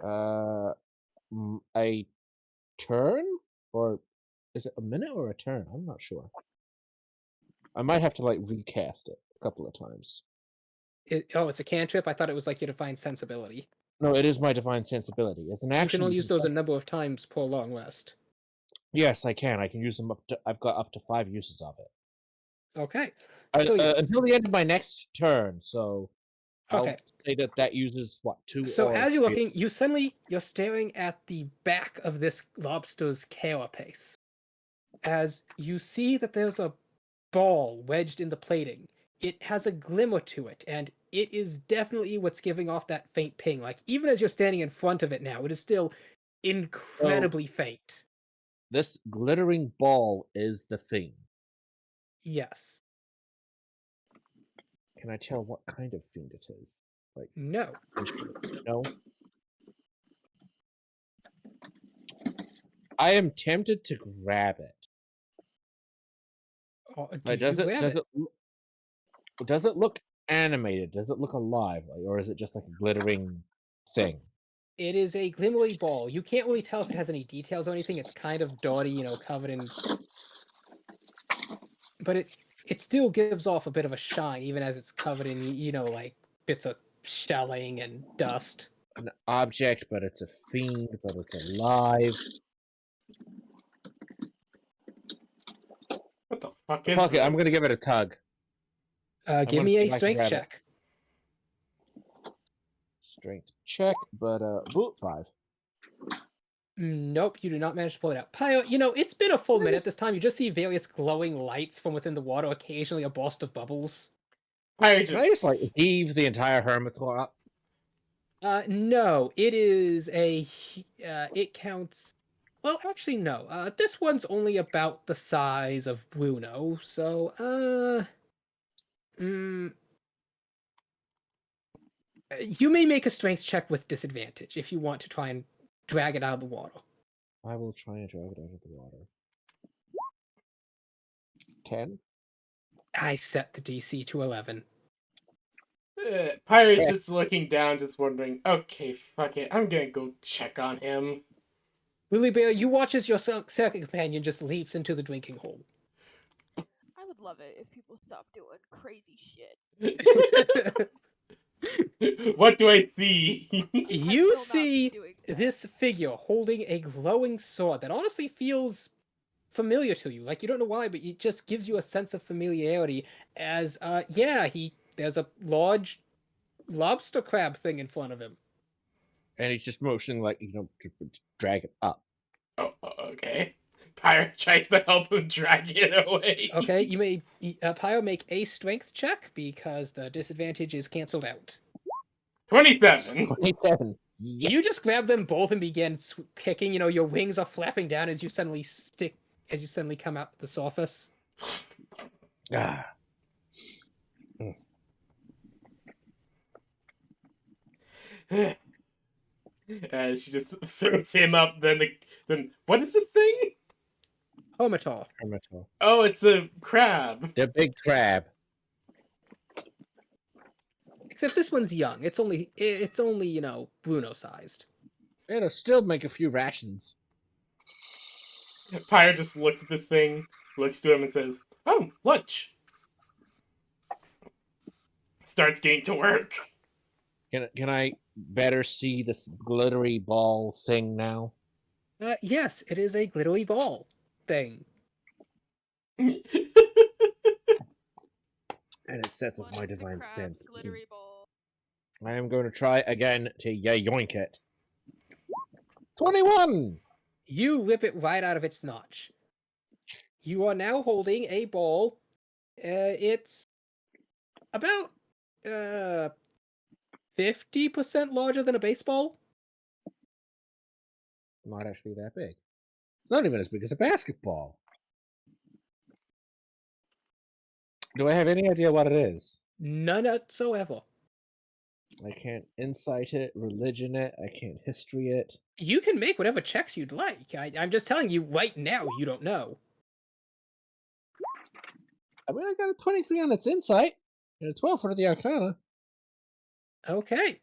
A turn, or is it a minute or a turn? I'm not sure. I might have to recast it a couple of times. It's a cantrip. I thought it was like your divine sensibility. No, it is my divine sensibility. As an action, You can only use those a number of times per long rest. Yes, I can. I can use them I've got up to 5 uses of it. Okay. So yes. Until the end of my next turn. So Okay. I'll say that uses what 2 So or as you're 3. looking, you're staring at the back of this lobster's carapace. As you see that there's a ball wedged in the plating. It has a glimmer to it, and it is definitely what's giving off that faint ping. Even as you're standing in front of it now, it is still incredibly faint. This glittering ball is the thing. Yes. Can I tell what kind of fiend it is? No. No. I am tempted to grab it. Does it look animated? Does it look alive? Or is it just like a glittering thing? It is a glimmery ball. You can't really tell if it has any details or anything. It's kind of dirty, covered in... But it still gives off a bit of a shine, even as it's covered in, bits of shelling and dust. An object, but it's a fiend, but it's alive. What the fuck is Fuck it, I'm this? gonna give it a tug. Give me a see if I can strength grab it. check. Strength check, but boot 5. Nope, you do not manage to pull it out. Pio, it's been a full minute this time. You just see various glowing lights from within the water, occasionally a burst of bubbles. Pyre Can I just heave the entire hermitcore up? No, it is it counts... Well, actually, no. This one's only about the size of Bruno, so, you may make a strength check with disadvantage if you want to try and drag it out of the water. I will try and drag it out of the water. 10? I set the DC to 11. Pyre's just looking down, just wondering, okay, fuck it, I'm gonna go check on him. Lily Bear, you watch as your second companion just leaps into the drinking hole. I would love it if people stopped doing crazy shit. What do I see? You will not be see doing that. this figure holding a glowing sword that honestly feels familiar to you. You don't know why, but it just gives you a sense of familiarity as, there's a large lobster crab thing in front of him. And he's just motioning drag it up. Oh, okay. Pirate tries to help him drag it away. Okay, you may Pyro make a strength check because the disadvantage is canceled out. 27. 27. Yeah. You just grab them both and begin kicking. You know, your wings are flapping down as you suddenly come out the surface. Ah. She just throws him up. Then what is this thing? Homitor. Hermito. Oh, it's a crab. The big crab. Except this one's young. It's only you know, Bruno sized. It'll still make a few rations. Pyre just looks at this thing, looks to him, and says, "Oh, lunch." Starts getting to work. Can I better see this glittery ball thing now? Yes, it is a glittery ball thing. And it sets with One my of the divine crab's sense. glittery ball. I am going to try again to yoink it. 21! You rip it right out of its notch. You are now holding a ball. It's about 50% larger than a baseball. Not actually that big. It's not even as big as a basketball. Do I have any idea what it is? None whatsoever. I can't insight it, religion it, I can't history it. You can make whatever checks you'd like. I'm just telling you right now, you don't know. I mean, I got a 23 on its insight, and a 12 for the arcana. Okay.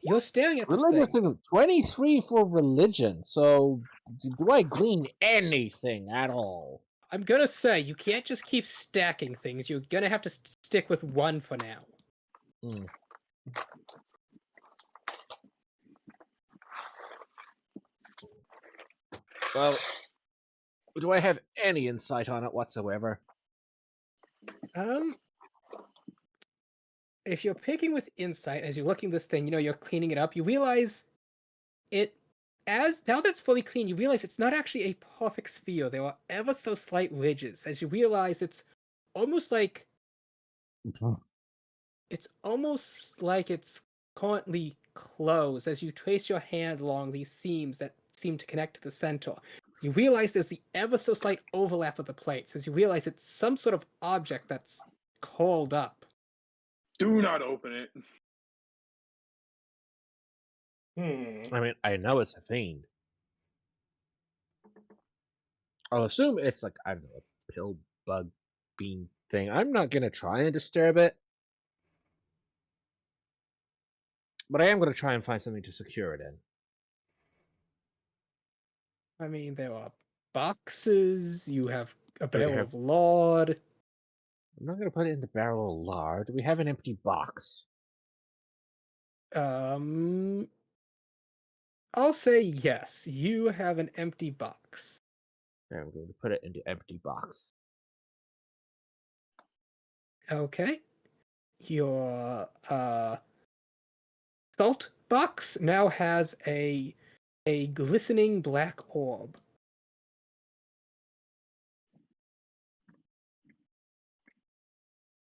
You're staring at this Religious thing. thing, 23 for religion, so do I glean anything at all? I'm gonna say, you can't just keep stacking things. You're gonna have to stick with one for now. Hmm. Well, do I have any insight on it whatsoever? If you're picking with insight as you're looking this thing, you know, you're cleaning it up, you realize now that it's fully clean, you realize it's not actually a perfect sphere. There are ever so slight ridges. As you realize it's almost like it's currently closed as you trace your hand along these seams that seem to connect to the center. You realize there's the ever so slight overlap of the plates as you realize it's some sort of object that's curled up. Do not open it. I mean, I know it's a fiend. I'll assume it's like, I don't know, a pill bug bean thing. I'm not gonna try and disturb it. But I am gonna try and find something to secure it in. I mean, there are boxes, you have a Do we barrel have- of lard. I'm not gonna put it in the barrel of lard. Do we have an empty box? I'll say yes. You have an empty box. I'm going to put it in the empty box. Okay. Your salt box now has a glistening black orb.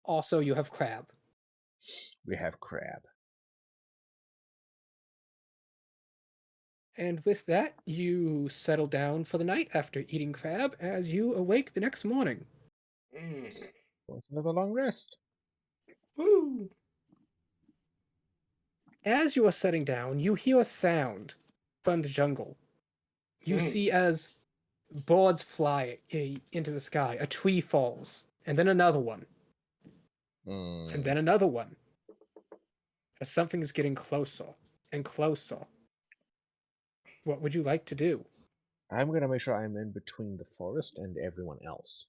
Also, you have crab. We have crab. And with that, you settle down for the night after eating crab as you awake the next morning. Well, it's another long rest. Woo! As you are setting down, you hear a sound from the jungle. You see as birds fly into the sky, a tree falls, and then another one, and then another one. As something is getting closer and closer. What would you like to do? I'm gonna make sure I'm in between the forest and everyone else.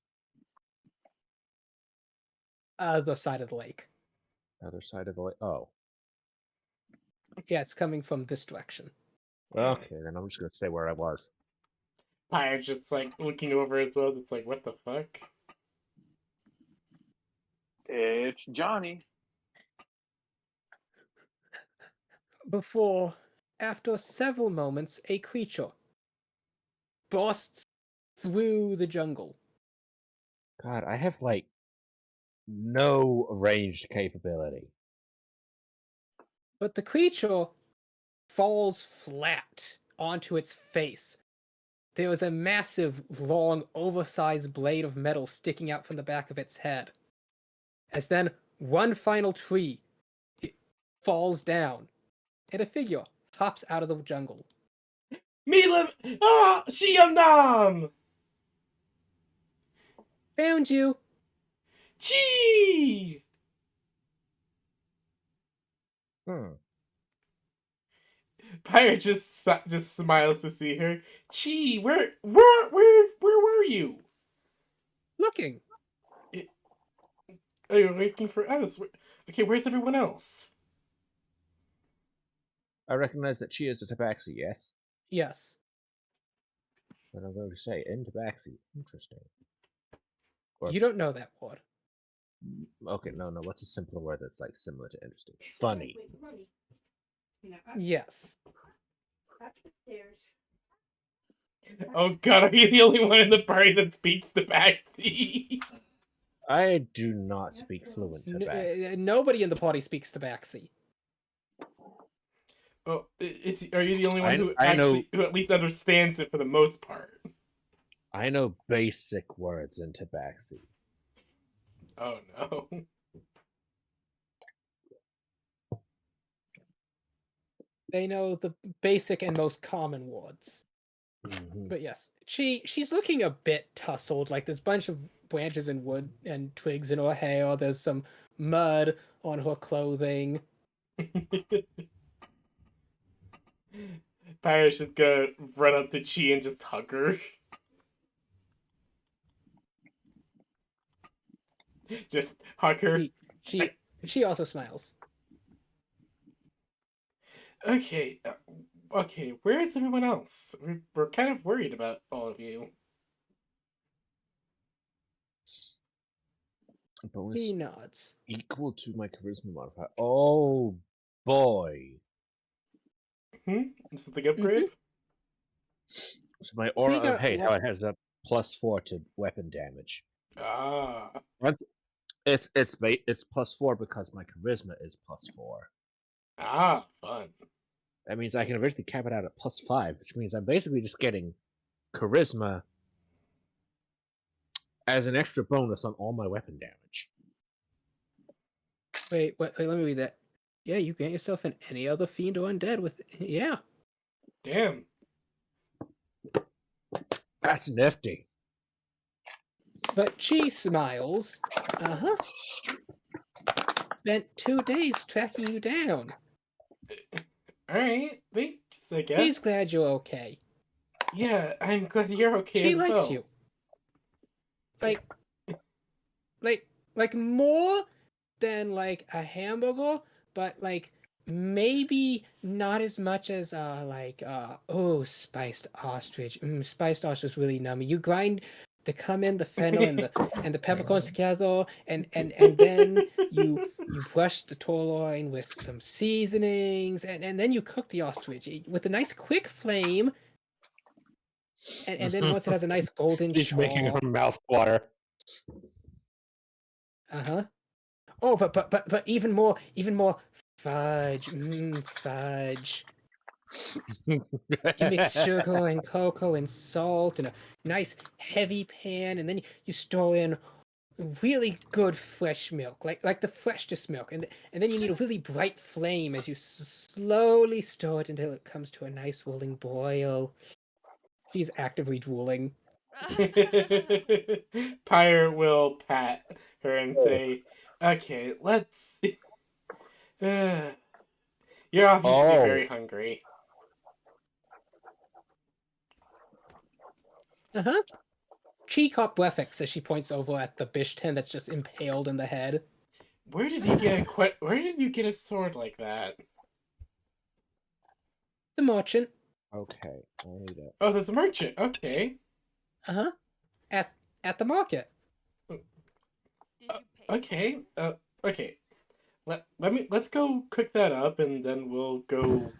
Other side of the lake. Other side of the lake. Oh. Yeah, it's coming from this direction. Okay, then I'm just gonna stay where I was. Pyre's just like looking over as well. It's like, what the fuck? It's Johnny. Before after several moments, a creature bursts through the jungle. God, I have like no ranged capability. But the creature falls flat onto its face. There is a massive, long, oversized blade of metal sticking out from the back of its head. As then one final tree falls down, and a figure hops out of the jungle. Shiam-nam! Found you! Chee! Pyre just smiles to see her. Chee, where were you? Looking. Oh, you're waiting for us. Okay, where's everyone else? I recognize that she is a tabaxi, yes? Yes. But I'm going to say in tabaxi. Interesting. Or, You don't know that word. okay, no. What's a simpler word that's like similar to interesting? Funny. Yes. Oh god, are you the only one in the party that speaks the backseat? I do not speak fluent tabaxi. Nobody in the party speaks tabaxi. Well, are you the only one who I know, who at least understands it for the most part? I know basic words in tabaxi. Oh no. They know the basic and most common words. Mm-hmm. But yes, she's looking a bit tussled. Like there's a bunch of branches and wood and twigs in her hair. There's some mud on her clothing. Pyre's just gonna run up to Chi and just hug her. Just hug her. She also smiles. Okay, okay. Where is everyone else? We're kind of worried about all of you. Bonus He nods. equal to my charisma modifier. Oh boy! This is the upgrade. So my aura We of got hate, lo- how it has a +4 to weapon damage. Ah. It's +4 because my charisma is +4. Ah, fun. That means I can eventually cap it out at +5, which means I'm basically just getting charisma as an extra bonus on all my weapon damage. Wait, let me read that. Yeah, you grant yourself an any other fiend or undead with yeah. Damn. That's nifty. But she smiles. Spent 2 days tracking you down. Alright, thanks, I guess. She's glad you're okay. Yeah, I'm glad you're okay She as likes well. you. Like more than like a hamburger, but like maybe not as much as spiced ostrich. Spiced ostrich is really nummy. You grind the cumin, the fennel, and the peppercorns together, and then you brush the tenderloin with some seasonings, and then you cook the ostrich with a nice quick flame. And then once it has a nice golden She's making char. her mouth water. Oh, but even more fudge. Fudge. You mix sugar and cocoa and salt in a nice heavy pan, and then you store in really good fresh milk, like the freshest milk, and then you need a really bright flame as you slowly stir it until it comes to a nice rolling boil. She's actively drooling. Pyre will pat her and say, okay, let's... You're obviously very hungry. Cheek hop Wefix as she points over at the Bishten that's just impaled in the head. Where did you get a sword like that? The merchant. Okay, I need it. Oh, there's a merchant. Okay. At the market. Did you pay? Okay. Okay. Let's go cook that up, and then we'll go.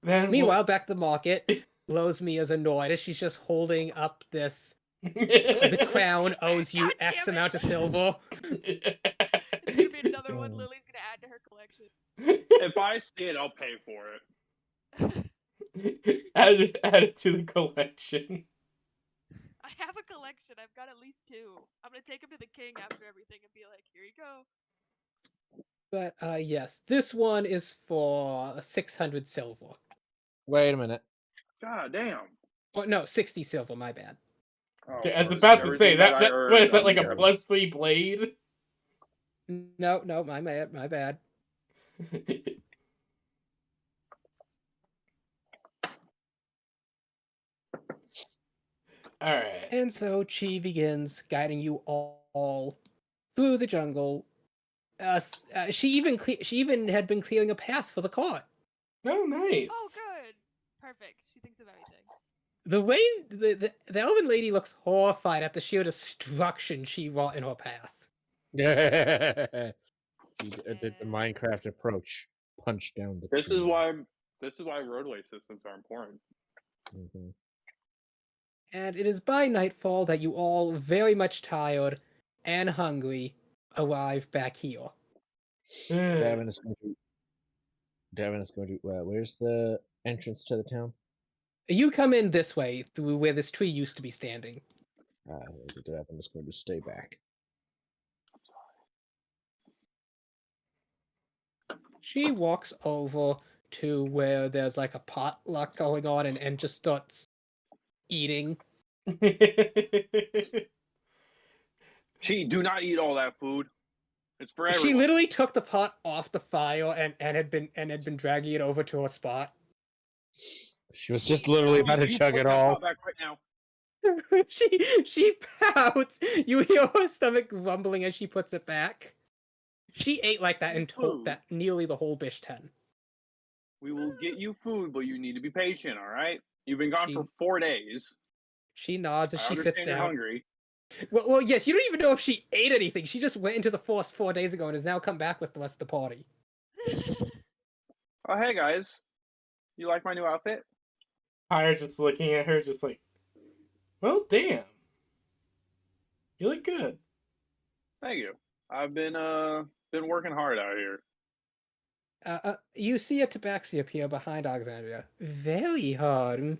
Then Meanwhile, back at the market, Losmi is annoyed as she's just holding up this. The crown owes you God damn X it. amount of silver. It's gonna be another one Lily's gonna add to her collection. If I see it, I'll pay for it. add it to the collection. I have a collection. I've got at least 2. I'm gonna take him to the king after everything and be like, here you go. But yes, this one is for 600 silver. Wait a minute. God damn. Oh, no, 60 silver, my bad. Oh, I was mercy. about to say Everything that. I What is earned, that, like I'm a gonna- +3 blade? No, my bad. Alright. And so Chi begins guiding you all through the jungle. She even had been clearing a path for the cart. Oh, nice. Oh, good. Perfect. She thinks of everything. The way the elven lady looks horrified at the sheer destruction she wrought in her path. The Minecraft approach. Punch down the This tree. is why roadway systems are important. Mhm. And it is by nightfall that you all, very much tired and hungry, arrive back here. Davin is going to. Where's the entrance to the town? You come in this way through where this tree used to be standing. Davin is going to stay back. She walks over to where there's like a potluck going on and just starts eating. She do not eat all that food. It's for everyone. She literally took the pot off the fire and had been dragging it over to a spot. She was just literally about to You chug put it that all. pot back right now. she pouts. You hear her stomach rumbling as she puts it back. She ate like that in Food. that nearly the whole bish 10. We will get you food, but you need to be patient. All right. You've been gone for 4 days. She nods as I she understand sits you're down. hungry. Well, yes, you don't even know if she ate anything. She just went into the forest 4 days ago and has now come back with the rest of the party. Oh, hey guys. You like my new outfit? Pyre just looking at her, just like, well, damn. You look good. Thank you. I've been working hard out here. You see a tabaxi appear behind Alexandria. Very hard.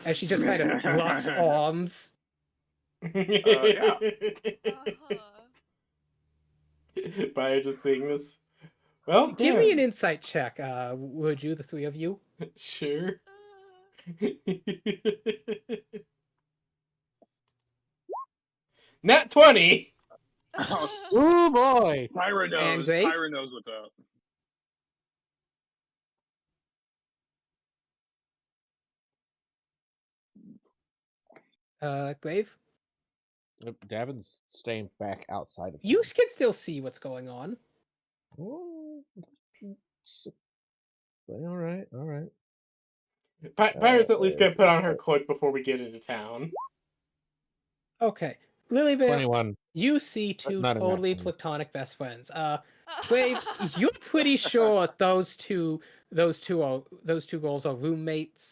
As she just kind of locks arms. Yeah. Pyre just seeing this. Well, Give me an damn. insight check, would you, the 3 of you? Sure. Nat 20! Oh boy! Pyra knows. Grave? Pyra knows what's up. Grave? Davin's staying back outside of You town. can still see what's going on. Oh, all right. Pyre's at least gonna put on her cloak before we get into town. Okay. Lily Bear, 21. you see 2 not enough totally for me. platonic best friends. Grave, you're pretty sure those two girls are roommates.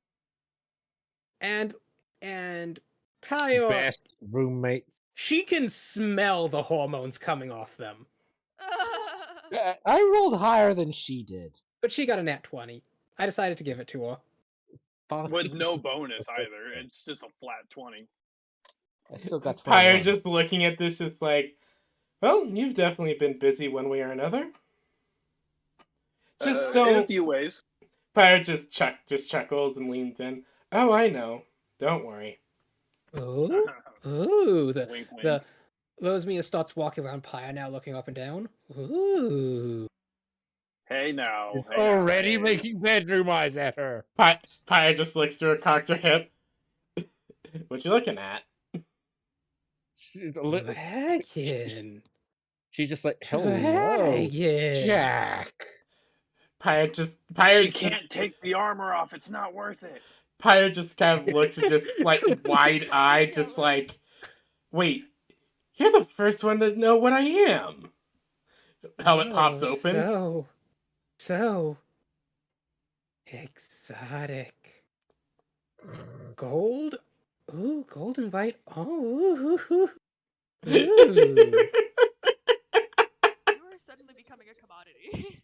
And Pyre, Best roommates. she can smell the hormones coming off them. I rolled higher than she did. But she got a nat 20. I decided to give it to her. With no bonus either. It's just a flat 20. I still got 21. Pyre just looking at this, just like, well, you've definitely been busy one way or another. Just In a don't. few ways. Pyre just chuckles and leans in. Oh, I know. Don't worry. Ooh, Wink, wink. the Rosemia starts walking around Pyre now, looking up and down. Ooh. Hey now. He's Hey now, already hey. making bedroom eyes at her. Pyre just looks through her, cocks her hip. What you looking at? She's a little. Dragon. She's just like, hello, Dragon. Jack. Pyre She can't take the armor off. It's not worth it. Pyre just kind of looks at just like wide-eyed, just like, wait, you're the first one to know what I am. Helmet pops open. So. Exotic. Gold? Ooh, gold and white. Oh, ooh. Ooh. You are suddenly becoming a commodity.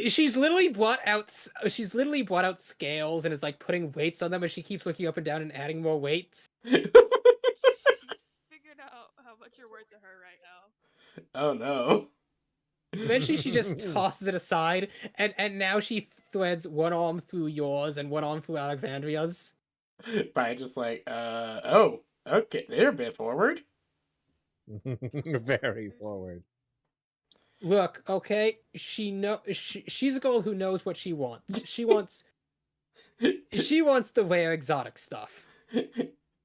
She's literally brought out. She's literally brought out scales and is like putting weights on them, and she keeps looking up and down and adding more weights. She figured out how much you're worth to her right now. Oh no. Eventually, she just tosses it aside, and now she threads one arm through yours and one arm through Alexandria's. By just like, oh, okay, they're a bit forward. Very forward. Look, okay, she's a girl who knows what she wants. She wants the rare exotic stuff.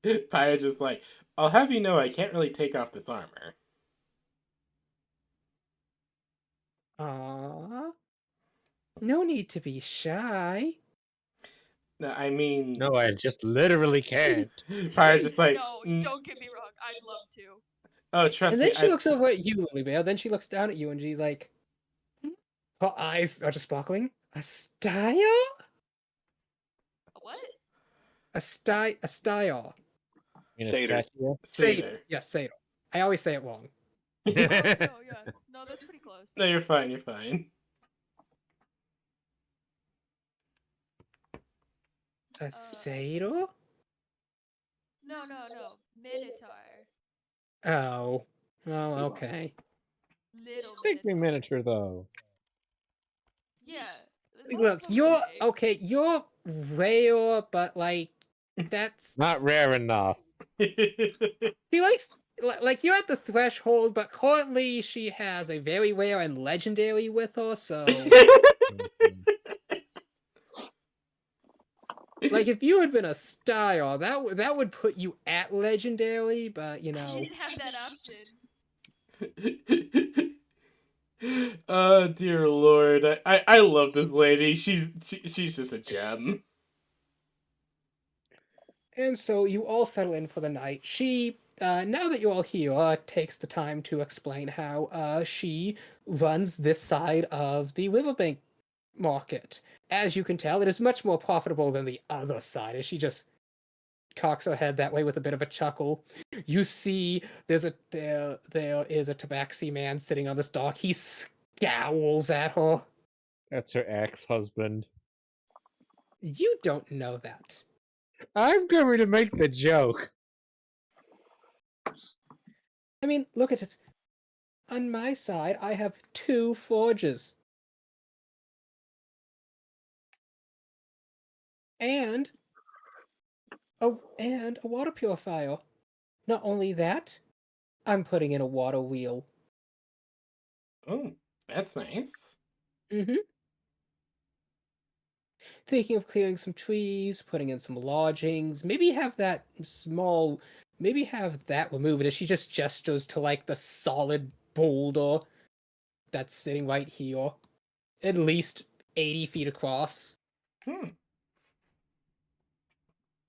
Paya just like, I'll have you know I can't really take off this armor. No need to be shy. No, I mean, No, I just literally can't. Paya just like, No, don't get me wrong. I'd love to. oh, trust And me. then she looks over at you, Lily Bear. Then she looks down at you, and she's like, her eyes are just sparkling. A style? What? A style. Satyr. Satyr. Yes, Satyr. I always say it wrong. Oh, no, yeah. No, that's pretty close. No, you're fine. You're fine. A satyr? No. Minotaur. Oh. Well, okay. Little Make me Minotaur. miniature though. Yeah. Look, you're rare, but like that's Not rare enough. she likes like you're at the threshold, but currently she has a very rare and legendary with her, so like if you had been a star, that would put you at legendary, but you You know. didn't have that option. Oh dear lord, I love this lady. She's just a gem. And so you all settle in for the night. She, now that you're all here, takes the time to explain how she runs this side of the riverbank market. As you can tell, it is much more profitable than the other side, as she just cocks her head that way with a bit of a chuckle. You see there is a tabaxi man sitting on this dock. He scowls at her. That's her ex-husband. You don't know that. I'm going to make the joke. I mean, look at it. On my side, I have 2 forges. And a water purifier. Not only that, I'm putting in a water wheel. Oh, that's nice. Mm-hmm. Thinking of clearing some trees, putting in some lodgings, maybe have that removed as she just gestures to like the solid boulder that's sitting right here. At least 80 feet across.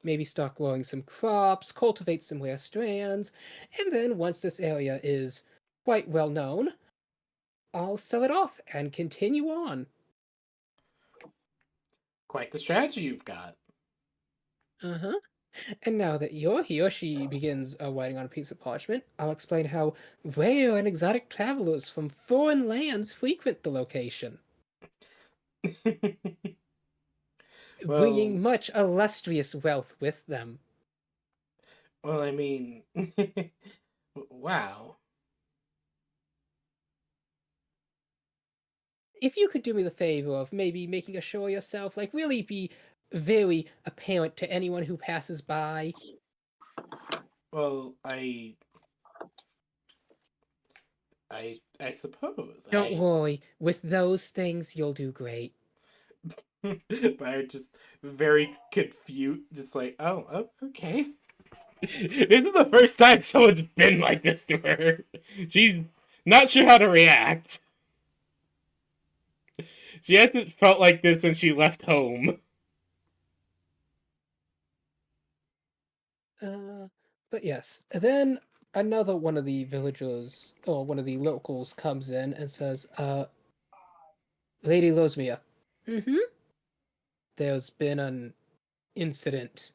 Maybe start growing some crops, cultivate some rare strands, and then once this area is quite well known, I'll sell it off and continue on. Quite the strategy you've got. Uh-huh. And now that you're here, she begins writing on a piece of parchment. I'll explain how rare and exotic travelers from foreign lands frequent the location, bringing much illustrious wealth with them. Well, I mean, wow. If you could do me the favor of maybe making a show of yourself, like really be very apparent to anyone who passes by. Well, I suppose. Don't worry, with those things you'll do great. But I'm just very confused, just like, oh, okay. This is the first time someone's been like this to her. She's not sure how to react. She hasn't felt like this since she left home. But yes, then another one of the villagers or one of the locals comes in and says, Lady Losmia. Mm-hmm. There's been an incident.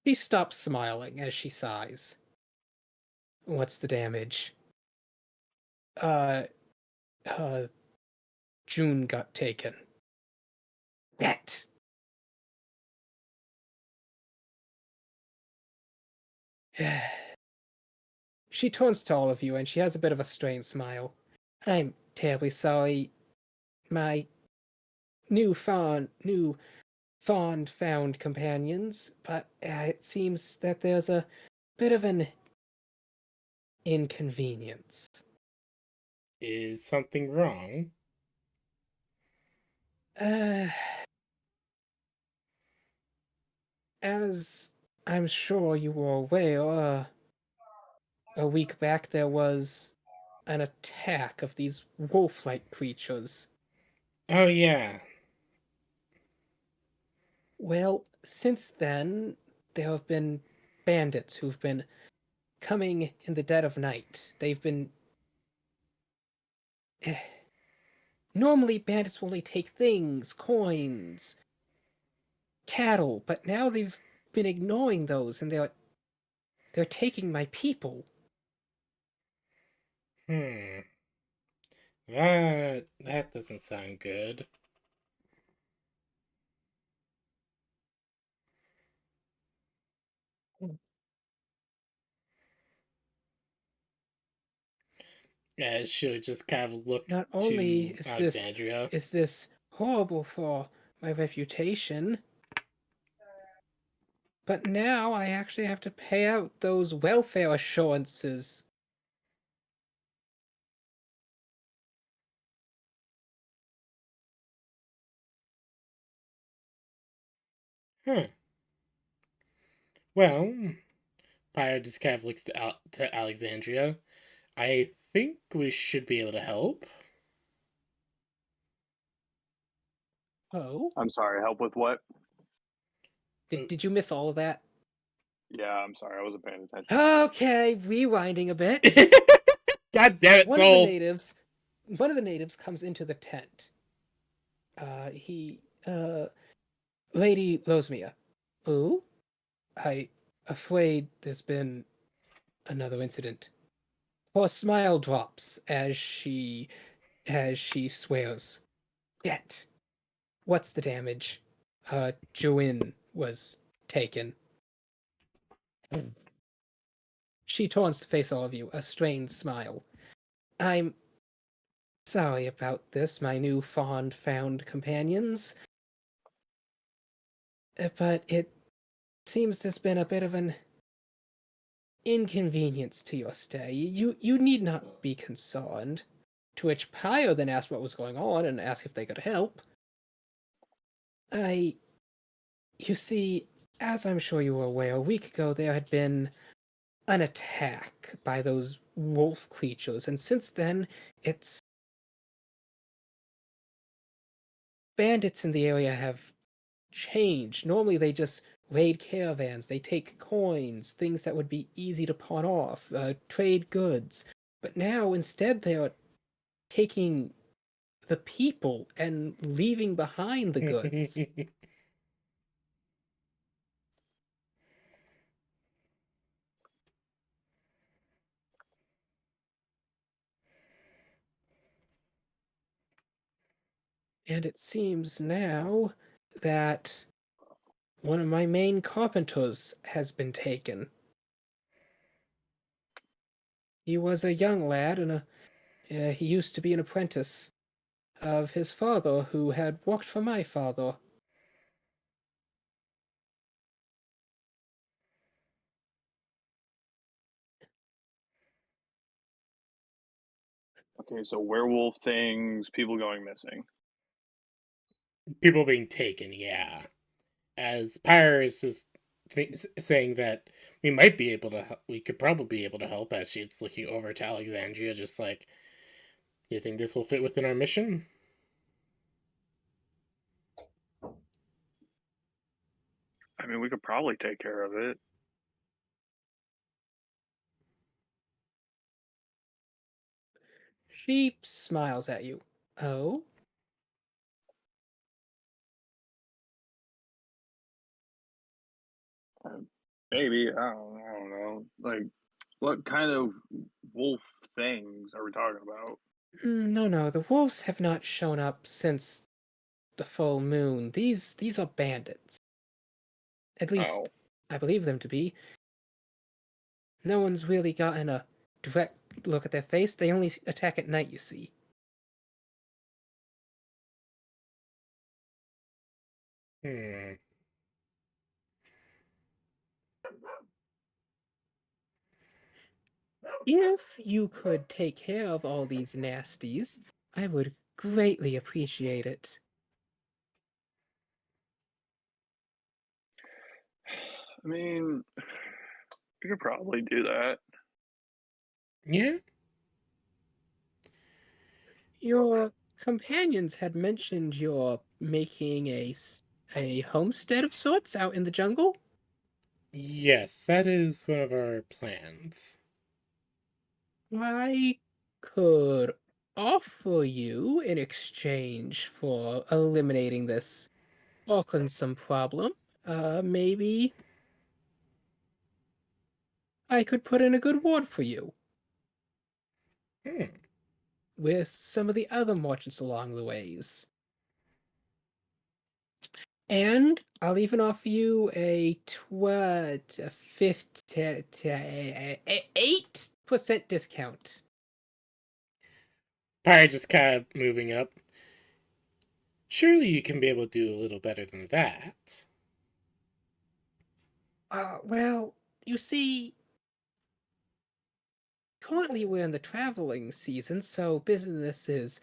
She stops smiling as she sighs. What's the damage? Uh, uh, June got taken. That. She turns to all of you and she has a bit of a strained smile. I'm terribly sorry. My new fond found companions, but it seems that there's a bit of an inconvenience. Is something wrong? Uh, as I'm sure you were aware, a week back there was an attack of these wolf-like creatures. Oh, yeah. Well, since then, there have been bandits who've been coming in the dead of night. They've been. Normally, bandits will only take things, coins, cattle, but now they've been ignoring those and they're taking my people. Hmm. That doesn't sound good. Yeah, she'll just kind of look Not only to is Alexandria. this horrible for my reputation, but now I actually have to pay out those welfare assurances. Huh. Well, Pyre just kind of looks to Alexandria. I think we should be able to help. Oh? I'm sorry. Help with what? Did you miss all of that? Yeah, I'm sorry. I wasn't paying attention. Okay, rewinding a bit. God damn it, one of the Soul! natives comes into the tent. Lady Losmia. Ooh? I afraid there's been another incident. Her smile drops as she swears. Yet. What's the damage? Join was taken. She turns to face all of you, a strained smile. I'm sorry about this, my new fond found companions. But it seems there's been a bit of an inconvenience to your stay. You need not be concerned. To which Pio then asked what was going on and asked if they could help. You see, as I'm sure you were aware, a week ago there had been an attack by those wolf creatures, and since then, it's bandits in the area have changed. Normally, they just raid caravans, they take coins, things that would be easy to pawn off, trade goods. But now, instead, they are taking the people and leaving behind the goods. And it seems now that one of my main carpenters has been taken. He was a young lad, and he used to be an apprentice of his father, who had worked for my father. Okay, so werewolf things, people going missing. People being taken, yeah. As Pyre is just saying that we might be able to, we could probably be able to help. As she's looking over to Alexandria, just like, you think this will fit within our mission? I mean, we could probably take care of it. She smiles at you. Oh? Maybe I don't know. Like, what kind of wolf things are we talking about? No, the wolves have not shown up since the full moon. These are bandits. At least, Oh, I believe them to be. No one's really gotten a direct look at their face. They only attack at night, you see. Hmm. If you could take care of all these nasties, I would greatly appreciate it. I mean, we could probably do that. Yeah? Your companions had mentioned you're making a homestead of sorts out in the jungle? Yes, that is one of our plans. I could offer you in exchange for eliminating this burdensome problem. Maybe I could put in a good word for you Hmm. with some of the other merchants along the ways. And I'll even offer you a 8% discount. Pyre just kind of moving up. Surely you can be able to do a little better than that. Well, you see, currently we're in the traveling season, so business is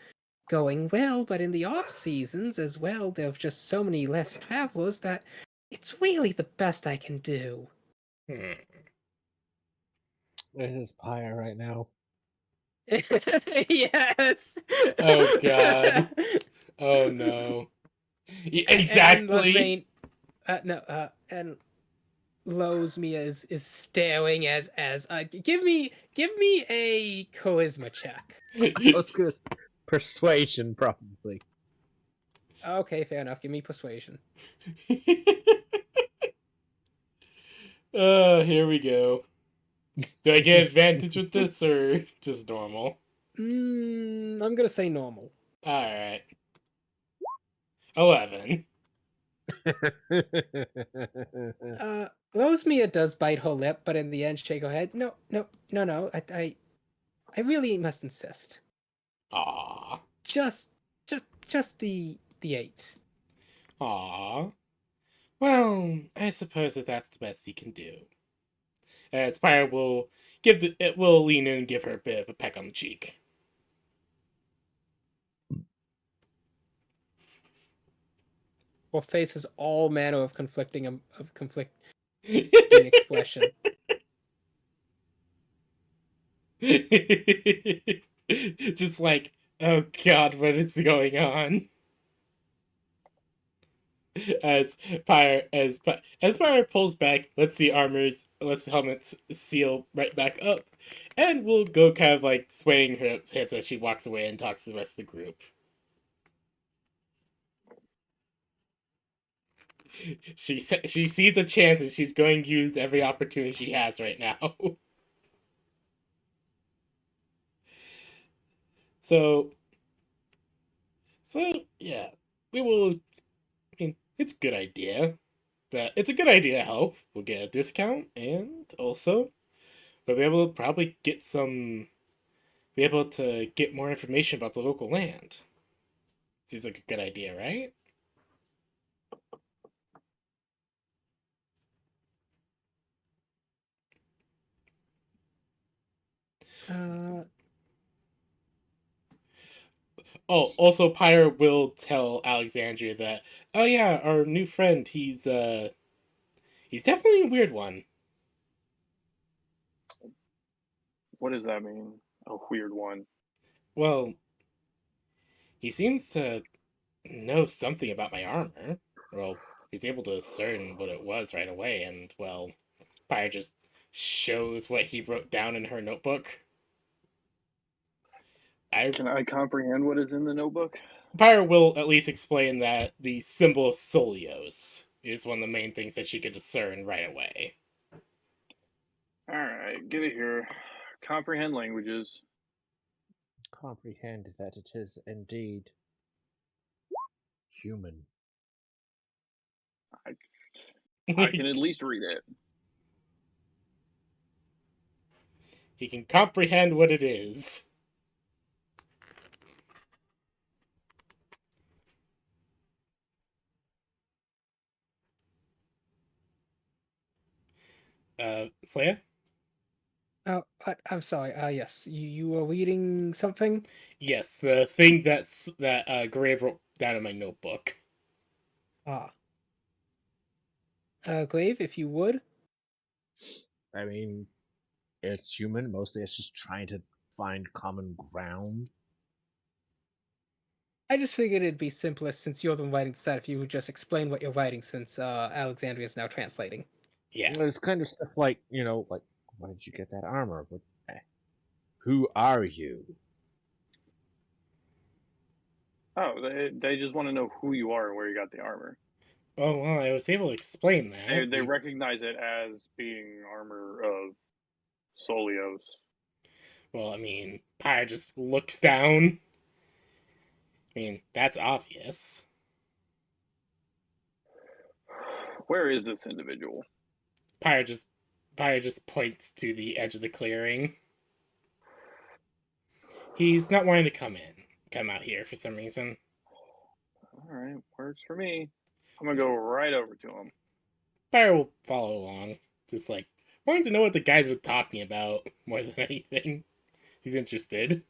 going well, but in the off seasons as well, there's just so many less travelers that it's really the best I can do. Hmm. This is Pyre right now. Yes. Oh god. Oh no. And Exactly. Lesmaine, no, and Losmia is staring as give me a charisma check. Let's go. Persuasion, probably. Okay, fair enough. Give me persuasion. Here we go. Do I get advantage with this or just normal? I'm gonna say normal. Alright. 11. Rosmia does bite her lip, but in the end shake her head. No. I really must insist. Aww. Just just the 8. Aww. Well, I suppose that that's the best you can do. Spire will it will lean in and give her a bit of a peck on the cheek. Her face is all manner of conflicting expression. Just like, oh god, what is going on? As Pyre pulls back, lets the helmets seal right back up, and will go kind of like swaying her hips as she walks away and talks to the rest of the group. She sees a chance and she's going to use every opportunity she has right now. so yeah, we will. I mean, it's a good idea. It's a good idea to help. We'll get a discount, and also we'll be able to probably be able to get more information about the local land. Seems like a good idea, right? Uh, Oh, also Pyre will tell Alexandria that, oh yeah, our new friend, he's definitely a weird one. What does that mean? A weird one. Well, he seems to know something about my armor. Well, he's able to discern what it was right away, and well, Pyre just shows what he wrote down in her notebook. Can I comprehend what is in the notebook? Pyre will at least explain that the symbol of Solios is one of the main things that she could discern right away. All right, get it here. Comprehend languages. Comprehend that it is indeed human. I can at least read it. He can comprehend what it is. Slaya? Oh, I'm sorry. Yes, you were reading something. Yes, the thing that Grave wrote down in my notebook. Ah. Grave, if you would. I mean, it's human. Mostly it's just trying to find common ground. I just figured it'd be simplest since you're the one writing this out if you would just explain what you're writing since Alexandria is now translating. Yeah. It's kind of stuff like, like, why did you get that armor? Who are you? Oh, they just want to know who you are and where you got the armor. Oh, well, I was able to explain that. They recognize it as being armor of Solios. Well, I mean, Pyre just looks down. I mean, that's obvious. Where is this individual? Pyre just points to the edge of the clearing. He's not wanting to come out here for some reason. All right, works for me. I'm gonna go right over to him. Pyre will follow along, just like wanting to know what the guys were talking about more than anything. He's interested.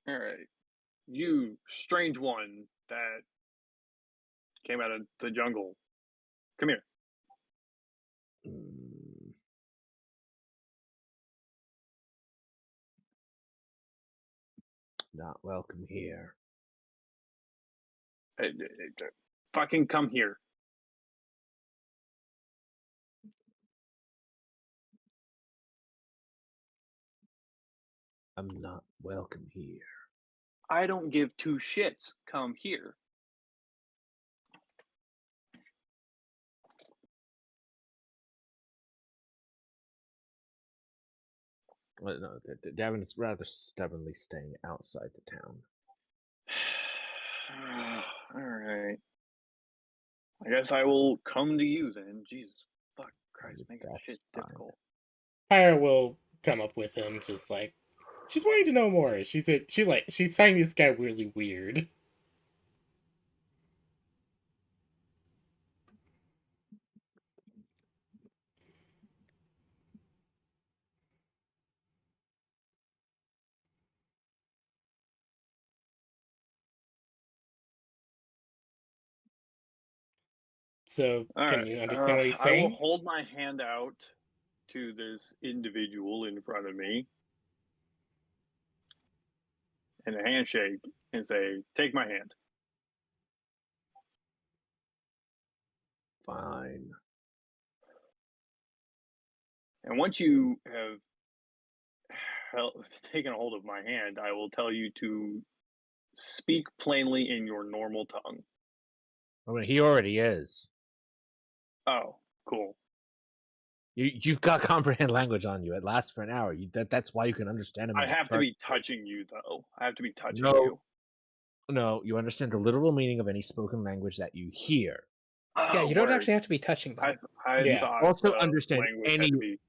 All right, you strange one that came out of the jungle. Come here. Mm, not welcome here. Fucking come here. I'm not welcome here. I don't give two shits. Come here. Well, no, Davin is rather stubbornly staying outside the town. All right. I guess I will come to you then. Jesus, fuck Christ, making That's shit fine. difficult. Pyre will come up with him, just like she's wanting to know more. She's finding this guy really weird. So, All can right. you understand what he's I will saying? hold my hand out to this individual in front of me and a handshake and say, "Take my hand." Fine. And once you have taken a hold of my hand, I will tell you to speak plainly in your normal tongue. I mean, he already is. Oh, cool. You've got comprehend language on you. It lasts for an hour. That's why you can understand him. I have to be touching you, though. I have to be touching you. No, you understand the literal meaning of any spoken language that you hear. Yeah, Oh, you don't word. actually have to be touching them. I Yeah. thought Also the understand language any- had to be.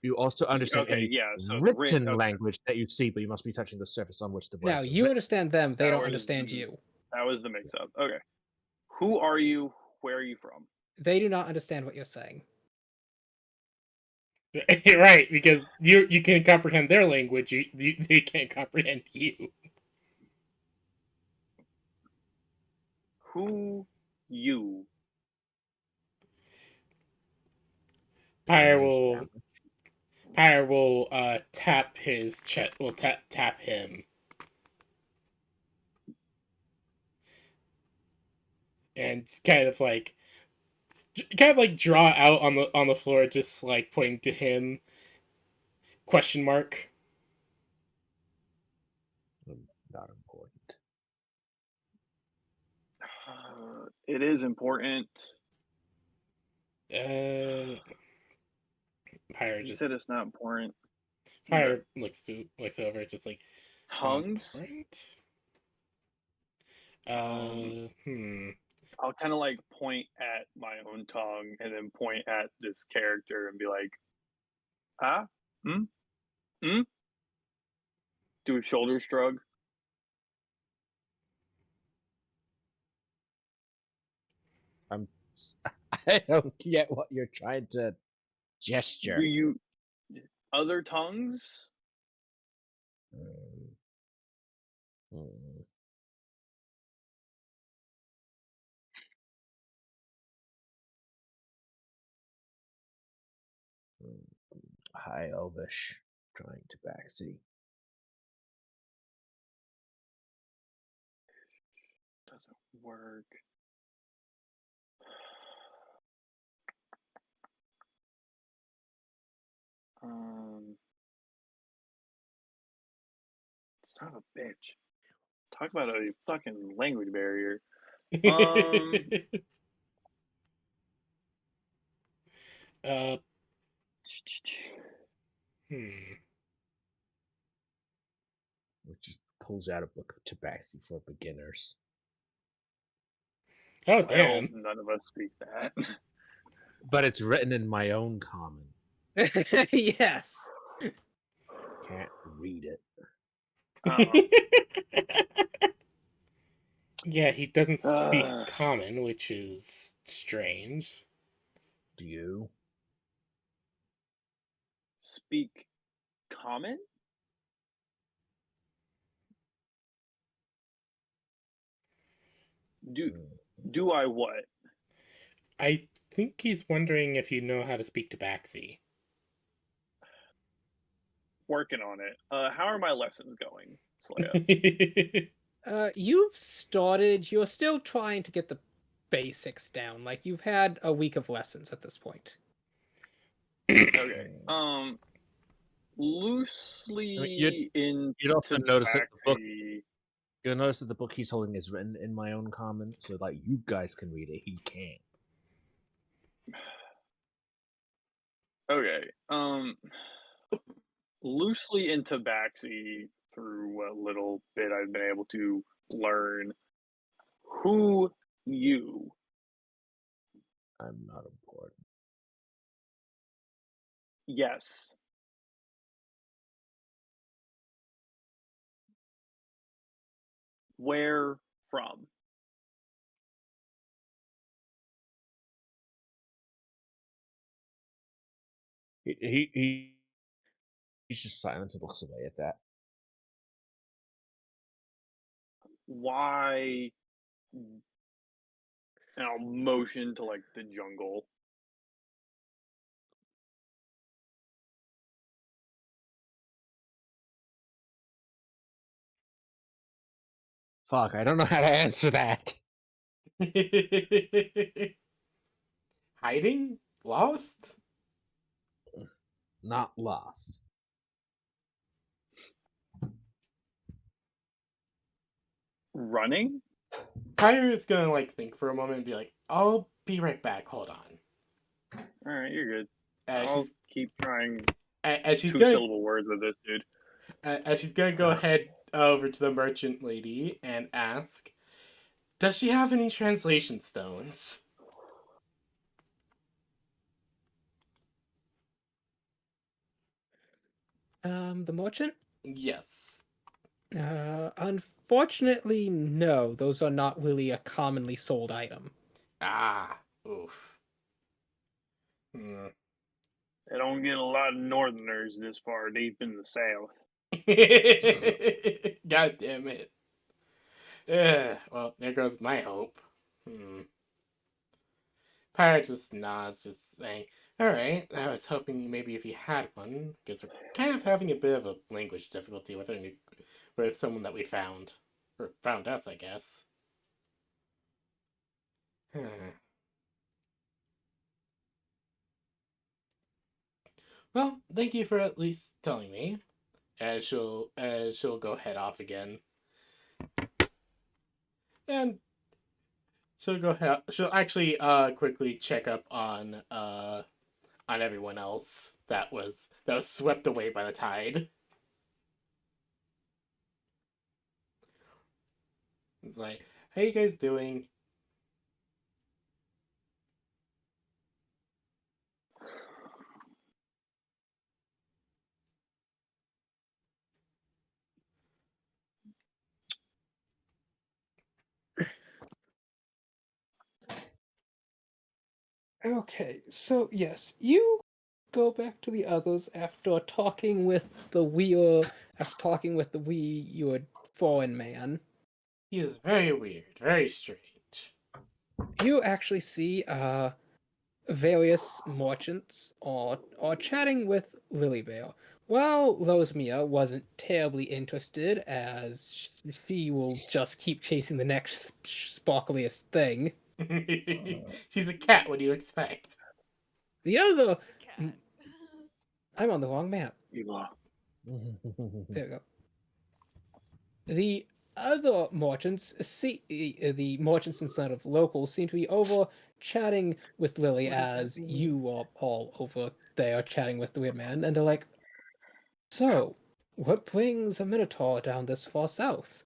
You also understand Okay, any yeah. So the written okay. language that you see, but you must be touching the surface on which the Now, words are you written. understand them, they That don't was understand the- you. That was the mix-up. Okay. Who are you? Where are you from? They do not understand what you're saying. Right, because you can comprehend their language, they can't comprehend you. Who you? Pyre Only will damage. Pyre will tap his chest. Will tap him. and kind of like draw out on the floor, just like pointing to him. Question mark. Not important. It is important. Pyre You just said it's not important. Pyre looks over, just like Tongues. important. I'll kind of like point at my own tongue and then point at this character and be like, ah, hmm, hmm. Do a shoulder shrug. I don't get what you're trying to gesture. Do you other tongues? Mm. Mm. High Elvish, trying to backseat. Doesn't work. Son of a bitch. Talk about a fucking language barrier. uh, Which just pulls out a book of Tabaxi for beginners. Oh Well, damn! none of us speak that. But it's written in my own common. Yes. Can't read it. Yeah, he doesn't speak common, which is strange. Do you? Speak common? Do I what? I think he's wondering if you know how to speak Tabaxi. Working on it. How are my lessons going, Slaya? You've started. You're still trying to get the basics down. Like you've had a week of lessons at this point. Okay. Loosely you'd also notice that the book. Tabaxi. You'll notice that the book he's holding is written in my own common, so like you guys can read it, he can't. Okay. Loosely in Tabaxi, through what little bit I've been able to learn, who you? I'm not important. Yes. Where from? He's just silent and looks away at that. Why? And I'll motion to like the jungle. Fuck, I don't know how to answer that. Hiding? Lost? Not lost. Running? Pyre is gonna like think for a moment and be like, "I'll be right back. Hold on." All right, you're good. As I'll she's keep trying as she's 2-syllable words with this dude. as she's gonna go ahead over to the merchant lady and ask, "Does she have any translation stones?" The merchant? Yes. Unfortunately, no. Those are not really a commonly sold item. Ah. Oof. Hmm. They don't get a lot of northerners this far deep in the south. God damn it. Well, there goes my hope. Pirate just nods, just saying, "Alright, I was hoping maybe if you had one, because we're kind of having a bit of a language difficulty with with someone that we found. Or found us, I guess." Well, thank you for at least telling me. As she'll go head off again, and she'll actually quickly check up on everyone else that was swept away by the tide. It's like, how you guys doing? Okay, so yes, you go back to the others after talking with the weird foreign man. He is very weird, very strange. You actually see various merchants are chatting with Lily Bear. While Rosemia wasn't terribly interested, as she will just keep chasing the next sparkliest thing. She's a cat. What do you expect? The other, It's a cat. I'm on the wrong map. Ela. There we go. The other merchants see the merchants instead of locals seem to be over chatting with Lily What does that as mean? you are all over there chatting with the weird man, and they're like, "So, what brings a minotaur down this far south?"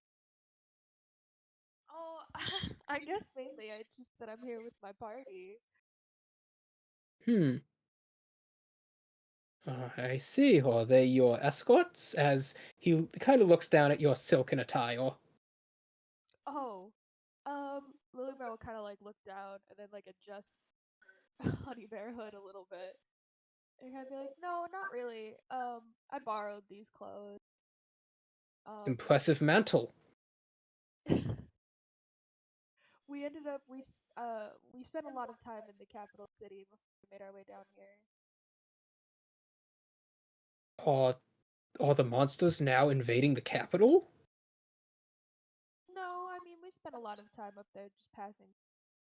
Oh, I guess mainly I just that I'm here with my party. Hmm. I see. Are they your escorts? As he kind of looks down at your silken attire. Oh, Lily Bear will kind of like look down and then like adjust Honey Bear hood a little bit, and I'd be like, no, not really. I borrowed these clothes. Um, Impressive mantle. we ended up we spent a lot of time in the capital city before we made our way down here. Are are the monsters now invading the capital? No, I mean we spent a lot of time up there just passing,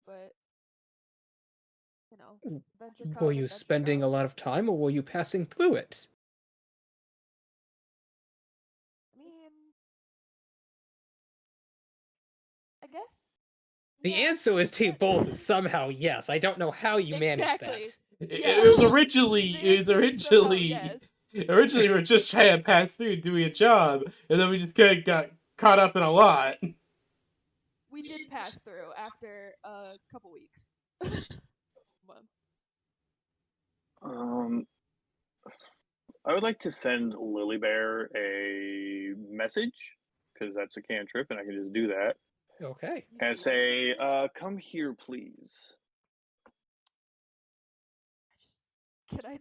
but you know, adventure Were come, you adventure spending a go. lot of time, or were you passing through it? I mean, I guess. The Yeah. answer is to Yeah. both somehow yes. I don't know how you managed Exactly. that. It Yeah. was originally. The It was answer is somehow originally. yes. Originally, we were just trying to pass through, doing a job, and then we just kind of got caught up in a lot. We did pass through after a couple weeks. Months. Um, I would like to send Lily Bear a message because that's a cantrip, and I can just do that Okay. You and see what say, you did? "Come here, please." I just can I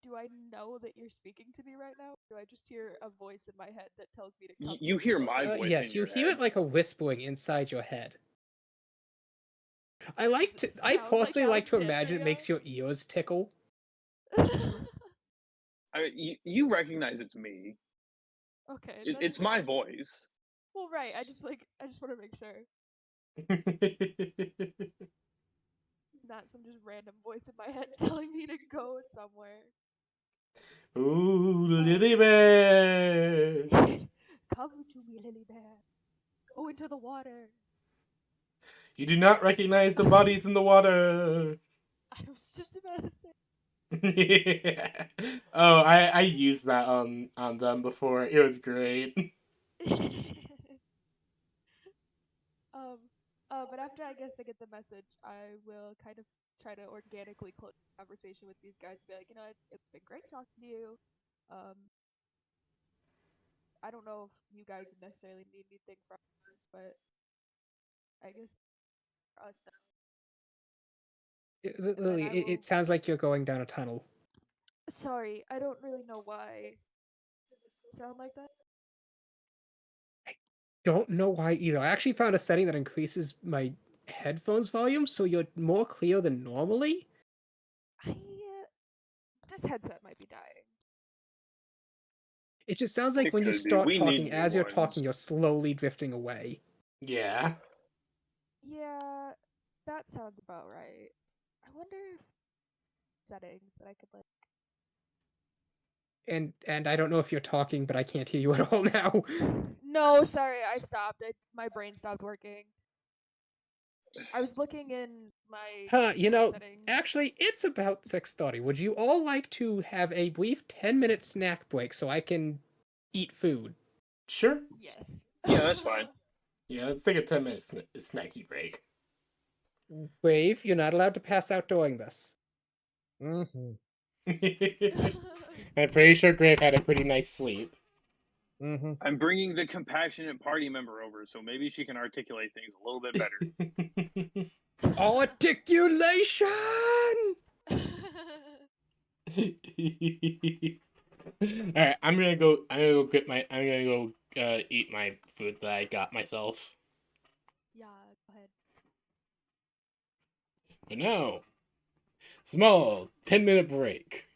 do I know that you're speaking to me right now? Do I just hear a voice in my head that tells me to come to You this hear my location? voice in Yes, you your hear head. it like a whispering inside your head. Does it I sound like personally like to imagine it Alexandria? makes your ears tickle. You recognize it's me. Okay, that's It's my fair. voice. Well, right. I just want to make sure, not some just random voice in my head telling me to go somewhere. Ooh, Lily Bear! Come to me, Lily Bear. Go into the water. You do not recognize the bodies in the water. I was just about to say. Oh, I used that on them before. It was great. um, but after I guess I get the message, I will kind of try to organically close the conversation with these guys. And be like, you know, it's been great talking to you. Um, I don't know if you guys necessarily need anything from me, but I guess for us, and then Lily, I will. it sounds like you're going down a tunnel. Sorry, I don't really know why. Does it sound like that? Don't know why either. I actually found a setting that increases my headphones volume so you're more clear than normally. This headset might be dying. It just sounds like It when you could be. start We talking, need new as you're talking, ones. you're slowly drifting away. Yeah. Yeah, That sounds about right. I wonder if settings that I could like. And I don't know if you're talking, but I can't hear you at all now. No, sorry, I stopped. My brain stopped working. I was looking in my You Discord know, settings. actually, it's about 6:30. Would you all like to have a brief 10-minute snack break so I can eat food? Sure. Yes. Yeah, that's fine. Yeah, let's take a 10-minute snacky break. Brave, you're not allowed to pass out during this. Mm-hmm. I'm pretty sure Grave had a pretty nice sleep. Mm-hmm. I'm bringing the compassionate party member over, so maybe she can articulate things a little bit better. Articulation! Alright, I'm gonna go eat my food that I got myself. Yeah, go ahead. But now, small 10-minute break.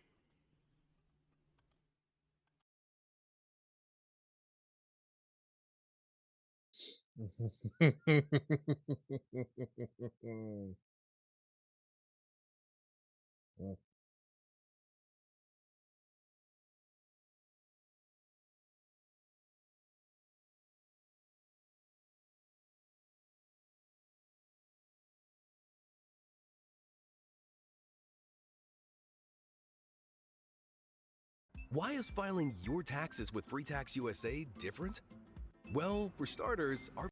Why is filing your taxes with Free Tax USA different? Well, for starters, our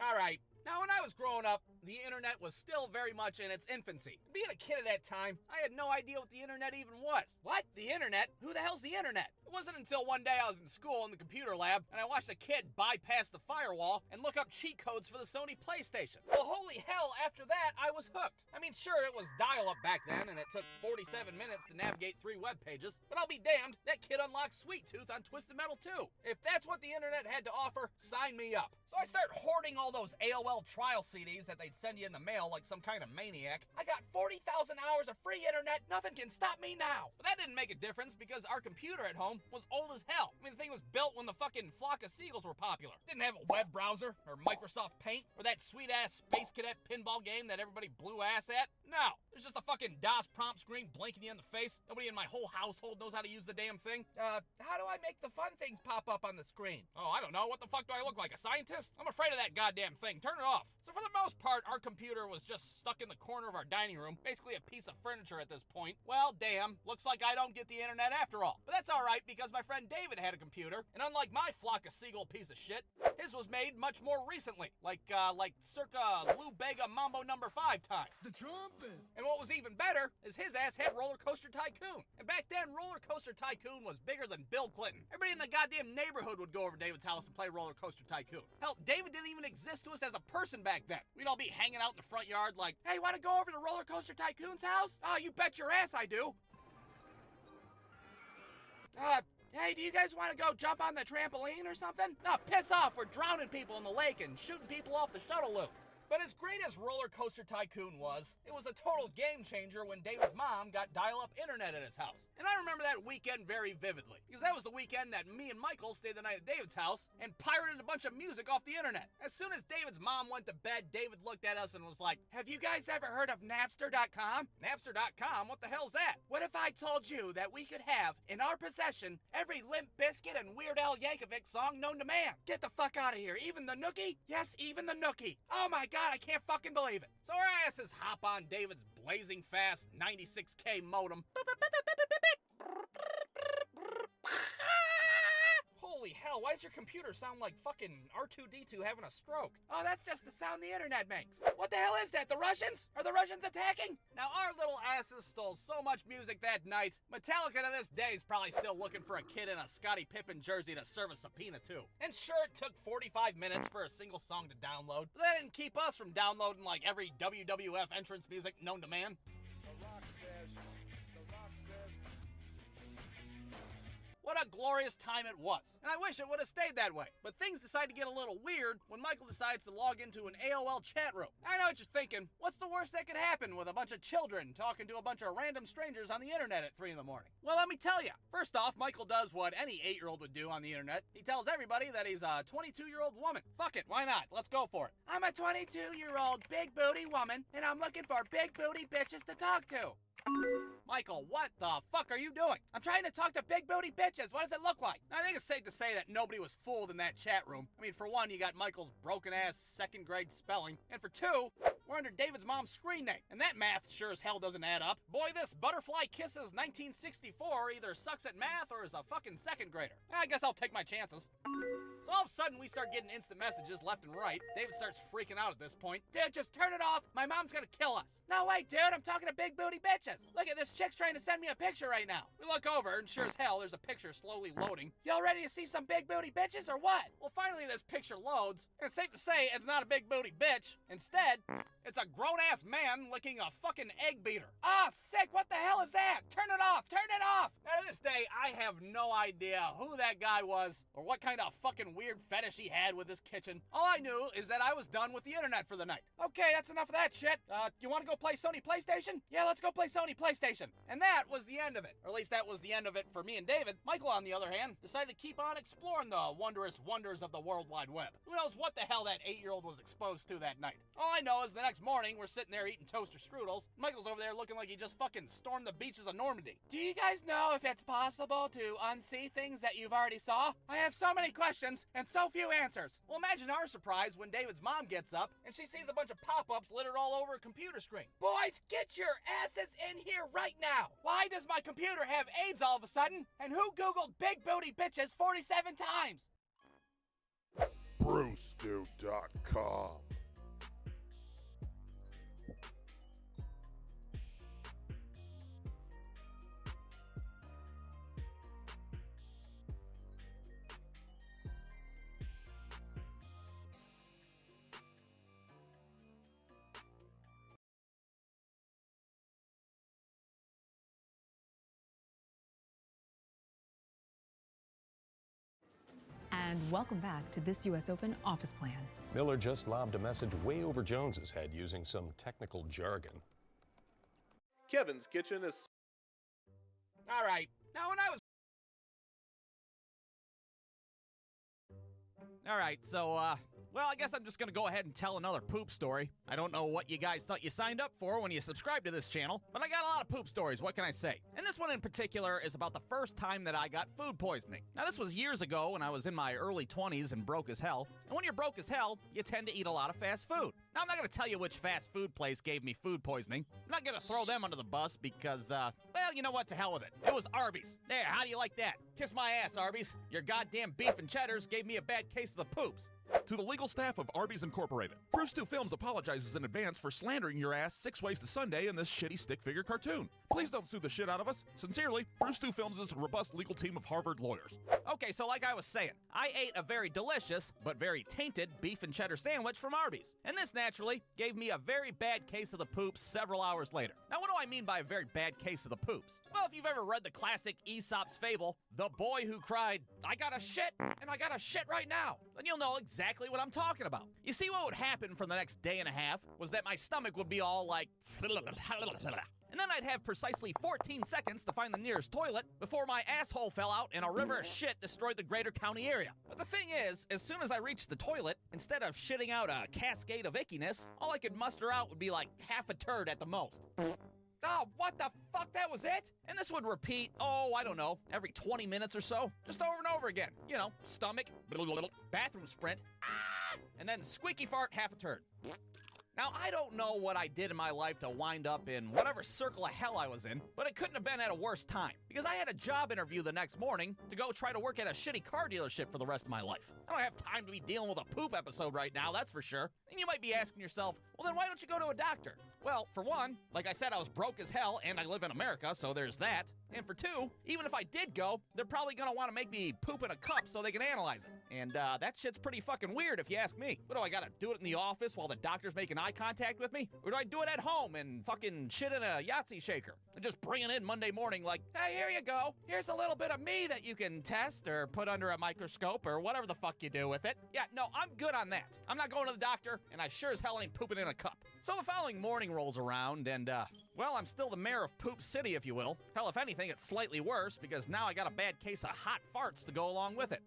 All right. Now, when I was growing up, the internet was still very much in its infancy. Being a kid at that time, I had no idea what the internet even was. What? The internet? Who the hell's the internet? It wasn't until one day I was in school in the computer lab and I watched a kid bypass the firewall and look up cheat codes for the Sony PlayStation. Well, holy hell, after that, I was hooked. I mean, sure, it was dial-up back then and it took 47 minutes to navigate 3 web pages, but I'll be damned, that kid unlocked Sweet Tooth on Twisted Metal 2. If that's what the internet had to offer, sign me up. So I start hoarding all those AOL trial CDs that they'd send you in the mail like some kind of maniac. I got 40,000 hours of free internet, nothing can stop me now. But that didn't make a difference because our computer at home was old as hell. I mean, the thing was built when the fucking Flock of Seagulls were popular. Didn't have a web browser or Microsoft Paint or that sweet-ass Space Cadet pinball game that everybody blew ass at. No, there's just a fucking DOS prompt screen blinking you in the face. Nobody in my whole household knows how to use the damn thing. How do I make the fun things pop up on the screen? Oh, I don't know. What the fuck do I look like, a scientist? I'm afraid of that goddamn thing. Turn it off. So for the most part, our computer was just stuck in the corner of our dining room, basically a piece of furniture at this point. Well, damn, looks like I don't get the internet after all. But that's alright, because my friend David had a computer, and unlike my Flock of Seagull piece of shit, his was made much more recently, like circa Lou Bega Mambo number 5 time. the trumpet. And what was even better is his ass had Roller Coaster Tycoon. And back then, Roller Coaster Tycoon was bigger than Bill Clinton. Everybody in the goddamn neighborhood would go over to David's house and play Roller Coaster Tycoon. Hell, David didn't even exist to us as a person back then. We'd all be hanging out in the front yard like, hey, wanna go over to Roller Coaster Tycoon's house? Oh, you bet your ass I do. Hey, do you guys want to go jump on the trampoline or something? No, piss off, we're drowning people in the lake and shooting people off the shuttle loop. But as great as Roller Coaster Tycoon was, it was a total game changer when David's mom got dial-up internet at his house. And I remember that weekend very vividly, because that was the weekend that me and Michael stayed the night at David's house and pirated a bunch of music off the internet. As soon as David's mom went to bed, David looked at us and was like, have you guys ever heard of Napster.com? Napster.com? What the hell's that? What if I told you that we could have, in our possession, every Limp Bizkit and Weird Al Yankovic song known to man? Get the fuck out of here. Even the Nookie? Yes, even the Nookie. Oh my god, I can't fucking believe it. So our asses hop on David's blazing fast 96K modem. Holy hell, why does your computer sound like fucking R2-D2 having a stroke? Oh, that's just the sound the internet makes. What the hell is that, the Russians? Are the Russians attacking? Now, our little asses stole so much music that night, Metallica to this day is probably still looking for a kid in a Scottie Pippen jersey to serve a subpoena to. And sure, it took 45 minutes for a single song to download, but that didn't keep us from downloading like every WWF entrance music known to man. What What a glorious time it was. And I wish it would have stayed that way. But things decide to get a little weird when Michael decides to log into an AOL chat room. I know what you're thinking. What's the worst that could happen with a bunch of children talking to a bunch of random strangers on the internet at 3 in the morning? Well, let me tell you. First off, Michael does what any 8-year-old would do on the internet. He tells everybody that he's a 22-year-old woman. Fuck it, why not? Let's go for it. I'm a 22-year-old big booty woman, and I'm looking for big booty bitches to talk to. Michael, what the fuck are you doing? I'm trying to talk to big booty bitches. What does it look like? I think it's safe to say that nobody was fooled in that chat room. I mean, for one, you got Michael's broken ass 2nd grade spelling. And for two, we're under David's mom's screen name. And that math sure as hell doesn't add up. Boy, this Butterfly Kisses 1964 either sucks at math or is a fucking 2nd grader. I guess I'll take my chances. So all of a sudden, we start getting instant messages left and right. David starts freaking out at this point. Dude, just turn it off. My mom's gonna kill us. No way, dude. I'm talking to big booty bitches. Look at this chick's trying to send me a picture right now. We look over, and sure as hell, there's a picture slowly loading. Y'all ready to see some big booty bitches or what? Well, finally, this picture loads, and it's safe to say it's not a big booty bitch. Instead, it's a grown-ass man licking a fucking egg beater. Ah, sick. What the hell is that? Turn it off. Turn it off. Now, to this day, I have no idea who that guy was or what kind of fucking weird fetish he had with his kitchen. All I knew is that I was done with the internet for the night. Okay, that's enough of that shit. You want to go play Sony PlayStation? Yeah, let's go play Sony PlayStation. And that was the end of it. Or at least that was the end of it for me and David. Michael, on the other hand, decided to keep on exploring the wondrous wonders of the World Wide Web. Who knows what the hell that 8-year-old was exposed to that night. All I know is the next morning, we're sitting there eating toaster strudels. Michael's over there looking like he just fucking stormed the beaches of Normandy. Do you guys know if it's possible to unsee things that you've already saw? I have so many questions and so few answers. Well, imagine our surprise when David's mom gets up and she sees a bunch of pop-ups littered all over a computer screen. Boys, get your asses in here right now. Why does my computer have AIDS all of a sudden? And who Googled big booty bitches 47 times? BruceDude.com. And welcome back to this U.S. Open office plan. Miller just lobbed a message way over Jones's head using some technical jargon. Kevin's Kitchen is... All right. Now, when I was... All right, so, well, I guess I'm just gonna go ahead and tell another poop story. I don't know what you guys thought you signed up for when you subscribed to this channel, but I got a lot of poop stories, what can I say? And this one in particular is about the first time that I got food poisoning. Now, this was years ago when I was in my early 20s and broke as hell. And when you're broke as hell, you tend to eat a lot of fast food. Now, I'm not gonna tell you which fast food place gave me food poisoning. I'm not gonna throw them under the bus because, well, you know what, to hell with it. It was Arby's. There, how do you like that? Kiss my ass, Arby's. Your goddamn beef and cheddars gave me a bad case of the poops. To the legal staff of Arby's Incorporated, Bruce 2 Films apologizes in advance for slandering your ass 6 ways to Sunday in this shitty stick figure cartoon. Please don't sue the shit out of us. Sincerely, Bruce 2 Films' robust legal team of Harvard lawyers. Okay, so like I was saying, I ate a very delicious, but very tainted beef and cheddar sandwich from Arby's. And this, naturally, gave me a very bad case of the poops several hours later. Now, what do I mean by a very bad case of the poops? Well, if you've ever read the classic Aesop's fable, The Boy Who Cried, I gotta shit, and I gotta shit right now, then you'll know exactly what I'm talking about. You see, what would happen for the next day and a half was that my stomach would be all like... And then I'd have precisely 14 seconds to find the nearest toilet before my asshole fell out and a river of shit destroyed the greater county area. But the thing is, as soon as I reached the toilet, instead of shitting out a cascade of ickiness, all I could muster out would be like half a turd at the most. Oh, what the fuck? That was it? And this would repeat, oh, I don't know, every 20 minutes or so. Just over and over again. You know, stomach, bathroom sprint, and then squeaky fart, half a turd. Now, I don't know what I did in my life to wind up in whatever circle of hell I was in, but it couldn't have been at a worse time, because I had a job interview the next morning to go try to work at a shitty car dealership for the rest of my life. I don't have time to be dealing with a poop episode right now, that's for sure. And you might be asking yourself, well then why don't you go to a doctor? Well, for one, like I said, I was broke as hell and I live in America, so there's that. And for two, even if I did go, they're probably gonna want to make me poop in a cup so they can analyze it. And that shit's pretty fucking weird if you ask me. What do I gotta do it in the office while the doctor's making eye contact with me? Or do I do it at home and fucking shit in a Yahtzee shaker? And just bring it in Monday morning like, hey, here you go. Here's a little bit of me that you can test or put under a microscope or whatever the fuck you do with it. Yeah, no, I'm good on that. I'm not going to the doctor, and I sure as hell ain't pooping in a cup. So the following morning rolls around, and, well, I'm still the mayor of Poop City, if you will. Hell, if anything, it's slightly worse, because now I got a bad case of hot farts to go along with it.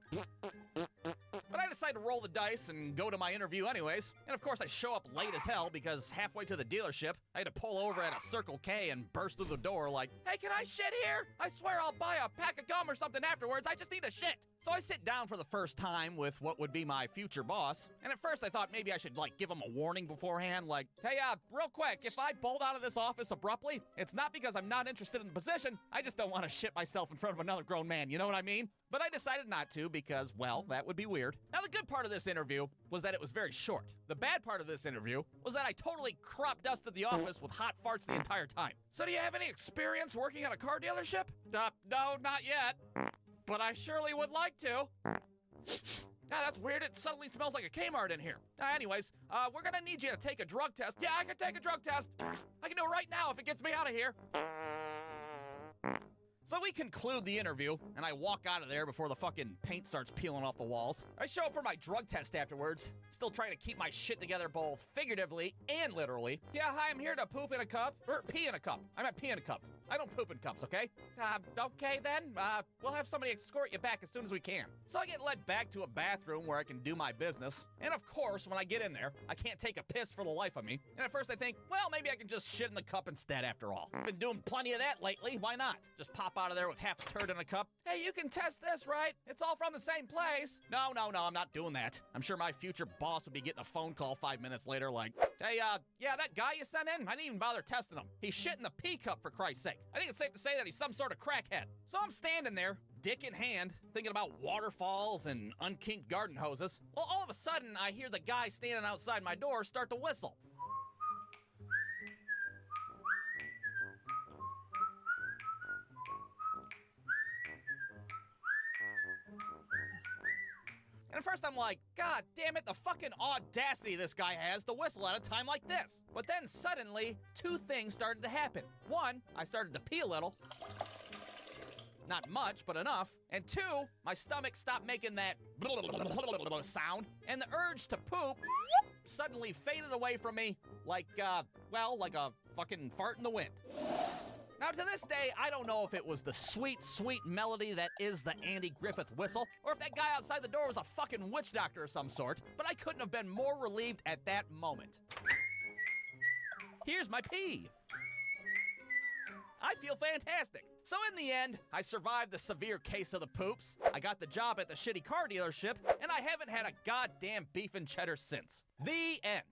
But I decided to roll the dice and go to my interview anyways. And of course I show up late as hell because halfway to the dealership, I had to pull over at a Circle K and burst through the door like, hey, can I shit here? I swear I'll buy a pack of gum or something afterwards. I just need a shit. So I sit down for the first time with what would be my future boss. And at first I thought maybe I should like give him a warning beforehand, like, hey, real quick, if I bolt out of this office abruptly, it's not because I'm not interested in the position. I just don't want to shit myself in front of another grown man, you know what I mean? But I decided not to because, well, that would be weird. Now, the good part of this interview was that it was very short. The bad part of this interview was that I totally crop dusted the office with hot farts the entire time. So do you have any experience working at a car dealership? No, not yet. But I surely would like to. That's weird. It suddenly smells like a Kmart in here. Anyways, we're gonna need you to take a drug test. Yeah, I can take a drug test. I can do it right now if it gets me out of here. So we conclude the interview, and I walk out of there before the fucking paint starts peeling off the walls. I show up for my drug test afterwards, still trying to keep my shit together both figuratively and literally. Yeah, hi, I'm here to poop in a cup. Or pee in a cup. I meant pee in a cup. I don't poop in cups, okay? Okay then. We'll have somebody escort you back as soon as we can. So I get led back to a bathroom where I can do my business. And of course, when I get in there, I can't take a piss for the life of me. And at first I think, well, maybe I can just shit in the cup instead after all. Been doing plenty of that lately, why not? Just pop out of there with half a turd in a cup. Hey, you can test this, right? It's all from the same place. No, I'm not doing that. I'm sure my future boss would be getting a phone call 5 minutes later like, hey, yeah, that guy you sent in, I didn't even bother testing him. He's shit in the pee cup for Christ's sake. I think it's safe to say that he's some sort of crackhead. So I'm standing there, dick in hand, thinking about waterfalls and unkinked garden hoses. Well, all of a sudden, I hear the guy standing outside my door start to whistle. And at first I'm like, God damn it, the fucking audacity this guy has to whistle at a time like this. But then suddenly, two things started to happen. One, I started to pee a little. Not much, but enough. And two, my stomach stopped making that sound. And the urge to poop suddenly faded away from me like, like a fucking fart in the wind. Now, to this day, I don't know if it was the sweet, sweet melody that is the Andy Griffith whistle, or if that guy outside the door was a fucking witch doctor of some sort, but I couldn't have been more relieved at that moment. Here's my pee. I feel fantastic. So in the end, I survived the severe case of the poops, I got the job at the shitty car dealership, and I haven't had a goddamn beef and cheddar since. The end.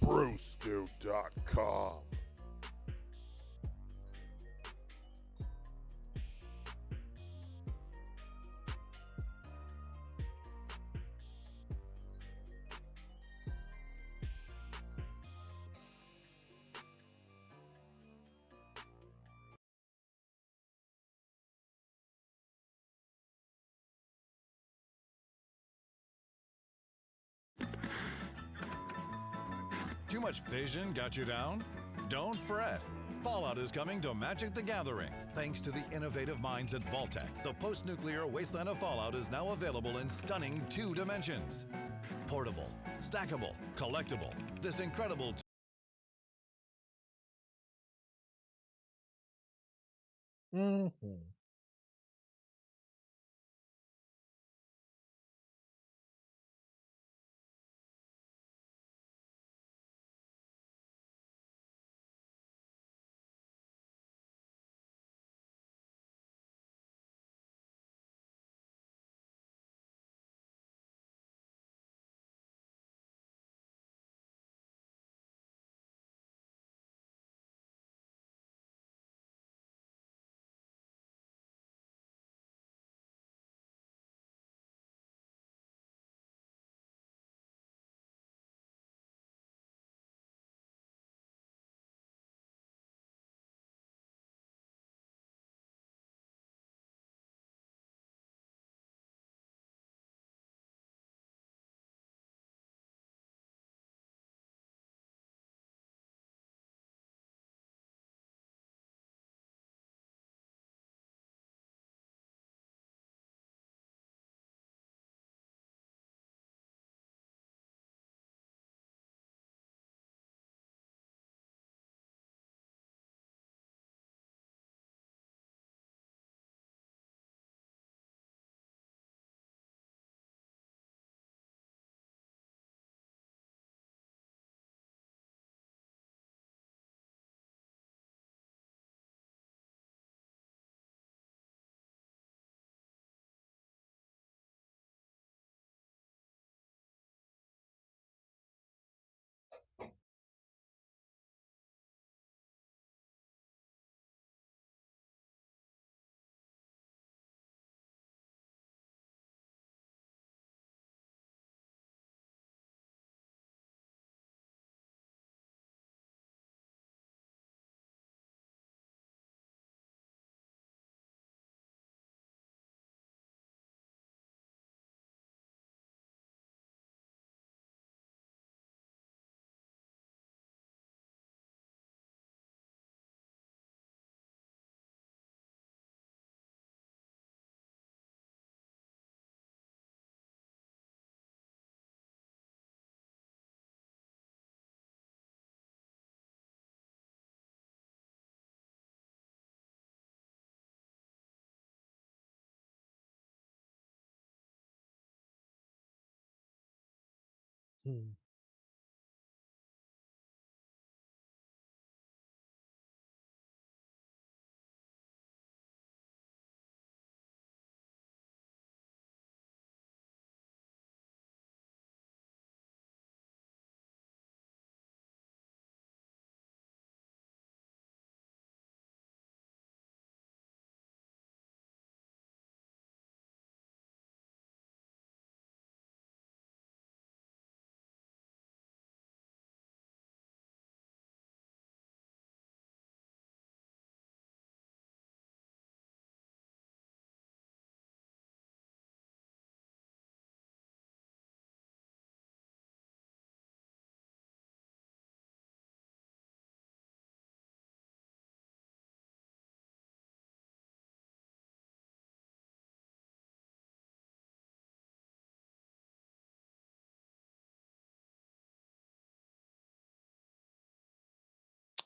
Brewstew.com. Too much vision got you down? Don't fret. Fallout is coming to Magic the Gathering. Thanks to the innovative minds at Vaultec, the post-nuclear wasteland of Fallout is now available in stunning 2 dimensions. Portable, stackable, collectible. This incredible Hmm.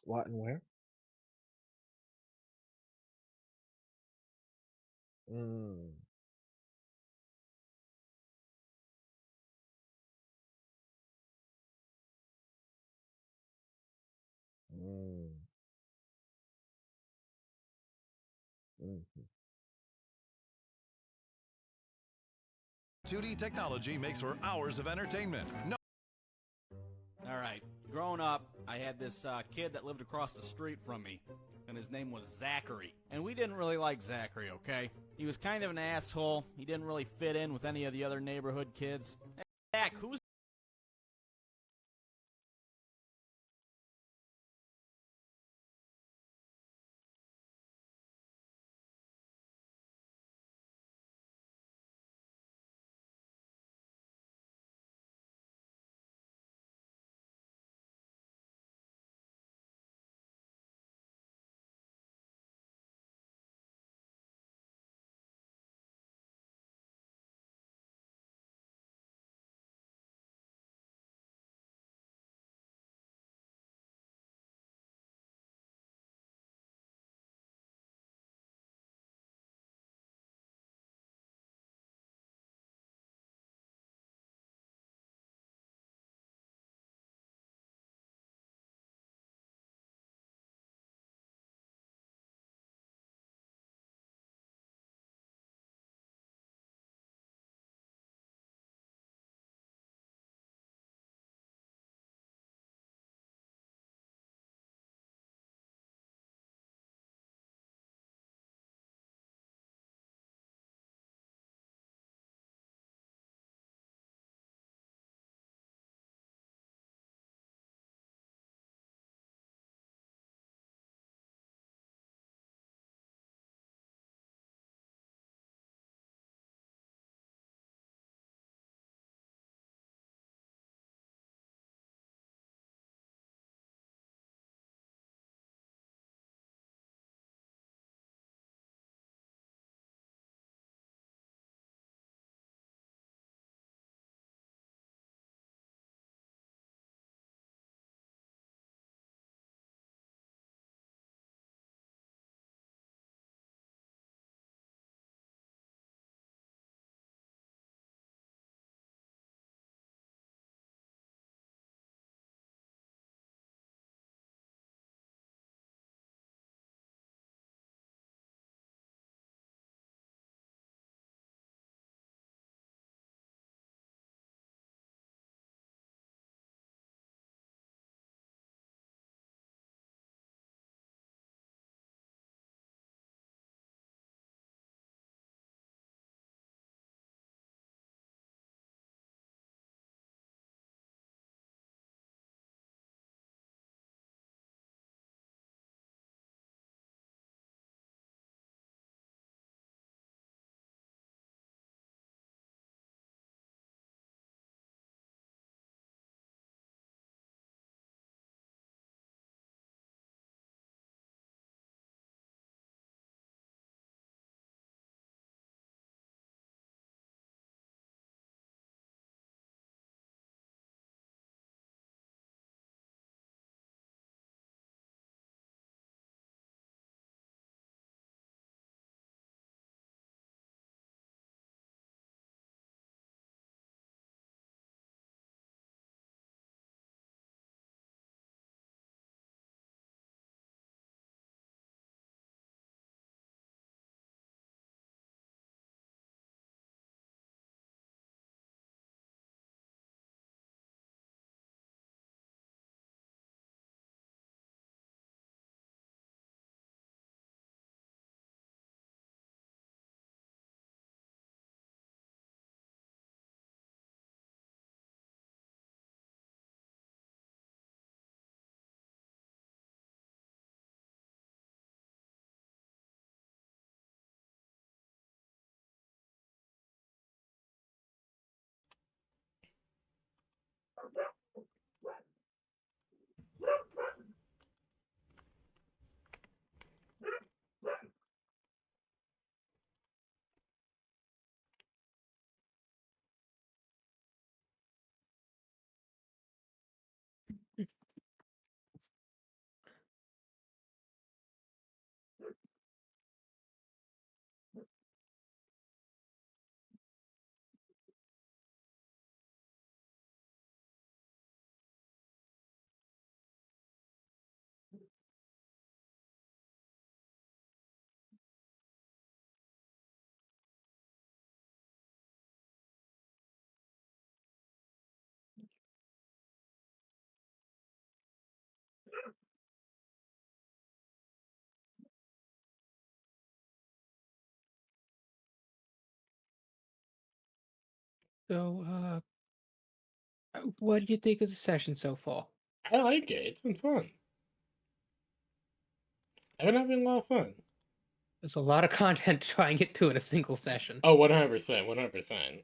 What and where? Mm. Mm. Mhm. 2D technology makes for hours of entertainment. No. All right. Growing up, I had this kid that lived across the street from me, and his name was Zachary. And we didn't really like Zachary, okay? He was kind of an asshole. He didn't really fit in with any of the other neighborhood kids. Hey, Zach, who's So, what do you think of the session so far? I like it. It's been fun. I've been having a lot of fun. There's a lot of content to try and get to in a single session. Oh, 100%, 100%.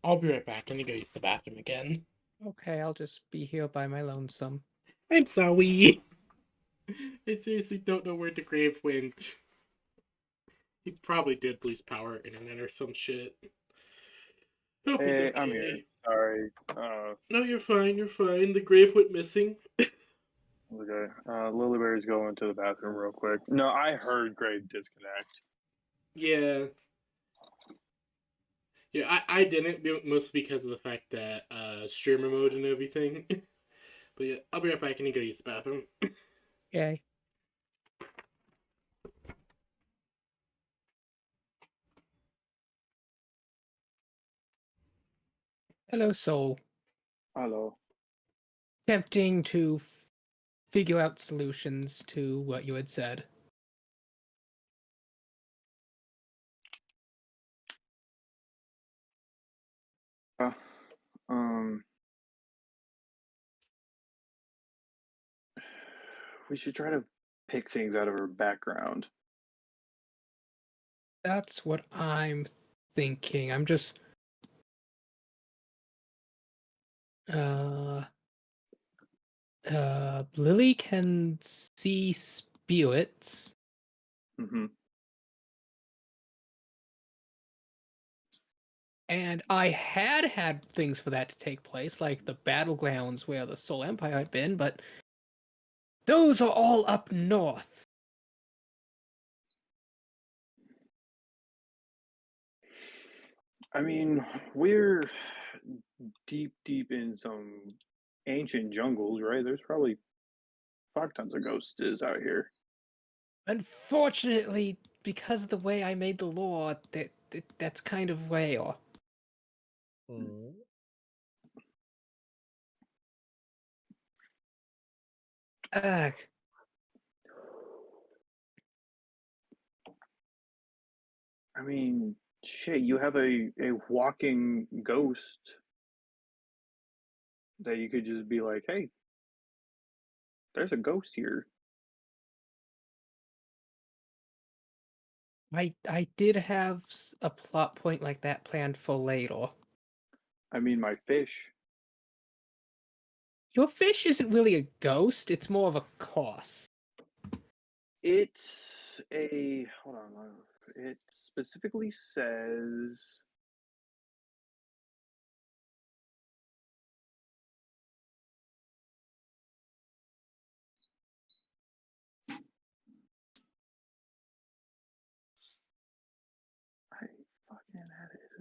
I'll be right back. I need to go use the bathroom again. Okay, I'll just be here by my lonesome. I'm sorry. I seriously don't know where the grave went. He probably did lose power, internet, or some shit. Hope he's Hey, okay. I'm here. Sorry. No, you're fine. You're fine. The grave went missing. Okay. Lilyberry's going to the bathroom real quick. No, I heard Grave disconnect. Yeah. Yeah, I didn't, mostly because of the fact that streamer mode and everything. But yeah, I'll be right back. I need to go use the bathroom. Okay. Hello, Soul. Hello. Attempting to figure out solutions to what you had said. Um, we should try to pick things out of her background. That's what I'm thinking. I'm just Lily can see spirits. Mm-hmm. And I had things for that to take place, like the battlegrounds where the Soul Empire had been, but those are all up north. I mean, we're deep in some ancient jungles, right? There's probably fuck tons of ghosts out here. Unfortunately, because of the way I made the law, that's kind of rare. Ugh. I mean, shit, you have a walking ghost that you could just be like, hey, there's a ghost here. I did have a plot point like that planned for later. I mean, my fish. Your fish isn't really a ghost, it's more of a cost. It's a hold on. It specifically says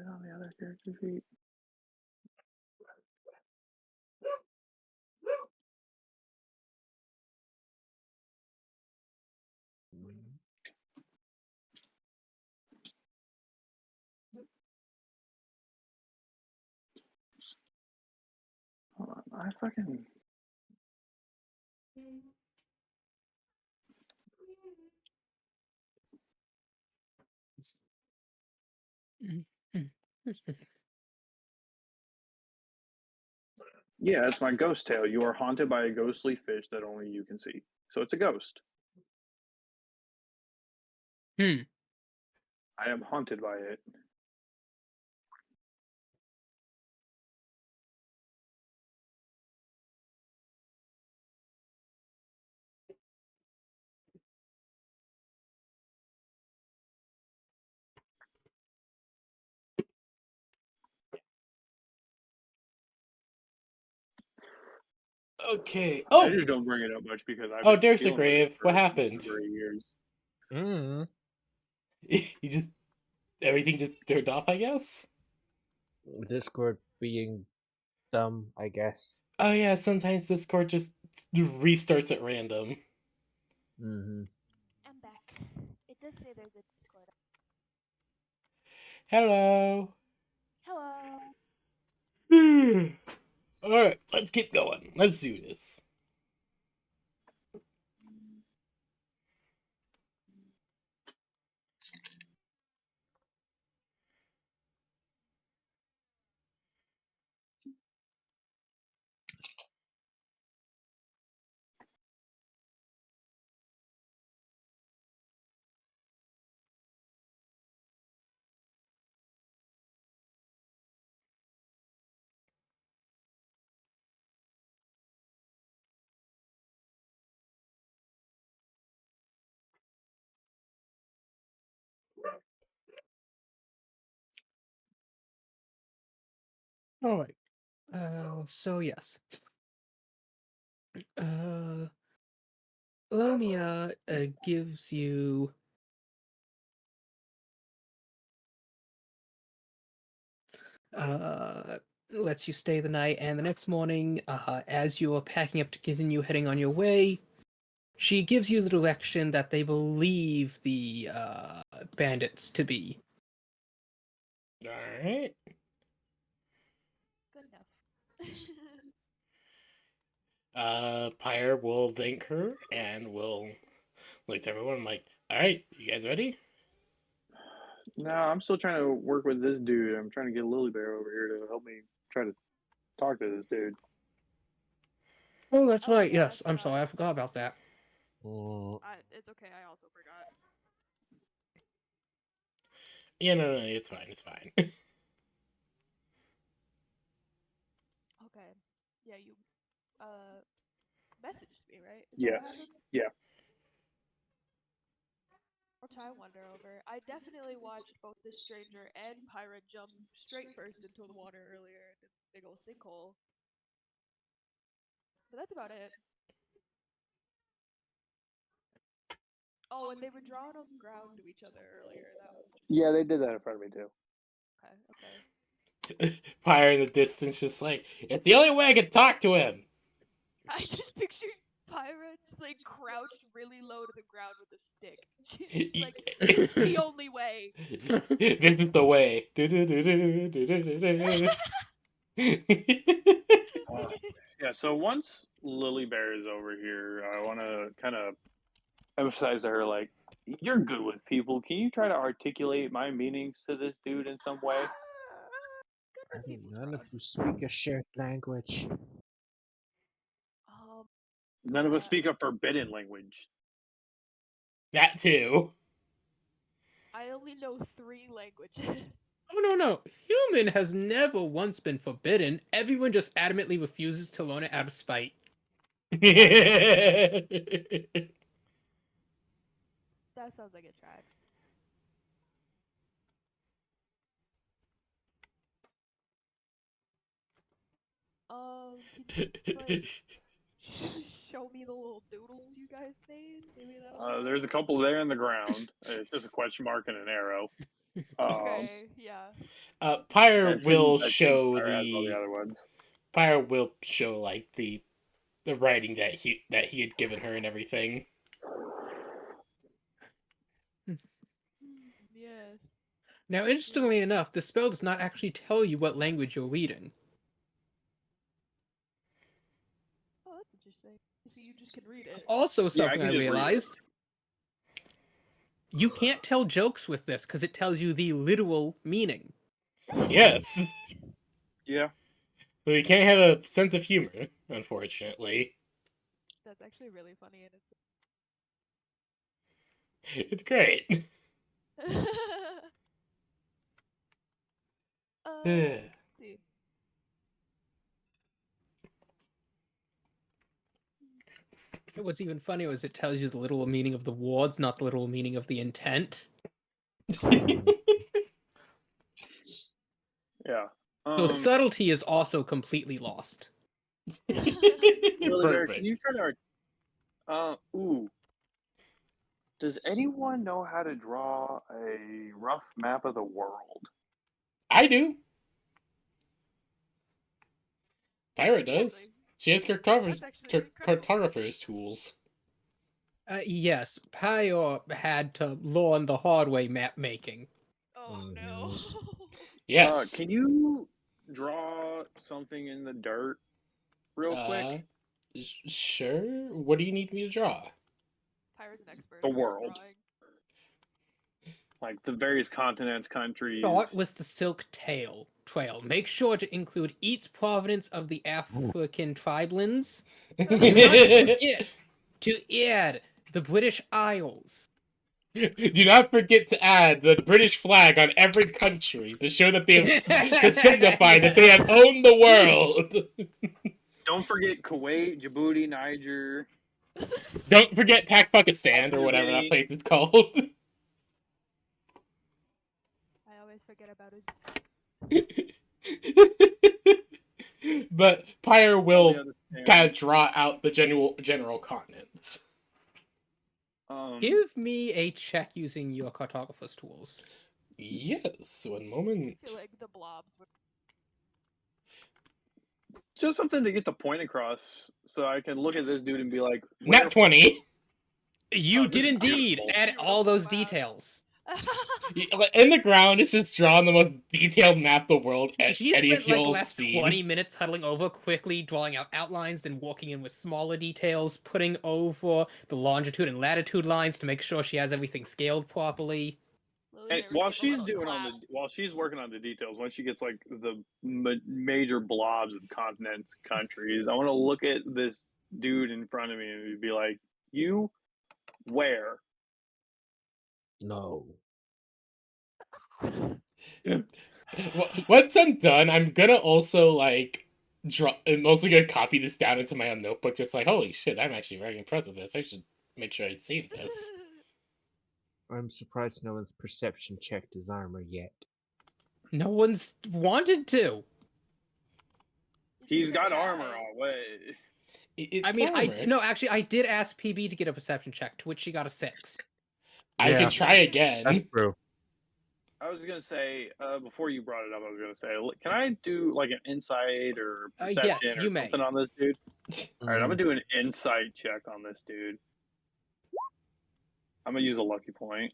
Sit on the other character's feet. Hold on, I fucking. Yeah, it's my ghost tale. You are haunted by a ghostly fish that only you can see. So it's a ghost. Hmm. I am haunted by it. Okay. I Oh! just don't bring it up much because I've Oh, been there's a dealing with it grave. for What a happened? number of years. Mm. You just... Everything just turned off, I guess? Discord being dumb, I guess. Oh yeah, sometimes Discord just restarts at random. Mm-hmm. I'm back. It does say there's a Discord. Hello! Hello. Alright, let's keep going. Let's do this. All right. So yes. Lomia gives you lets you stay the night, and the next morning, as you are packing up to continue heading on your way, she gives you the direction that they believe the bandits to be. Alright. Good enough. Pyre will thank her and will look to everyone like, alright, you guys ready? No, I'm still trying to work with this dude. I'm trying to get Lily Bear over here to help me try to talk to this dude. Oh, that's Oh, right. yeah, I Yes, I'm sorry. I forgot about that. It's okay. I also forgot. Yeah, no, it's fine, it's fine. Okay. Yeah, you messaged me, right? Is that what Yes. happened? Yeah. I'll try and wander over. I definitely watched both this stranger and pirate jump straight first into the water earlier in the big old sinkhole. But that's about it. Oh, and they were drawing on the ground to each other earlier. That was just... Yeah, they did that in front of me too. Okay, okay. Pyre in the distance just like, it's the only way I can talk to him! I just pictured Pyra just like crouched really low to the ground with a stick. She's just like, this is the only way. This is the way. Yeah, so once Lily Bear is over here, I want to kind of emphasize to her, like, you're good with people. Can you try to articulate my meanings to this dude in some way? Good I with think people's none of rough. you speak a shared language. None of us speak a forbidden language. That too. I only know 3 languages. Oh, no. Human has never once been forbidden. Everyone just adamantly refuses to learn it out of spite. That sounds like it tracks. Can you, like, show me the little doodles you guys made? Maybe that'll help. There's a couple there in the ground. It's just a question mark and an arrow. Okay, yeah. Pyre I will think show Pyre has all the the other ones. Pyre will show like the writing that he had given her and everything. Yes. Now, interestingly enough, the spell does not actually tell you what language you're reading. Oh, that's interesting. So you just can read it. Also, something I can just read it. realized. You can't tell jokes with this because it tells you the literal meaning. Yes. Yeah. So you can't have a sense of humor, unfortunately. That's actually really funny, and It's great. let's see. What's even funnier is it tells you the literal meaning of the words, not the literal meaning of the intent. Yeah. So subtlety is also completely lost. Lily Bear, Perfect. can you try to ooh. Does anyone know how to draw a rough map of the world? I do. Pyra does. She has cartographer's tools. Yes, Pyre had to learn the hard way map making. Oh no. Yes. Can you draw something in the dirt real quick? Sure. What do you need me to draw? Pyre's an expert. The at world. drawing. Like the various continents, countries. Start with the Silk Trail. Make sure to include each province of the African tribelands. Do not forget to add the British Isles. Do not forget to add the British flag on every country to show that they have, to signify that they have owned the world. Don't forget Kuwait, Djibouti, Niger. Don't forget Pakistan or whatever that place is called. I always forget about his. But Pyre will kind of draw out the general continents. Give me a check using your cartographer's tools. Yes, one moment. I feel like the blobs would. Just something to get the point across, so I can look at this dude and be like, Not 20. You did indeed add all those details. In the ground, it's just drawn the most detailed map of the world. She any spent like the you'll last see. 20 minutes huddling over, quickly drawing out outlines, then walking in with smaller details, putting over the longitude and latitude lines to make sure she has everything scaled properly. And while she's working on the details, once she gets like the major blobs of continents, countries, I want to look at this dude in front of me and be like, "You, where?" No. Once I'm done, I'm gonna also like I'm also gonna copy this down into my own notebook. Just like, holy shit, I'm actually very impressed with this. I should make sure I save this. I'm surprised no one's perception checked his armor yet. No one's wanted to. He's got armor on. Wait. I did ask PB to get a perception check, to which she got a 6. I can try again. That's true. I was gonna say before you brought it up, I was gonna say, can I do like an insight or perception yes, or you may. something on this dude? All right, I'm gonna do an insight check on this dude. I'm gonna use a lucky point.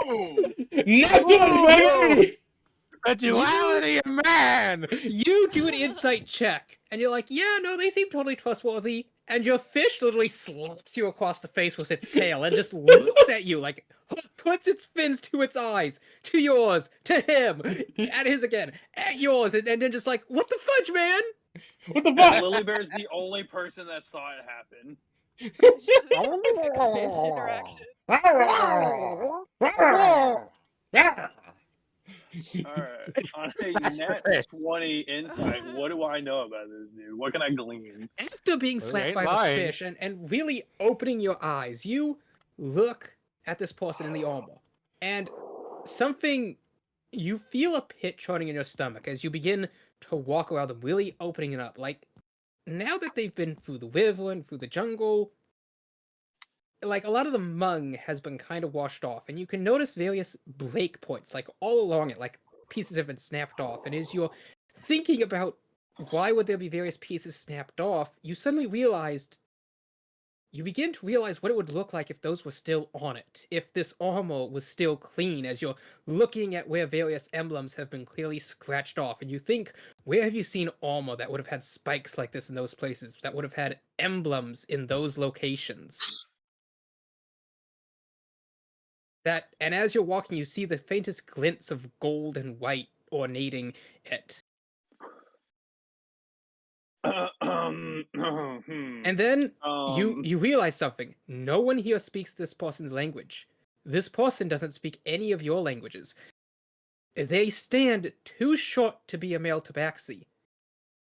Oh! Not a duality of man! You do an insight check, and you're like, yeah, no, they seem totally trustworthy. And your fish literally slaps you across the face with its tail and just looks at you, like, puts its fins to its eyes, to yours, to him, at his again, at yours, and then just like, what the fudge, man? What the fuck? Lily Bear's the only person that saw it happen. Fish interaction. Alright, on a net 20 insight, what do I know about this dude? What can I glean? After being slapped by the fish and really opening your eyes, you look at this person in the armor, and you feel a pit churning in your stomach as you begin to walk around them, really opening it up. Like, now that they've been through the river and through the jungle, like a lot of the mung has been kind of washed off, and you can notice various break points like all along it, like pieces have been snapped off. And as you're thinking about why would there be various pieces snapped off, you suddenly begin to realize what it would look like if those were still on it, if this armor was still clean, as you're looking at where various emblems have been clearly scratched off. And you think, where have you seen armor that would have had spikes like this in those places, that would have had emblems in those locations? And as you're walking, you see the faintest glints of gold and white ornating it. And then you realize something. No one here speaks this person's language. This person doesn't speak any of your languages. They stand too short to be a male tabaxi,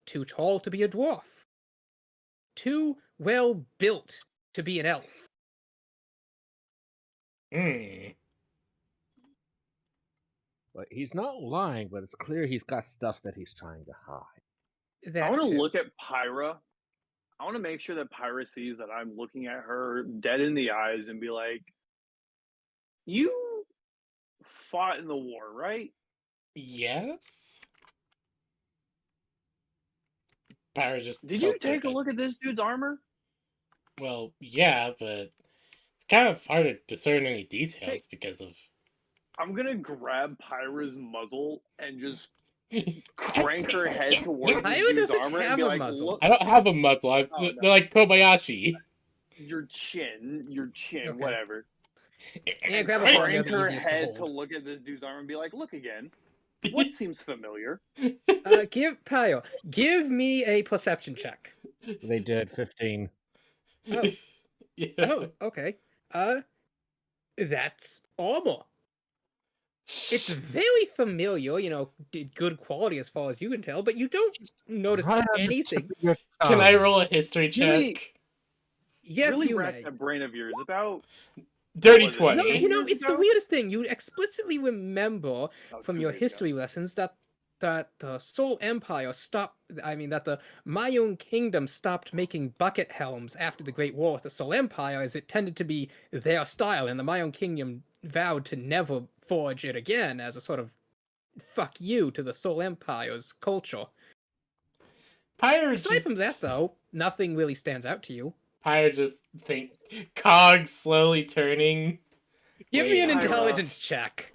too tall to be a dwarf, too well built to be an elf. But he's not lying, but it's clear he's got stuff that he's trying to hide. I want to look at Pyra. I want to make sure that Pyra sees that I'm looking at her dead in the eyes and be like, you fought in the war, right? Yes. Pyra just Did you take a look at this dude's armor? Well, yeah, but it's kind of hard to discern any details because of... I'm gonna grab Pyra's muzzle and just crank her head towards the dude's armor and be like, look. I don't have a muzzle. They're like Kobayashi. Your chin, whatever. Yeah, grab a crank her head to look at this dude's armor and be like, look again. What seems familiar? Give me a perception check. They did 15. Oh. Yeah. Oh, okay. That's armor. It's very familiar, good quality as far as you can tell, but you don't notice anything. Can I roll a history check? Yes, really you rack may. that brain of yours about Dirty 20. No, it's the weirdest thing. You explicitly remember from your history lessons that the Soul Empire that the Miowne Kingdom stopped making bucket helms after the Great War with the Soul Empire, as it tended to be their style, and the Miowne Kingdom vowed to never forge it again as a sort of fuck you to the Soul Empire's culture. Aside from that, though, nothing really stands out to you. Pyra just think cogs slowly turning. Give me an intelligence check.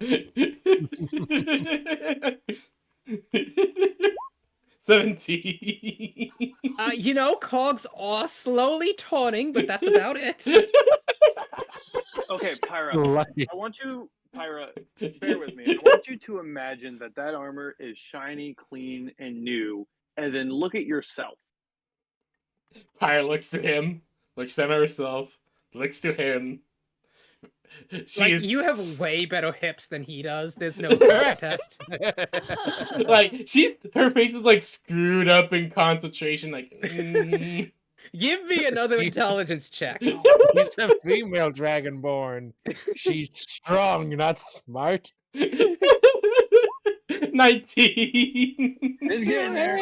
17. Cogs are slowly turning, but that's about it. Okay, Pyra. I want you, Pyra, bear with me. I want you to imagine that armor is shiny, clean, and new, and then look at yourself. Pyra looks to him, looks at herself, looks to him. You have way better hips than he does. There's no contest. Her face is like screwed up in concentration. Give me another intelligence check. She's a female dragonborn. She's strong, not smart. 19. It's getting there.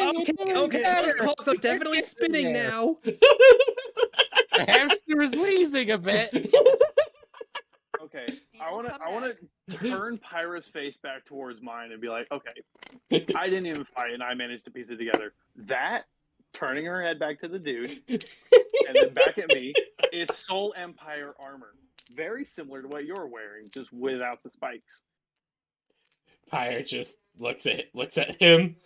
Okay, those cogs are definitely spinning now. The hamster is wheezing a bit. Okay, I want to turn Pyra's face back towards mine and be like, okay, I didn't even fight and I managed to piece it together. That, turning her head back to the dude, and then back at me, is Soul Empire armor. Very similar to what you're wearing, just without the spikes. Pyra just looks at him,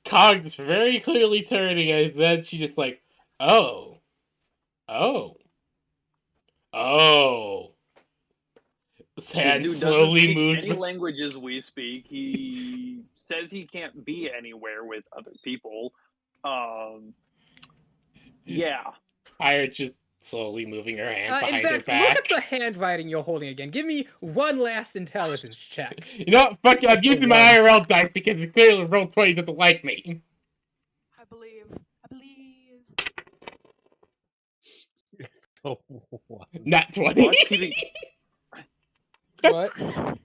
cogs very clearly turning, and then she just like, oh. His hand slowly moves. Any languages we speak, he says he can't be anywhere with other people. Yeah. Pyra just slowly moving her hand behind her back. Look at the handwriting you're holding again. Give me one last intelligence check. You know what? Fuck it. I'm using my IRL dice because it clearly rolled 20 doesn't like me. I believe. Not 20. What? I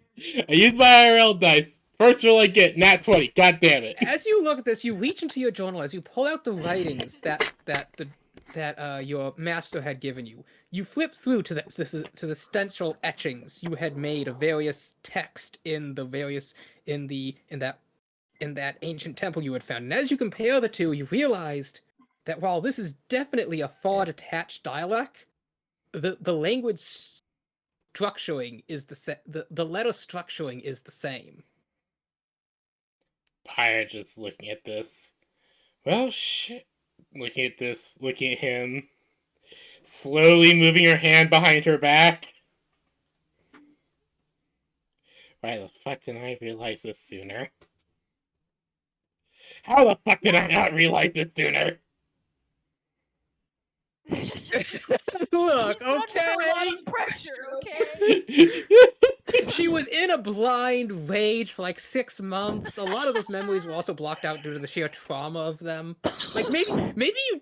used my IRL dice First roll I get, nat 20. God damn it. As you look at this, you reach into your journal as you pull out the writings that your master had given you. You flip through to the stencil etchings you had made of various text in that ancient temple you had found. And as you compare the two, you realized that while this is definitely a far detached dialect, the language structuring is the letter structuring is the same. Pyre just looking at this. Well, shit. Looking at this, looking at him, slowly moving her hand behind her back. Why the fuck didn't I realize this sooner? How the fuck did I not realize this sooner? Look, She's under okay. a lot of pressure, okay? She was in a blind rage for like 6 months. A lot of those memories were also blocked out due to the sheer trauma of them. Like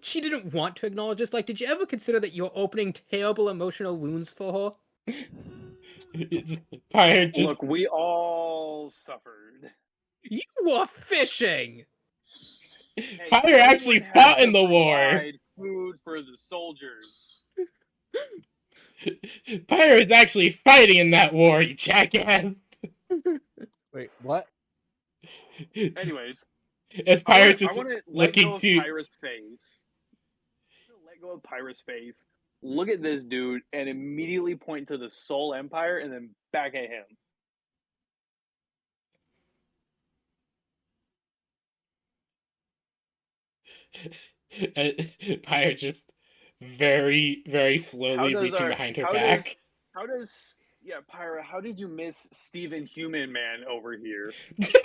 she didn't want to acknowledge this. Like, did you ever consider that you're opening terrible emotional wounds for her? Look, we all suffered. You were fishing. Hey, Pyre actually someone fought had in to the war. provide food for the soldiers. Pyre is actually fighting in that war, you jackass. Wait, what? Anyways, As Pyre just I want to let looking go of to Pyra's face. Let go of Pyra's face. Look at this dude and immediately point to the Soul Empire and then back at him. Pyre just very, very slowly reaching behind her back. Pyra, how did you miss Steven Human Man over here? Steven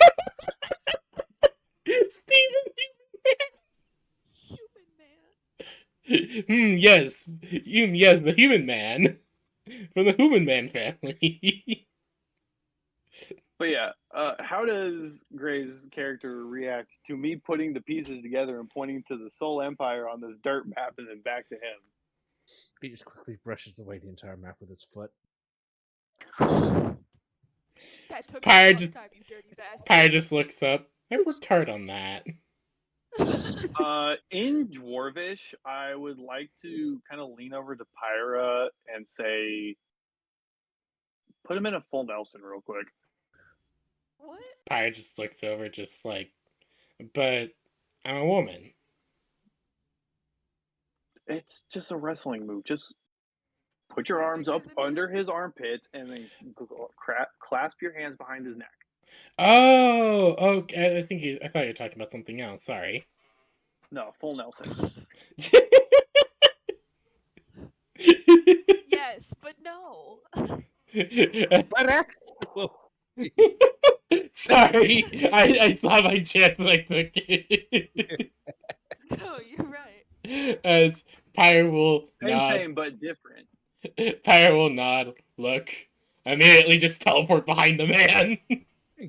Human Man! Yes. Yes, the Human Man. From the Human Man family. But yeah, how does Graves' character react to me putting the pieces together and pointing to the Soul Empire on this dirt map and then back to him? He just quickly brushes away the entire map with his foot. That took Pyre a long just time, you dirty bastard. Pyre just looks up. I worked hard on that. In Dwarvish, I would like to kind of lean over to Pyra and say, put him in a full Nelson real quick. What? Pyre just looks over, just like, but I'm a woman. It's just a wrestling move. Just put your arms up under his armpits and then clasp your hands behind his neck. Oh, okay. I thought you were talking about something else. Sorry. No, full Nelson. Yes, but no. Sorry, I saw my chance and I took it. No, you're right. As Pyre will nod. Same, but different. Pyre will nod. Look, immediately just teleport behind the man.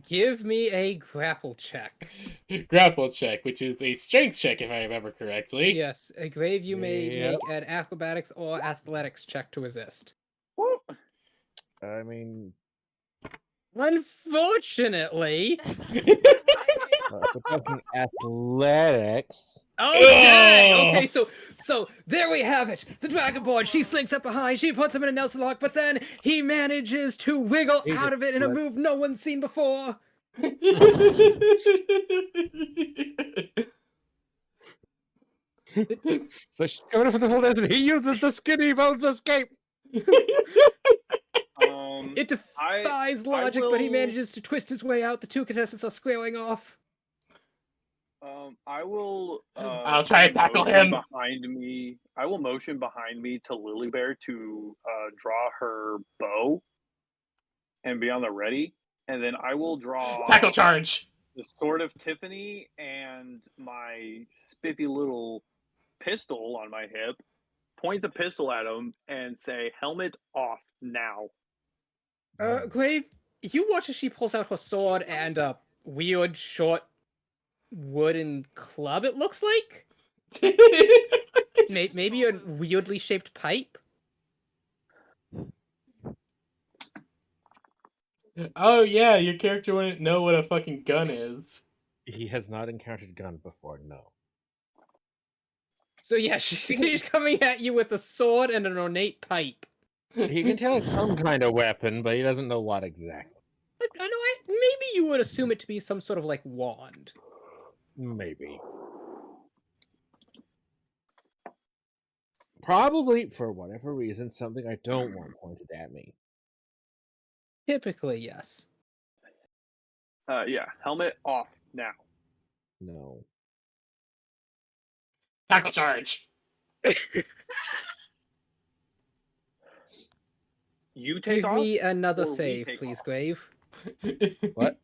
Give me a grapple check. Grapple check, which is a strength check if I remember correctly. Yes, a Grave, you may make an acrobatics or athletics check to resist. I mean, unfortunately, we're talking athletics. Oh dang! Okay, so there we have it. The Dragonborn. She slinks up behind. She puts him in a Nelson lock, but then he manages to wiggle out of it in a move no one's seen before. So she's coming from the whole desert. He uses the skinny bones escape. It defies logic, but he manages to twist his way out. The two contestants are squaring off. I will. I'll try to tackle him behind me. I will motion behind me to Lily Bear to draw her bow and be on the ready, and then I will draw tackle charge. The Sword of Tiffany and my spiffy little pistol on my hip. Point the pistol at him and say, "Helmet off now." Grave, you watch as she pulls out her sword and a weird short wooden club, it looks like? Maybe a weirdly shaped pipe? Oh yeah, your character wouldn't know what a fucking gun is. He has not encountered gun before, no. So yeah, she's coming at you with a sword and an ornate pipe. He can tell it's some kind of weapon, but he doesn't know what exactly. I know. Maybe you would assume it to be some sort of like wand. Maybe. Probably, for whatever reason, something I don't want pointed at me. Typically, yes. Yeah, helmet off now. No. Tackle charge. You take Give off. me another or we save, take please, off? Grave. What?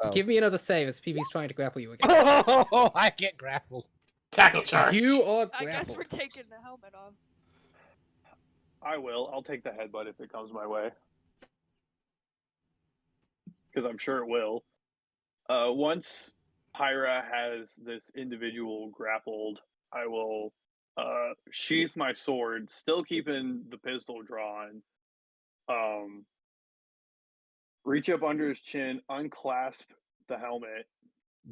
Oh. Give me another save as PB's trying to grapple you again. Oh, I get grappled. Tackle charge. You are I guess grappled. we're taking the helmet off. I will. I'll take the headbutt if it comes my way. Because I'm sure it will. Once Pyra has this individual grappled, I will sheath my sword, still keeping the pistol drawn. Reach up under his chin, unclasp the helmet.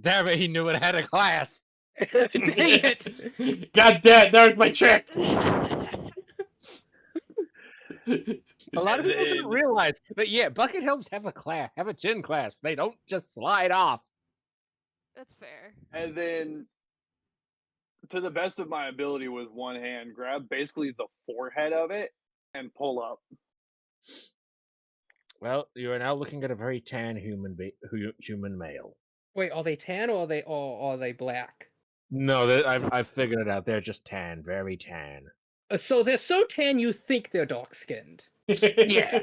Damn it, he knew it had a clasp. Dang it! God damn, that was my trick. A lot of people didn't realize, but yeah, bucket helms have a chin clasp. They don't just slide off. That's fair. And then, to the best of my ability, with one hand, grab basically the forehead of it and pull up. Well, you are now looking at a very tan human male. Wait, are they tan or are they black? No, I've figured it out. They're just tan, very tan. So they're so tan you think they're dark skinned. Yeah.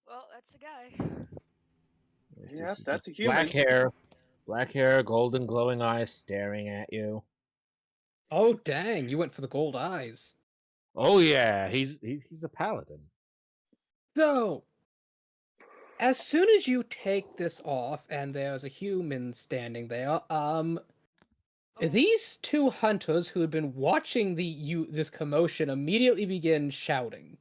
Well, that's the guy. Yeah, that's a human. Black hair, golden glowing eyes staring at you. Oh dang, you went for the gold eyes. Oh yeah, he's a paladin. So, as soon as you take this off and there's a human standing there, these two hunters who had been watching this commotion immediately begin shouting.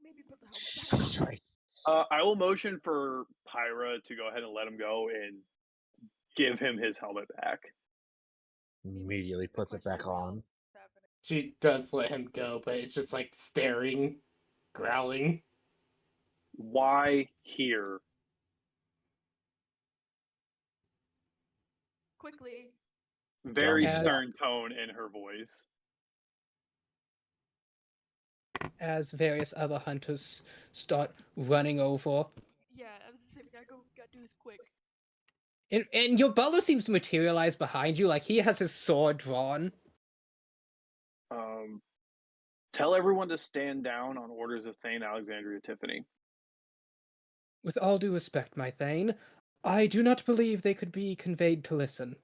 Maybe put the helmet back on. I will motion for Pyra to go ahead and let him go and give him his helmet back. Immediately puts it back on. She does let him go, but it's just like staring, growling. Why here? Quickly. Very stern tone in her voice. As various other hunters start running over. Yeah, I was just saying, gotta do this quick. And your butler seems to materialize behind you, like he has his sword drawn. Tell everyone to stand down on orders of Thane Alexandria Tiffany. With all due respect, my Thane, I do not believe they could be conveyed to listen.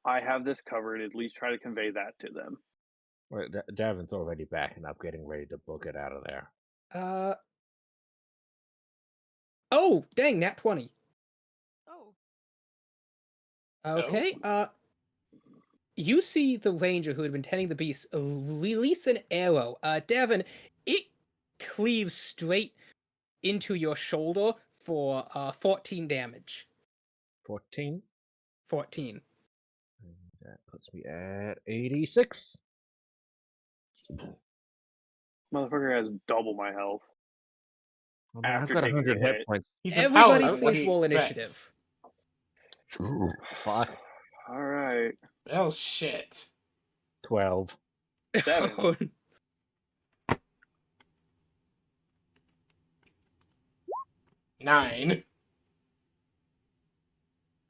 I have this covered. At least try to convey that to them. Wait, Davin's already backing up, getting ready to book it out of there. Oh, dang, nat 20. Oh. Okay, you see the ranger who had been tending the beast release an arrow. Davin, it cleaves straight into your shoulder for 14 damage. 14? 14. That puts me at 86. Motherfucker has double my health. Well, man, I've After got taking 100 a hit points. Everybody please roll initiative. Ooh, fuck. All right. Oh shit. 12. 7. Nine.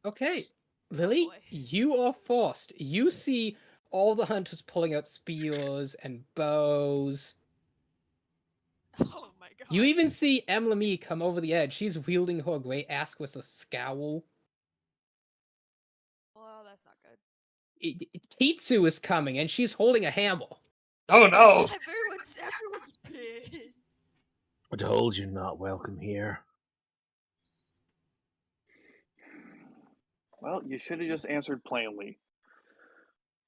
Okay, Lily, you are forced. You see all the hunters pulling out spears and bows. Oh my god. You even see Emily come over the edge. She's wielding her great axe with a scowl. Well, that's not good. Kitsu is coming, and she's holding a hammer. Oh no! Everyone's pissed. I told you not welcome here. Well, you should have just answered plainly.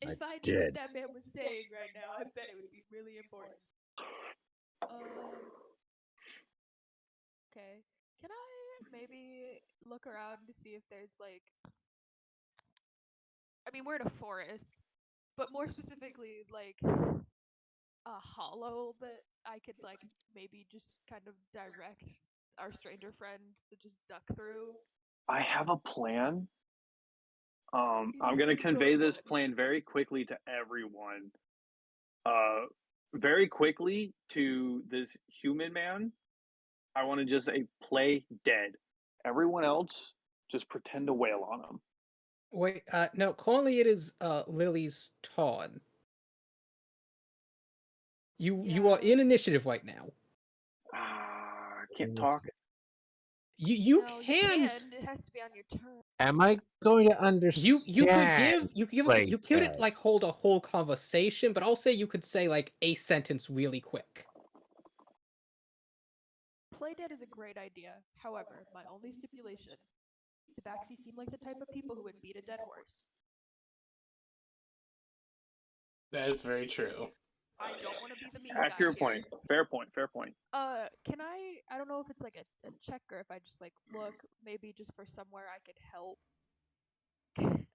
If I knew what that man was saying right now, I bet it would be really important. Okay. Can I maybe look around to see if there's like... I mean, we're in a forest, but more specifically, like a hollow that I could like maybe just kind of direct our stranger friend to just duck through. I have a plan. I'm Is going to it convey good this one? plan very quickly to everyone. Very quickly to this human man. I want to just say, play dead. Everyone else, just pretend to wail on him. Wait, no, currently it is Lily's turn. You are in initiative right now. Can't talk. You No, can. you can. It has to be on your turn. Am I going to understand? You could play you couldn't dead? like hold a whole conversation, but I'll say you could say like a sentence really quick. Play dead is a great idea. However, my only stipulation: the Baxi seem like the type of people who would beat a dead horse. That is very true. I don't want to be the mean Accurate guy point. here. Fair point. Fair point. Can I don't know if it's like a check or if I just like look, maybe just for somewhere I could help.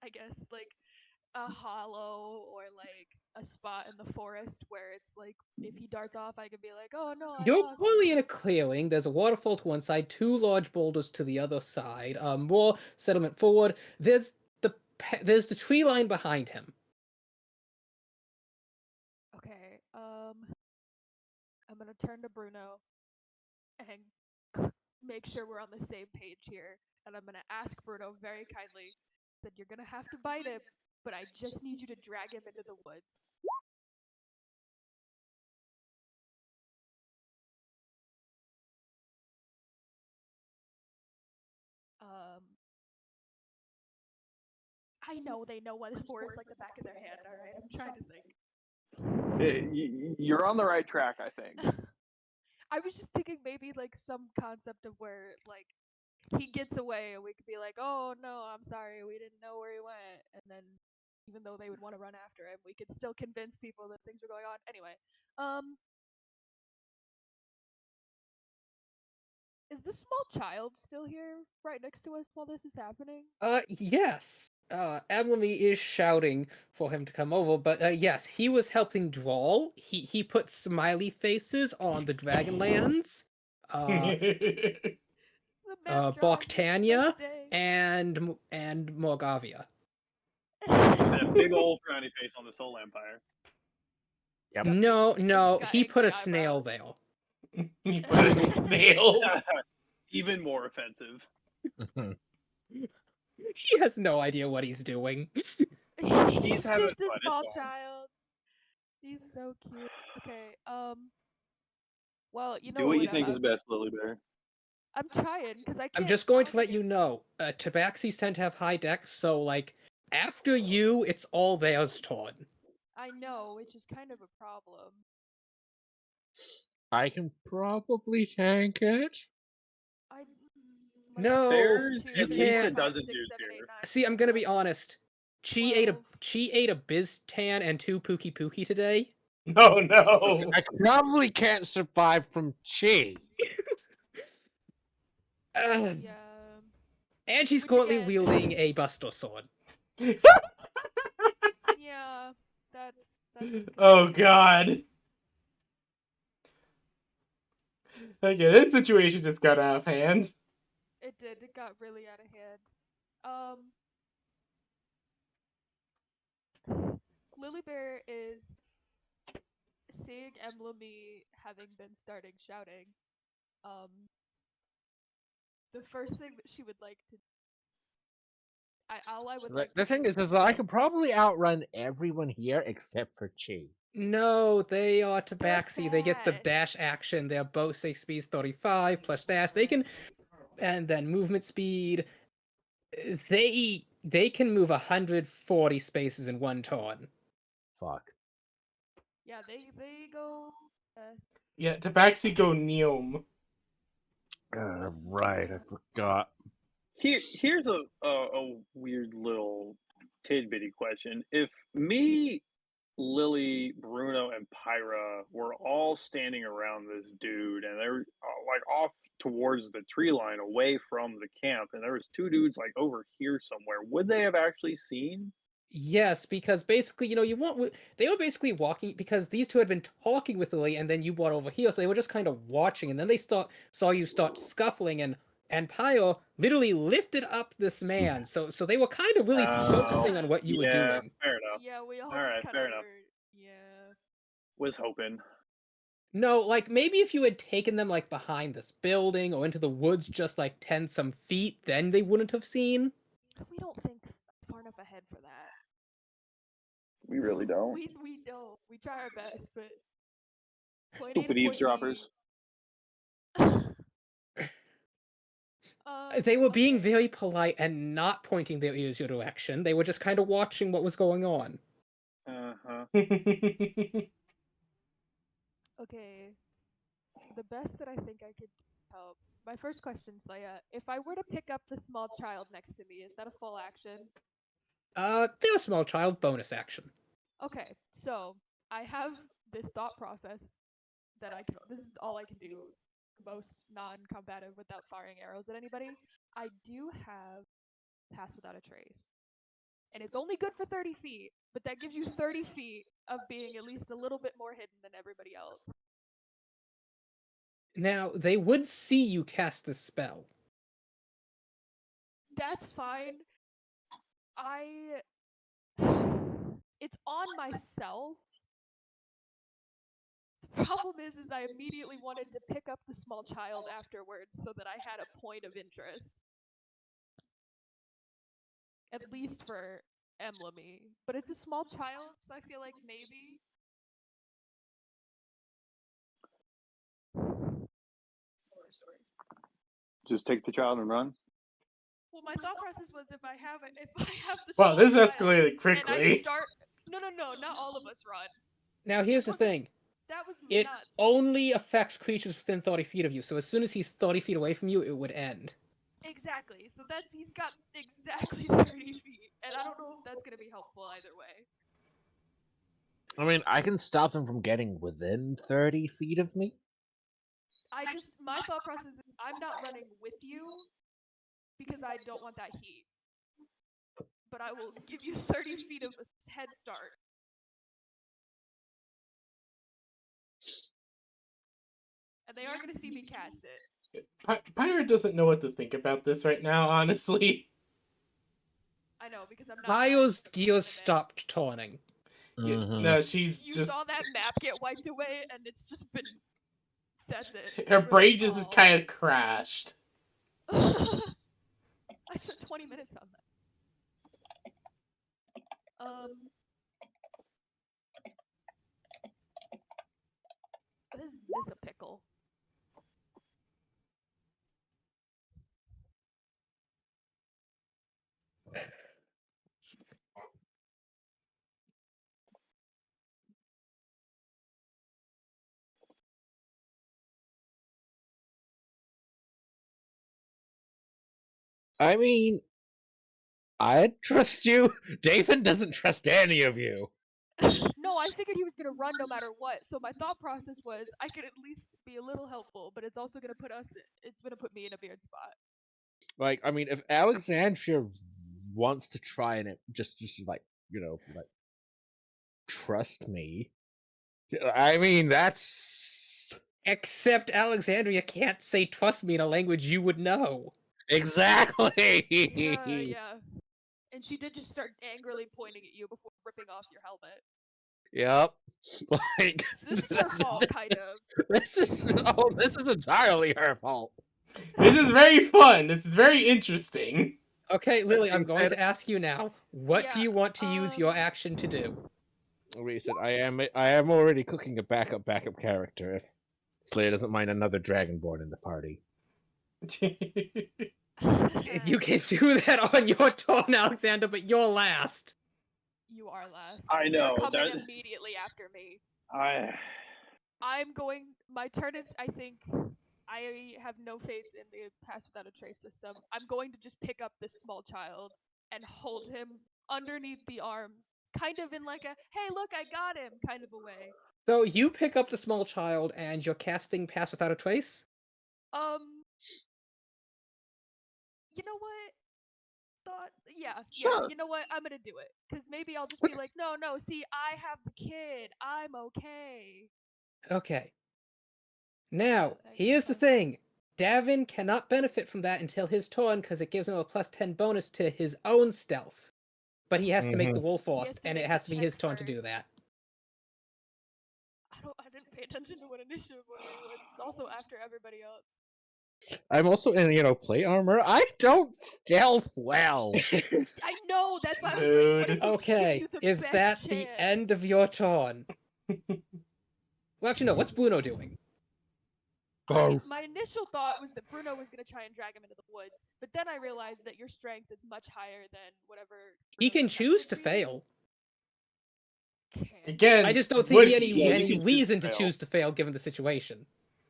I guess like a hollow or like a spot in the forest where it's like if he darts off I could be like, oh no, I You're lost currently you. in a clearing. There's a waterfall to one side, two large boulders to the other side. More settlement forward. There's the tree line behind him. Okay, I'm gonna turn to Bruno and make sure we're on the same page here. And I'm gonna ask Bruno very kindly that you're gonna have to bite him, but I just need you to drag him into the woods. I know they know what this forest like the back of their hand, alright? I'm trying to think. You're on the right track, I think. I was just thinking maybe like some concept of where like he gets away and we could be like, oh no, I'm sorry, we didn't know where he went. And then even though they would want to run after him, we could still convince people that things were going on. Anyway, is the small child still here right next to us while this is happening? Yes. Emily is shouting for him to come over, but yes, he was helping draw. He put smiley faces on the Dragonlands. Boktania and Morgavia. That big old frowny face on this whole empire. Yep. No, he put a snail there. He put a snail. Even more offensive. He has no idea what he's doing. He's having just a fun, small it's fine. child. He's so cute. Okay, well, you know Do what you I'm think is asking. best, Lily Bear. I'm trying because I can't. I'm just going to let you know, Tabaxis tend to have high decks, so like after you, it's all theirs turn. I know, which is kind of a problem. I can probably tank it. No, There's you at least a can't. dozen dudes here. See, I'm gonna be honest. She ate a Biztan and 2 Pookie Pookie today. No, no. I probably can't survive from Chi. Yeah. And she's currently wielding a Buster Sword. Yeah, that's Oh god. Okay, this situation just got out of hand. It did. It got really out of hand. Lily Bear is seeing Emblemy having been starting shouting. The first thing that she would like to The thing is that I could probably outrun everyone here except for Chi. No, they are Tabaxi. They get the dash action. They're both 6 speeds 35 plus dash. They can, and then movement speed. They can move 140 spaces in one turn. Fuck. Yeah, they go. Yeah, Tabaxi go Miowne. Right, I forgot. Here's a weird little tidbitty question. If me, Lily, Bruno, and Pyra were all standing around this dude, and they're like off towards the tree line, away from the camp, and there was two dudes like over here somewhere, would they have actually seen? Yes, because basically, they were basically walking because these two had been talking with Lily, and then you brought over here, so they were just kind of watching, and then they saw you start scuffling, and Pyro literally lifted up this man, so they were kind of really focusing on what you were yeah, doing. fair enough. Yeah, we all All just right, kind fair of enough. were. Yeah. Was hoping. No, like maybe if you had taken them like behind this building or into the woods just like 10 some feet, then they wouldn't have seen. We don't think far enough ahead for that. We really don't. We don't. We try our best, but point Stupid A to point eavesdroppers. They were being okay. very polite and not pointing their ears your direction. They were just kind of watching what was going on. Uh-huh. Okay. The best that I think I could help. My first question, Slaya. If I were to pick up the small child next to me, is that a full action? They're a small child, bonus action. Okay, so I have this thought process that this is all I can do most non-combative without firing arrows at anybody. I do have Pass Without a Trace. And it's only good for 30 feet, but that gives you 30 feet of being at least a little bit more hidden than everybody else. Now, they would see you cast this spell. That's fine. It's on myself. The problem is I immediately wanted to pick up the small child afterwards so that I had a point of interest. At least for Emblemy. But it's a small child, so I feel like maybe. Just take the child and run. Well, my thought process was if I have the Wow, small this child escalated and quickly. I start. No, not all of us run. Now, here's the thing. That was It not. only affects creatures within 30 feet of you, so as soon as he's 30 feet away from you, it would end. Exactly. So he's got exactly 30 feet, and I don't know if that's gonna be helpful either way. I mean, I can stop them from getting within 30 feet of me. My thought process is I'm not running with you because I don't want that heat. But I will give you 30 feet of a head start. And they are going to see me cast it. Pyra doesn't know what to think about this right now, honestly. I know, because I'm not. Pyro's gears stopped turning. No, she's You just... saw that map get wiped away, and it's just been... That's it. Her brain just is kind of crashed. I spent 20 minutes on that. Is this a pickle? I mean, I trust you. David doesn't trust any of you. No, I figured he was going to run no matter what. So my thought process was I could at least be a little helpful, but it's also going to put me in a weird spot. Like, I mean, if Alexandria wants to try and just like, trust me. I mean, that's... Except Alexandria can't say trust me in a language you would know. Exactly! Yeah. And she did just start angrily pointing at you before ripping off your helmet. Yep. Like, so this is her fault, kind of. This is entirely her fault. This is very fun. This is very interesting. Okay, Lily, I'm going to ask you now. What do you want to use your action to do? Reset. I am already cooking a backup character. If Slayer doesn't mind another Dragonborn in the party. You can do that on your turn, Alexander, but you're last. You are last. I know. You're coming immediately after me. My turn is, I think, I have no faith in the pass without a trace system. I'm going to just pick up this small child and hold him underneath the arms, kind of in like a "Hey, look, I got him" kind of a way. So you pick up the small child and you're casting Pass Without a Trace? You know what? Yeah, Sure. you know what? I'm gonna do it. Because maybe I'll just be like, no, see, I have the kid. I'm okay. Okay. Now, I here's guess the I'm thing. Davin cannot benefit from that until his turn because it gives him a +10 bonus to his own stealth. But he has to make the Mhm. Wolf He Force, has to and it make has the to be check his turn to do first. that. I didn't pay attention to what initiative order he was. It's also after everybody else. I'm also in, plate armor. I don't stealth well. I know, that's why I was like, what if we just give Okay, you the is best that chance? the end of your turn? Well, actually, no. What's Bruno doing? My initial thought was that Bruno was going to try and drag him into the woods, but then I realized that your strength is much higher than whatever. He Bruno's can attack choose would to be. fail. Again, I just don't would think he? any reason to choose to fail given the situation.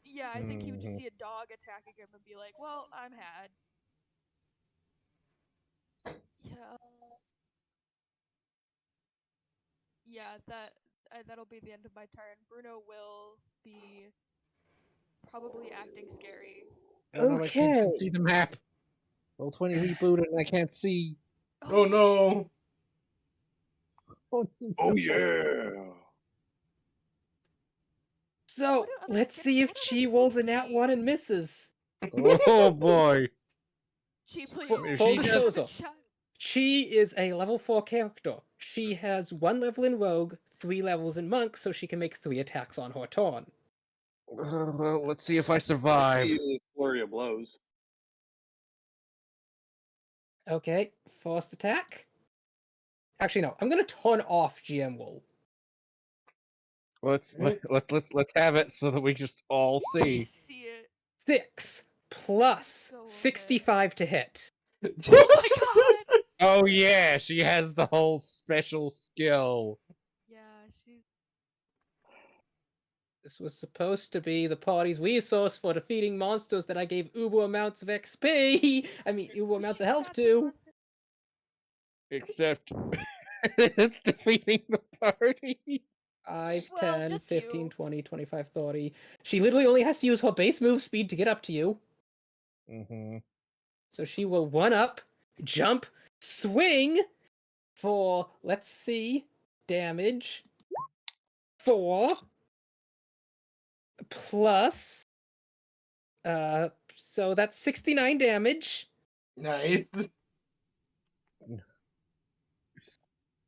Yeah, I think he would just see a dog attacking him and be like, well, I'm had. Yeah. Yeah, that'll be the end of my turn. Bruno will be probably acting scary. Oh no, I can't see the map. Roll 20 rebooted and I can't see. Oh no. Oh yeah. So, let's see if Chi rolls a nat 1 and misses. Oh boy. Chi, please. Full disclosure. Chi is a level 4 character. She has 1 level in Rogue, 3 levels in Monk, so she can make 3 attacks on her turn. Let's see if I survive. Flurry of blows. Okay, first attack. Actually, no. I'm gonna turn off GM Wool. Let's have it so that we just all see. See it. 6 plus 65 to hit. Oh my god! Oh yeah, she has the whole special skill. Yeah, she's. This was supposed to be the party's resource for defeating monsters that I gave uber amounts of XP. I mean, uber amounts of health to. Except it's defeating the party. 5, Well, 10, just 15, you. 20, 25, 30. She literally only has to use her base move speed to get up to you. Mm-hmm. So she will 1-up, jump, swing for, let's see, damage. 4 plus, so that's 69 damage. Nice.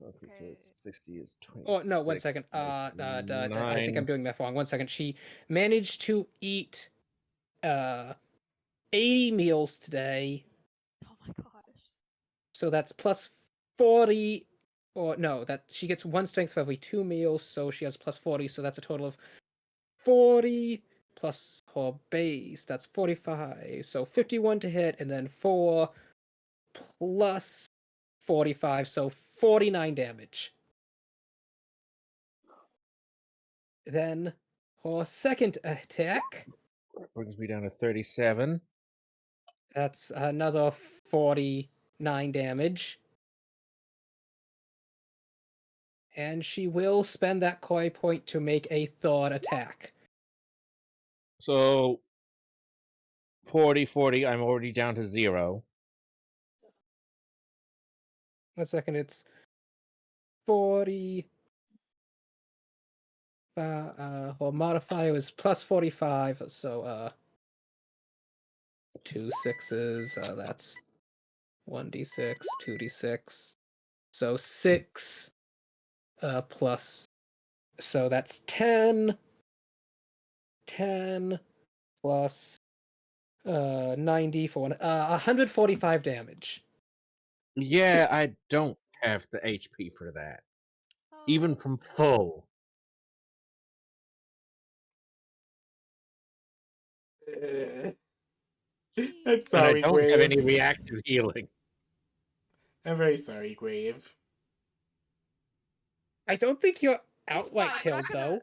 Okay, so it's 60 is 20. Oh, no, 1 second. I think I'm doing math wrong. 1 second. She managed to eat 80 meals today. Oh my gosh. So that's plus 40, or no, that she gets 1 strength for every 2 meals, so she has plus 40, so that's a total of 40 plus her base. That's 45. So 51 to hit, and then 4 plus 45, so 49 damage. Then her second attack. Brings me down to 37. That's another 49 damage. And she will spend that koi point to make a third attack. So 40, I'm already down to 0. 1 second, it's 40. Her modifier is plus 45, so 2 6s. That's 1d6, 2d6. So 6 plus. So that's 10. 10 plus 90 for 145 damage. Yeah, I don't have the HP for that. Even from full. I'm sorry, and I don't Grave. have any reactive healing. I'm very sorry, Grave. I don't think you're outright killed, though.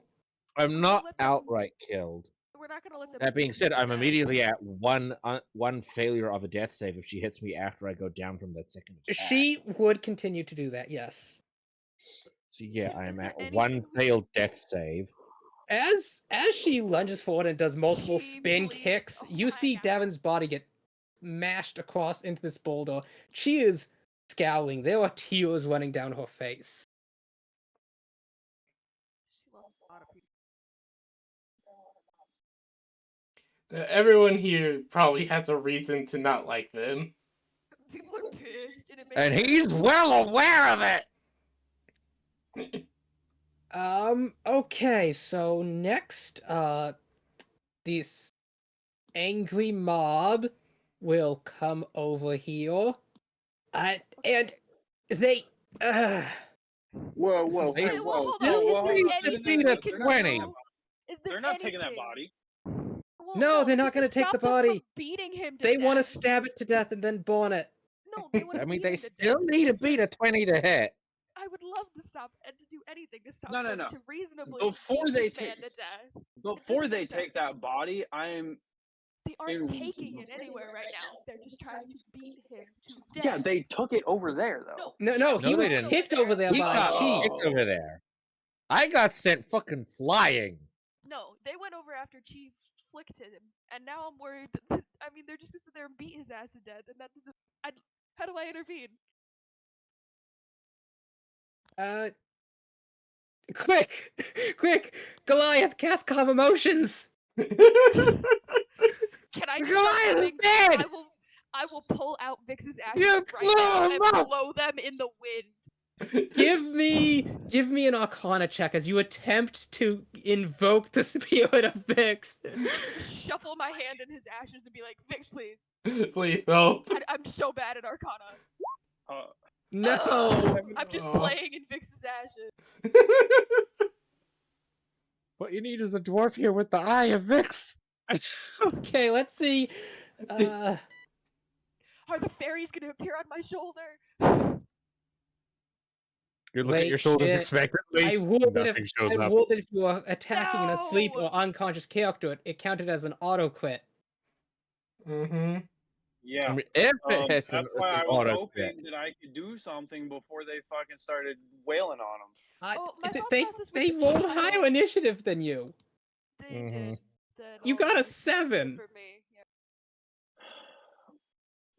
I'm not outright killed. we're not gonna let them. That being beat said, him to I'm death. immediately at one failure of a death save if she hits me after I go down from that second attack. She would continue to do that, yes. So yeah, I am Is there at anything one we can failed death save. As she lunges forward and does multiple She spin bleeds. kicks, Oh you my see God. Davin's body get mashed across into this boulder. She is scowling. There are tears running down her face. She lost a lot of people. Everyone here probably has a reason to not like them. People are pissed, and it makes And he's sense. well aware of it! Okay, so next, this angry mob will come over here. And they, Whoa, This whoa, is- hey, Wait, well, whoa, hold You on. Is whoa, there need hold to on. anything beat we a can 20. do? Is there They're not anything? taking that body. Well, No, they're not just to gonna take the stop them body. From beating him to they want to death. stab it to death and then burn it. No, they want to I mean, beat they him to still death. need to Is beat there- a 20 to hit. I would love to stop and to do anything to stop No, no, them no. to reasonably Before beat they this take- man to death. Before doesn't they make take sense. that body, I am. They aren't in- taking it anywhere right now. They're just trying to beat him to death. Yeah, they took it over there though. No, he No, they was didn't. kicked over there He by got Chief. kicked over there. I got sent fucking flying. No, they went over after Chief flicked him, and now I'm worried. That, I mean, they're just gonna sit there and beat his ass to death, and that doesn't. How do I intervene? Quick, Goliath, cast calm emotions. Can I just Goliath start is having? dead! I will pull out Vix's ashes You right blew now him and up! blow them in the wind. Give me an Arcana check as you attempt to invoke the spirit of Vix. Shuffle my hand in his ashes and be like, Vix, please. Please help. I'm so bad at Arcana. No. I'm just Aw. playing in Vix's ashes. What you need is a dwarf here with the eye of Vix. Okay, let's see. Are the fairies gonna appear on my shoulder? You look at your Wait, shoulders shit. expectantly. I would Nothing shows up. if you were attacking an asleep No! or unconscious character, it counted as an auto crit. Mm-hmm. Yeah. I mean, if it hits That's an, why it's I an was auto hoping crit. that I could do something before they fucking started wailing on them. My thought They process with they the rolled child- higher initiative than you. They Mhm. did. Then You all got a good 7. for me.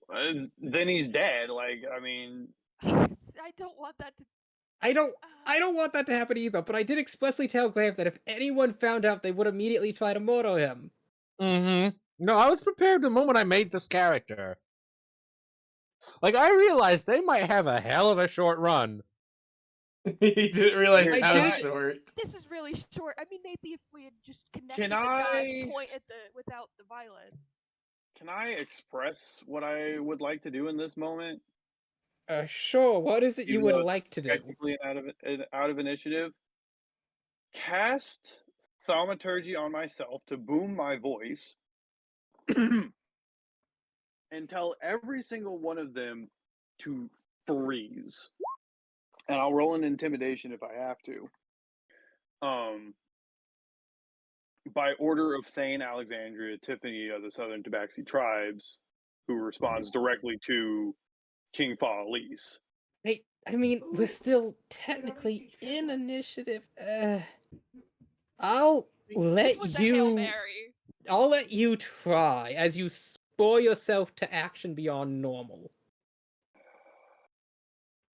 Yeah. Then he's dead. Like, I mean, I don't want that to. I don't want that to happen either, but I did expressly tell Graham that if anyone found out, they would immediately try to murder him. Mm-hmm. No, I was prepared the moment I made this character. Like, I realized they might have a hell of a short run. He didn't realize I how did- short. This is really short. I mean, maybe if we had just connected Can the I- dots, point at the without the violence. can I express what I would like to do in this moment? Sure. What is it you Even would though it's like to do? Technically, out of initiative. Cast thaumaturgy on myself to boom my voice, and tell every single one of them to freeze. And I'll roll an intimidation if I have to. By order of Thane, Alexandria, Tiffany of the Southern Tabaxi tribes, who responds directly to King Fa-Elise. Hey, I mean, we're still technically in initiative. I'll This let was a Hail you. Mary. I'll let you try as you spur yourself to action beyond normal.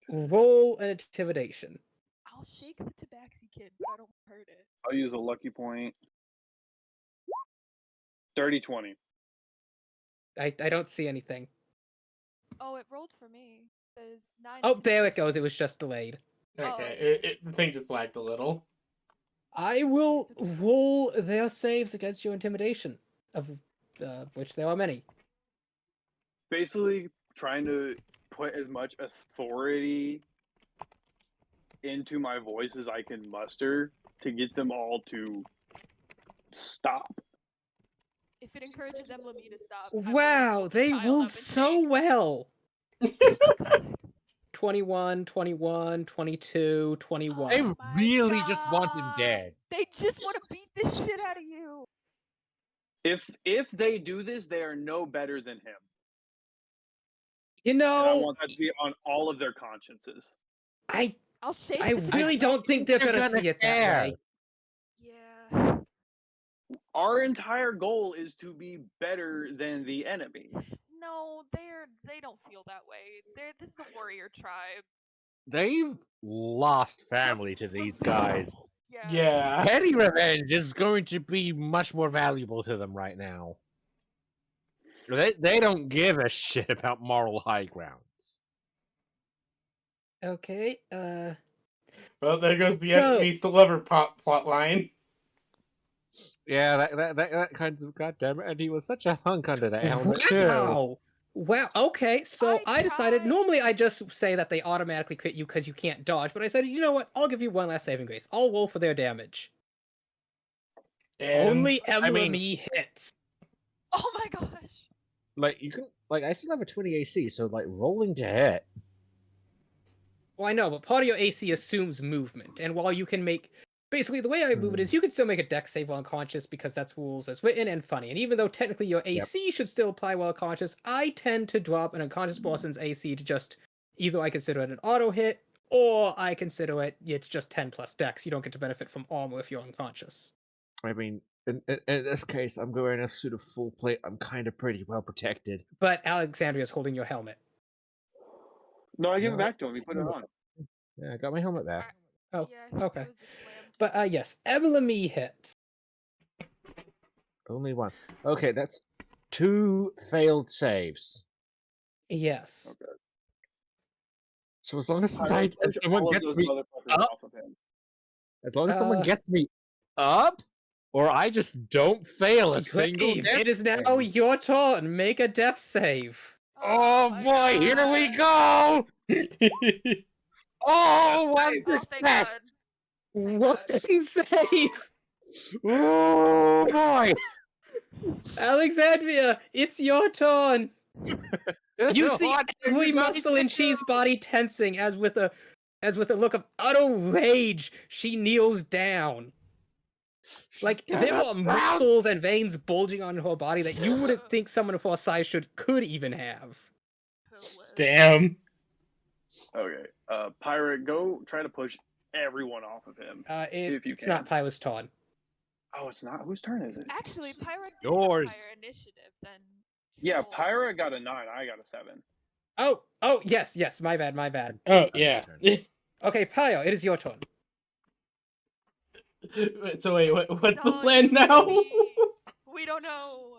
Roll an intimidation. I'll shake the Tabaxi kid, but I don't hurt it. I'll use a lucky point. 30-20. I don't see anything. Oh, it rolled for me. It says 9. Oh, there it goes. It was just delayed. Okay, the thing just lagged a little. I will roll their saves against your intimidation, of which there are many. Basically, trying to put as much authority into my voice as I can muster to get them all to stop. If it encourages Emily to stop. Wow, they rolled so well. 21, 21, 22, 21. They really just want him dead. They just want to beat the shit out of you. If they do this, they are no better than him. You And I know, want that to be on all of their consciences. I I'll shake I the really don't think they're gonna see it that way. Yeah. Our entire goal is to be better than the enemy. No, they don't feel that way. This is a warrior tribe. They've lost family to these guys. Yeah. Petty revenge is going to be much more valuable to them right now. They don't give a shit about moral high grounds. Okay, Well, there goes the So- enemies to lover plot line. Yeah, that kind of goddamn it, and he was such a hunk under that helmet too. Wow. Well, okay, so I decided, normally I just say that they automatically crit you because you can't dodge, but I said, you know what, I'll give you one last saving grace. I'll roll for their damage. And Only I mean- Emblemy hits. Oh my gosh. Like you can, like I still have a 20 AC, so like rolling to hit. Well, I know, but part of your AC assumes movement, and while you can make... Basically, the way I move it is you can still make a dex save while unconscious because that's rules as written and funny. And even though technically your AC should still apply while unconscious, I tend to drop an unconscious person's AC to just... Either I consider it an auto hit, or I consider it's just 10 plus dex. You don't get to benefit from armor if you're unconscious. I mean, in this case, I'm wearing a suit of full plate. I'm kind of pretty well protected. But Alexandria's holding your helmet. No, I give it No, back to him. He put it on. Yeah, I got my helmet back. Oh, Yeah, I think okay. it was a slam. But yes, Emblemy hits. Only one. Okay, that's 2 failed saves. Yes. Okay. So as long as Pirate push someone all of gets those me motherfuckers up, off of him. as long as someone gets me up, or I just don't fail a single Grave, death it is now save. your turn. Make a death save. Oh boy, here we go! Oh, one Oh, thank success! God. What save? Oh boy! Alexandria, it's your turn. You see What every you going muscle to in Chi's body tensing as with a look of utter rage, she kneels down. Like there are muscles and veins bulging on her body that you wouldn't think someone of her size could even have. Damn. Okay. Pirate, go try to push everyone off of him. If you It's can. not Pyla's turn. Oh, it's not? Whose turn is it? Actually, Pyra did Yours. have higher initiative than Yeah, Soul. Pyra got a 9. I got a 7. Oh, yes, my bad. Oh, yeah. Okay, Pyro, it is your turn. So wait, what's the Don't plan now? We don't know.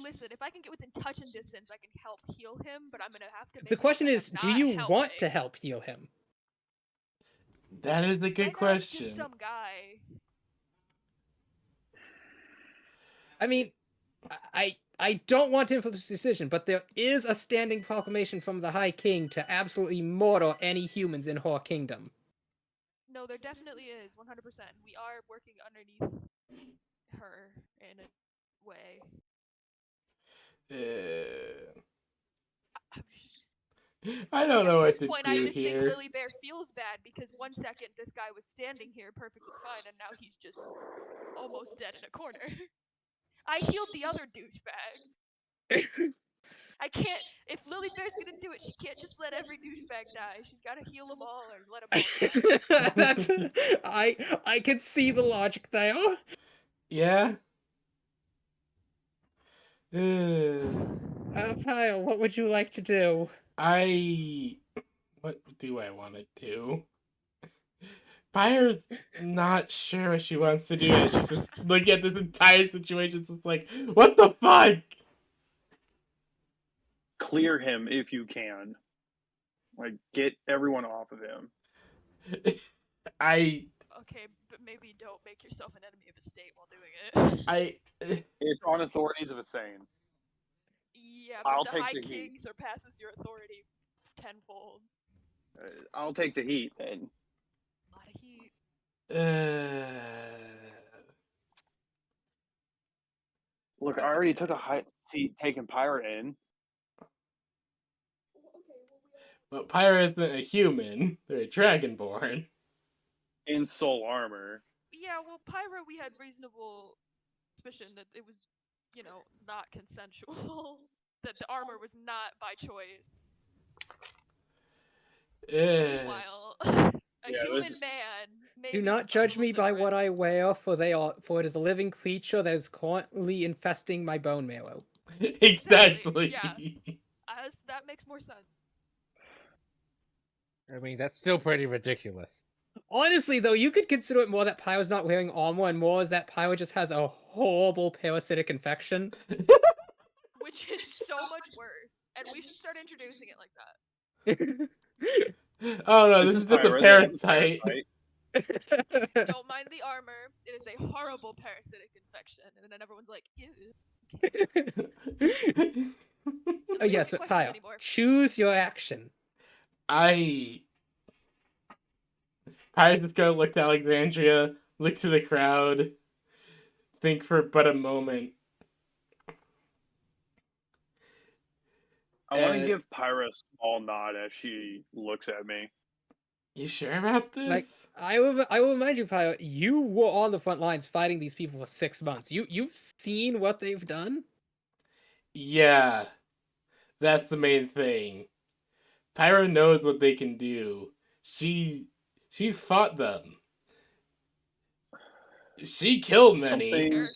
Listen, if I can get within touch and distance, I can help heal him, but I'm gonna have to make The question sure is, that do I'm you not want to helping. help heal him? That is a good Why not question. Just some guy. I mean, I don't want to influence this decision, but there is a standing proclamation from the High King to absolutely murder any humans in her kingdom. No, there definitely is, 100%. We are working underneath her in a way. I don't know At what this to point, do I just here. think Lily Bear feels bad because 1 second this guy was standing here perfectly fine, and now he's just almost dead in a corner. I healed the other douchebag. I can't. If Lily Bear's gonna do it, she can't just let every douchebag die. She's gotta heal them all or let them all die. I can see the logic there. Yeah. Kyle, what would you like to do? What do I want to do? Pyre's not sure what she wants to do, and she's just looking at this entire situation. It's just like, what the fuck? Clear him if you can. Like, get everyone off of him. Okay, but maybe don't make yourself an enemy of the state while doing it. It's on authorities of a Thane. Yeah, but I'll the take High the King heat. surpasses your authority tenfold. I'll take the heat then. A lot of heat. Look, I already took a high seat taking Pyra in. But Pyre isn't a human. They're a dragonborn. In soul armor. Yeah, well, Pyra, we had reasonable suspicion that it was not consensual. That the armor was not by choice. Meanwhile, a human man. Do not judge me by what I wear, for it is a living creature that is currently infesting my bone marrow. Exactly. Yeah. That makes more sense. I mean, that's still pretty ridiculous. Honestly, though, you could consider it more that Pyro's not wearing armor and more as that Pyro just has a horrible parasitic infection. Which is so much worse. And we should start introducing it like that. Oh no, this is just a parasite. Don't mind the armor. It is a horrible parasitic infection. And then everyone's like, ew. Oh, yes, but Pyro, choose your action. Pyro's just gonna look to Alexandria, look to the crowd, think for but a moment. I want to give Pyra a small nod as she looks at me. You sure about this? Like, I will remind you, Pyro, you were on the front lines fighting these people for 6 months. You've seen what they've done? Yeah. That's the main thing. Pyro knows what they can do. She's fought them. She killed many.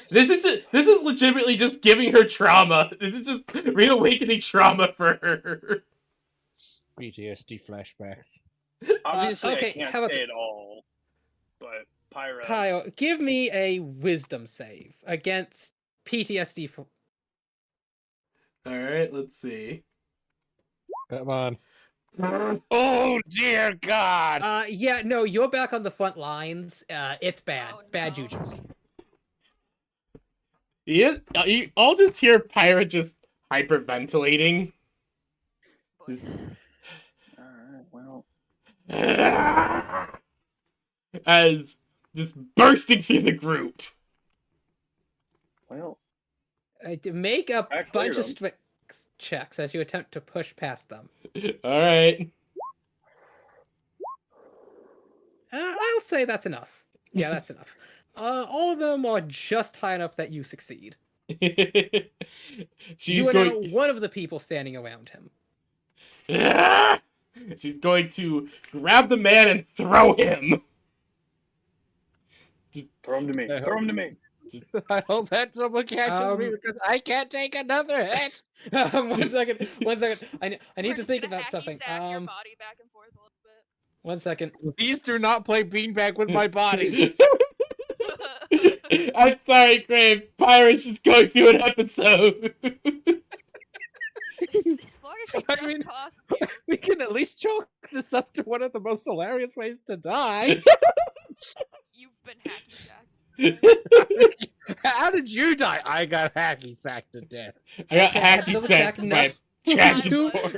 This is legitimately just giving her trauma. This is just reawakening trauma for her. PTSD flashbacks. Obviously, okay, I can't how about say this? it all, but Pyra. Pyro, give me a wisdom save against PTSD. Alright, let's see. Come on. Oh dear God! Yeah, no, you're back on the front lines. It's bad. Bad jujus. Yeah, I'll just hear Pyra just hyperventilating. Alright, well. As just bursting through the group. Well. Make a bunch of strength checks as you attempt to push past them. Alright. I'll say that's enough. Yeah, that's enough. All of them are just high enough that you succeed. You are now one of the people standing around him. She's going to grab the man and throw him. Just throw him to me. Throw him to me. I hope that someone catches me because I can't take another hit. 1 second. 1 second. I need to think about something. Your body back and forth a little bit. 1 second. Please do not play beanbag with my body. I'm sorry, Crave. Pyra's just going through an episode. As long as she just tosses you. We can at least chalk this up to one of the most hilarious ways to die. You've been hacky sacked. How did you die? I got hacky sacked to death. I got hacky sacked by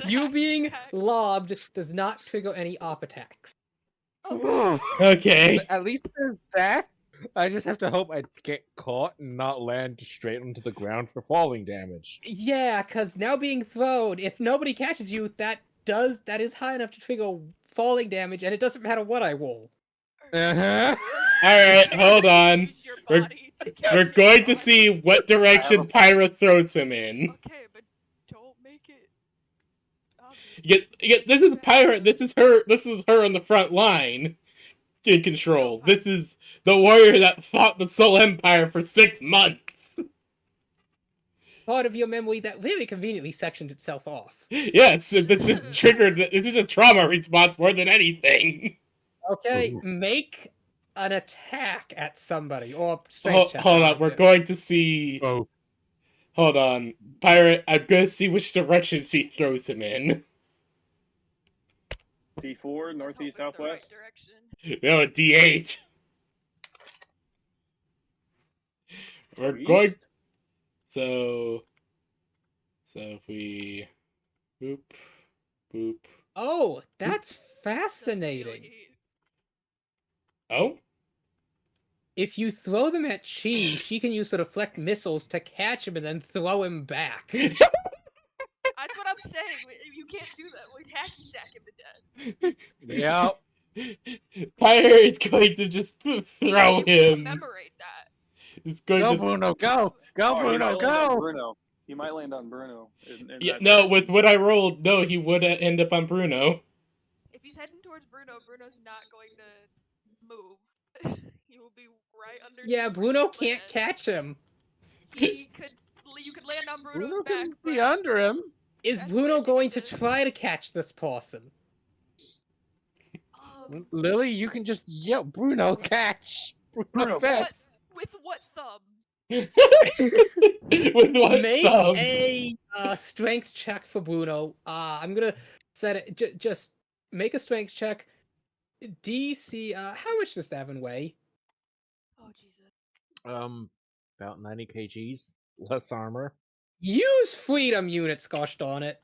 you being lobbed does not trigger any op attacks. Okay. At least there's that. I just have to hope I get caught and not land straight onto the ground for falling damage. Yeah, because now being thrown, if nobody catches you, that is high enough to trigger falling damage, and it doesn't matter what I roll. Uh-huh. Alright, hold on. We're going to see what direction Pyra throws him in. Okay, but don't make it This is Pyra. This is her on the front line in control. This is the warrior that fought the Soul Empire for 6 months. Part of your memory that very conveniently sectioned itself off. Yes, this is triggered. This is a trauma response more than anything. Okay, make an attack at somebody or strength check. Hold on, we're going to see. Oh, hold on, Pirate. I'm going to see which direction she throws him in. D4, northeast, southwest. No, a D8. We're going. So if we boop, boop. Oh, that's fascinating. Oh? If you throw them at Chi, she can use to deflect missiles to catch him and then throw him back. That's what I'm saying. You can't do that. We'd hacky sack him to death. Yep. Pyre is going to just throw him. Commemorate that. It's going Go, to Bruno, go! Go, he Bruno, might land on go! Bruno. He might land on Bruno. Yeah, no, with what I rolled, no, he would end up on Bruno. If he's heading towards Bruno, Bruno's not going to move. He will be right underneath. Yeah, where Bruno you can't land. catch him. You could land on Bruno's Bruno back, can be but under him. Is That's Bruno landing going to distance. try to catch this person? Lily, you can just yell, Bruno, catch! Bruno, catch! With what thumbs? With what Make thumb? a strength check for Bruno. I'm gonna set it. Just make a strength check. DC. How much does Davin weigh? Oh Jesus. About 90 kgs. Less armor. Use freedom units, gosh darn it.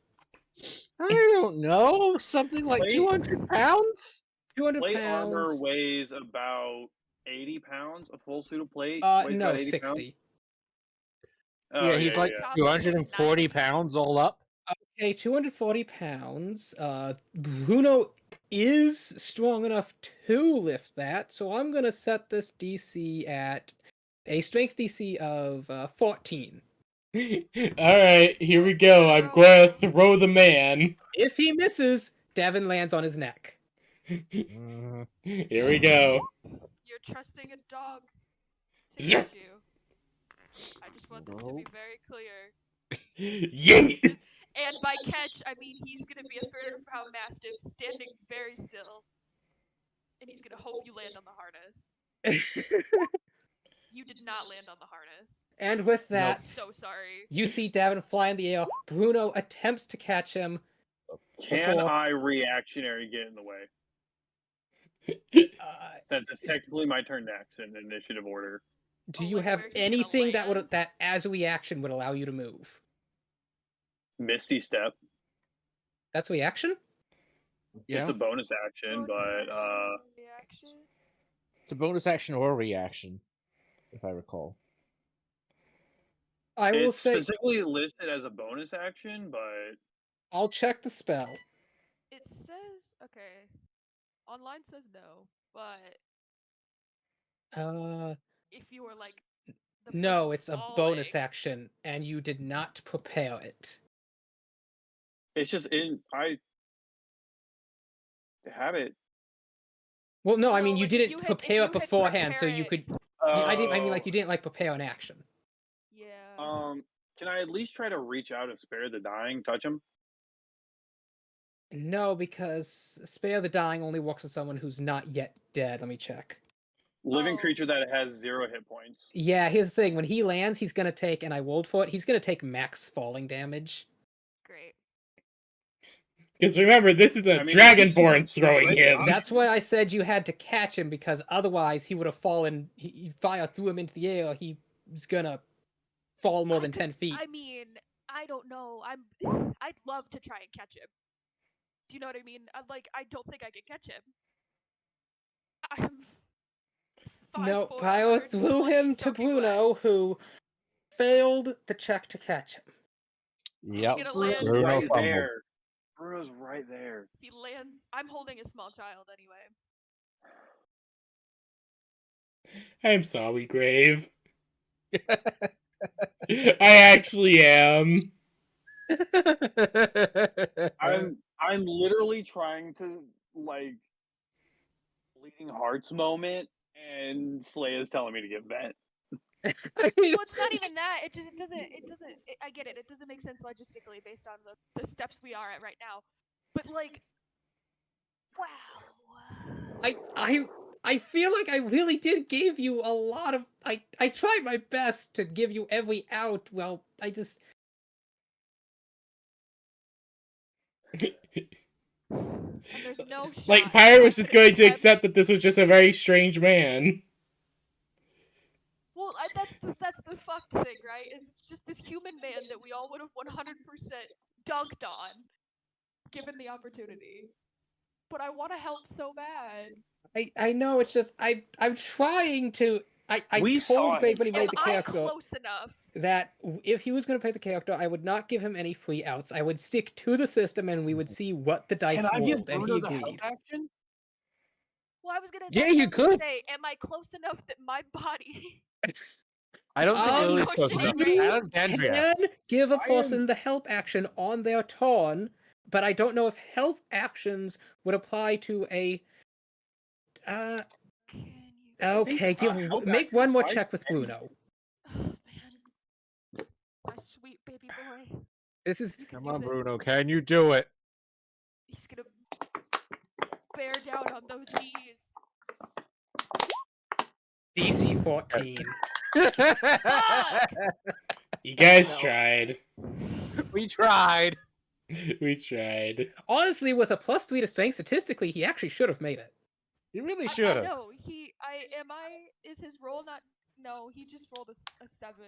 I don't know. Something like Plate- 200 pounds? 200 Plate armor pounds. weighs about 80 pounds. A full suit of plate weighs No, about 80 60. pounds. Oh, Yeah, he's like 240 pounds all up. Okay, 240 pounds. Bruno is strong enough to lift that, so I'm gonna set this DC at a strength DC of 14. Alright, here we go. I'm going to throw the man. If he misses, Davin lands on his neck. Here we go. You're trusting a dog to catch you. I just want this to be very clear. Yeet! And by catch, I mean he's gonna be a 300-pound mastiff standing very still, and he's gonna hope you land on the harness. You did not land on the harness. And with that, I'm so sorry. you see Davin fly in the air. Bruno attempts to catch him. Can I reactionary get in the way? Since it's technically my turn next in initiative order. Do you have anything that as a reaction would allow you to move? Misty Step. That's reaction? Yeah. It's a bonus action, but It's a bonus action or reaction, if I recall. I will it's say specifically listed as a bonus action, but I'll check the spell. It says okay. Online says no, but if you were like no, it's a bonus action, and you did not prepare it. it's just I have it. Well, no, I mean No, you like, if didn't you hit- if prepare you it hit beforehand, so prepare you it- could. I mean, like you didn't like prepare an action. Yeah. Can I at least try to reach out and spare the dying, touch him? No, because spare the dying only works on someone who's not yet dead. Let me check. Living creature that has 0 hit points. Yeah, here's the thing. When he lands, he's gonna take, and I rolled for it. He's gonna take max falling damage. Great. Because remember, this is a Dragonborn throwing him. That's why I said you had to catch him, because otherwise he would have fallen. Fire threw him into the air. He was gonna fall more than 10 feet. I mean, I don't know. I'd love to try and catch him. Do you know what I mean? I don't think I can catch him. I'm No, Pyro threw him to Bruno, who failed the check to catch him. Yep. gonna land Bruno's right fumbled. there. Bruno's right there. If he lands, I'm holding a small child anyway. I'm sorry, Grave. I actually am. I'm literally trying to like bleeding hearts moment, and Slay is telling me to get bent. Well, it's not even that. It doesn't. I get it. It doesn't make sense logistically based on the steps we are at right now. But like, wow. I feel like I really did give you a lot of. I tried my best to give you every out. Well, I just. And there's no shot. Like, Pyre was just going to accept that this was just a very strange man. Well, that's the fucked thing, right? Is it's just this human man that we all would have 100% dunked on, given the opportunity. But I want to help so bad. I know, it's just I'm trying to. I We saw told him. Babe when he made Am the I character close enough? that if he was going to play the character, I would not give him any free outs. I would stick to the system, and we would see what the dice Can I give rolled, and he Bruno the help agreed. action? Well, I was gonna. Yeah, that's what you I was gonna could. say, am I close enough that my body I don't think Lily's close Cushion enough. range. Alexandria. Can give a I person the help action on their turn, but I don't know if help actions would apply to a. Okay, make one more check with Bruno. Oh man, my sweet baby boy. This is. You can Come do on, this. Bruno. Can you do it? He's gonna bear down on those knees. DC 14. Fuck! You guys No. tried. We tried. We tried. Honestly, with a +3 to strength, statistically, he actually should have made it. You really I should have. know. Is his roll not? No, he just rolled a 7.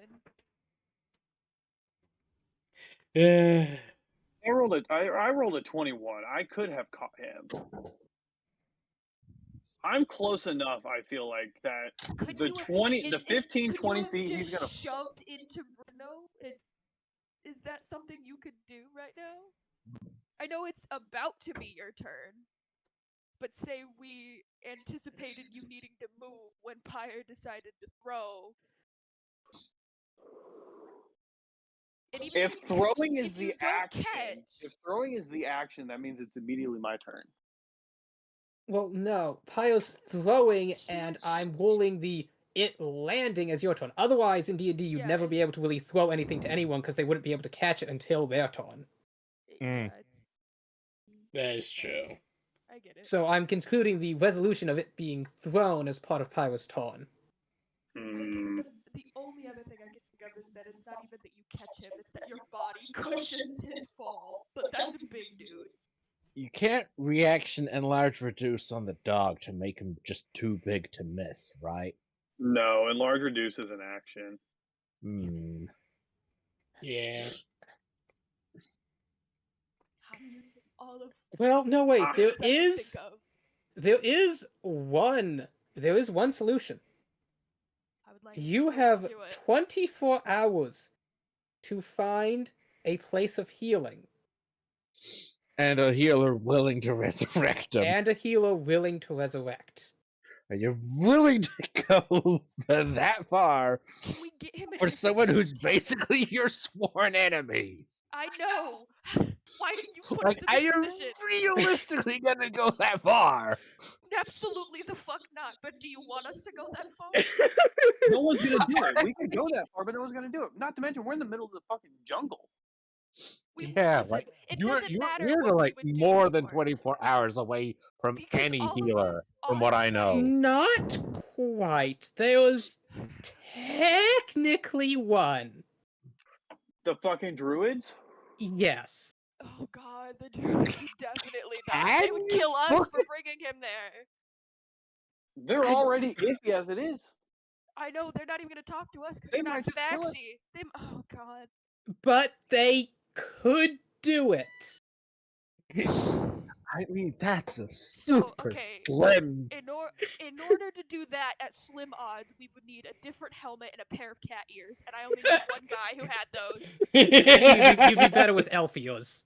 I rolled a 21. I could have caught him. I'm close enough. I feel like that the 15, 20 feet. He's gonna. Shoved into Bruno. Is that something you could do right now? I know it's about to be your turn, but say we anticipated you needing to move when Pyre decided to throw. And even If throwing is if you the don't action, that means it's immediately my turn. Well, no. Pyro's throwing, and I'm rolling the it landing as your turn. Otherwise, in D&D, you'd never be able to really throw anything to anyone because they wouldn't be able to catch it until their turn. That is true. I get it. So I'm concluding the resolution of it being thrown as part of Pyro's turn. The only other thing I can think of is that it's not even that you catch him, it's that your body cushions his fall. But that's a big dude. You can't reaction enlarge reduce on the dog to make him just too big to miss, right? No, enlarge reduce is an action. Yeah. I'm using all of. Well, no, wait. There I can is one solution. I would like You to have do it. 24 hours to find a place of healing. And a healer willing to resurrect him. And a healer willing to resurrect. Are you willing to go that far Can we get him for someone who's basically your sworn enemy? I know. Why did you put Like, us are in you this position? realistically gonna go that far? Absolutely the fuck not. But do you want us to go that far? No one's gonna do it. We could go that far, but no one's gonna do it. Not to mention, we're in the middle of the fucking jungle. Yeah, like you're like more than 24 hours away from any healer, from what I know. Not quite. There was technically one. The fucking druids? Yes. Oh god, the druids would definitely not. They would kill us for bringing him there. They're already iffy as it is. I know, they're not even gonna talk to us because they're not Tabaxi. Oh god. But they could do it. I mean, that's a super Okay. slim. In order to do that at slim odds, we would need a different helmet and a pair of cat ears, and I only know one guy who had those. You'd be better with elf ears.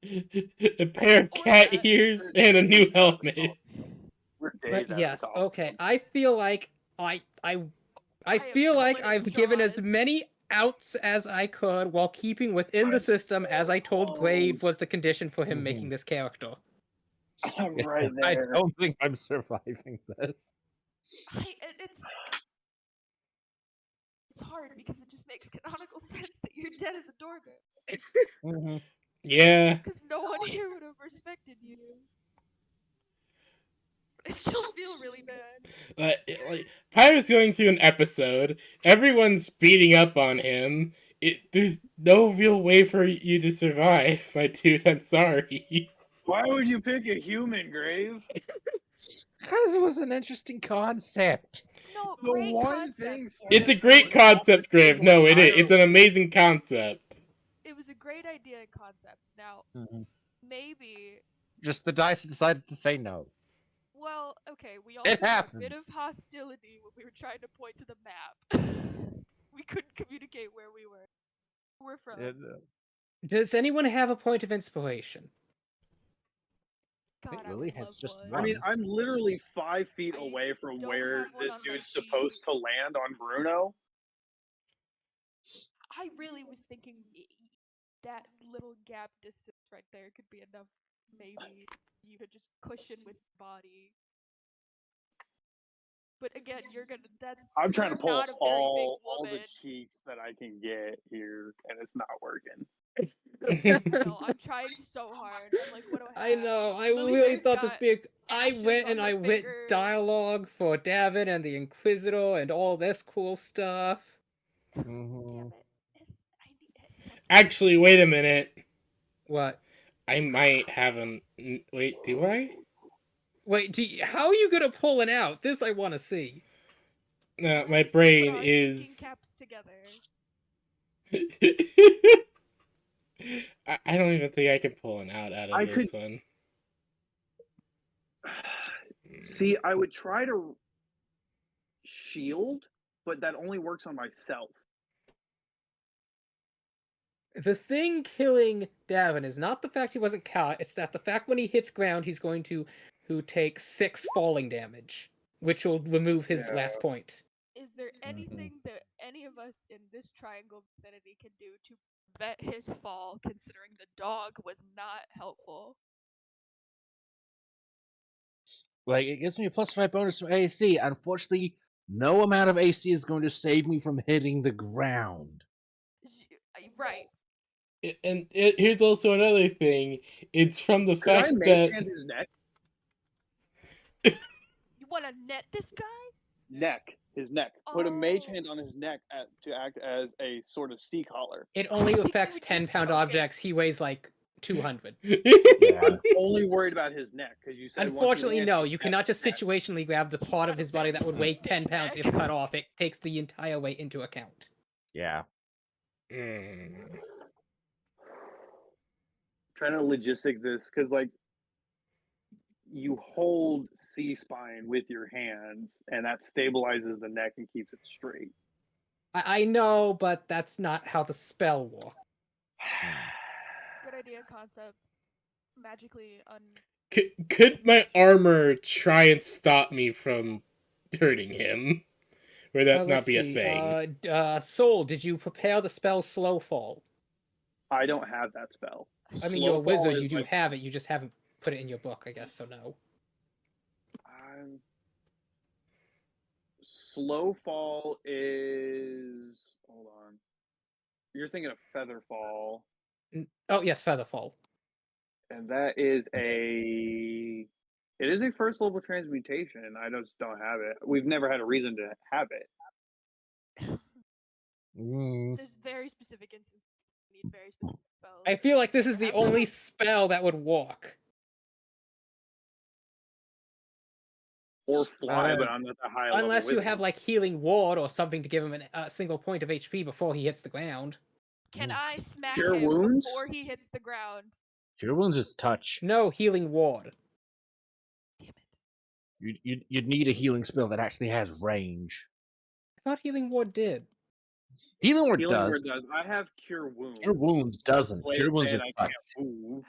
A pair of cat ears and a new helmet. But yes, okay. I feel like I feel like I've given as many outs as I could while keeping within the system, as I told Grave was the condition for him making this character. I'm right there. I don't think I'm surviving this. It's hard because it just makes canonical sense that you're dead as a Dorgo. Yeah. Because no one here would have respected you. I still feel really bad. Like Pyre's going through an episode. Everyone's beating up on him. There's no real way for you to survive, my dude. I'm sorry. Why would you pick a human, Grave? Because it was an interesting concept. No, the one thing. It's a great concept, Grave. No, it is. It's an amazing concept. It was a great idea and concept. Now, maybe. Just the dice decided to say no. Well, okay, we also had a bit of hostility when we were trying to point to the map. We couldn't communicate where we were. We're from. Does anyone have a point of inspiration? God, I Lily has just I mean, I'm literally 5 feet away from where this dude's supposed to land on Bruno. I really was thinking that little gap distance right there could be enough. Maybe you could just cushion with your body. But again, I'm trying to you're pull not a very big all the woman. cheeks that I can get here, and it's not working. No, I'm trying so hard. I'm like, what do I I have? know. I Lily really Bear's thought this got big. I ashes went on and her I went fingers. dialogue for Davin and the Inquisitor and all this cool stuff. Damn it. I need something. Actually, wait a minute. What? I might have him. Wait, do I? Wait, how are you gonna pull it out? This I want to see. No, my Let's brain put our thinking is. caps together. I don't even think I can pull an out of I this could- one. See, I would try to shield, but that only works on myself. The thing killing Davin is not the fact he wasn't caught, it's that the fact when he hits ground, he's going to take 6 falling damage, which will remove his last point. Is there anything that any of us in this triangle vicinity can do to prevent his fall, considering the dog was not helpful? Like, it gives me a +5 bonus from AC. Unfortunately, no amount of AC is going to save me from hitting the ground. Right. And here's also another thing. It's from the Could I fact mage that hand his neck? You want to net this guy? His neck. Put a mage hand on his neck to act as a sort of sea collar. It only affects 10-pound objects. He weighs like 200. I'm only worried about his neck because you said. Unfortunately, no. You cannot just situationally grab the part of his body that would weigh 10 pounds if cut off. It takes the entire weight into account. Yeah. Trying to logistics this because like you hold C-spine with your hands, and that stabilizes the neck and keeps it straight. I know, but that's not how the spell works. Good idea, concept. Magically could my armor try and stop me from hurting him? Or that not be a thing? Soul, did you prepare the spell Slow Fall? I don't have that spell. I mean, you're a wizard, you do have it, you just haven't put it in your book, I guess, so no. Slow Fall is... Hold on. You're thinking of Feather Fall. Oh, yes, Feather Fall. And that is a... It is a first level transmutation. I just don't have it. We've never had a reason to have it. There's very specific instances you need very specific spells. I feel like this is the only spell that would walk. Or fly, but I'm not that high level. Unless you have like Healing Ward or something to give him a single point of HP before he hits the ground. Can I smack Cure him wounds? before he hits the ground? Cure wounds is touch. No, Healing Ward. You'd need a healing spell that actually has range. I thought Healing Ward did. Healing Ward Healing does. Word does. I have Cure Wounds. Cure wounds doesn't. Wait, Cure wounds man, is I touch. can't move.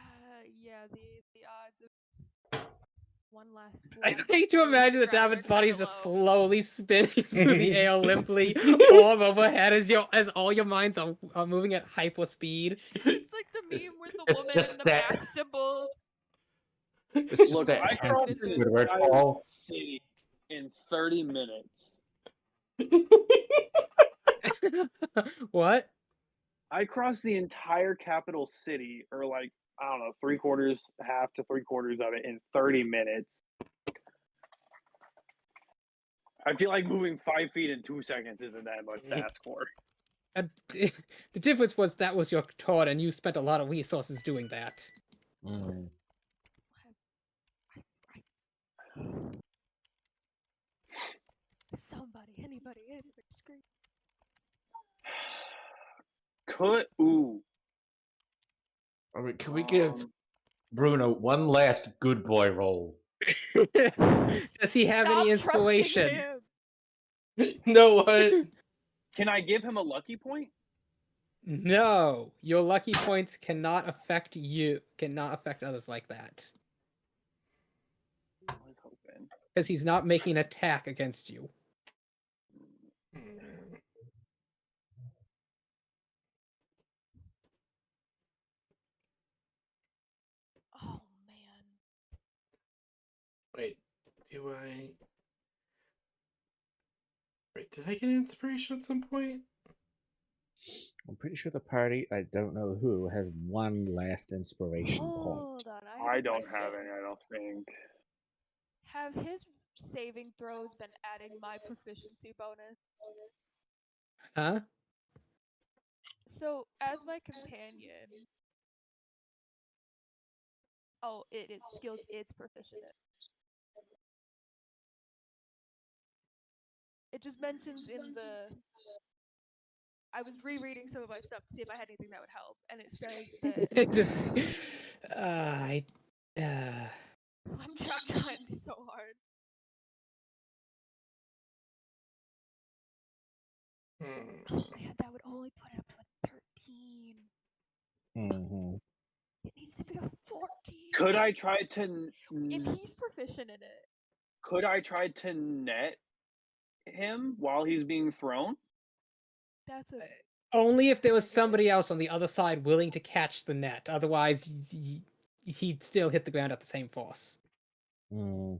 Yeah, the odds of one last I slap hate to through imagine the that ground David's are body's kinda just low. slowly spinning through the air limply, arm overhead as all your minds are moving at hyper speed. It's like the meme with the woman just and the that- math symbols. Look, I crossed an Squidward entire Paul. city in 30 minutes. What? I crossed the entire capital city, or like, I don't know, half to three quarters of it in 30 minutes. I feel like moving 5 feet in 2 seconds isn't that much to ask for. And the difference was that was your taunt, and you spent a lot of resources doing that. Anybody, scream. Ooh. I mean, can we give Bruno one last good boy roll? Does he have any inspiration? No, what? Can I give him a lucky point? No, your lucky points cannot affect you. Cannot affect others like that. I was hoping. Because he's not making an attack against you. Do I? Wait, did I get inspiration at some point? I'm pretty sure the party, I don't know who, has one last inspiration point. Hold on, I have I a don't have question. any. I don't think. Have his saving throws been adding my proficiency bonus? Huh? So, as my companion, oh, it skills it's proficient in. It just mentions in the. I was rereading some of my stuff to see if I had anything that would help, and it says that It just, I, I'm trying so hard. Oh man, that would only put it up to 13. Mm-hmm. It needs to be a 14. Could I try to? If he's proficient in it, Could I try to net him while he's being thrown? that's a. only if there was very good somebody idea. else on the other side willing to catch the net. Otherwise, he'd still hit the ground at the same force. Mm.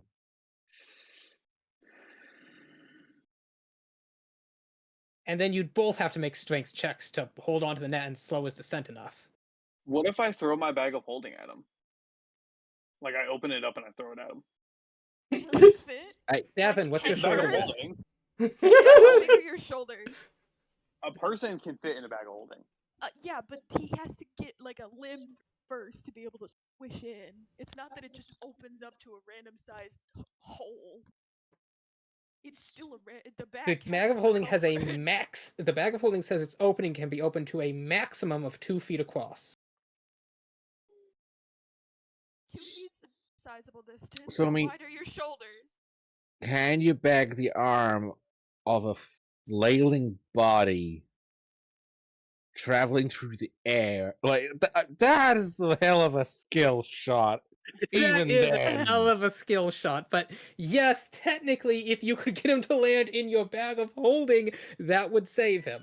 And then you'd both have to make strength checks to hold onto the net and slow his descent enough. What if I throw my bag of holding at him? Like I open it up and I throw it at him. Will it fit? Davin, what's your It's a bag shoulder of width? holding. Yeah, how big are your shoulders? A person can fit in a bag of holding. Yeah, but he has to get like a limb first to be able to squish in. It's not that it just opens up to a random sized hole. It's still the The bag. bag of holding has a max. The bag of holding says its opening can be opened to a maximum of 2 feet across. 2 feet's a sizable distance. So, I How mean- wide are your shoulders? Can you bag the arm of a flailing body traveling through the air? Like, that is a hell of a skill shot. Even That is then. a hell of a skill shot, but yes, technically, if you could get him to land in your bag of holding, that would save him.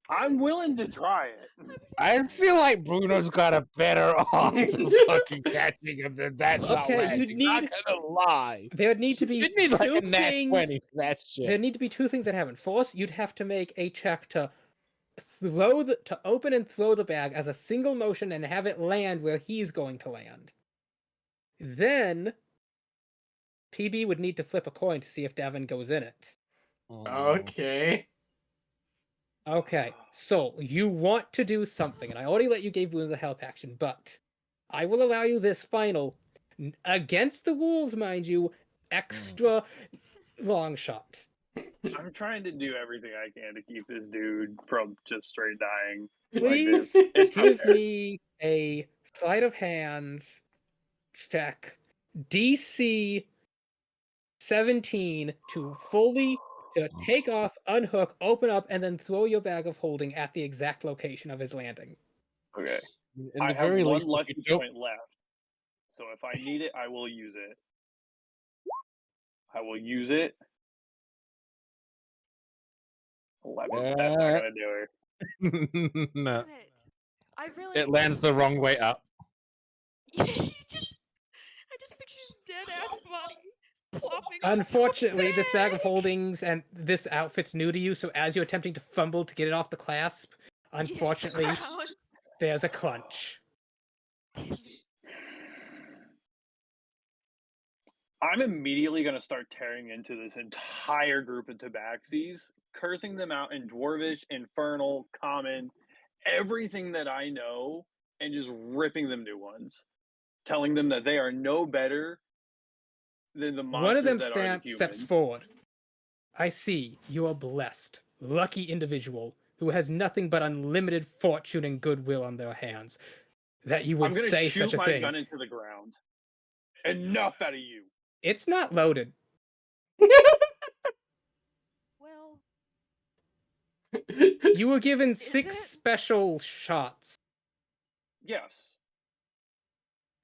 I'm willing to try it. I feel like Bruno's got a better odds of fucking catching him than that shot Okay, landing. you'd need. Not gonna lie. There'd need to be You'd need two like a nat things. 20 for that shit. There'd need to be two things that happen. First, you'd have to make a check to open and throw the bag as a single motion and have it land where he's going to land. Then PB would need to flip a coin to see if Davin goes in it. Okay. Okay, so you want to do something, and I already let you give Bruno the help action, but I will allow you this final, against the rules, mind you, extra long shot. I'm trying to do everything I can to keep this dude from just straight dying. Please like this. It's not give fair. me a sleight of hands check, DC 17 to take off, unhook, open up, and then throw your bag of holding at the exact location of his landing. Okay. In I the have very one least, if lucky you don't- point left. So if I need it, I will use it. I will use it. 11. That's not gonna do it. No. Damn it! I really. It lands the wrong way up. I just picture his dead ass body plopping. Unfortunately, this bag of holdings and this outfit's new to you, so as you're attempting to fumble to get it off the clasp, unfortunately, there's a crunch. I'm immediately going to start tearing into this entire group of tabaxis, cursing them out in Dwarvish, Infernal, Common, everything that I know, and just ripping them new ones. Telling them that they are no better than the monsters One of them that are the steps humans. forward. I see you are blessed, lucky individual who has nothing but unlimited fortune and goodwill on their hands. That you would I'm going to say shoot such a my thing. gun into the ground. Enough out of you. It's not loaded. Well, You were given 6 special shots. Yes.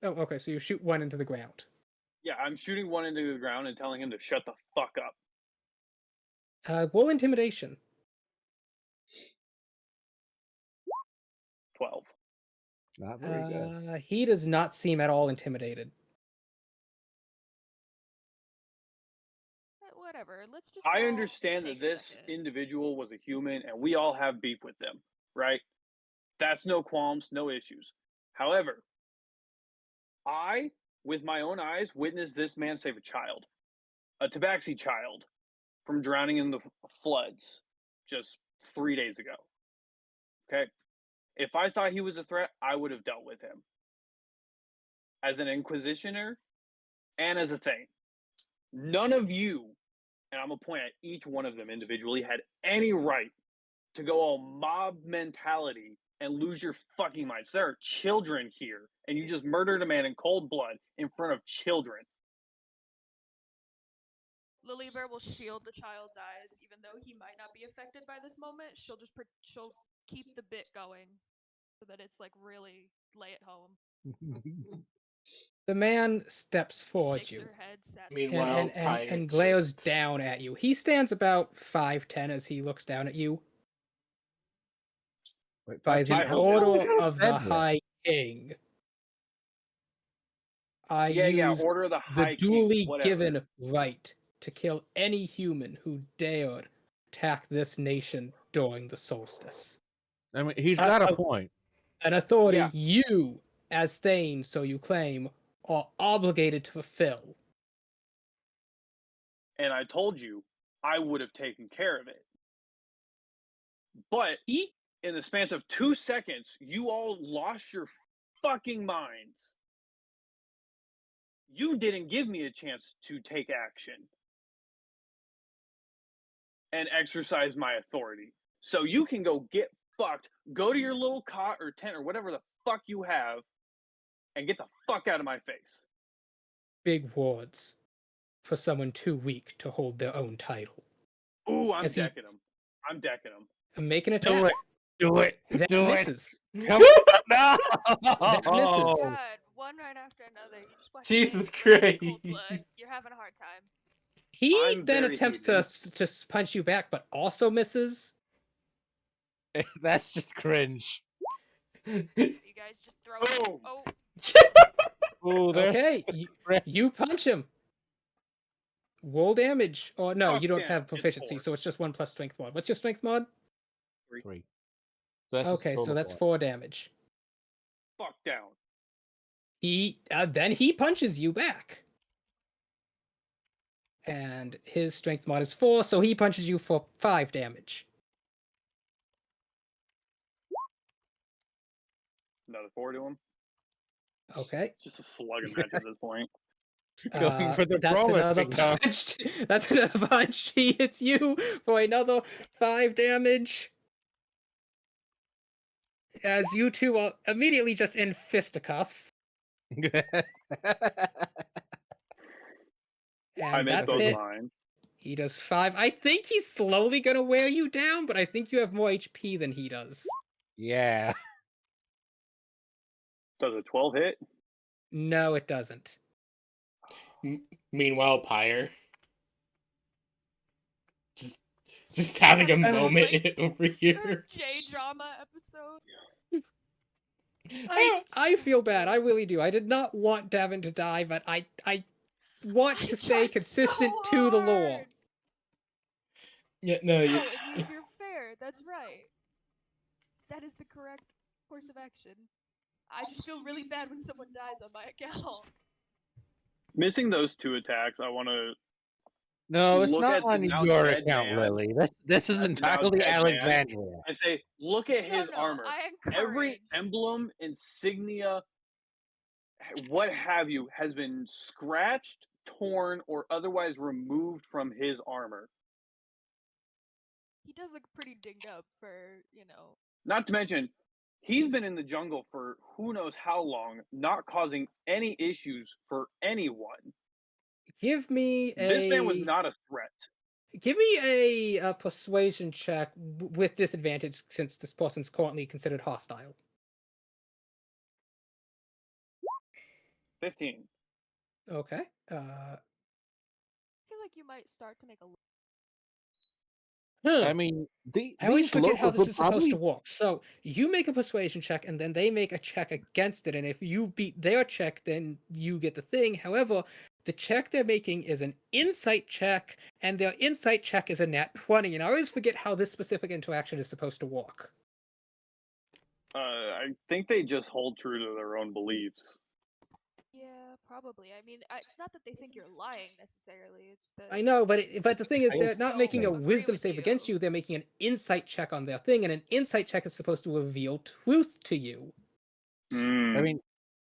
Oh, okay, so you shoot one into the ground. Yeah, I'm shooting one into the ground and telling him to shut the fuck up. Roll intimidation. 12. Not very good. He does not seem at all intimidated. Whatever. Let's just. I all understand take that a this second. individual was a human and we all have beef with them, right? That's no qualms, no issues. However, I, with my own eyes, witnessed this man save a child, a Tabaxi child, from drowning in the floods just 3 days ago. Okay? If I thought he was a threat, I would have dealt with him. As an Inquisitioner and as a Thane. None of you, and I'm going to point at each one of them individually, had any right to go all mob mentality and lose your fucking minds. There are children here, and you just murdered a man in cold blood in front of children. Lily Bear will shield the child's eyes, even though he might not be affected by this moment. She'll keep the bit going, so that it's like really lay it home. The man steps forward Shakes you. her head sadly. Meanwhile, Pyre And glares just- down at you. He stands about 5'10" as he looks down at you. By the order of the High King. I use order of the High King, duly whatever. given right to kill any human who dared attack this nation during the solstice. I mean, he's got a point. An authority Yeah. you, as Thane, so you claim, are obligated to fulfill. And I told you I would have taken care of it. But in the span of 2 seconds, you all lost your fucking minds. You didn't give me a chance to take action and exercise my authority. So you can go get fucked, go to your little cot or tent or whatever the fuck you have, and get the fuck out of my face. Big words for someone too weak to hold their own title. Ooh, I'm As he- decking him. I'm decking him. I'm making an Do attack. it. Do it. That Do misses. it. Come on. No. That misses. God, one right after another. You just watch Jesus things burn in cold Christ. blood. You're having a hard time. He I'm then very attempts to punch you back, but also misses. That's just cringe. You guys just throw. Boom. Oh, Ooh, there's Okay, you punch him. Roll damage. Or no, Fuck you don't yeah, have it's proficiency, 4. so it's just 1 plus strength mod. What's your strength mod? 3. So that's Okay, so that's 4 damage. Fuck down. He then he punches you back. And his strength mod is 4, so he punches you for 5 damage. Another 4 to him. Okay. Just a slugging match at this point. Going for the That's brawler another thing, huh? punch. That's another punch. He hits you for another 5 damage. As you two are immediately just in fisticuffs. I And missed that's both it. mine. He does 5. I think he's slowly gonna wear you down, but I think you have more HP than he does. Yeah. Does a 12 hit? No, it doesn't. Meanwhile, Pyre just having a moment over here. J drama episode. I feel bad. I really do. I did not want Devin to die, but I want to stay consistent to the lore. Yeah, no, you. No, and you're fair. That's right. That is the correct course of action. I just feel really bad when someone dies on my account. Missing those 2 attacks, I want to. No, it's Look not at the on now your dead account, man. Lily. This is Now entirely dead man. Alexandria. I say, look at his armor. I Every encourage. emblem, insignia, what have you, has been scratched, torn, or otherwise removed from his armor. He does look pretty dinged up for, you know. Not to mention, he's been in the jungle for who knows how long, not causing any issues for anyone. Give me a. This man was not a threat. Give me a persuasion check with disadvantage since this person's currently considered hostile. 15. Okay. I feel like you might start to make a. I mean, I always these forget how locals this is would supposed to probably- work. So you make a persuasion check, and then they make a check against it. And if you beat their check, then you get the thing. However, the check they're making is an insight check, and their insight check is a nat 20, and I always forget how this specific interaction is supposed to work. I think they just hold true to their own beliefs. Yeah, probably. I mean, it's not that they think you're lying necessarily. It's that I know, but the thing is, I they're not making a don't agree wisdom with save you. against you. They're making an insight check on their thing, and an insight check is supposed to reveal truth to you. I mean,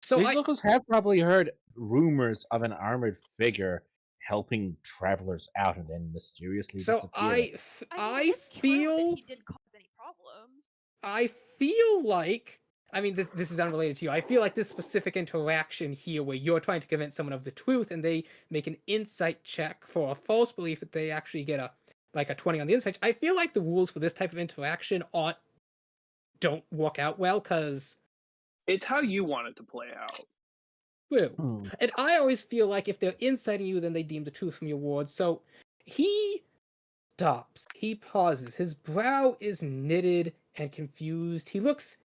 So these locals have probably heard rumors of an armored figure helping travelers out and then mysteriously So disappearing. I it is true that feel he didn't cause any problems. I feel like, I mean, this is unrelated to you. I feel like this specific interaction here, where you're trying to convince someone of the truth, and they make an insight check for a false belief that they actually get a 20 on the insight. I feel like the rules for this type of interaction don't work out well, because It's how you want it to play out. true. And I always feel like if they're inciting you, then they deem the truth from your words. So he stops. He pauses. His brow is knitted and confused. He looks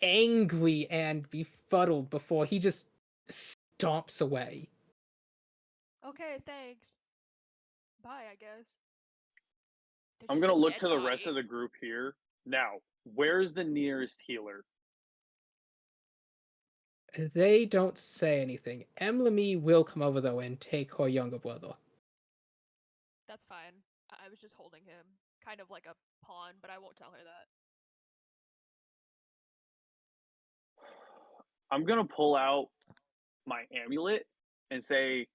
angry and befuddled before he just stomps away. Okay, thanks. Bye, I guess. I'm gonna look to the rest of the group here. Now, where's the nearest healer? They don't say anything. Emily will come over, though, and take her younger brother. That's fine. I was just holding him, kind of like a pawn, but I won't tell her that. I'm gonna pull out my amulet and say,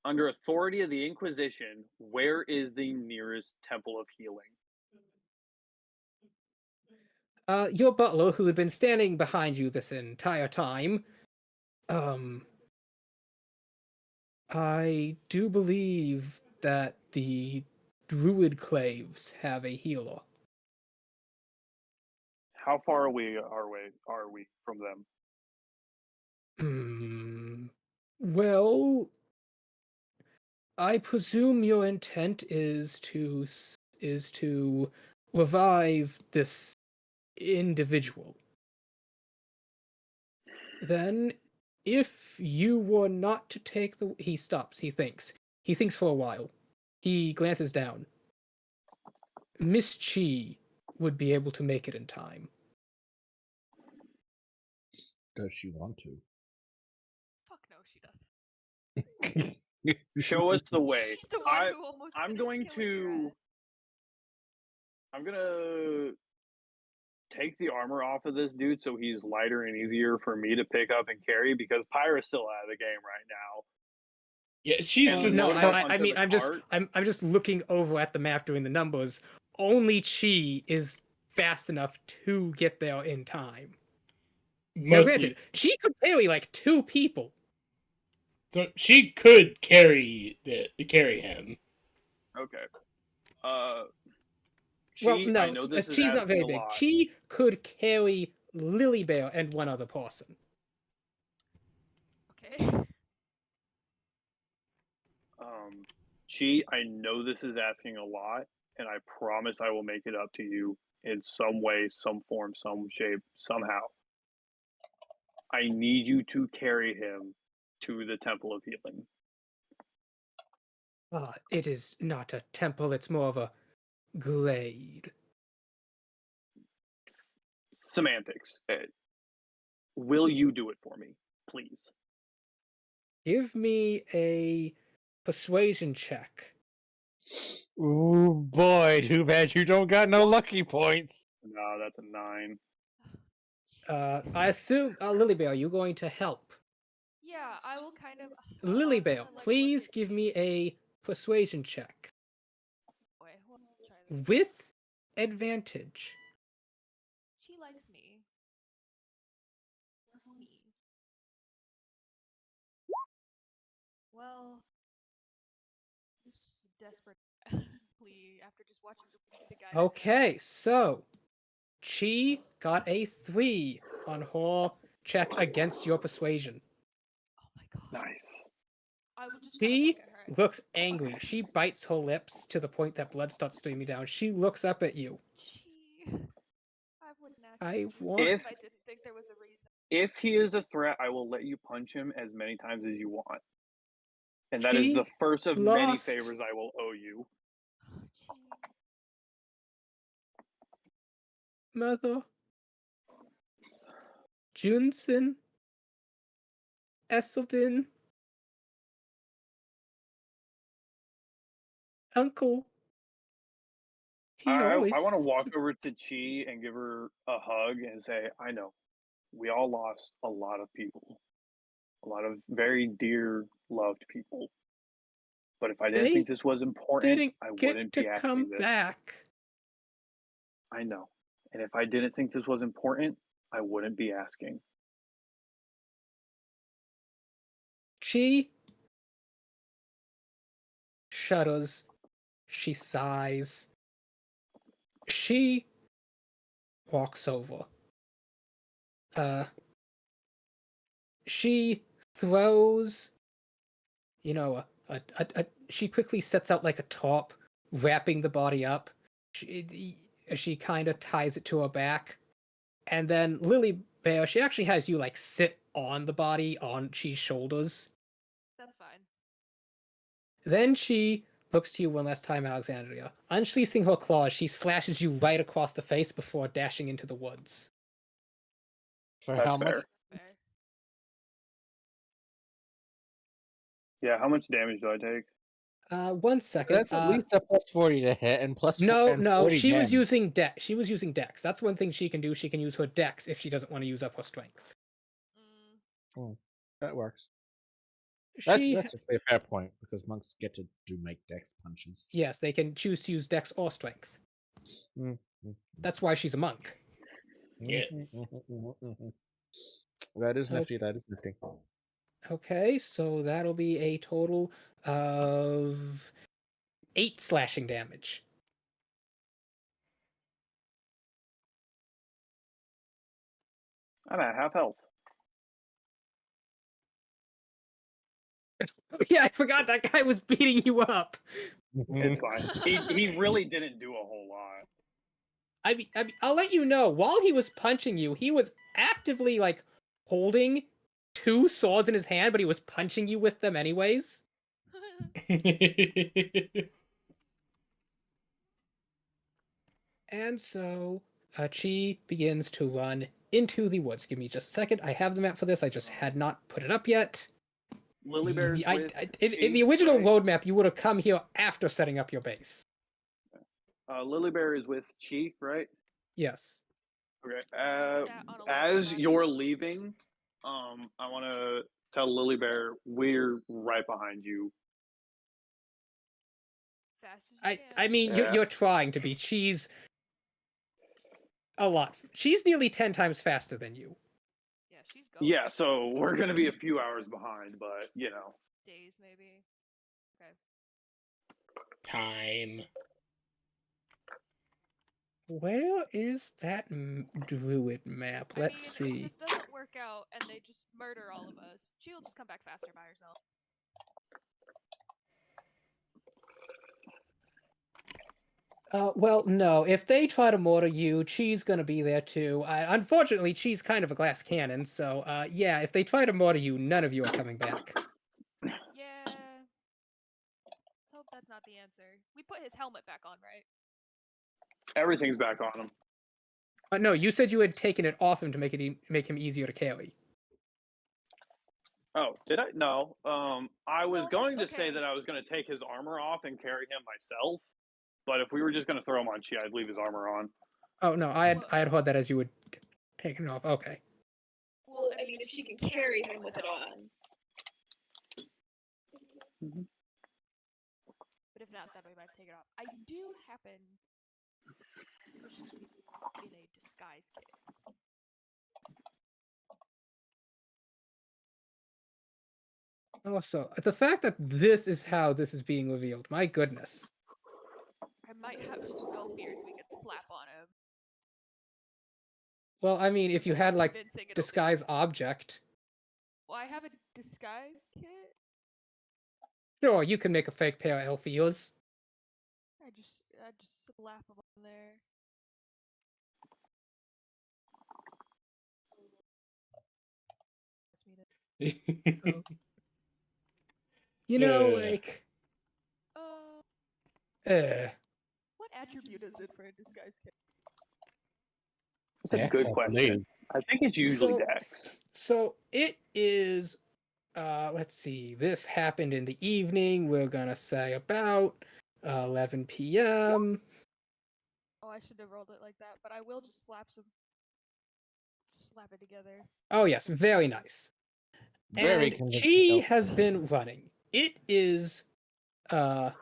under authority of the Inquisition, where is the nearest temple of healing? Your butler, who had been standing behind you this entire time, I do believe that the Druid Claves have a healer. How far away are we from them? Well, I presume your intent is to revive this individual. Then, if you were not to take the... He stops. He thinks. He thinks for a while. He glances down. Miss Chi would be able to make it in time. Does she want to? Fuck no, she does. Show us the way. She's the one who almost I'm going to. I'm gonna take the armor off of this dude so he's lighter and easier for me to pick up and carry, because Pyra's still out of the game right now. Yeah, she's just no. I mean, I'm just looking over at the map doing the numbers. Only Chi is fast enough to get there in time. Now, granted, she could carry like 2 people. So she could carry him. Okay. Well, I no, know this is Chi's not asking very a big. lot. Chi could carry Lily Bear and one other person. Okay. Chi, I know this is asking a lot, and I promise I will make it up to you in some way, some form, some shape, somehow. I need you to carry him to the Temple of Healing. It is not a temple, it's more of a glade. Semantics. Will you do it for me, please? Give me a persuasion check. Ooh, boy, too bad you don't got no lucky points. No, that's a 9. I assume, Lily Bear, are you going to help? Yeah, I will kind of. Lily Bear, please give me a persuasion check. Wait, hold on, try this. With advantage. She likes me. We're homies. Well, this is a desperate plea after just watching the guy. Okay, so Chi got a 3 on her check against your persuasion. Oh my god. Nice. I will just She looks angry. She bites her lips to the point that blood starts streaming down. She looks up at you. I wouldn't ask I you want... if I didn't think there was a reason. If he is a threat, I will let you punch him as many times as you want. And that is the She first of many lost. favors I will owe you. Mother. Junsen. Esselden. Uncle. He I always. want to walk over to Chi and give her a hug and say, I know, we all lost a lot of people, a lot of very dear, loved people. But if I didn't They think this was important, didn't I get wouldn't to be asking come this. back. I know. And if I didn't think this was important, I wouldn't be asking. She shudders. She sighs. She walks over. She throws, she quickly sets out like a top, wrapping the body up. She kind of ties it to her back. And then Lily Bear, she actually has you like sit on the body on Chi's shoulders. That's fine. Then she looks to you one last time, Alexandria. Unsheathing her claws, she slashes you right across the face before dashing into the woods. For That's how much? Fair. Yeah, how much damage do I take? 1 second. That's at least a plus 40 to hit and plus No, and no, 40 she was damage. using dex. She was using dex. That's one thing she can do. She can use her dex if she doesn't want to use up her strength. Oh, that works. She, That's a fair point because monks get to make dex punches. yes, they can choose to use dex or strength. That's why she's a monk. Yes. That is nifty. That is nifty. Okay, so that'll be a total of 8 slashing damage. I'm at half health. Yeah, I forgot that guy was beating you up. It's fine. He really didn't do a whole lot. I mean, I'll let you know. While he was punching you, he was actively like holding 2 swords in his hand, but he was punching you with them anyways. And so Chi begins to run into the woods. Give me just a second. I have the map for this. I just had not put it up yet. Lily Bear's In the original roadmap, you would have come here after setting up your base. Lily Bear is with Chi, right? Yes. Okay. As you're leaving, I want to tell Lily Bear we're right behind you. Fast as you I mean, Yeah. you're trying to be. She's a lot. She's nearly 10 times faster than you. Yeah, she's going. Yeah, so we're gonna be a few hours behind, but you know. Days maybe. Okay. Time. Where is that druid map? Let's see. If this doesn't work out and they just murder all of us, she'll just come back faster by herself. Well, no. If they try to mortar you, Chi's gonna be there too. Unfortunately, Chi's kind of a glass cannon, so yeah, if they try to mortar you, none of you are coming back. Yeah. Let's hope that's not the answer. We put his helmet back on, right? Everything's back on him. No, you said you had taken it off him to make him easier to carry. Oh, did I? No. I was going to say that I was going to take his armor off and carry him myself, but if we were just going to throw him on Chi, I'd leave his armor on. Oh no, I had heard that as you would take it off. Okay. Well, I mean, if she can carry him with it on. But if not, then we might take it off. I do happen proficiency in a disguise kit. Also, the fact that this is how this is being revealed, my goodness. I might have spell fears we could slap on him. Well, I mean, if you had like disguise object, Well, I have a disguise kit. sure, you can make a fake pair of elf ears. I just slap him on there. You know, Yeah. like, What attribute is it for a disguise kit? That's a Dex, good I question. believe. I think it's usually so, Dex. so it is. Let's see. This happened in the evening. We're gonna say about 11 p.m. Oh, I should have rolled it like that, but I will just slap it together. Oh yes, very nice. Very And convincing. Chi Nope. has been running. It is let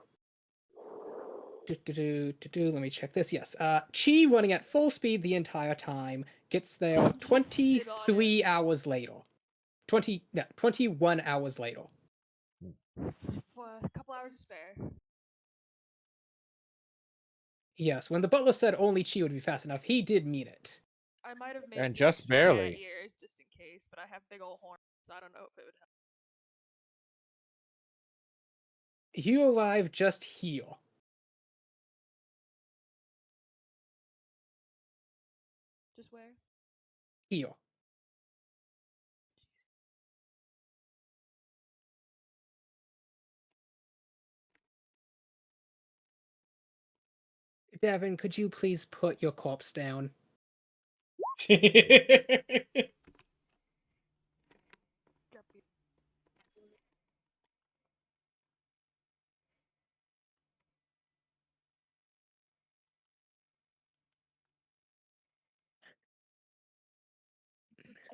me check this. Yes. Chi running at full speed the entire time, gets there Just sit on 23 hours later. 21 hours later. For a couple hours to spare. Yes, when the butler said only Chi would be fast enough, he did mean it. I might have made And some just extra cat barely. ears just in case, but I have big old horns, so I don't know if it would help. You arrive just here. Just where? Here. Devin, could you please put your corpse down? Is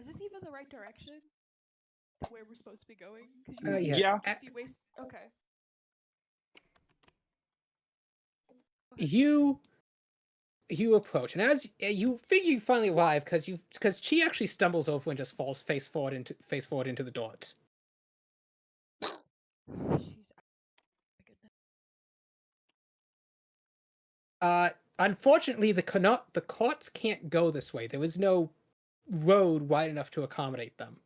this even the right direction? To where we're supposed to be going? Because Yes. Yeah. 50 ways. Okay. You approach, and as you figure you finally arrive, because Chi actually stumbles over and just falls face forward into the dirt. She's. Unfortunately, the carts can't go this way. There is no road wide enough to accommodate them.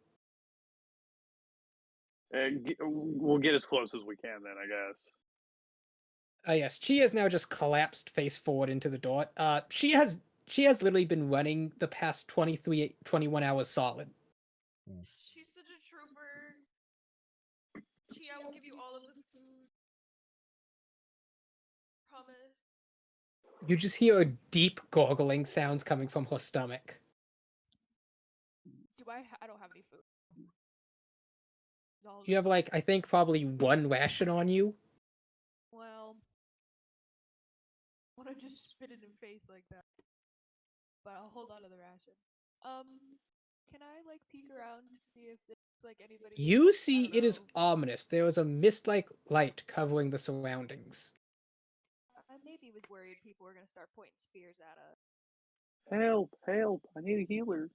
We'll get as close as we can then, I guess. Yes, Chi has now just collapsed face forward into the dirt. She has literally been running the past 21 hours solid. She's such a trooper. I will give you all of the food. Promise. You just hear deep gargling sounds coming from her stomach. Do I don't have any food. You have, like, I think probably one ration on you. Well, I want to just spit it in face like that. But I'll hold on to the ration. Can I, like, peek around to see if there's, like, anybody... You see it is ominous. There is a mist-like light covering the surroundings. I maybe was worried people were going to start pointing spears at us. Help! Help! I need a healer.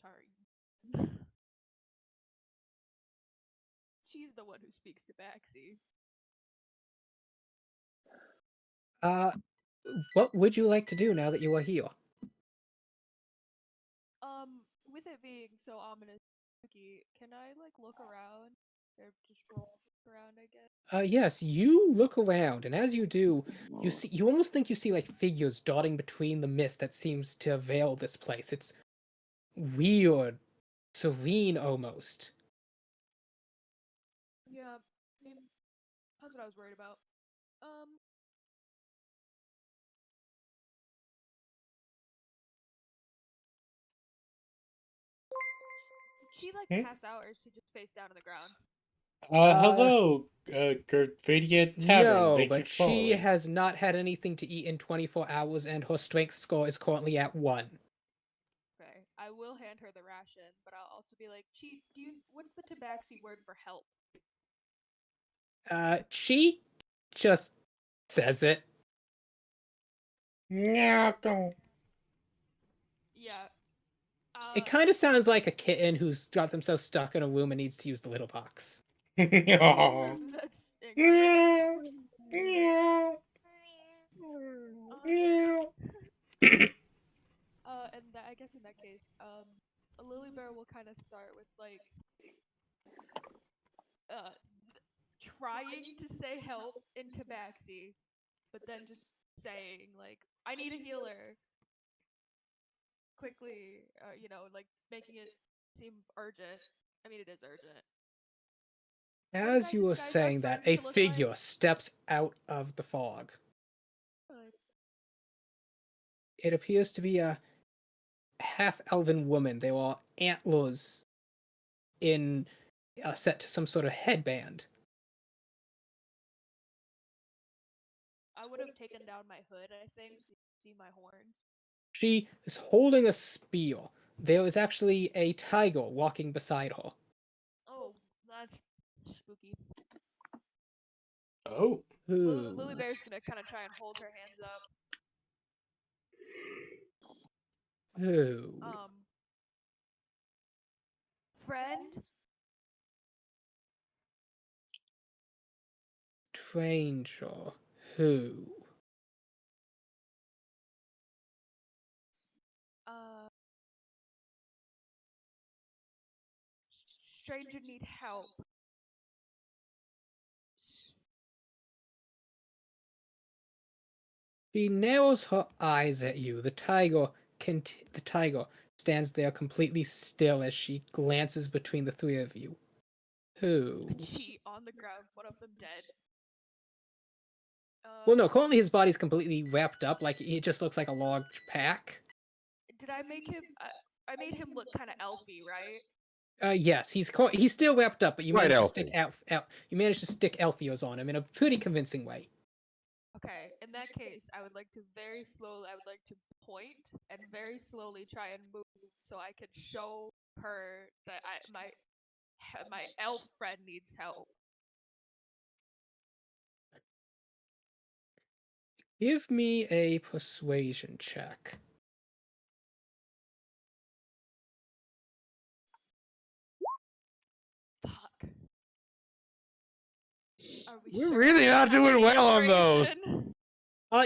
Sorry. She's the one who speaks to Baxi. What would you like to do now that you are here? With it being so ominous, can I, like, look around? Or just roll around, I guess? Yes, you look around, and as you do, you almost think you see, like, figures dotting between the mist that seems to veil this place. It's weird, serene almost. Yeah, I mean, that's what I was worried about. She, like, pass out, or is she just face down on the ground? Hello, Radiant Tavern. No, Thank you but for she calling. has not had anything to eat in 24 hours, and her strength score is currently at 1. Okay, I will hand her the ration, but I'll also be like, what's the Tabaxi word for help? She just says it. Yeah. It kind of sounds like a kitten who's got themselves stuck in a room and needs to use the litter box. That's and I guess in that case, a Lily Bear will kind of start with, like, trying to say help in Tabaxi, but then just saying, like, I need a healer. Quickly, like, making it seem urgent. I mean, it is urgent. As I you were disguise our saying that, friends a to look figure like? steps out of the fog. Oh, it's It appears to be a half-elven woman. They were antlers in set to some sort of headband. I would have taken down my hood, I think, so you can see my horns. She is holding a spear. There is actually a tiger walking beside her. Oh, that's spooky. Oh. Lily Bear's gonna kind of try and hold her hands up. Who? Friend? Stranger. Who? Stranger need help. She narrows her eyes at you. The tiger stands there completely still as she glances between the three of you. Who? She on the ground, one of them dead. Well, no, currently his body's completely wrapped up, like it just looks like a large pack. Did I make him? I made him look kind of elfy, right? Yes, he's still wrapped up, but you Right, managed to Elfie. stick you managed to stick Elfios on him in a pretty convincing way. Okay, in that case, I would like to point and very slowly try and move so I can show her that my elf friend needs help. Give me a persuasion check. Fuck. We're really not doing well on those.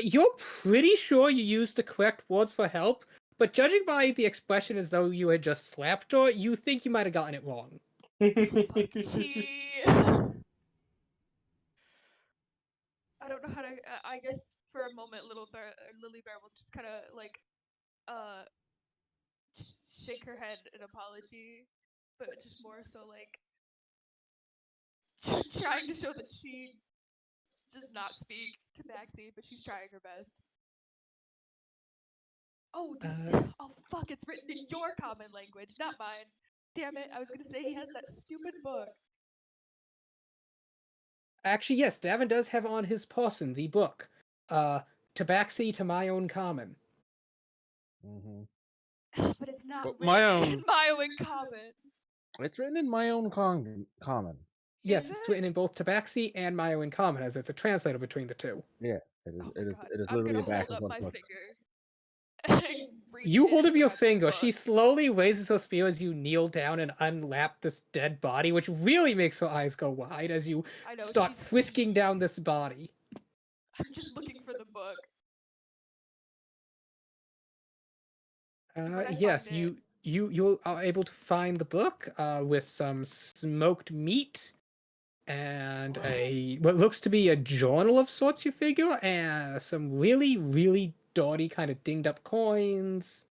You're pretty sure you used the correct words for help, but judging by the expression as though you had just slapped her, you think you might have gotten it wrong. I don't know how to. I guess for a moment, Lily Bear will just kind of like, just shake her head in apology, but just more so like trying to show that she does not speak to Maxie, but she's trying her best. Oh, oh fuck! It's written in your common language, not mine. Damn it! I was gonna say he has that stupid book. Actually, yes, Davin does have on his person the book, Tabaxi to My Own Common. But it's not But written in Miowne common. It's written in my own common. Yes, it's written in both Tabaxi and My Own Common, as it's a translator between the two. Yeah, it is. Oh it is I'm literally gonna a back hold of up one my book. finger. You hold up your finger. She slowly raises her spear as you kneel down and unlap this dead body, which really makes her eyes go wide as you start frisking down this body. I'm just looking for the book. Yes, you are able to find the book with some smoked meat and what looks to be a journal of sorts, you figure, and some really, really dirty, kind of dinged up coins.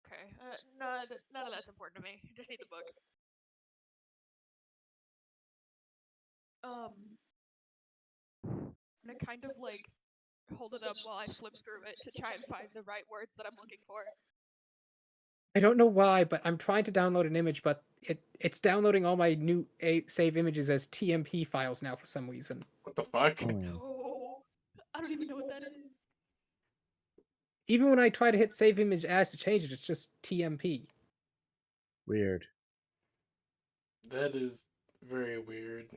Okay, none of that's important to me. I just need the book. I'm gonna kind of like hold it up while I flip through it to try and find the right words that I'm looking for. I don't know why, but I'm trying to download an image, but it's downloading all my new save images as TMP files now for some reason. What the fuck? No, I don't even know what that is. Even when I try to hit save image as to change it, it's just TMP. Weird. That is very weird.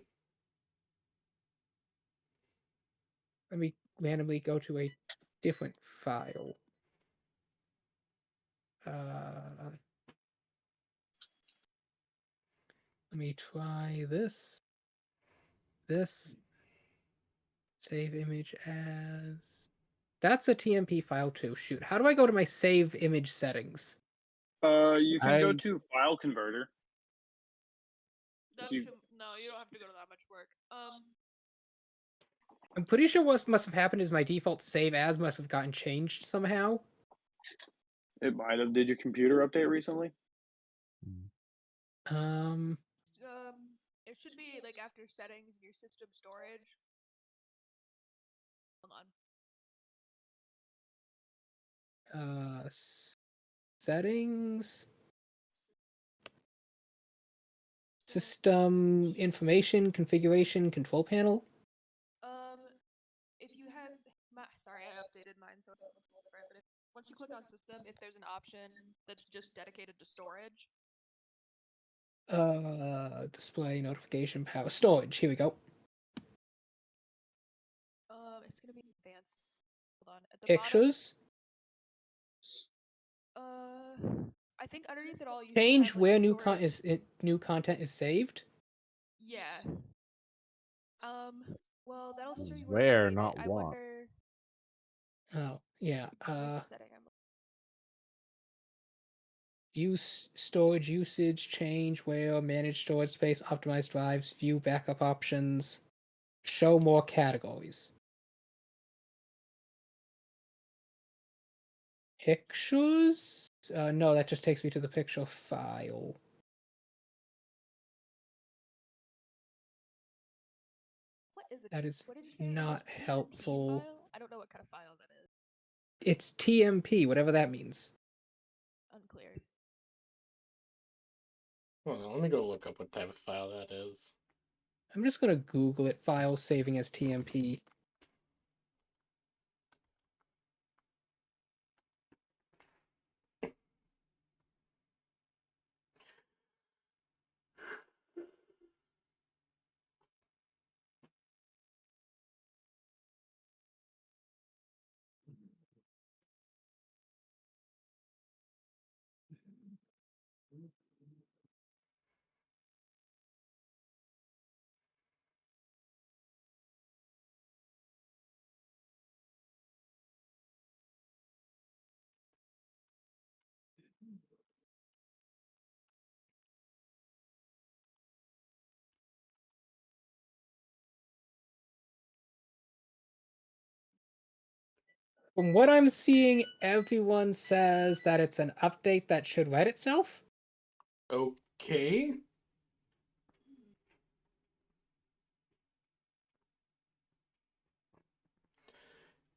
Let me randomly go to a different file. Let me try this. Save image as... That's a TMP file too. Shoot. How do I go to my save image settings? You can go to File Converter. No, you don't have to go to that much work. I'm pretty sure what must have happened is my default save as must have gotten changed somehow. It might have. Did your computer update recently? It should be like after settings in your system storage. Hold on. Settings. System information, configuration, control panel. If you have, sorry, I updated mine, so but once you click on system, if there's an option that's just dedicated to storage. Display notification power storage. Here we go. It's gonna be advanced. Hold on. At the Pictures. bottom. I think underneath it all you Change should have, like, where storage. new content is saved. Yeah. Well, that'll show you where to Where, save not it. I what. wonder. Oh yeah. Where's the setting? Use storage usage, change where, manage storage space, optimize drives, view backup options, show more categories. Pictures? No, that just takes me to the picture file. What is it? That is what did you say? not It's a TMP helpful. File? I don't know what kind of file that is. It's TMP, whatever that means. Unclear. Well, let me go look up what type of file that is. I'm just gonna Google it. Files saving as TMP. From what I'm seeing, everyone says that it's an update that should write itself. Okay.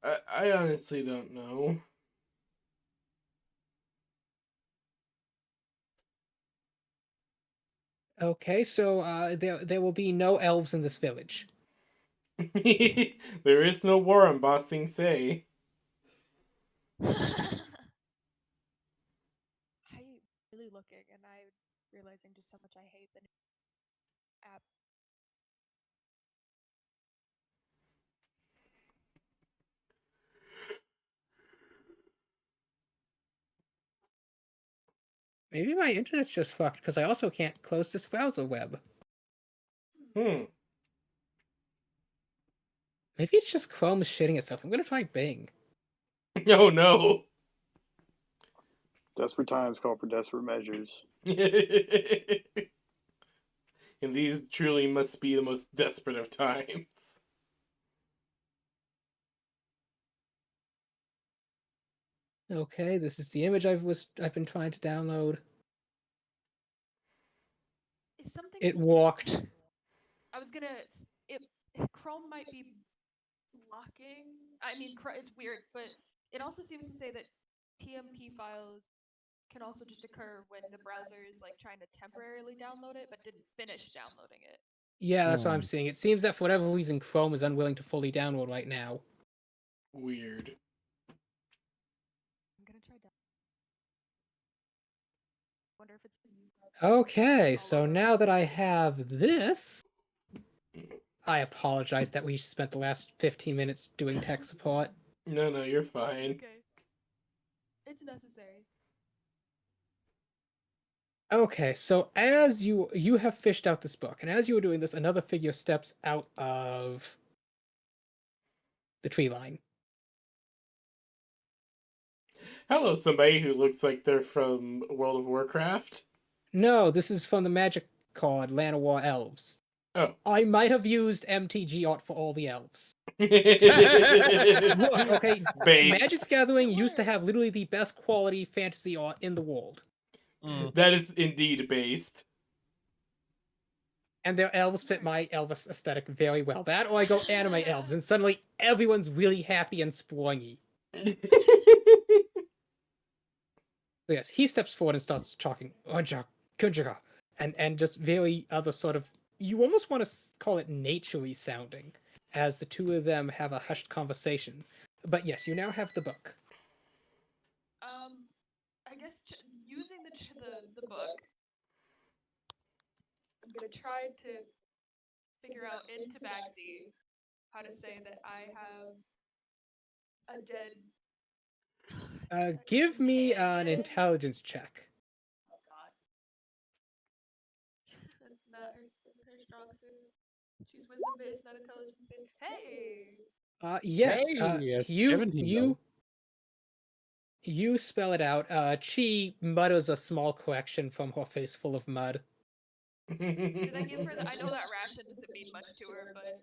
I honestly don't know. Okay, so there will be no elves in this village. There is no war on Bossing Say. I'm really looking, and I'm realizing just how much I hate the app. Maybe my internet's just fucked because I also can't close this browser web. Maybe it's just Chrome is shitting itself. I'm gonna try Bing. Oh no. Desperate times call for desperate measures. And these truly must be the most desperate of times. Okay, this is the image I've been trying to download. Is something? It walked. I was gonna. Chrome might be blocking. I mean, it's weird, but it also seems to say that TMP files can also just occur when the browser is like trying to temporarily download it, but didn't finish downloading it. Yeah, that's what I'm seeing. It seems that for whatever reason, Chrome is unwilling to fully download right now. Weird. I'm gonna try that. Wonder if it's Okay, so now that I have this, I apologize that we spent the last 15 minutes doing tech support. No, you're fine. Okay. It's necessary. Okay, so as you have fished out this book, and as you were doing this, another figure steps out of the tree line. Hello, somebody who looks like they're from World of Warcraft. No, this is from the magic card, Llanowar Elves. Oh. I might have used MTG art for all the elves. Look, okay, Based. Magic's Gathering used to have literally the best quality fantasy art in the world. That is indeed based. And their elves fit my Elvis aesthetic very well. That, or I go anime elves, and suddenly everyone's really happy and sprongy. So yes, he steps forward and starts talking, "Onja, Kunjaga," and just very other sort of, you almost want to call it naturey sounding, as the two of them have a hushed conversation. But yes, you now have the book. I guess using the book, I'm gonna try to figure out in Tabaxi how to say that I have a dead. Give me an companion. intelligence check. Oh God. That's not her strong suit. She's wisdom based, not intelligence based. Hey. Yes. Hey, You 17 though. you spell it out. Chi mutters a small correction from her face full of mud. Did I give her the? I know that ration doesn't mean much to her, but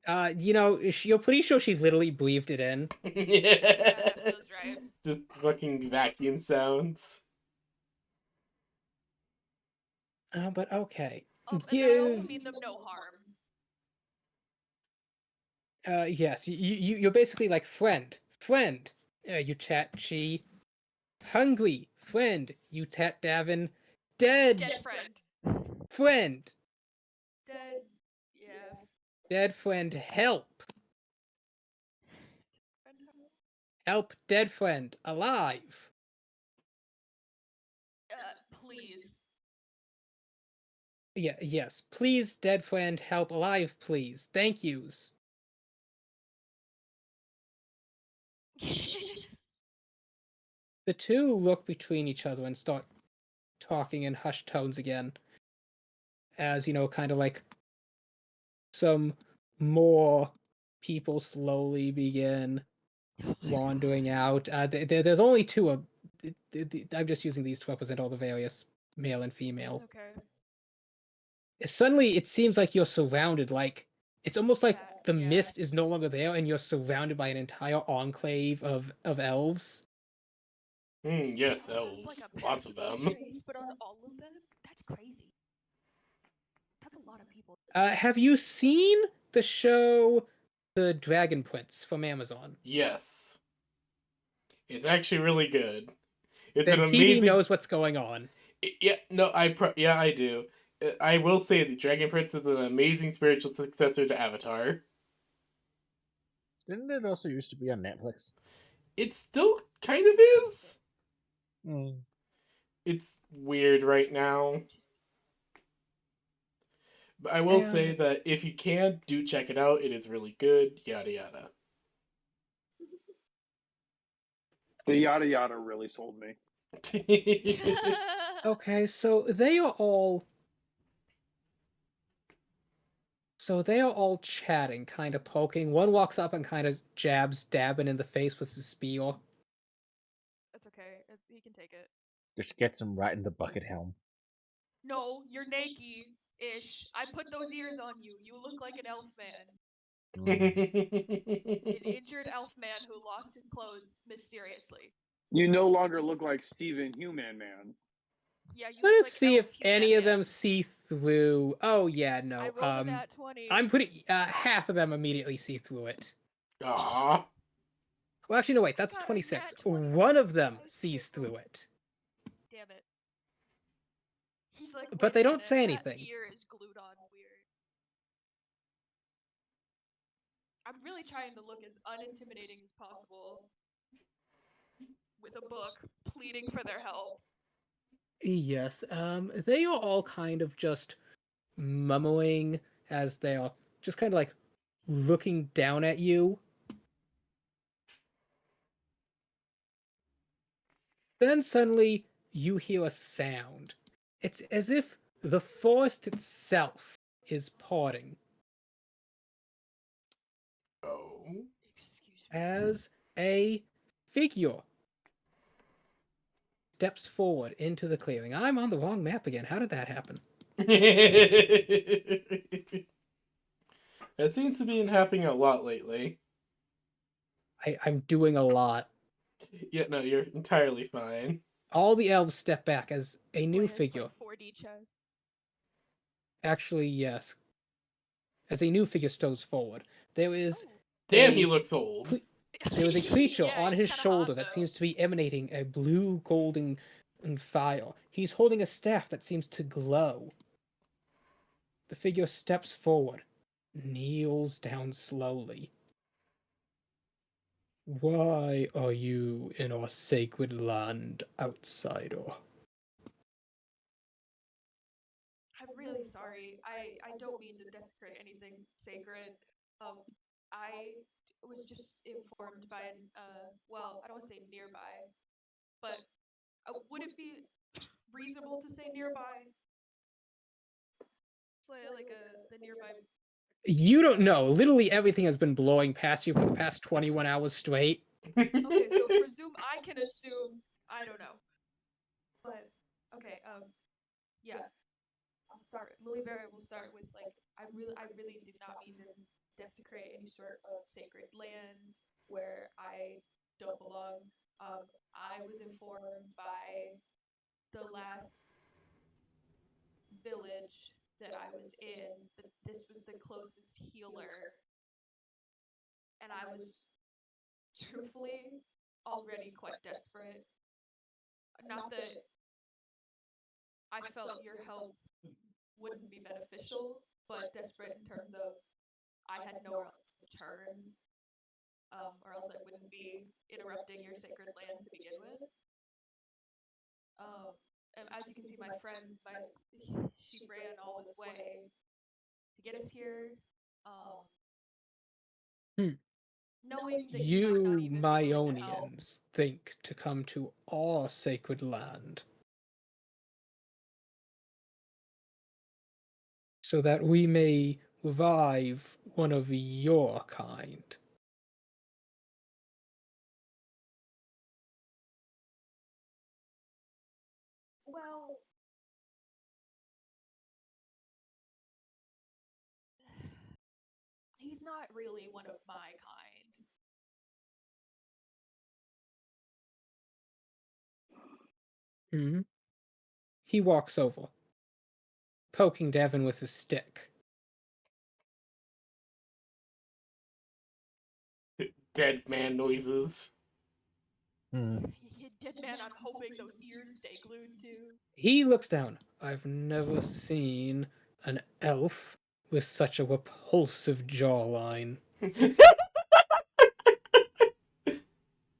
You know, you're pretty sure she literally breathed it in. yeah, that feels right. Just fucking vacuum sounds. But okay. And then I also mean them no harm. Yes, you're basically like friend. You chat Chi. Hungry, friend. You tat Davin. Dead. Dead friend. Friend. Dead. Yeah. Dead friend, help. Help dead friend, alive. Please. Yeah, yes. Please, dead friend, help alive, please. Thank yous. The two look between each other and start talking in hushed tones again. As, you know, kind of like some more people slowly begin wandering out. There's only two of. I'm just using these to represent all the various male and female. Okay. Suddenly, it seems like you're surrounded. Like it's almost like the yeah. mist is no longer there, and you're surrounded by an entire enclave of elves. Yes, elves. Like a Lots of them. Face, but on all of them? That's crazy. That's a lot of people. Have you seen the show The Dragon Prince from Amazon? Yes. It's actually really good. It's Then an PB amazing. knows what's going on. Yeah, no, I do. I will say the Dragon Prince is an amazing spiritual successor to Avatar. Didn't it also used to be on Netflix? It still kind of is. It's weird right now. But I will say that if you can, do check it out. It is really good. Yada yada. The yada yada really sold me. Okay, so they are all chatting, kind of poking. One walks up and kind of jabs Dabin in the face with his spear. That's okay. He can take it. Just gets him right in the bucket helm. No, you're naked-ish. I put those ears on you. You look like an elf man. An injured elf man who lost his clothes mysteriously. You no longer look like Steven Human Man. Yeah, you Let's see if any of them see through. Oh yeah, no. I rolled a nat 20. I'm pretty. Half of them immediately see through it. Aww. Well, actually, no. Wait, that's 26. One of them sees through it. Damn it. He's like, but they don't say anything. That ear is glued on weird. I'm really trying to look as unintimidating as possible. With a book, pleading for their help. Yes, they are all kind of just murmuring as they are just kind of like looking down at you. Then suddenly you hear a sound. It's as if the forest itself is parting. Oh. Excuse me. As a figure steps forward into the clearing. I'm on the wrong map again. How did that happen? That seems to be happening a lot lately. I'm doing a lot. Yeah, no, you're entirely fine. All the elves step back as a new figure. 4D chess. Actually, yes. As a new figure stows forward, there is Damn, a he looks old. there is a creature Yeah, on he's his kinda shoulder hot, that though. seems to be emanating a blue golden fire. He's holding a staff that seems to glow. The figure steps forward, kneels down slowly. Why are you in our sacred land, outsider? I'm really sorry. I don't mean to desecrate anything sacred. I was just informed by an well, I don't want to say nearby, but would it be reasonable to say nearby? It's like the nearby. You don't know. Literally everything has been blowing past you for the past 21 hours straight. Okay, so presume I can assume I don't know, but okay. Yeah. I'll start. Millie Berry will start with like I really did not mean to desecrate any sort of sacred land where I don't belong. I was informed by the last village that I was in that this was the closest healer, and I was truthfully already quite desperate. Not that I felt your help wouldn't be beneficial, but desperate in terms of I had nowhere else to turn, or else I wouldn't be interrupting your sacred land to begin with. And as you can see, my friend, she ran all this way to get us here. Knowing that you might not You even be willing to help. Mionians think to come to our sacred land so that we may revive one of your kind. Well, he's not really one of my kind. Hmm? He walks over, poking Devin with his stick. Dead man noises. Dead man, I'm hoping those ears stay glued to. He looks down. I've never seen an elf with such a repulsive jawline.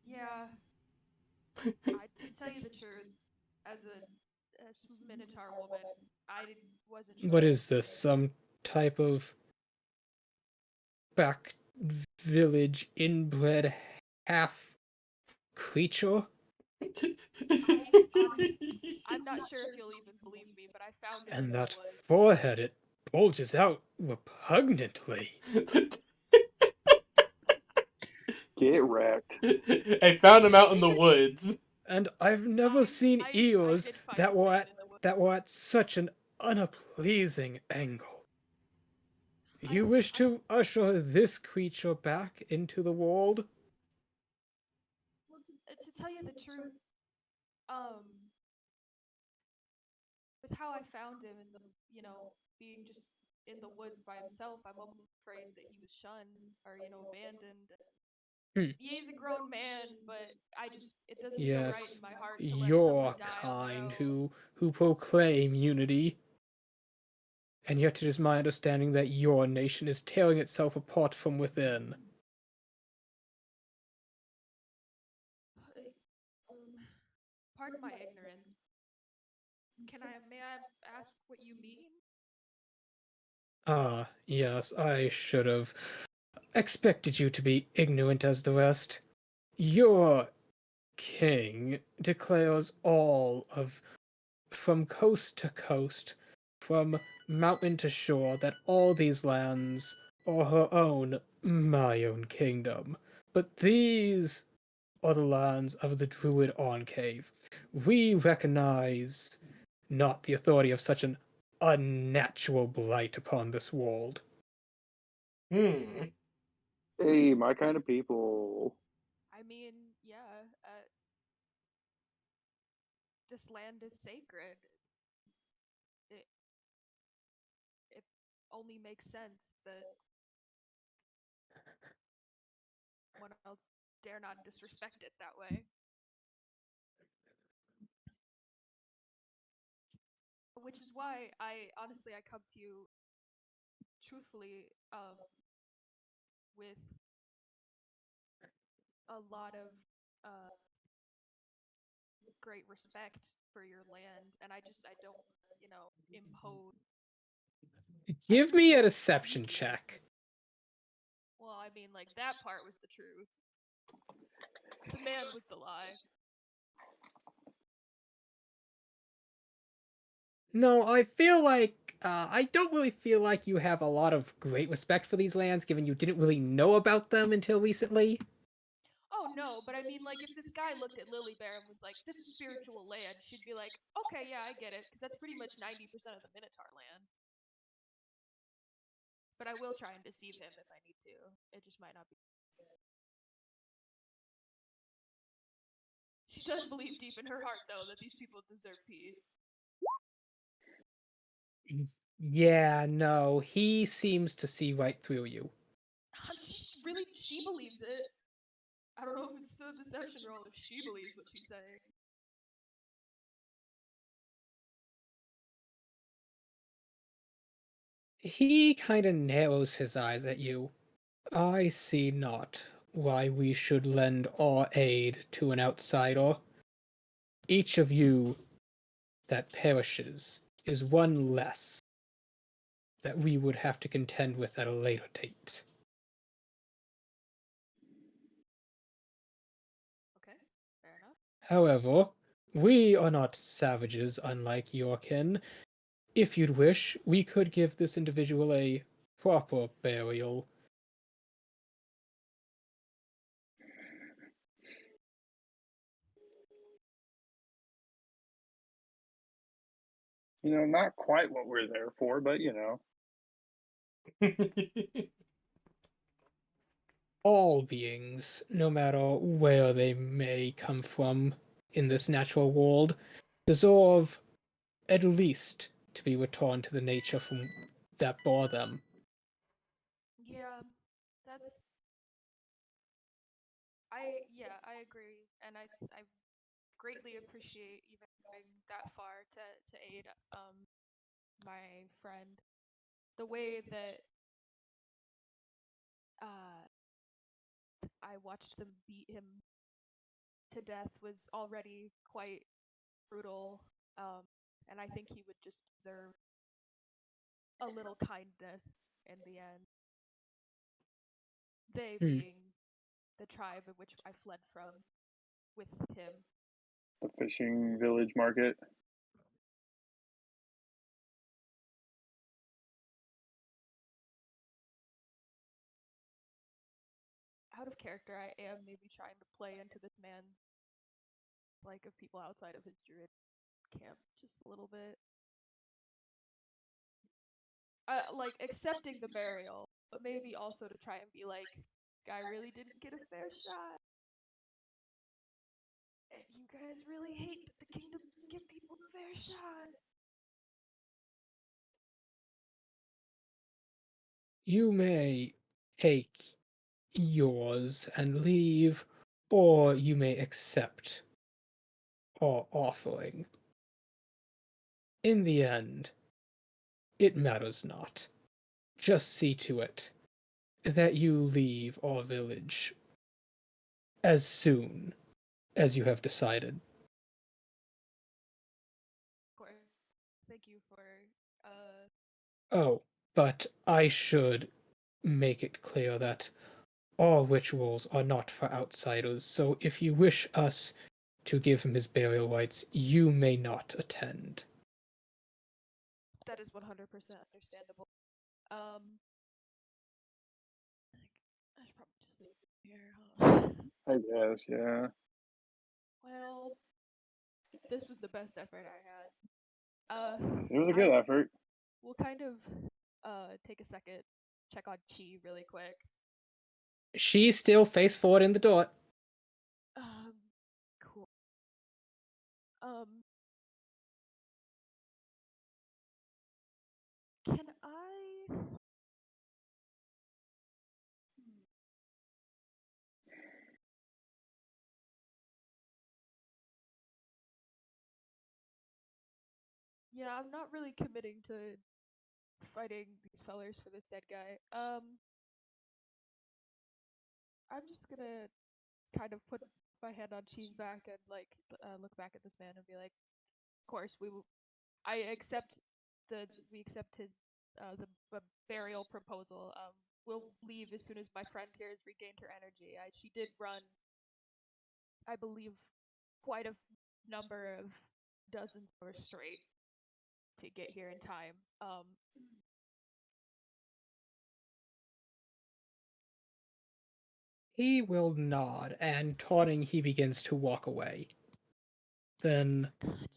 Yeah. To tell you the truth, as a Minotaur woman, wasn't sure What what is to this? say. Some type of back village inbred half creature? I'm not sure if you'll even believe me, but I found him in And the that woods. forehead, it bulges out repugnantly. Get wrecked. I found him out in the woods. And I've never seen ears did find that his were land at in the woods. that were at such an unpleasing angle. You wish to usher this creature back into the world? Well, to tell you the truth, with how I found him in the, being just in the woods by himself, I'm afraid that he was shunned or, abandoned. He's a grown man, but it doesn't feel right Yes, in my heart to let someone your die on their kind own. who proclaim unity. And yet it is my understanding that your nation is tearing itself apart from within. Pardon my ignorance. May I ask what you mean? Ah, yes, I should have expected you to be ignorant as the rest. Your king declares all of, from coast to coast, from mountain to shore, that all these lands are her own, my own kingdom. But these are the lands of the Druid Enclave. We recognize not the authority of such an unnatural blight upon this world. Hmm. Hey, my kind of people. I mean, yeah, this land is sacred. It, only makes sense that one else dare not disrespect it that way. Which is why I come to you truthfully with a lot of great respect for your land, and I don't, impose. Give me a deception check. Well, I mean, like, that part was the truth. The man was the lie. No, I feel like I don't really feel like you have a lot of great respect for these lands, given you didn't really know about them until recently. Oh no, but I mean, like, if this guy looked at Lily Bear and was like, "This is spiritual land," she'd be like, "Okay, yeah, I get it," because that's pretty much 90% of the Minotaur land. But I will try and deceive him if I need to. It just might not be. She does believe deep in her heart, though, that these people deserve peace. Yeah, no, he seems to see right through you. She believes it. I don't know if it's a deception roll if she believes what she's saying. He kind of narrows his eyes at you. I see not why we should lend our aid to an outsider. Each of you that perishes is one less that we would have to contend with at a later date. Okay, fair enough. However, we are not savages unlike your kin. If you'd wish, we could give this individual a proper burial. Not quite what we're there for, but All beings, no matter where they may come from in this natural world, deserve at least to be returned to the nature from that bore them. Yeah, that's. I agree, and I greatly appreciate even going that far to aid my friend. The way that I watched them beat him to death was already quite brutal, and I think he would just deserve a little kindness in the end. They being the tribe in which I fled from with him. the fishing village market. Out of character, I am maybe trying to play into this man's like of people outside of his druid camp just a little bit. Like accepting the burial, but maybe also to try and be like, guy really didn't get a fair shot. And you guys really hate that the kingdom doesn't give people a fair shot. You may take yours and leave, or you may accept our offering. In the end, it matters not. Just see to it that you leave our village as soon as you have decided. Of course. Thank you for Oh, but I should make it clear that all rituals are not for outsiders, so if you wish us to give him his burial rites, you may not attend. That is 100% understandable. I should probably just leave it here, huh? I guess, yeah. Well, this was the best effort I had. It was a good effort. We'll kind of take a second, check on Chi really quick. She's still face forward in the door. Cool. Can I Yeah, I'm not really committing to fighting these fellers for this dead guy. I'm just gonna kind of put my hand on Cheese back and like look back at this man and be like, "Of course, I accept we accept his the burial proposal. We'll leave as soon as my friend here has regained her energy. She did run, I believe, quite a number of dozens or straight to get here in time. He will nod, and taunting, he begins to walk away. Then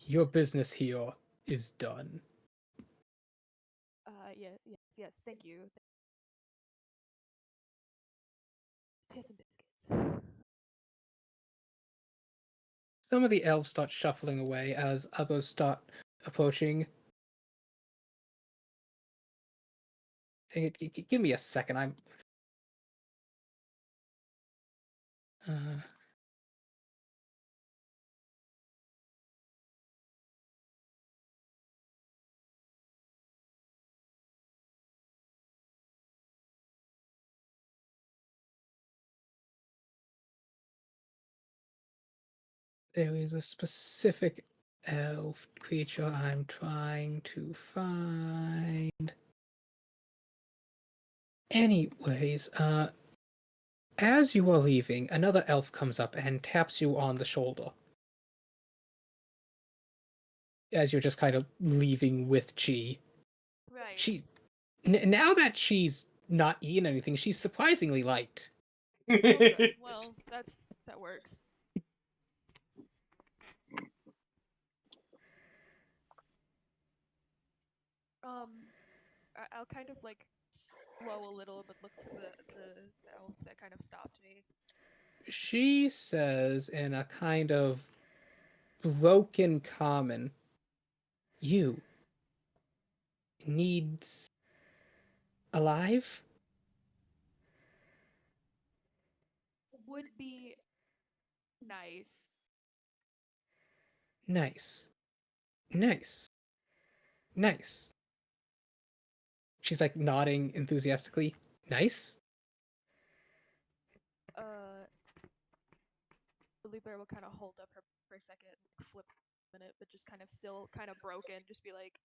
your business here is done. Yes, thank you. Piss and biscuits. Some of the elves start shuffling away as others start approaching. Give me a second. Uh, there is a specific elf creature I'm trying to find. Anyways, as you are leaving, another elf comes up and taps you on the shoulder. As you're just kind of leaving with Chi. Right. Now that she's not eating anything, she's surprisingly light. Okay, well, that works. I'll kind of like slow a little, but look to the elf that kind of stopped me. She says in a kind of broken common, "You needs alive?" Would be nice. Nice. Nice. Nice. She's like nodding enthusiastically. Nice? Lily Bear will kind of hold up her for a second, flip a minute, but just kind of still kind of broken, just be like,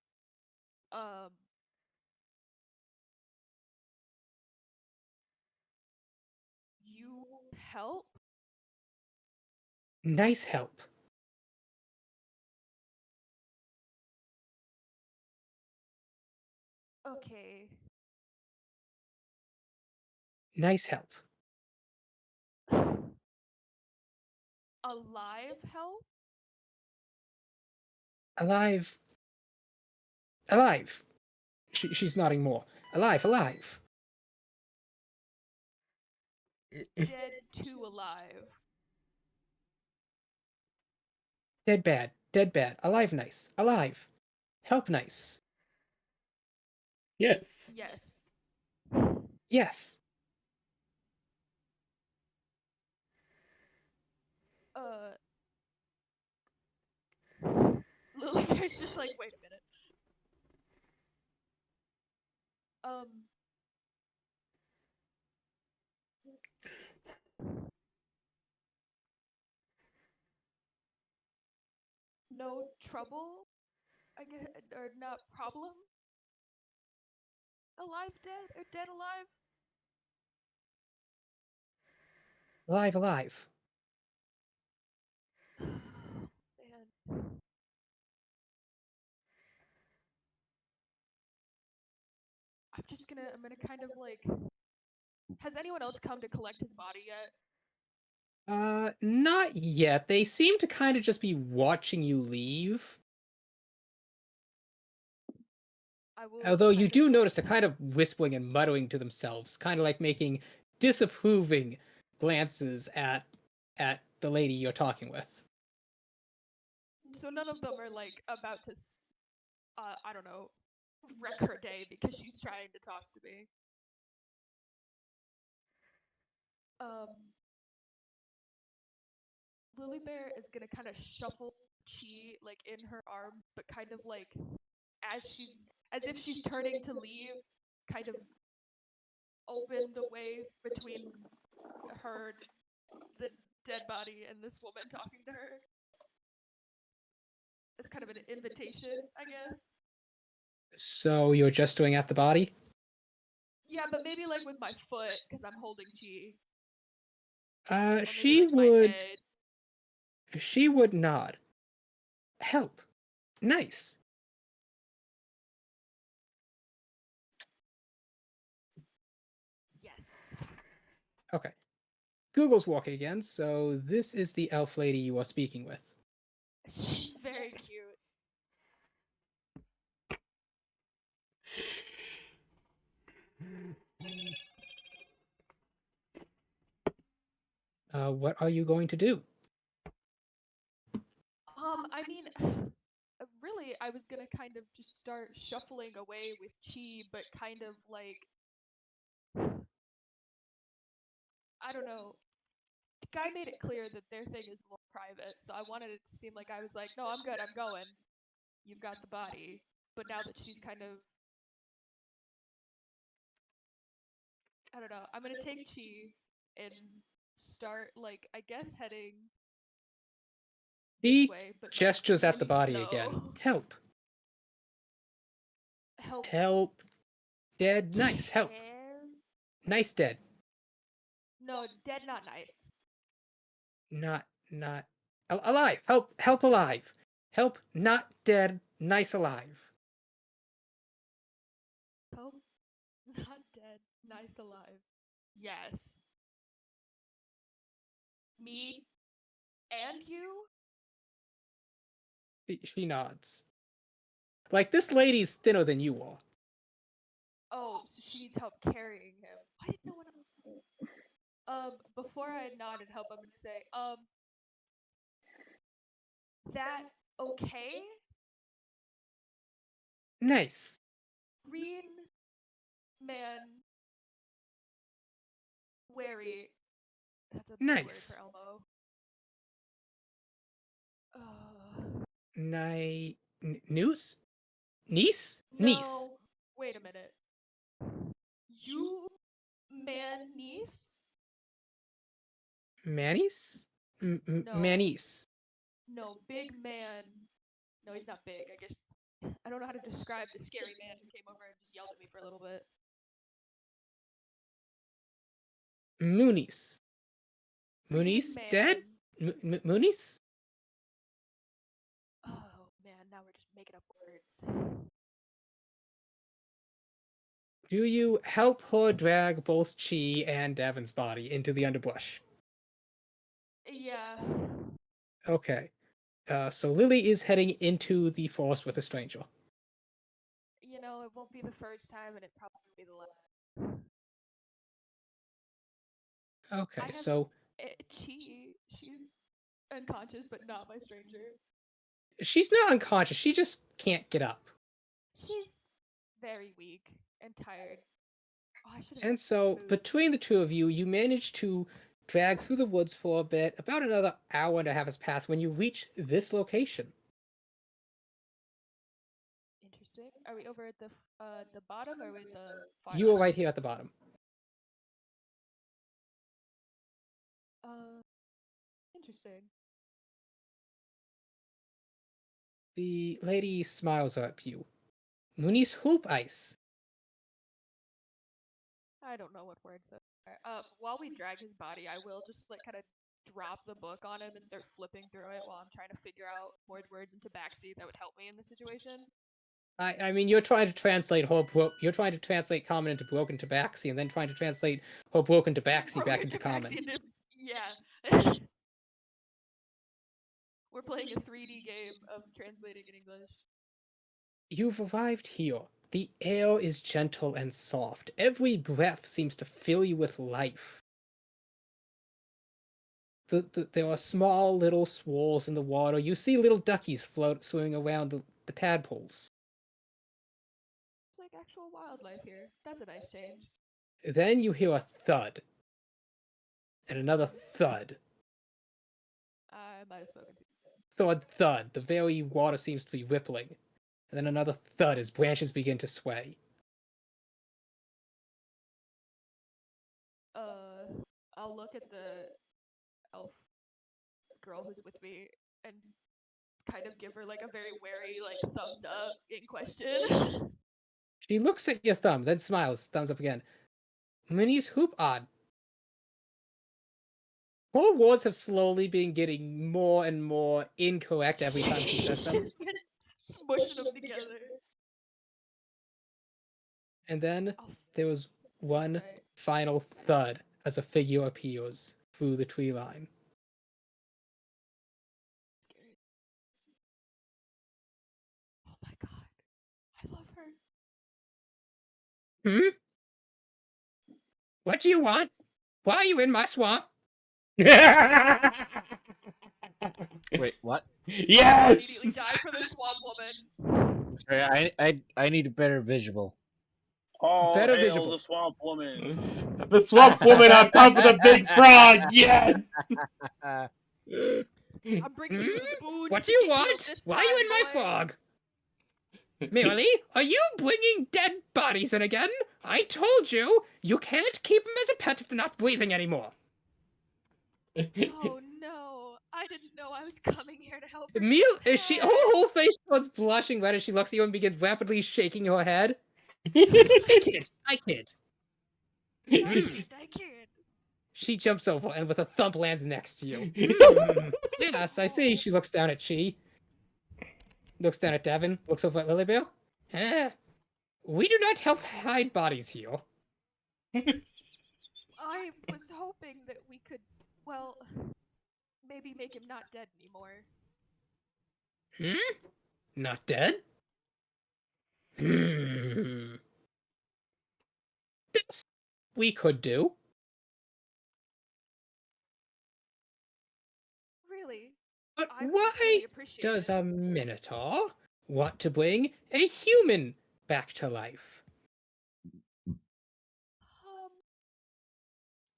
you help? Nice help. Okay. Nice help. Alive help? Alive. Alive. She's nodding more. Alive, alive. Dead to alive. Dead bad. Dead bad. Alive nice. Alive. Help nice. Yes. Yes. Yes. Lily Bear's just like, wait a minute. No trouble? I guess, or not problem? Alive dead? Or dead alive? Alive, alive. Man. I'm gonna kind of like. Has anyone else come to collect his body yet? Not yet. They seem to kind of just be watching you leave. Although you do notice they're kind of whispering and muttering to themselves, kind of like making disapproving glances at the lady you're talking with. So none of them are like about to, I don't know, wreck her day because she's trying to talk to me. Lily Bear is gonna kind of shuffle Chi like in her arms, but kind of like as if she's turning to leave, kind of open the way between her, the dead body, and this woman talking to her. It's kind of an invitation, I guess. So you're gesturing at the body? Yeah, but maybe like with my foot, because I'm holding chi. Or She maybe like my would. head. She would nod. Help. Nice. Yes. Okay. Google's walking again, so this is the elf lady you are speaking with. She's very cute. What are you going to do? I mean, really, I was gonna kind of just start shuffling away with chi, but kind of like, I don't know. The guy made it clear that their thing is a little private, so I wanted it to seem like I was like, no, I'm good, I'm going. You've got the body. But now that she's kind of, I don't know, I'm gonna take chi and start, like, I guess heading this He way, but like, gestures at the really body slow. again. Help. Help. Help. Dead. Nice. Help. Nice dead. No, dead, not nice. Not alive. Help alive. Help not dead. Nice alive. Help, not dead, nice alive. Yes. Me and you? She nods. Like, this lady's thinner than you are. Oh, so she needs help carrying him. Why did no one else? Before I nod and help, I'm gonna say, that okay? Nice. Green man wary. That's a big word Nice. for Elmo. News? Niece? Niece. No. Wait a minute. You man niece? Mannies? No. Mannies. No, big man. No, he's not big. I guess I don't know how to describe the scary man who came over and just yelled at me for a little bit. Moonies. Green Moonies man. dead? Moonies? Oh man, now we're just making up words. Do you help her drag both Chi and Davin's body into the underbrush? Yeah. Okay. So Lily is heading into the forest with a stranger. You know, it won't be the first time, and it probably won't be the last. Okay, so she's unconscious, but not my stranger. she's not unconscious. She just can't get up. She's very weak and tired. Oh, I should have. And so between the two of you, you manage to drag through the woods for a bit. About another hour and a half has passed when you reach this location. Interesting. Are we over at the bottom, or are we at the far You are left? right here at the bottom. Interesting. The lady smiles at you. Moonies hoop ice. I don't know what words that are. While we drag his body, I will just like kind of drop the book on him and start flipping through it while I'm trying to figure out more words into backseat that would help me in this situation. I mean, you're trying to translate you're trying to translate common into broken tabaxi, and then trying to translate her broken tabaxi back into common. Yeah. We're playing a 3D game of translating in English. You've arrived here. The air is gentle and soft. Every breath seems to fill you with life. There are small little swirls in the water. You see little duckies swimming around the tadpoles. It's like actual wildlife here. That's a nice change. Then you hear a thud. And another thud. I might have spoken too soon. Thud, thud. The very water seems to be rippling. and then another thud as branches begin to sway. I'll look at the elf girl who's with me and kind of give her like a very wary like thumbs up in question. She looks at your thumb, then smiles, thumbs up again. Minnie's hoop odd. Her words have slowly been getting more and more incorrect every time she says them. Smushing them together. And then there was one final thud as a figure appears through the tree line. Oh my god. I love her. Hmm? What do you want? Why are you in my swamp? Wait, what? Yes! Immediately die for the swamp woman. Sorry, I need a better visual. All Better hail visual. the swamp woman. The swamp woman on top of the big frog. Yes. I'm bringing you the boons. What to do you keep healed want? this Why are you in time, my boy. frog? Miowne, are you bringing dead bodies in again? I told you, you can't keep them as a pet if they're not breathing anymore. Oh no. I didn't know I was coming here to help her. Her whole face starts blushing red as she looks at you and begins rapidly shaking her head. I can't. I can't. She jumps over and with a thump lands next to you. Yes, I see. She looks down at Chi. Looks down at Devin. Looks over at Lilybell. We do not help hide bodies here. I was hoping that we could, well, maybe make him not dead anymore. Not dead? This we could do. Really? But I would why really appreciate does it. a Minotaur want to bring a human back to life?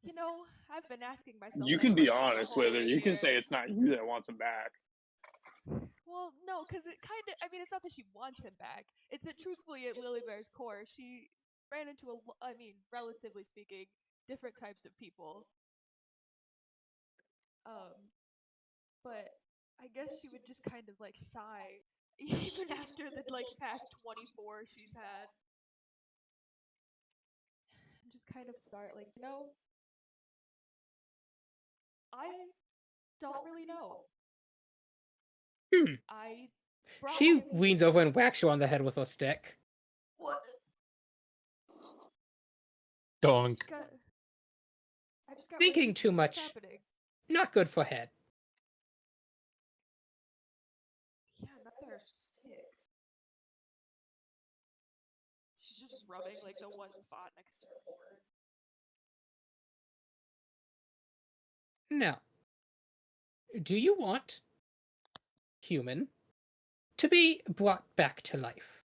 You know, I've been asking myself. You that can be question the honest whole with her. way You can here. say it's not you that wants him back. Well, no, because it kind of. I mean, it's not that she wants him back. It's that truthfully, at Lily Bear's core, she ran into I mean, relatively speaking, different types of people. But I guess she would just kind of like sigh, even after the like past 24 she's had, and just kind of start like, I don't really know. I brought She him. leans over and whacks you on the head with her stick. What? Donk. I just got Thinking really too confused. much. What's happening? Not good for head. Yeah, not her stick. She's just rubbing like the one spot next to her board. Now, do you want human to be brought back to life?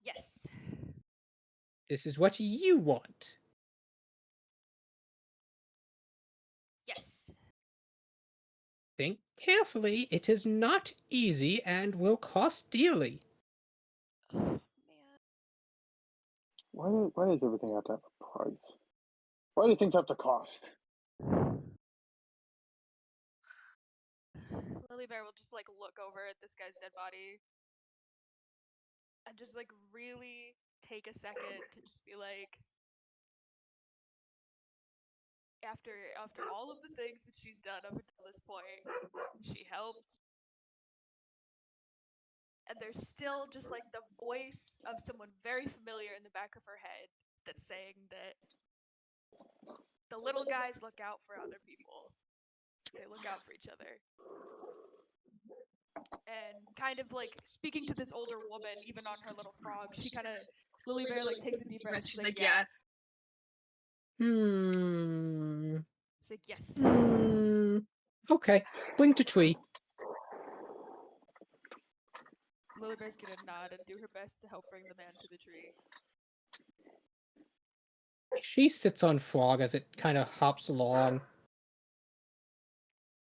Yes. This is what you want. Yes. Think carefully. It is not easy and will cost dearly. Why does everything have to have a price? Why do things have to cost? Lily Bear will just like look over at this guy's dead body and just like really take a second to just be like, after all of the things that she's done up until this point, she helped. And there's still just like the voice of someone very familiar in the back of her head that's saying that the little guys look out for other people. They look out for each other. And kind of like speaking to this older woman, even on her little frog, she kind of, Lily Bear like takes a deep breath. She's like, yeah. She's like, yes. Okay, bring to tree. Lily Bear's gonna nod and do her best to help bring the man to the tree. She sits on frog as it kind of hops along.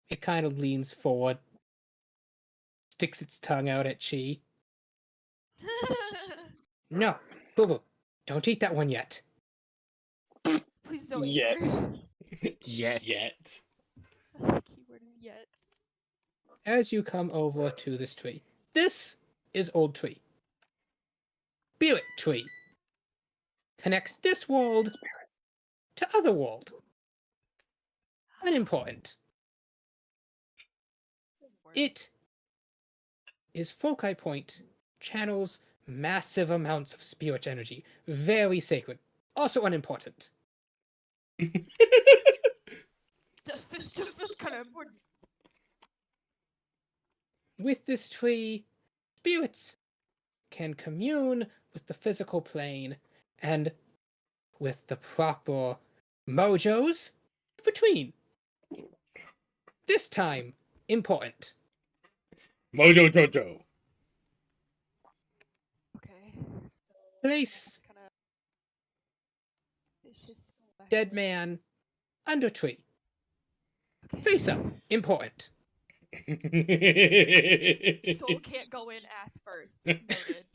It kind of leans forward. sticks its tongue out at Chi. No, Boo Boo, don't eat that one yet. Please don't Yet. eat her. Yet. The keyword is yet. As you come over to this tree, this is Old Tree. Spirit Tree connects this world to other world. Unimportant. It is Foci Point, channels massive amounts of spirit energy. Very sacred. Also unimportant. The fist to fist kind of important. With this tree, spirits can commune with the physical plane and with the proper mojos between. This time, important. Mojo Jojo. Okay. So Place kind of vicious. dead man under tree. Face up, important. Soul can't go in ass first. Noted.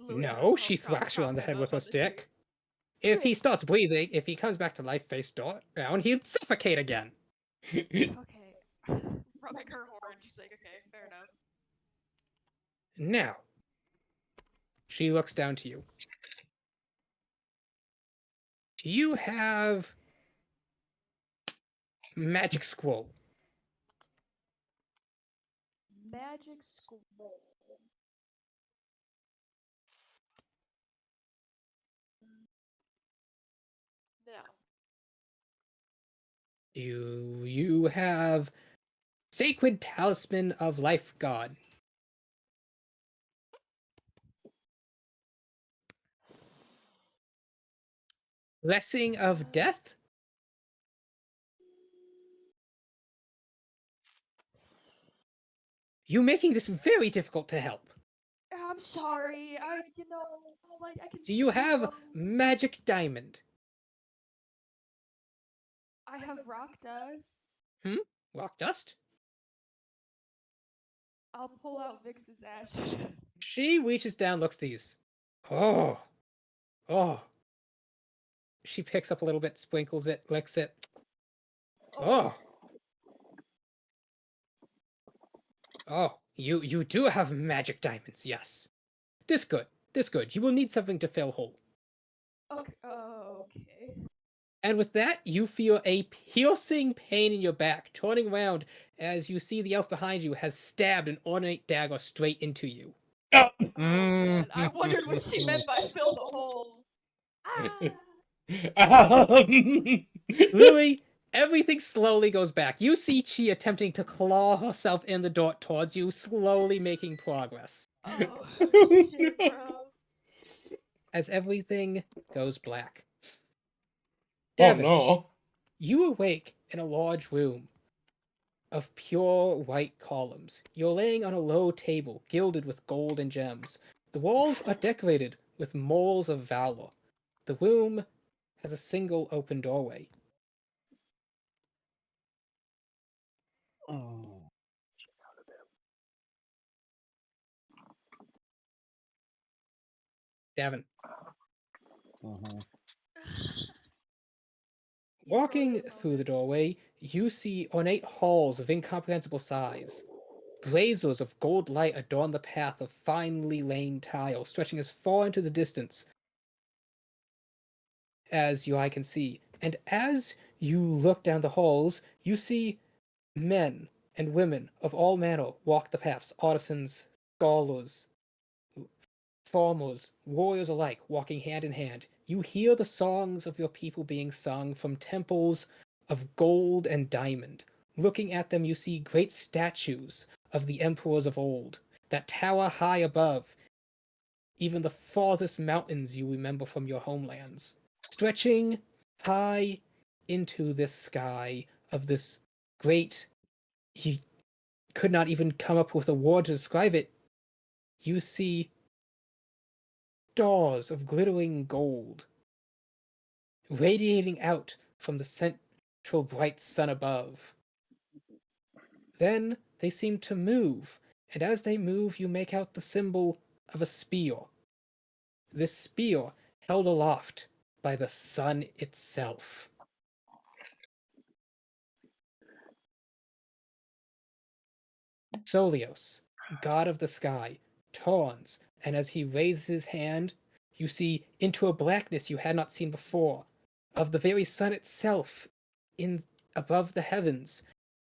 No, she thwacks you on the head with a stick. If he starts breathing, if he comes back to life face down, he'd suffocate again. Okay. Rubbing her horn, she's like, okay, fair enough. Now, she looks down to you. Do you have magic scroll? Magic scroll. No. You have sacred talisman of life god. Blessing of death? You making this very difficult to help. I'm sorry. I can. Do you have magic diamond? I have rock dust. Rock dust? I'll pull out Vix's ashes. She reaches down, looks to you. Oh. She picks up a little bit, sprinkles it, licks it. Oh, you do have magic diamonds, yes. This good. You will need something to fill whole. Okay. Okay. And with that, you feel a piercing pain in your back, turning around as you see the elf behind you has stabbed an ornate dagger straight into you. Oh, man. I wondered what she meant by fill the hole. Lily, everything slowly goes back. You see Chi attempting to claw herself in the door towards you, slowly making progress. Oh, shit, bro. As everything goes black. Oh Devin, no. you awake in a large room of pure white columns. You're laying on a low table, gilded with gold and gems. The walls are decorated with moles of valor. The room has a single open doorway. Davin. Walking through the doorway, you see ornate halls of incomprehensible size. Braziers of gold light adorn the path of finely laid tile, stretching as far into the distance as your eye can see. And as you look down the halls, you see men and women of all manner walk the paths, artisans, scholars, farmers, warriors alike, walking hand in hand. You hear the songs of your people being sung from temples of gold and diamond. Looking at them, you see great statues of the emperors of old that tower high above even the farthest mountains you remember from your homelands, stretching high into this sky of this great. You could not even come up with a word to describe it. You see stars of glittering gold radiating out from the actual bright sun above. Then they seem to move, and as they move, you make out the symbol of a spear. This spear held aloft by the sun itself. Solios, god of the sky, turns, and as he raises his hand, you see into a blackness you had not seen before, of the very sun itself, in above the heavens,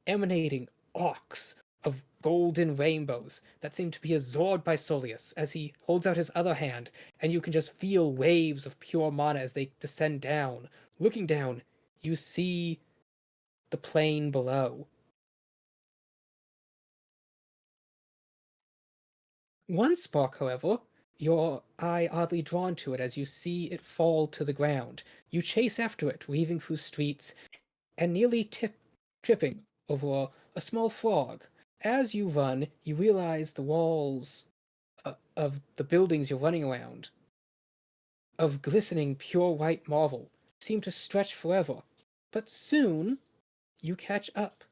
emanating arcs of golden rainbows that seem to be absorbed by Solius as he holds out his other hand, and you can just feel waves of pure mana as they descend down. Looking down, you see the plain below. One spark, however, your eye oddly drawn to it as you see it fall to the ground. You chase after it, weaving through streets, and nearly tripping over a small frog. As you run, you realize the walls of the buildings you're running around, of glistening pure white marble, seem to stretch forever. But soon, you catch up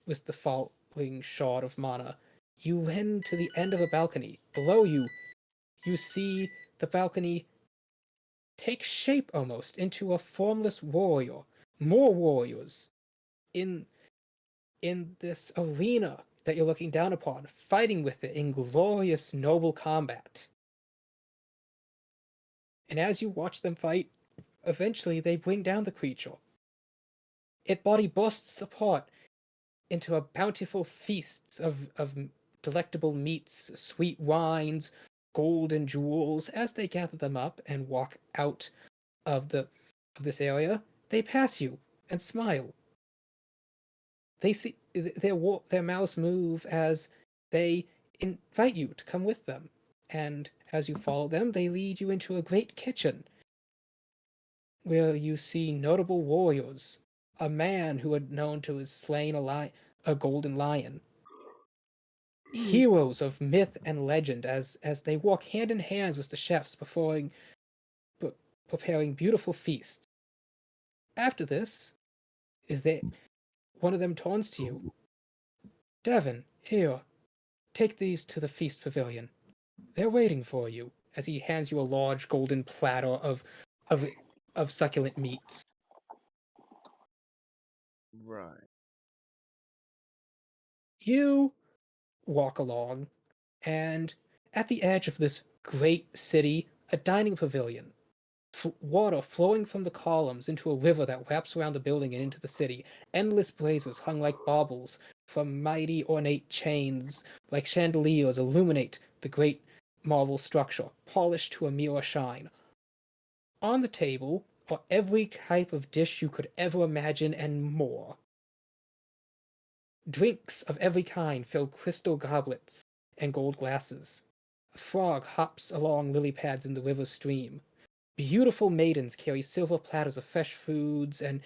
with the falling shard of mana. You run to the end of a balcony. Below you, you see the balcony take shape almost into a formless warrior. More warriors in this arena that you're looking down upon, fighting with it in glorious noble combat. And as you watch them fight, eventually they bring down the creature. Its body bursts apart into a bountiful feast of delectable meats, sweet wines, gold and jewels. As they gather them up and walk out of this area, they pass you and smile. They see their mouths move as they invite you to come with them, and as you follow them, they lead you into a great kitchen where you see notable warriors, a man who had known to have slain a golden lion, heroes of myth and legend as they walk hand in hand with the chefs preparing beautiful feasts. After this, one of them turns to you. Devon, here, take these to the feast pavilion. They're waiting for you, as he hands you a large golden platter of succulent meats. Right. You walk along, and at the edge of this great city, a dining pavilion. Water flowing from the columns into a river that wraps around the building and into the city. Endless braziers hung like baubles from mighty ornate chains, like chandeliers, illuminate the great marble structure, polished to a mirror shine. On the table are every type of dish you could ever imagine and more. Drinks of every kind fill crystal goblets and gold glasses. A frog hops along lily pads in the river stream. Beautiful maidens carry silver platters of fresh foods and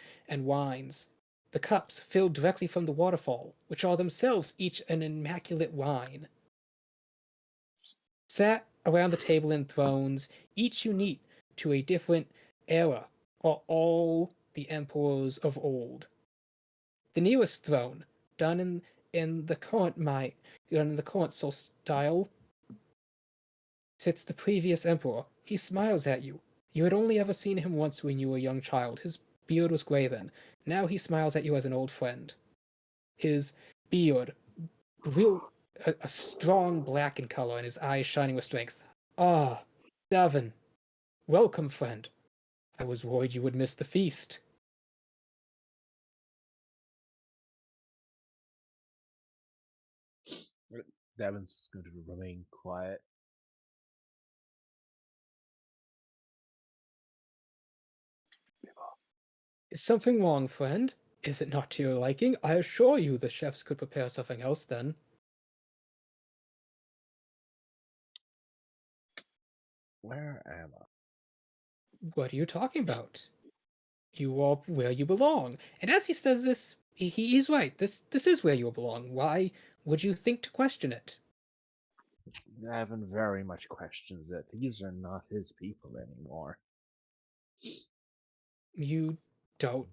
wines. The cups filled directly from the waterfall, which are themselves each an immaculate wine. Sat around the table in thrones, each unique to a different era, are all the emperors of old. The nearest throne, done in the current soul style, sits the previous emperor. He smiles at you. You had only ever seen him once when you were a young child. His beard was gray then. Now he smiles at you as an old friend. His beard, a strong black in color, and his eyes shining with strength. Ah, Davin. Welcome, friend. I was worried you would miss the feast. Davin's going to remain quiet. Is something wrong, friend? Is it not to your liking? I assure you the chefs could prepare something else then. Where am I? What are you talking about? You are where you belong. And as he says this, he's right. This is where you belong. Why would you think to question it? Davin very much questions that these are not his people anymore. You don't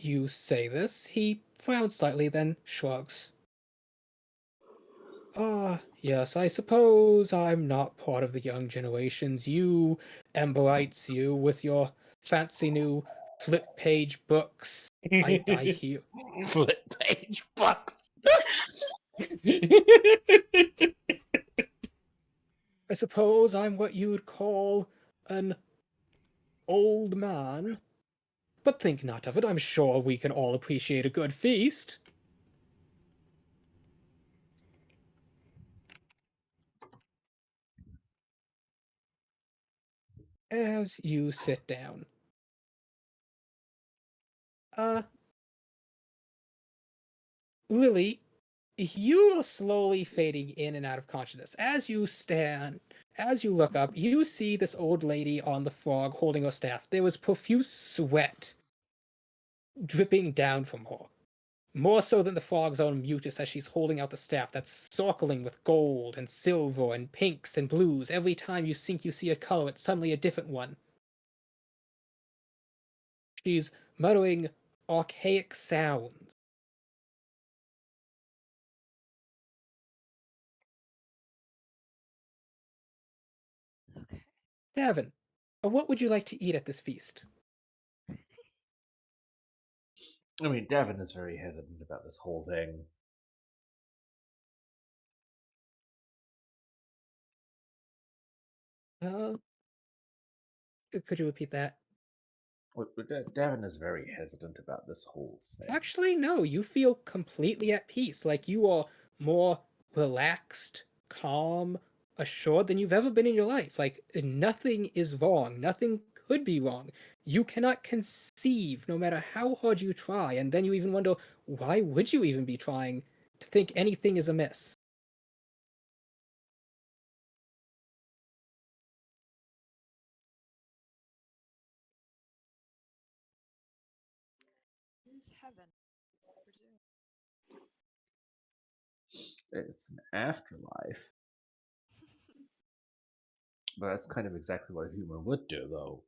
you say this, he frowns slightly, then shrugs. Ah, yes, I suppose I'm not part of the young generations. You Emberites, you with your fancy new flip page books. I hear. Flip page books. I suppose I'm what you would call an old man. But think not of it, I'm sure we can all appreciate a good feast. As you sit down. Lily, you are slowly fading in and out of consciousness. As you look up, you see this old lady on the frog holding her staff. There was profuse sweat dripping down from her. More so than the frog's own mucus as she's holding out the staff that's sparkling with gold and silver and pinks and blues. Every time you think you see a color, it's suddenly a different one. She's muttering archaic sounds. Okay. Davin, what would you like to eat at this feast? I mean, Devin is very hesitant about this whole thing. Could you repeat that? Devin is very hesitant about this whole thing. Actually, no. You feel completely at peace. Like you are more relaxed, calm, assured than you've ever been in your life. Like nothing is wrong. Nothing could be wrong. You cannot conceive, no matter how hard you try. And then you even wonder, why would you even be trying to think anything is amiss? Here's heaven, I presume. It's an afterlife. But that's kind of exactly what a human would do, though.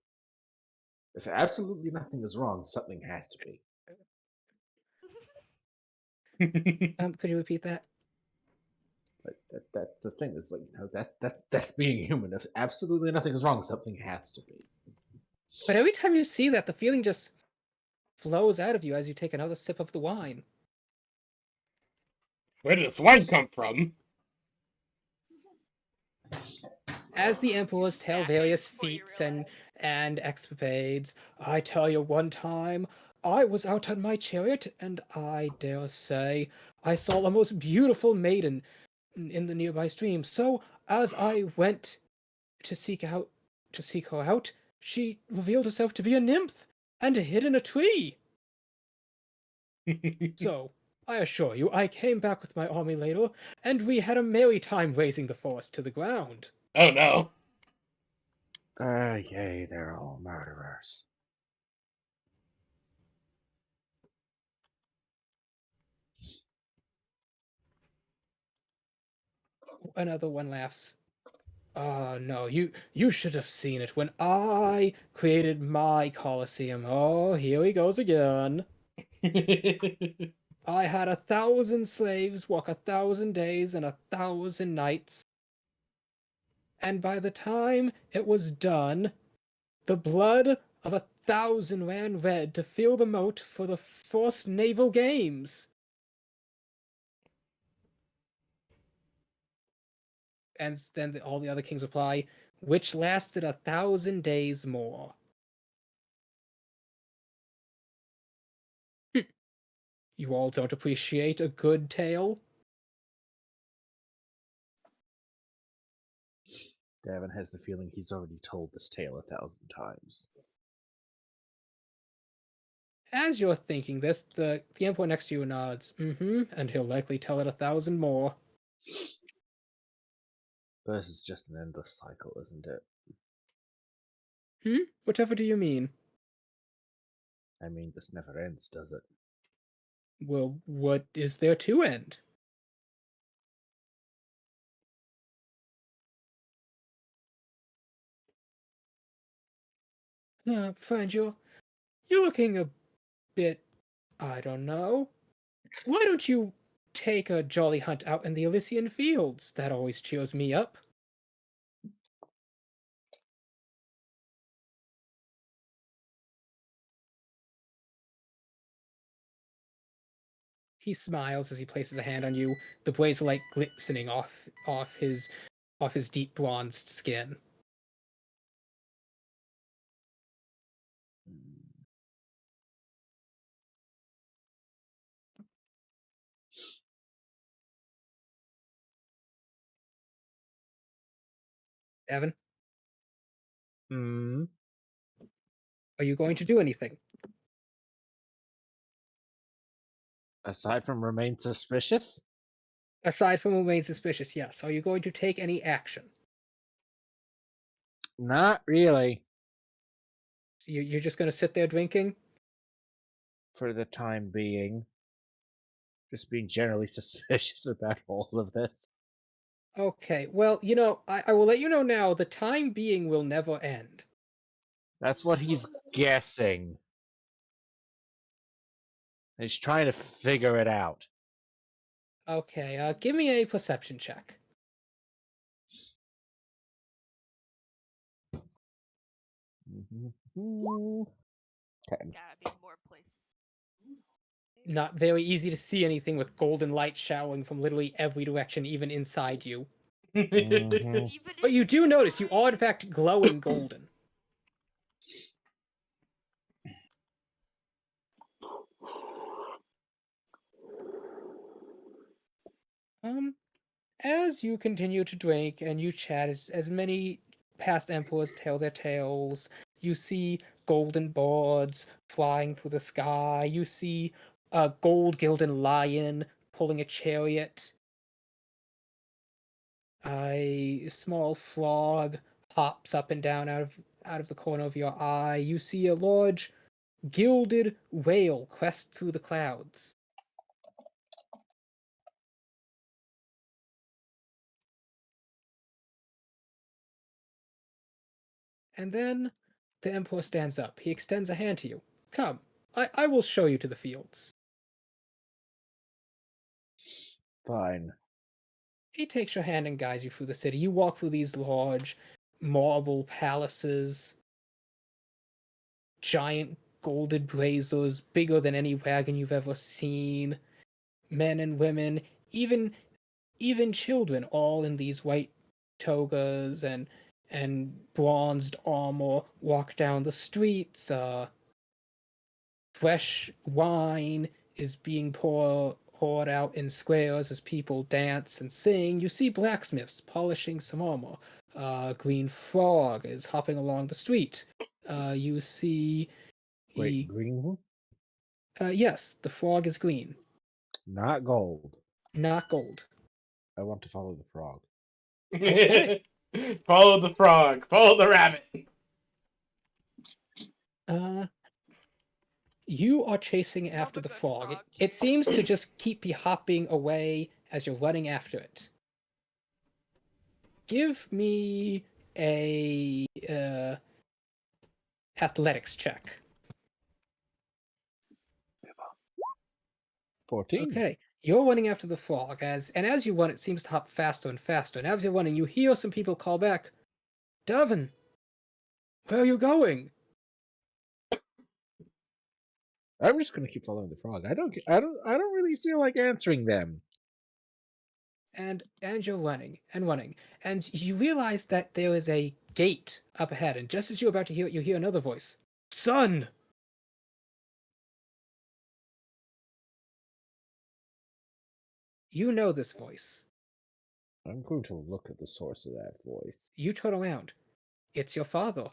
If absolutely nothing is wrong, something has to be. Could you repeat that? Like that's the thing. Is like that's being human. If absolutely nothing is wrong, something has to be. But every time you see that, the feeling just flows out of you as you take another sip of the wine. Where did this wine come from? As the emperors tell various feats and escapades, I tell you one time, I was out on my chariot, and I dare say I saw a most beautiful maiden in the nearby stream. So as I went to seek her out, she revealed herself to be a nymph and hid in a tree. So, I assure you, I came back with my army later, and we had a merry time razing the forest to the ground. Oh no. Yay, they're all murderers. Another one laughs. Oh no, you should have seen it when I created my Colosseum. Oh, here he goes again. I had 1,000 slaves walk 1,000 days and 1,000 nights. And by the time it was done, the blood of 1,000 ran red to fill the moat for the first naval games. And then all the other kings reply, which lasted 1,000 days more. You all don't appreciate a good tale? Davin has the feeling he's already told this tale 1,000 times. As you're thinking this, the emperor next to you nods. And he'll likely tell it 1,000 more. This is just an endless cycle, isn't it? Whatever do you mean? I mean, this never ends, does it? Well, what is there to end? Friend, you're looking a bit I don't know. Why don't you take a jolly hunt out in the Elysian fields? That always cheers me up. He smiles as he places a hand on you, the blaze light glistening off his deep bronzed skin. Evan, Hmm. are you going to do anything? Aside from remain suspicious? Aside from remain suspicious, yes. Are you going to take any action? Not really. You're just going to sit there drinking? For the time being. Just being generally suspicious about all of this. Okay, well, I will let you know now, the time being will never end. That's what he's guessing. He's trying to figure it out. Okay, give me a perception check. Gotta be more places. Not very easy to see anything with golden light showering from literally every direction, even inside you. But you do notice you are in fact glowing golden. As you continue to drink and you chat, as many past emperors tell their tales, you see golden birds flying through the sky. You see a gold gilded lion pulling a chariot. A small frog hops up and down out of the corner of your eye. You see a large gilded whale crest through the clouds. And then the Emperor stands up. He extends a hand to you. Come, I will show you to the fields. Fine. He takes your hand and guides you through the city. You walk through these large marble palaces, giant golden braziers, bigger than any wagon you've ever seen. Men and women, even children, all in these white togas and bronzed armor, walk down the streets. Fresh wine is being poured out in squares as people dance and sing. You see blacksmiths polishing some armor. Green frog is hopping along the street. You see. Wait, green? Yes, the frog is green. Not gold. Not gold. I want to follow the frog. Okay. Follow the frog. Follow the rabbit. You are chasing after the frog. It seems to just keep hopping away as you're running after it. Give me a athletics check. 14. Okay, you're running after the frog, as you run, it seems to hop faster and faster. And as you're running, you hear some people call back, "Devin, where are you going?" I'm just gonna keep following the frog. I don't really feel like answering them. And you're running and running, and you realize that there is a gate up ahead. And just as you're about to hear it, you hear another voice, "Son!" You know this voice. I'm going to look at the source of that voice. You turn around. It's your father.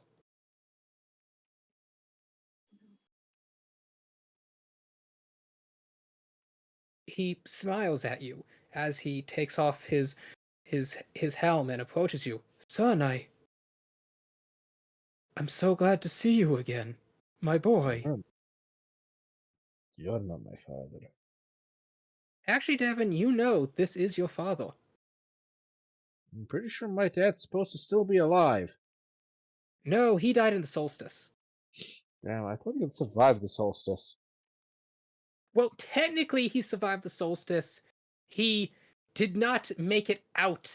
He smiles at you as he takes off his helm and approaches you. "Son, I'm so glad to see you again, my boy." You're not my father. Actually, Devin, you know this is your father. I'm pretty sure my dad's supposed to still be alive. No, he died in the solstice. Damn, I thought he could survive the solstice. Well, technically, he survived the solstice. He did not make it out.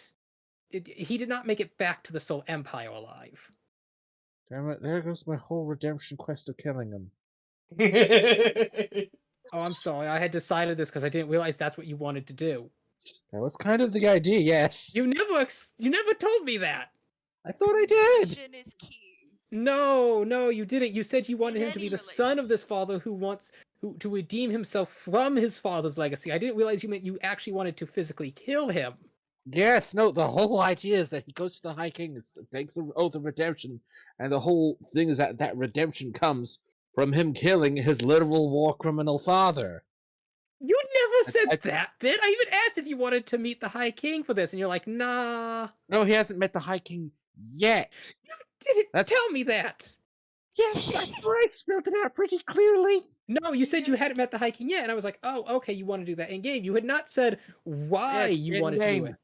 He did not make it back to the Soul Empire alive. Damn it, there goes my whole redemption quest of killing him. Oh, I'm sorry. I had decided this because I didn't realize that's what you wanted to do. That was kind of the idea, yes. You never told me that. I thought I did. Vision is key. No, you didn't. You said you wanted In him to be any the son of this father who wants to redeem himself from his father's legacy. I didn't realize you meant you actually wanted to physically kill him. Yes, no, the whole idea is that he goes to the High King, takes the oath of redemption, and the whole thing is that redemption comes from him killing his literal war criminal father. You never said that bit. I even asked if you wanted to meet the High King for this, and you're like, nah. No, he hasn't met the High King yet. You didn't tell me that. Yes, that's right. Spelled it out pretty clearly. No, you said you hadn't met the High King yet, and I was like, oh, okay, you want to do that in game. You had not said why Yes, you wanted to do it. in-game.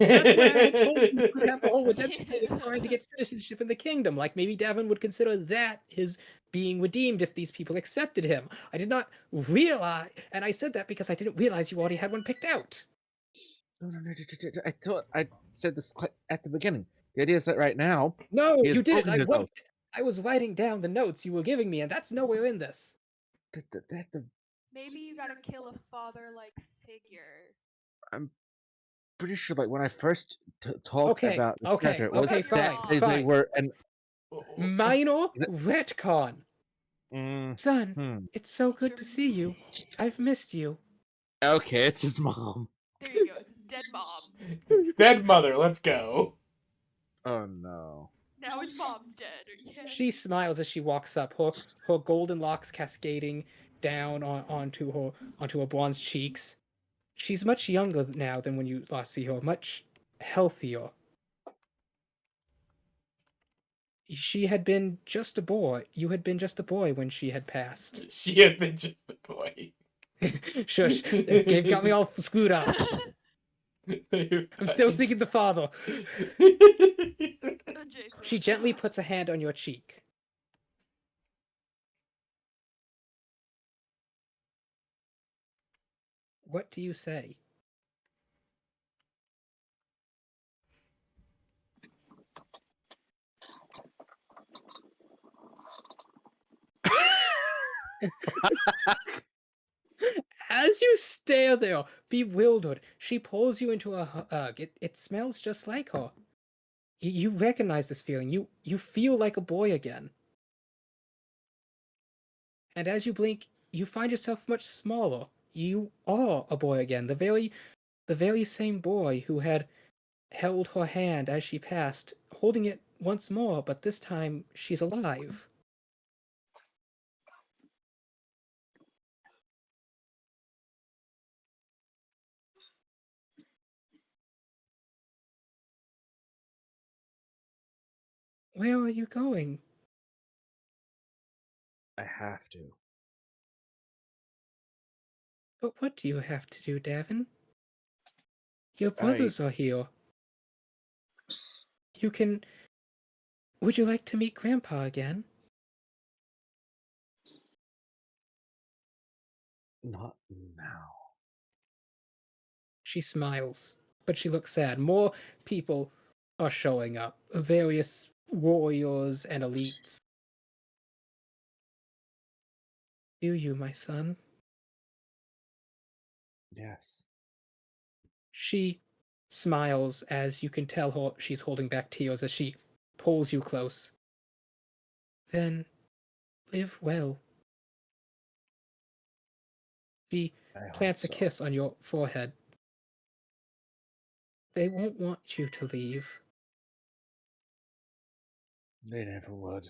That's why I had told you you could have the whole redemption thing of trying to get citizenship in the kingdom. Like maybe Davin would consider that his being redeemed if these people accepted him. I did not realize, and I said that because I didn't realize you already had one picked out. No, I thought I said this at the beginning. The idea is that right now. No, he is you didn't. broken his oath. I was writing down the notes you were giving me, and that's nowhere in this. Maybe you gotta kill a father-like figure. I'm pretty sure, like when I first talked Okay, about the okay, character, it wasn't fine, that they were an minor retcon. Mm, Son, it's so good to see you. I've missed you. Okay, it's his mom. There you go. It's his dead mom. Dead mother. Let's go. Oh no. Now his mom's dead. Yeah. She smiles as she walks up, her golden locks cascading down onto her bronze cheeks. She's much younger now than when you last see her, much healthier. She had been just a boy. You had been just a boy when she had passed. She had been just a boy. Shush. Gabe got me all screwed up. I'm still thinking the father. She gently puts a hand on your cheek. What do you say? As you stare there, bewildered, she pulls you into a hug. It smells just like her. You recognize this feeling. You feel like a boy again. And as you blink, you find yourself much smaller. You are a boy again. The very same boy who had held her hand as she passed, holding it once more, but this time she's alive. Where are you going? I have to. But what do you have to do, Davin? Your brothers are here. You can... Would you like to meet Grandpa again? Not now. She smiles, but she looks sad. More people are showing up. Various warriors and elites. Do you, my son? Yes. She smiles as you can tell her she's holding back tears as she pulls you close. Then live well. She plants a kiss on your forehead. They won't want you to leave. They never would.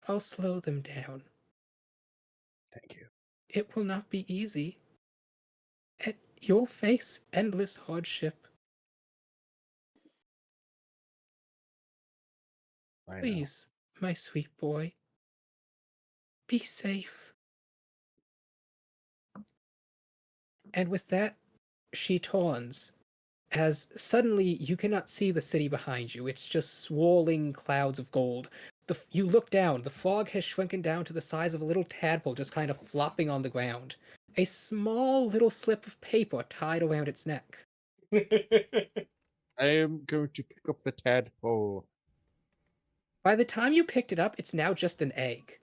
I'll slow them down. Thank you. It will not be easy. You'll face endless hardship. Please, my sweet boy, be safe. And with that, she turns as suddenly you cannot see the city behind you. It's just swirling clouds of gold. You look down. The fog has shrunken down to the size of a little tadpole just kind of flopping on the ground. A small little slip of paper tied around its neck. I am going to pick up the tadpole. By the time you picked it up, it's now just an egg.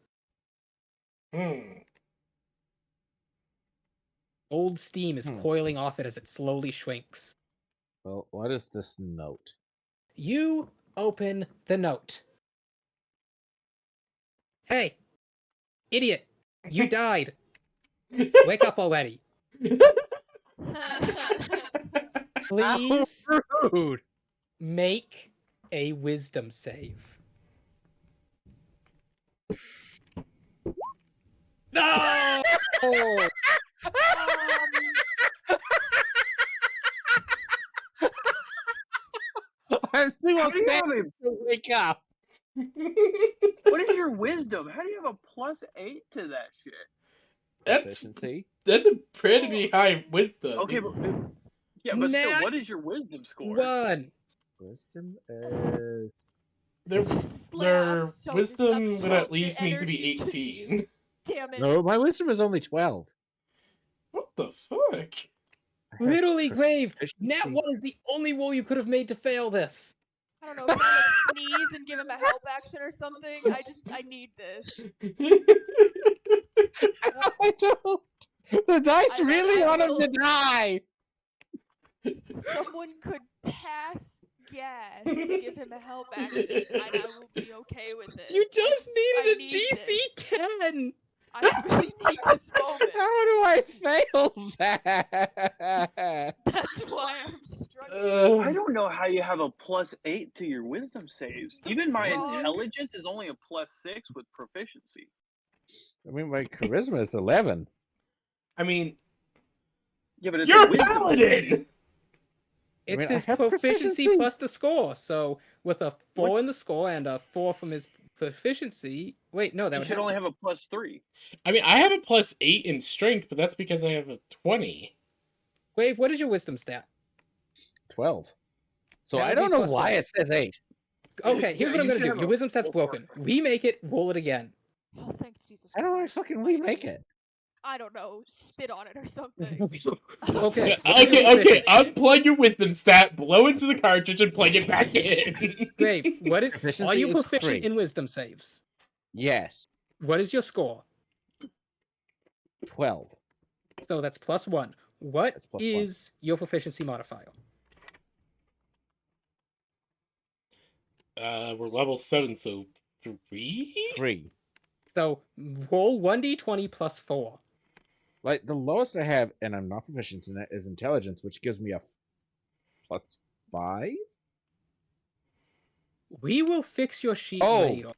Old steam is coiling off it as it slowly shrinks. Well, what is this note? You open the note. Hey, idiot, you died. Wake up already. Please make a wisdom save. No! I'm too How do you upset have a- to wake up. What is your wisdom? How do you have a +8 to that shit? That's a pretty high wisdom. Okay, but but still, what is your wisdom score? 1. Wisdom is... Their wisdom would at least need to be 18. Damn it. No, my wisdom is only 12. What the fuck? Literally, Grave, Nat 1 is the only roll you could have made to fail this. I don't know, can I like sneeze and give him a help action or something? I need this. I don't. The dice really want him to die. Someone could pass gas to give him a help action, and I will be okay with it. You just needed I a DC 10. I really need this moment. How do I fail that? That's why I'm struggling. I don't know how you have a +8 to your wisdom saves. Even my intelligence is only a +6 with proficiency. I mean, my charisma is 11. I mean, yeah, but it's you're a wisdom paladin. It's his proficiency plus the score. So with a 4 in the score and a 4 from his proficiency. Wait, no, that You would should only have a +3. I mean, I have a +8 in strength, but that's because I have a 20. Wave, what is your wisdom stat? 12. So That I would be don't know plus why one. it says 8. Okay, here's what I'm gonna do. Your wisdom stat's broken. Remake it, roll it again. Oh, thank Jesus. How do I fucking remake it? I don't know. Spit on it or something. Okay. Okay. Unplug your wisdom stat, blow into the cartridge, and plug it back in. Grave, what is? Are Proficiency you is proficient 3. in wisdom saves? Yes. What is your score? 12. So that's +1. What That's +1. is your proficiency modifier? We're level 7, so 3? 3. So roll 1d20 plus 4. Like, the lowest I have, and I'm not proficient in it, is intelligence, which gives me a +5? We will fix your sheet Oh! later.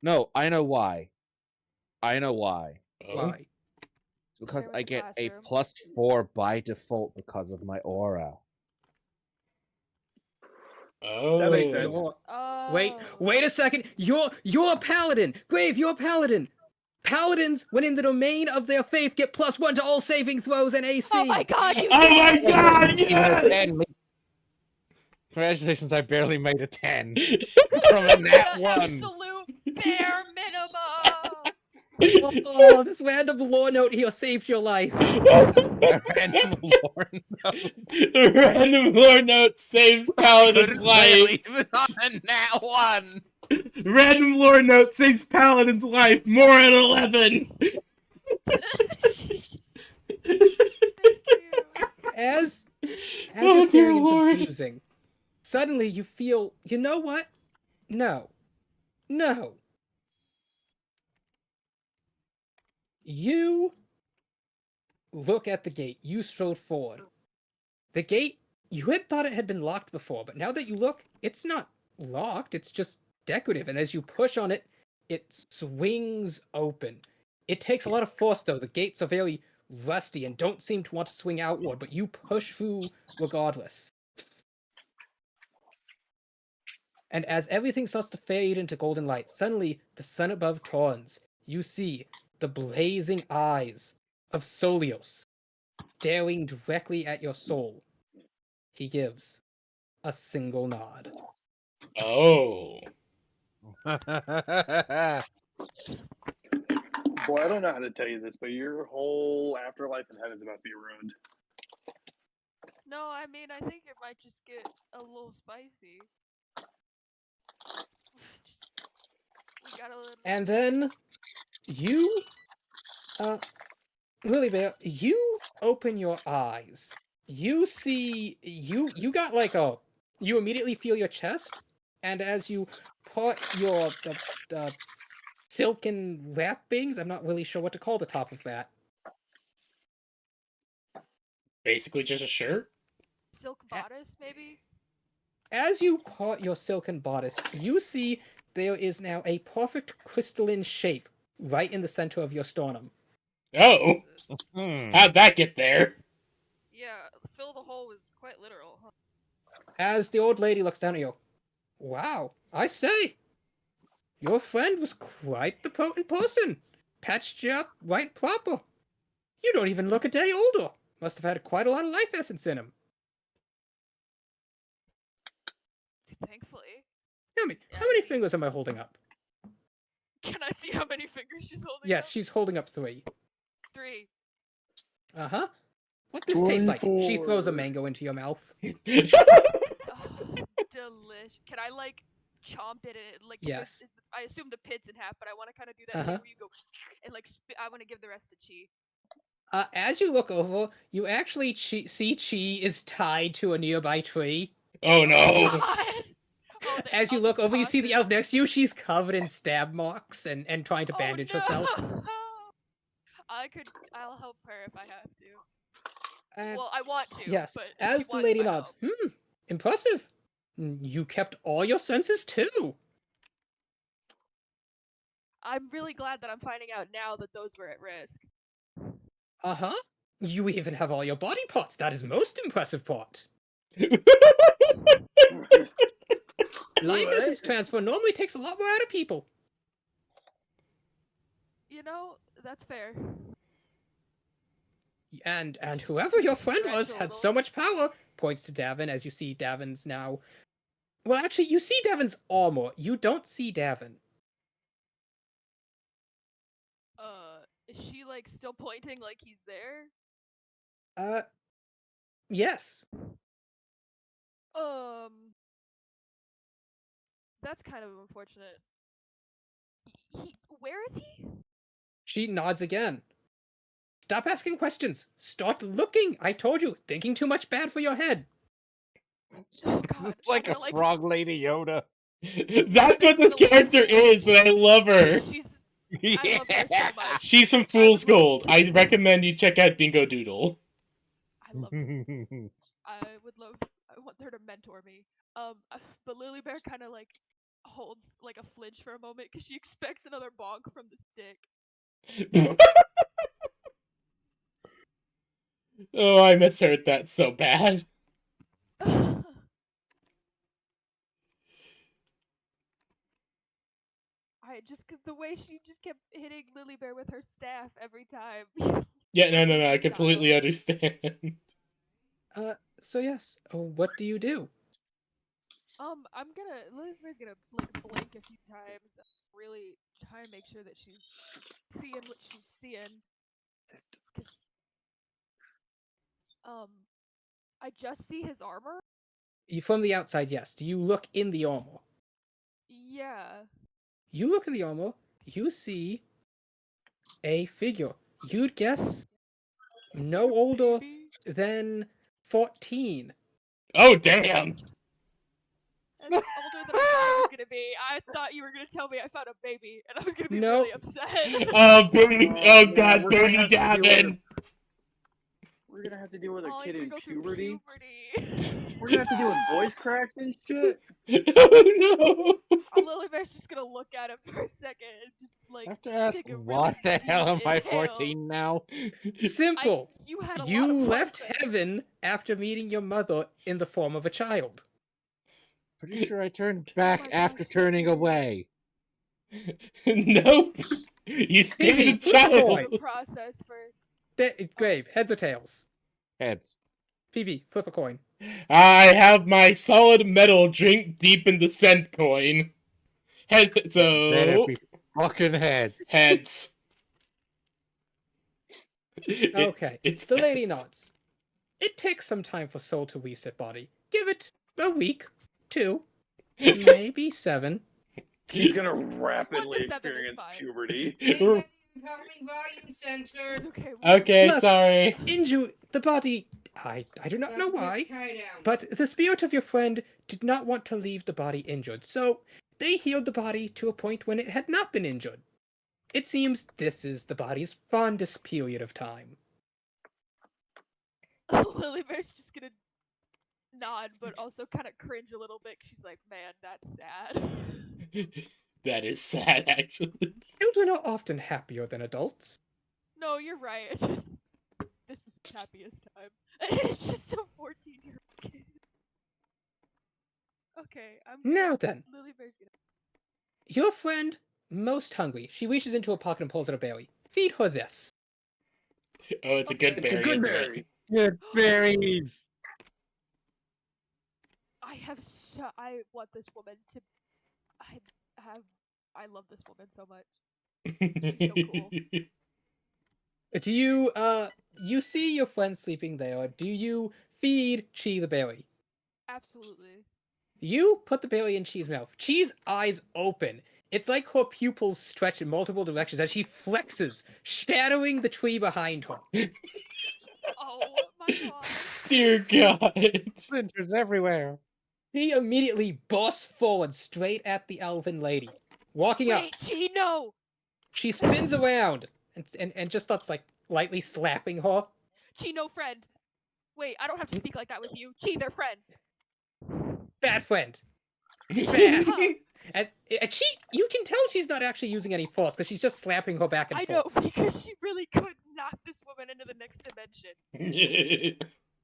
No, I know why. Why? It's because I get a +4 by default because of my aura. Oh. That makes sense. Wait a second. You're a paladin. Grave, you're a paladin. Paladins, when in the domain of their faith, get +1 to all saving throws and AC. Oh my god, you yes! Congratulations, I barely made a 10. From a nat 1. absolute bare minimum. Oh, this random lore note here saved your life. Random lore note. The random lore note saves Paladin's life. Even on a nat 1. Random lore note saves Paladin's life. More at 11. As Oh, it's dear very Lord. confusing, suddenly you feel, you know what? No. You look at the gate. You strode forward. The gate, you had thought it had been locked before, but now that you look, it's not locked. It's just decorative. And as you push on it, it swings open. It takes a lot of force, though. The gates are very rusty and don't seem to want to swing outward, but you push through regardless. And as everything starts to fade into golden light, suddenly the sun above turns. You see the blazing eyes of Solios staring directly at your soul. He gives a single nod. Oh. Boy, I don't know how to tell you this, but your whole afterlife in heaven is about to be ruined. No, I mean, I think it might just get a little spicy. We gotta let And then you, Lily Bear, you open your eyes. You see, you got like a, you immediately feel your chest, and as you put your the silken wrappings, I'm not really sure what to call the top of that. Basically just a shirt? silk bodice, maybe? As you part your silken bodice, you see there is now a perfect crystalline shape right in the center of your sternum. Oh. Hmm. How'd that get there? Yeah, fill the hole was quite literal, huh? As the old lady looks down at you, wow, I say, your friend was quite the potent person. Patched you up right proper. You don't even look a day older. Must have had quite a lot of life essence in him. Thankfully. How many fingers am I holding up? Can I see how many fingers she's holding Yes, up? she's holding up 3. 3. Uh-huh. What this taste like? She throws a 24. mango into your mouth. Delish. Can I like chomp it and like Yes. I assume the pit's in half, but I want to kind of do that Uh-huh. thing where you go and like I want to give the rest to Chi. As you look over, you actually see Chi is tied to a nearby tree. Oh no. As you look over, you see the elf next to you. She's covered in stab marks and trying to bandage herself. I'll help her if I have to. Uh, Well, I want to. Yes. But if As she the wants lady my nods, help. impressive. You kept all your senses too. I'm really glad that I'm finding out now that those were at risk. Uh-huh. You even have all your body parts. That is most impressive part. Life essence transfer normally takes a lot more out of people. You know, that's fair. And whoever your friend Stretch was a had little. so much power, points to Davin as you see Davin's now. Well, actually, you see Davin's armor. You don't see Davin. Is she like still pointing like he's there? Yes. That's kind of unfortunate. Where is he? She nods again. Stop asking questions. Start looking. I told you, thinking too much bad for your head. Oh God! It's like a frog lady Yoda. That's what this character is, and I love her. I love her so much. She's from Fool's Gold. I recommend you check out Dingo Doodle. I love this. I want her to mentor me. But Lily Bear kind of like holds like a flinch for a moment because she expects another bonk from the stick. Oh, I misheard that so bad. Just because the way she just kept hitting Lily Bear with her staff every time. Yeah, no, I completely understand. So yes, what do you do? Lily Bear's gonna like blink a few times, really try and make sure that she's seeing what she's seeing. Cause, I just see his armor. From the outside, yes. Do you look in the armor? Yeah. You look at the armor, you see a figure. You'd guess no older than 14. Oh, damn. That's older than I thought it was gonna be. I thought you were gonna tell me I found a baby, and I was gonna be Nope. really upset. Oh, baby. Oh, God, we're gonna baby have to deal with Davin. We're gonna have to deal with a Oh, kid he's in gonna go through puberty. puberty. We're gonna have to deal with voice cracks and shit. Oh, no. Lily Bear's just gonna look at him for a second and just like I have to ask, take a why really the hell am deep I inhale. 14 now? Simple. You had a lot You of left life heaven after meeting your mother in the form of a child. Pretty sure I turned back after gosh, turning away. Nope. You stayed Phoebe, a flip a child. coin. The process first. Grave, heads or tails? Heads. PB, flip a coin. I have my solid metal drink deep in the cent coin. Better So be fucking heads. heads. Okay, It's the lady heads. nods. It takes some time for soul to reset body. Give it a week, 2, maybe 7. He's gonna 1 rapidly to 7 is experience fine. puberty. Incoming volume sensor. It's okay. Okay, Plus, sorry. The body. I do not know why, but the spirit of your friend did not want to leave the body injured, so they healed the body to a point when it had not been injured. It seems this is the body's fondest period of time. Lily Bear's just gonna nod, but also kind of cringe a little bit. 'Cause she's like, "Man, that's sad." That is sad, actually. Children are often happier than adults. No, you're right. It's just this was his happiest time. It's just a 14-year-old kid. Okay, Now then, Lily Bear's gonna. your friend, most hungry. She reaches into her pocket and pulls out a berry. Feed her this. Oh, it's a good It's a berry. good isn't it? berry. Good berries. I want this woman to. I love this woman so much. She's so cool. Do you see your friend sleeping there? Do you feed Chi the berry? Absolutely. You put the berry in Chi's mouth. Chi's eyes open. It's like her pupils stretch in multiple directions as she flexes, shattering the tree behind her. Oh my god. Dear God. Splinters everywhere. He immediately bursts forward straight at the elven lady. Walking up. Wait, Chi, no! She spins around and just starts like lightly slapping her. Chi, no friend. Wait, I don't have to speak like that with you. Chi, they're friends. Bad friend. Bad. And she, you can tell she's not actually using any force because she's just slapping her back and I forth. know, because she really could knock this woman into the next dimension.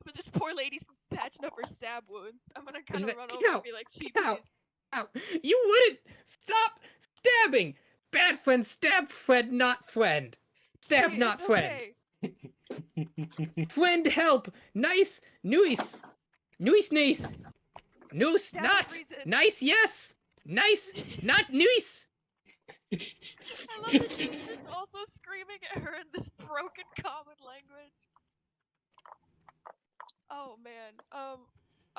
But this poor lady's patching up her stab wounds. I'm gonna kind of run over and be like, Chi, please. Ow. You wouldn't stop stabbing. Bad friend, stab friend, not friend. Stab, Chi, not it's friend. okay. Friend, help. Nice. Noose. Noose, nice. Noose, Stab not. reason. Nice, yes. Nice, not noose. I love that she's just also screaming at her in this broken common language. Oh man. I'm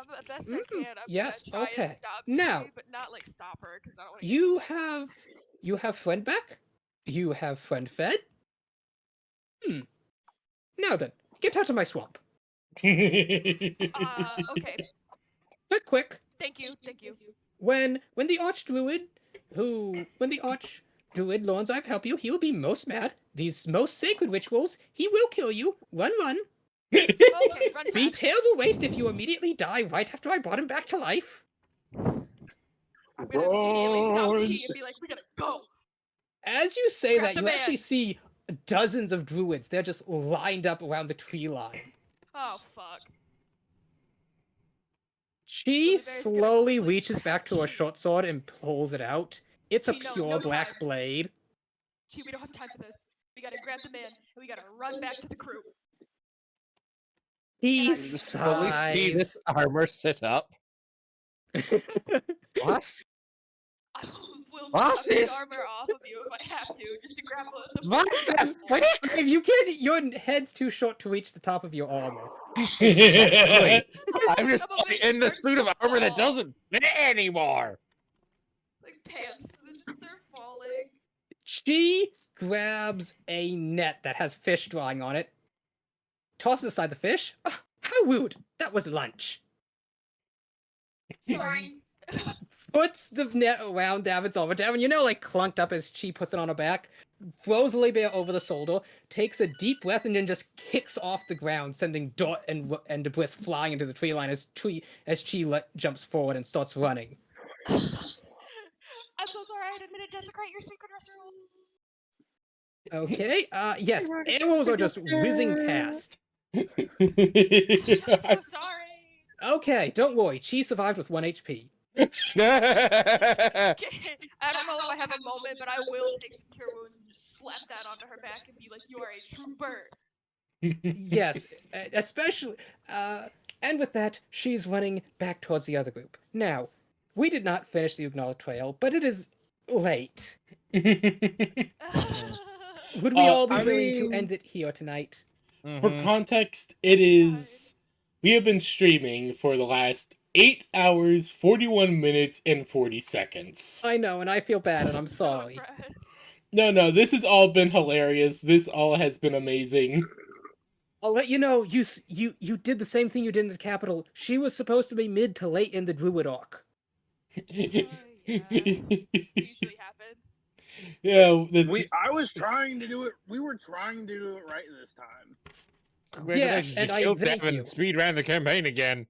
the best I can. I'm yes, gonna try okay. and stop Now, Chi, but not like stop her because I don't want to. you have friend back. You have friend fed. Now then, get out of my swamp. Okay. Quick. Thank you. When the archdruid learns I've helped you, he will be most mad. These most sacred rituals, he will kill you. Run. Okay, run Be fast. terrible waste if you immediately die right after I brought him back to life. I'm gonna immediately stop Chi and be like, we gotta go. As you say Grab that, the you man. actually see dozens of druids. They're just lined up around the tree line. Oh fuck. She slowly reaches back to her short sword and pulls it out. It's a Chi, no, pure no black time. blade. Chi, we don't have time for this. We gotta grab the man and we gotta run back to the crew. He Slowly see this sighs. armor sit up. What? I will What knock the is- armor off of you if I have to, just to grab the What the frick? If you can't, your head's too short to reach the top of your armor. Exactly. I'm just Some of it in the starts suit to of armor that fall. doesn't fit anymore. Like pants that just start falling. She grabs a net that has fish drawing on it, tosses aside the fish. Ah, how rude! That was lunch. Sorry. Puts the net around Davin's armor. Davin, like clunked up as she puts it on her back, throws Lily Bear over the shoulder, takes a deep breath, and then just kicks off the ground, sending dirt and debris flying into the tree line as Chi jumps forward and starts running. I'm so sorry I didn't mean to desecrate your secret restroom. Okay, yes, arrows are just whizzing past. I'm so sorry. Okay, don't worry, Chi survived with 1 HP. Okay. I don't know if I have a moment, but I will take some cure wounds and just slap that onto her back and be like, you are a true bird. Yes, especially, And with that, she's running back towards the other group. Now, we did not finish the Oog'nala Trail, but it is late. Would we all be willing to end it here tonight? For context, it is... We have been streaming for the last 8 hours, 41 minutes, and 40 seconds. I know, and I feel bad, and I'm sorry. No, this has all been hilarious. This all has been amazing. I'll let you know, you did the same thing you did in the Capitol. She was supposed to be mid to late in the Druid arc. Yeah. This usually happens. Yeah, I was trying to do it. We were trying to do it right this time. Yes, and I thank you. Speed ran the campaign again.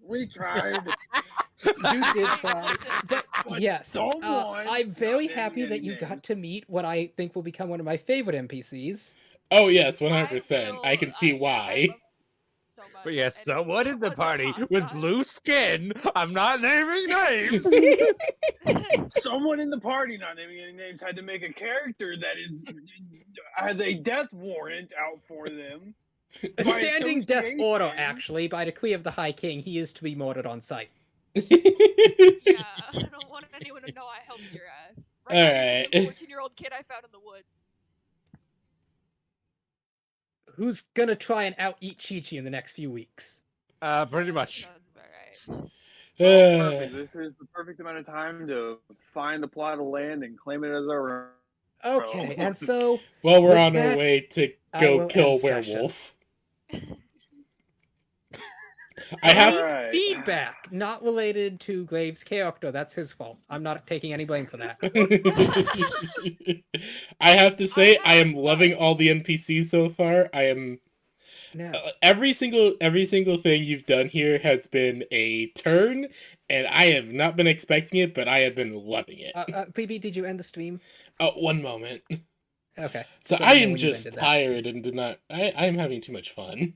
We tried. You did try. But yes, someone I'm very not happy naming that any you names. got to meet what I think will become one of my favorite NPCs. Oh yes, 100%. I can see why. So much. But yes, someone in the wasn't party hostile. with blue skin. I'm not naming names. Someone in the party, not naming any names, had to make a character that has a death warrant out for them. A By standing death association. order, actually, by decree of the High King, he is to be murdered on sight. Yeah, I don't want anyone to know I helped your ass. Right now, you're just a 14-year-old kid I found in the woods. Who's gonna try and out-eat Chi-Chi in the next few weeks? Pretty much. Sounds about right. Perfect. This is the perfect amount of time to find a plot of land and claim it as our own. Okay, and so... Well, we're with on our that, way to I go will kill a end session. werewolf. I have Alright. feedback, not related to Graves' character. That's his fault. I'm not taking any blame for that. I have to say, I am loving all the NPCs so far. I am... No. Every single thing you've done here has been a turn, and I have not been expecting it, but I have been loving it. BB, did you end the stream? Oh, one moment. Okay. So So I you know am when you just ended that. tired and did not... I am having too much fun.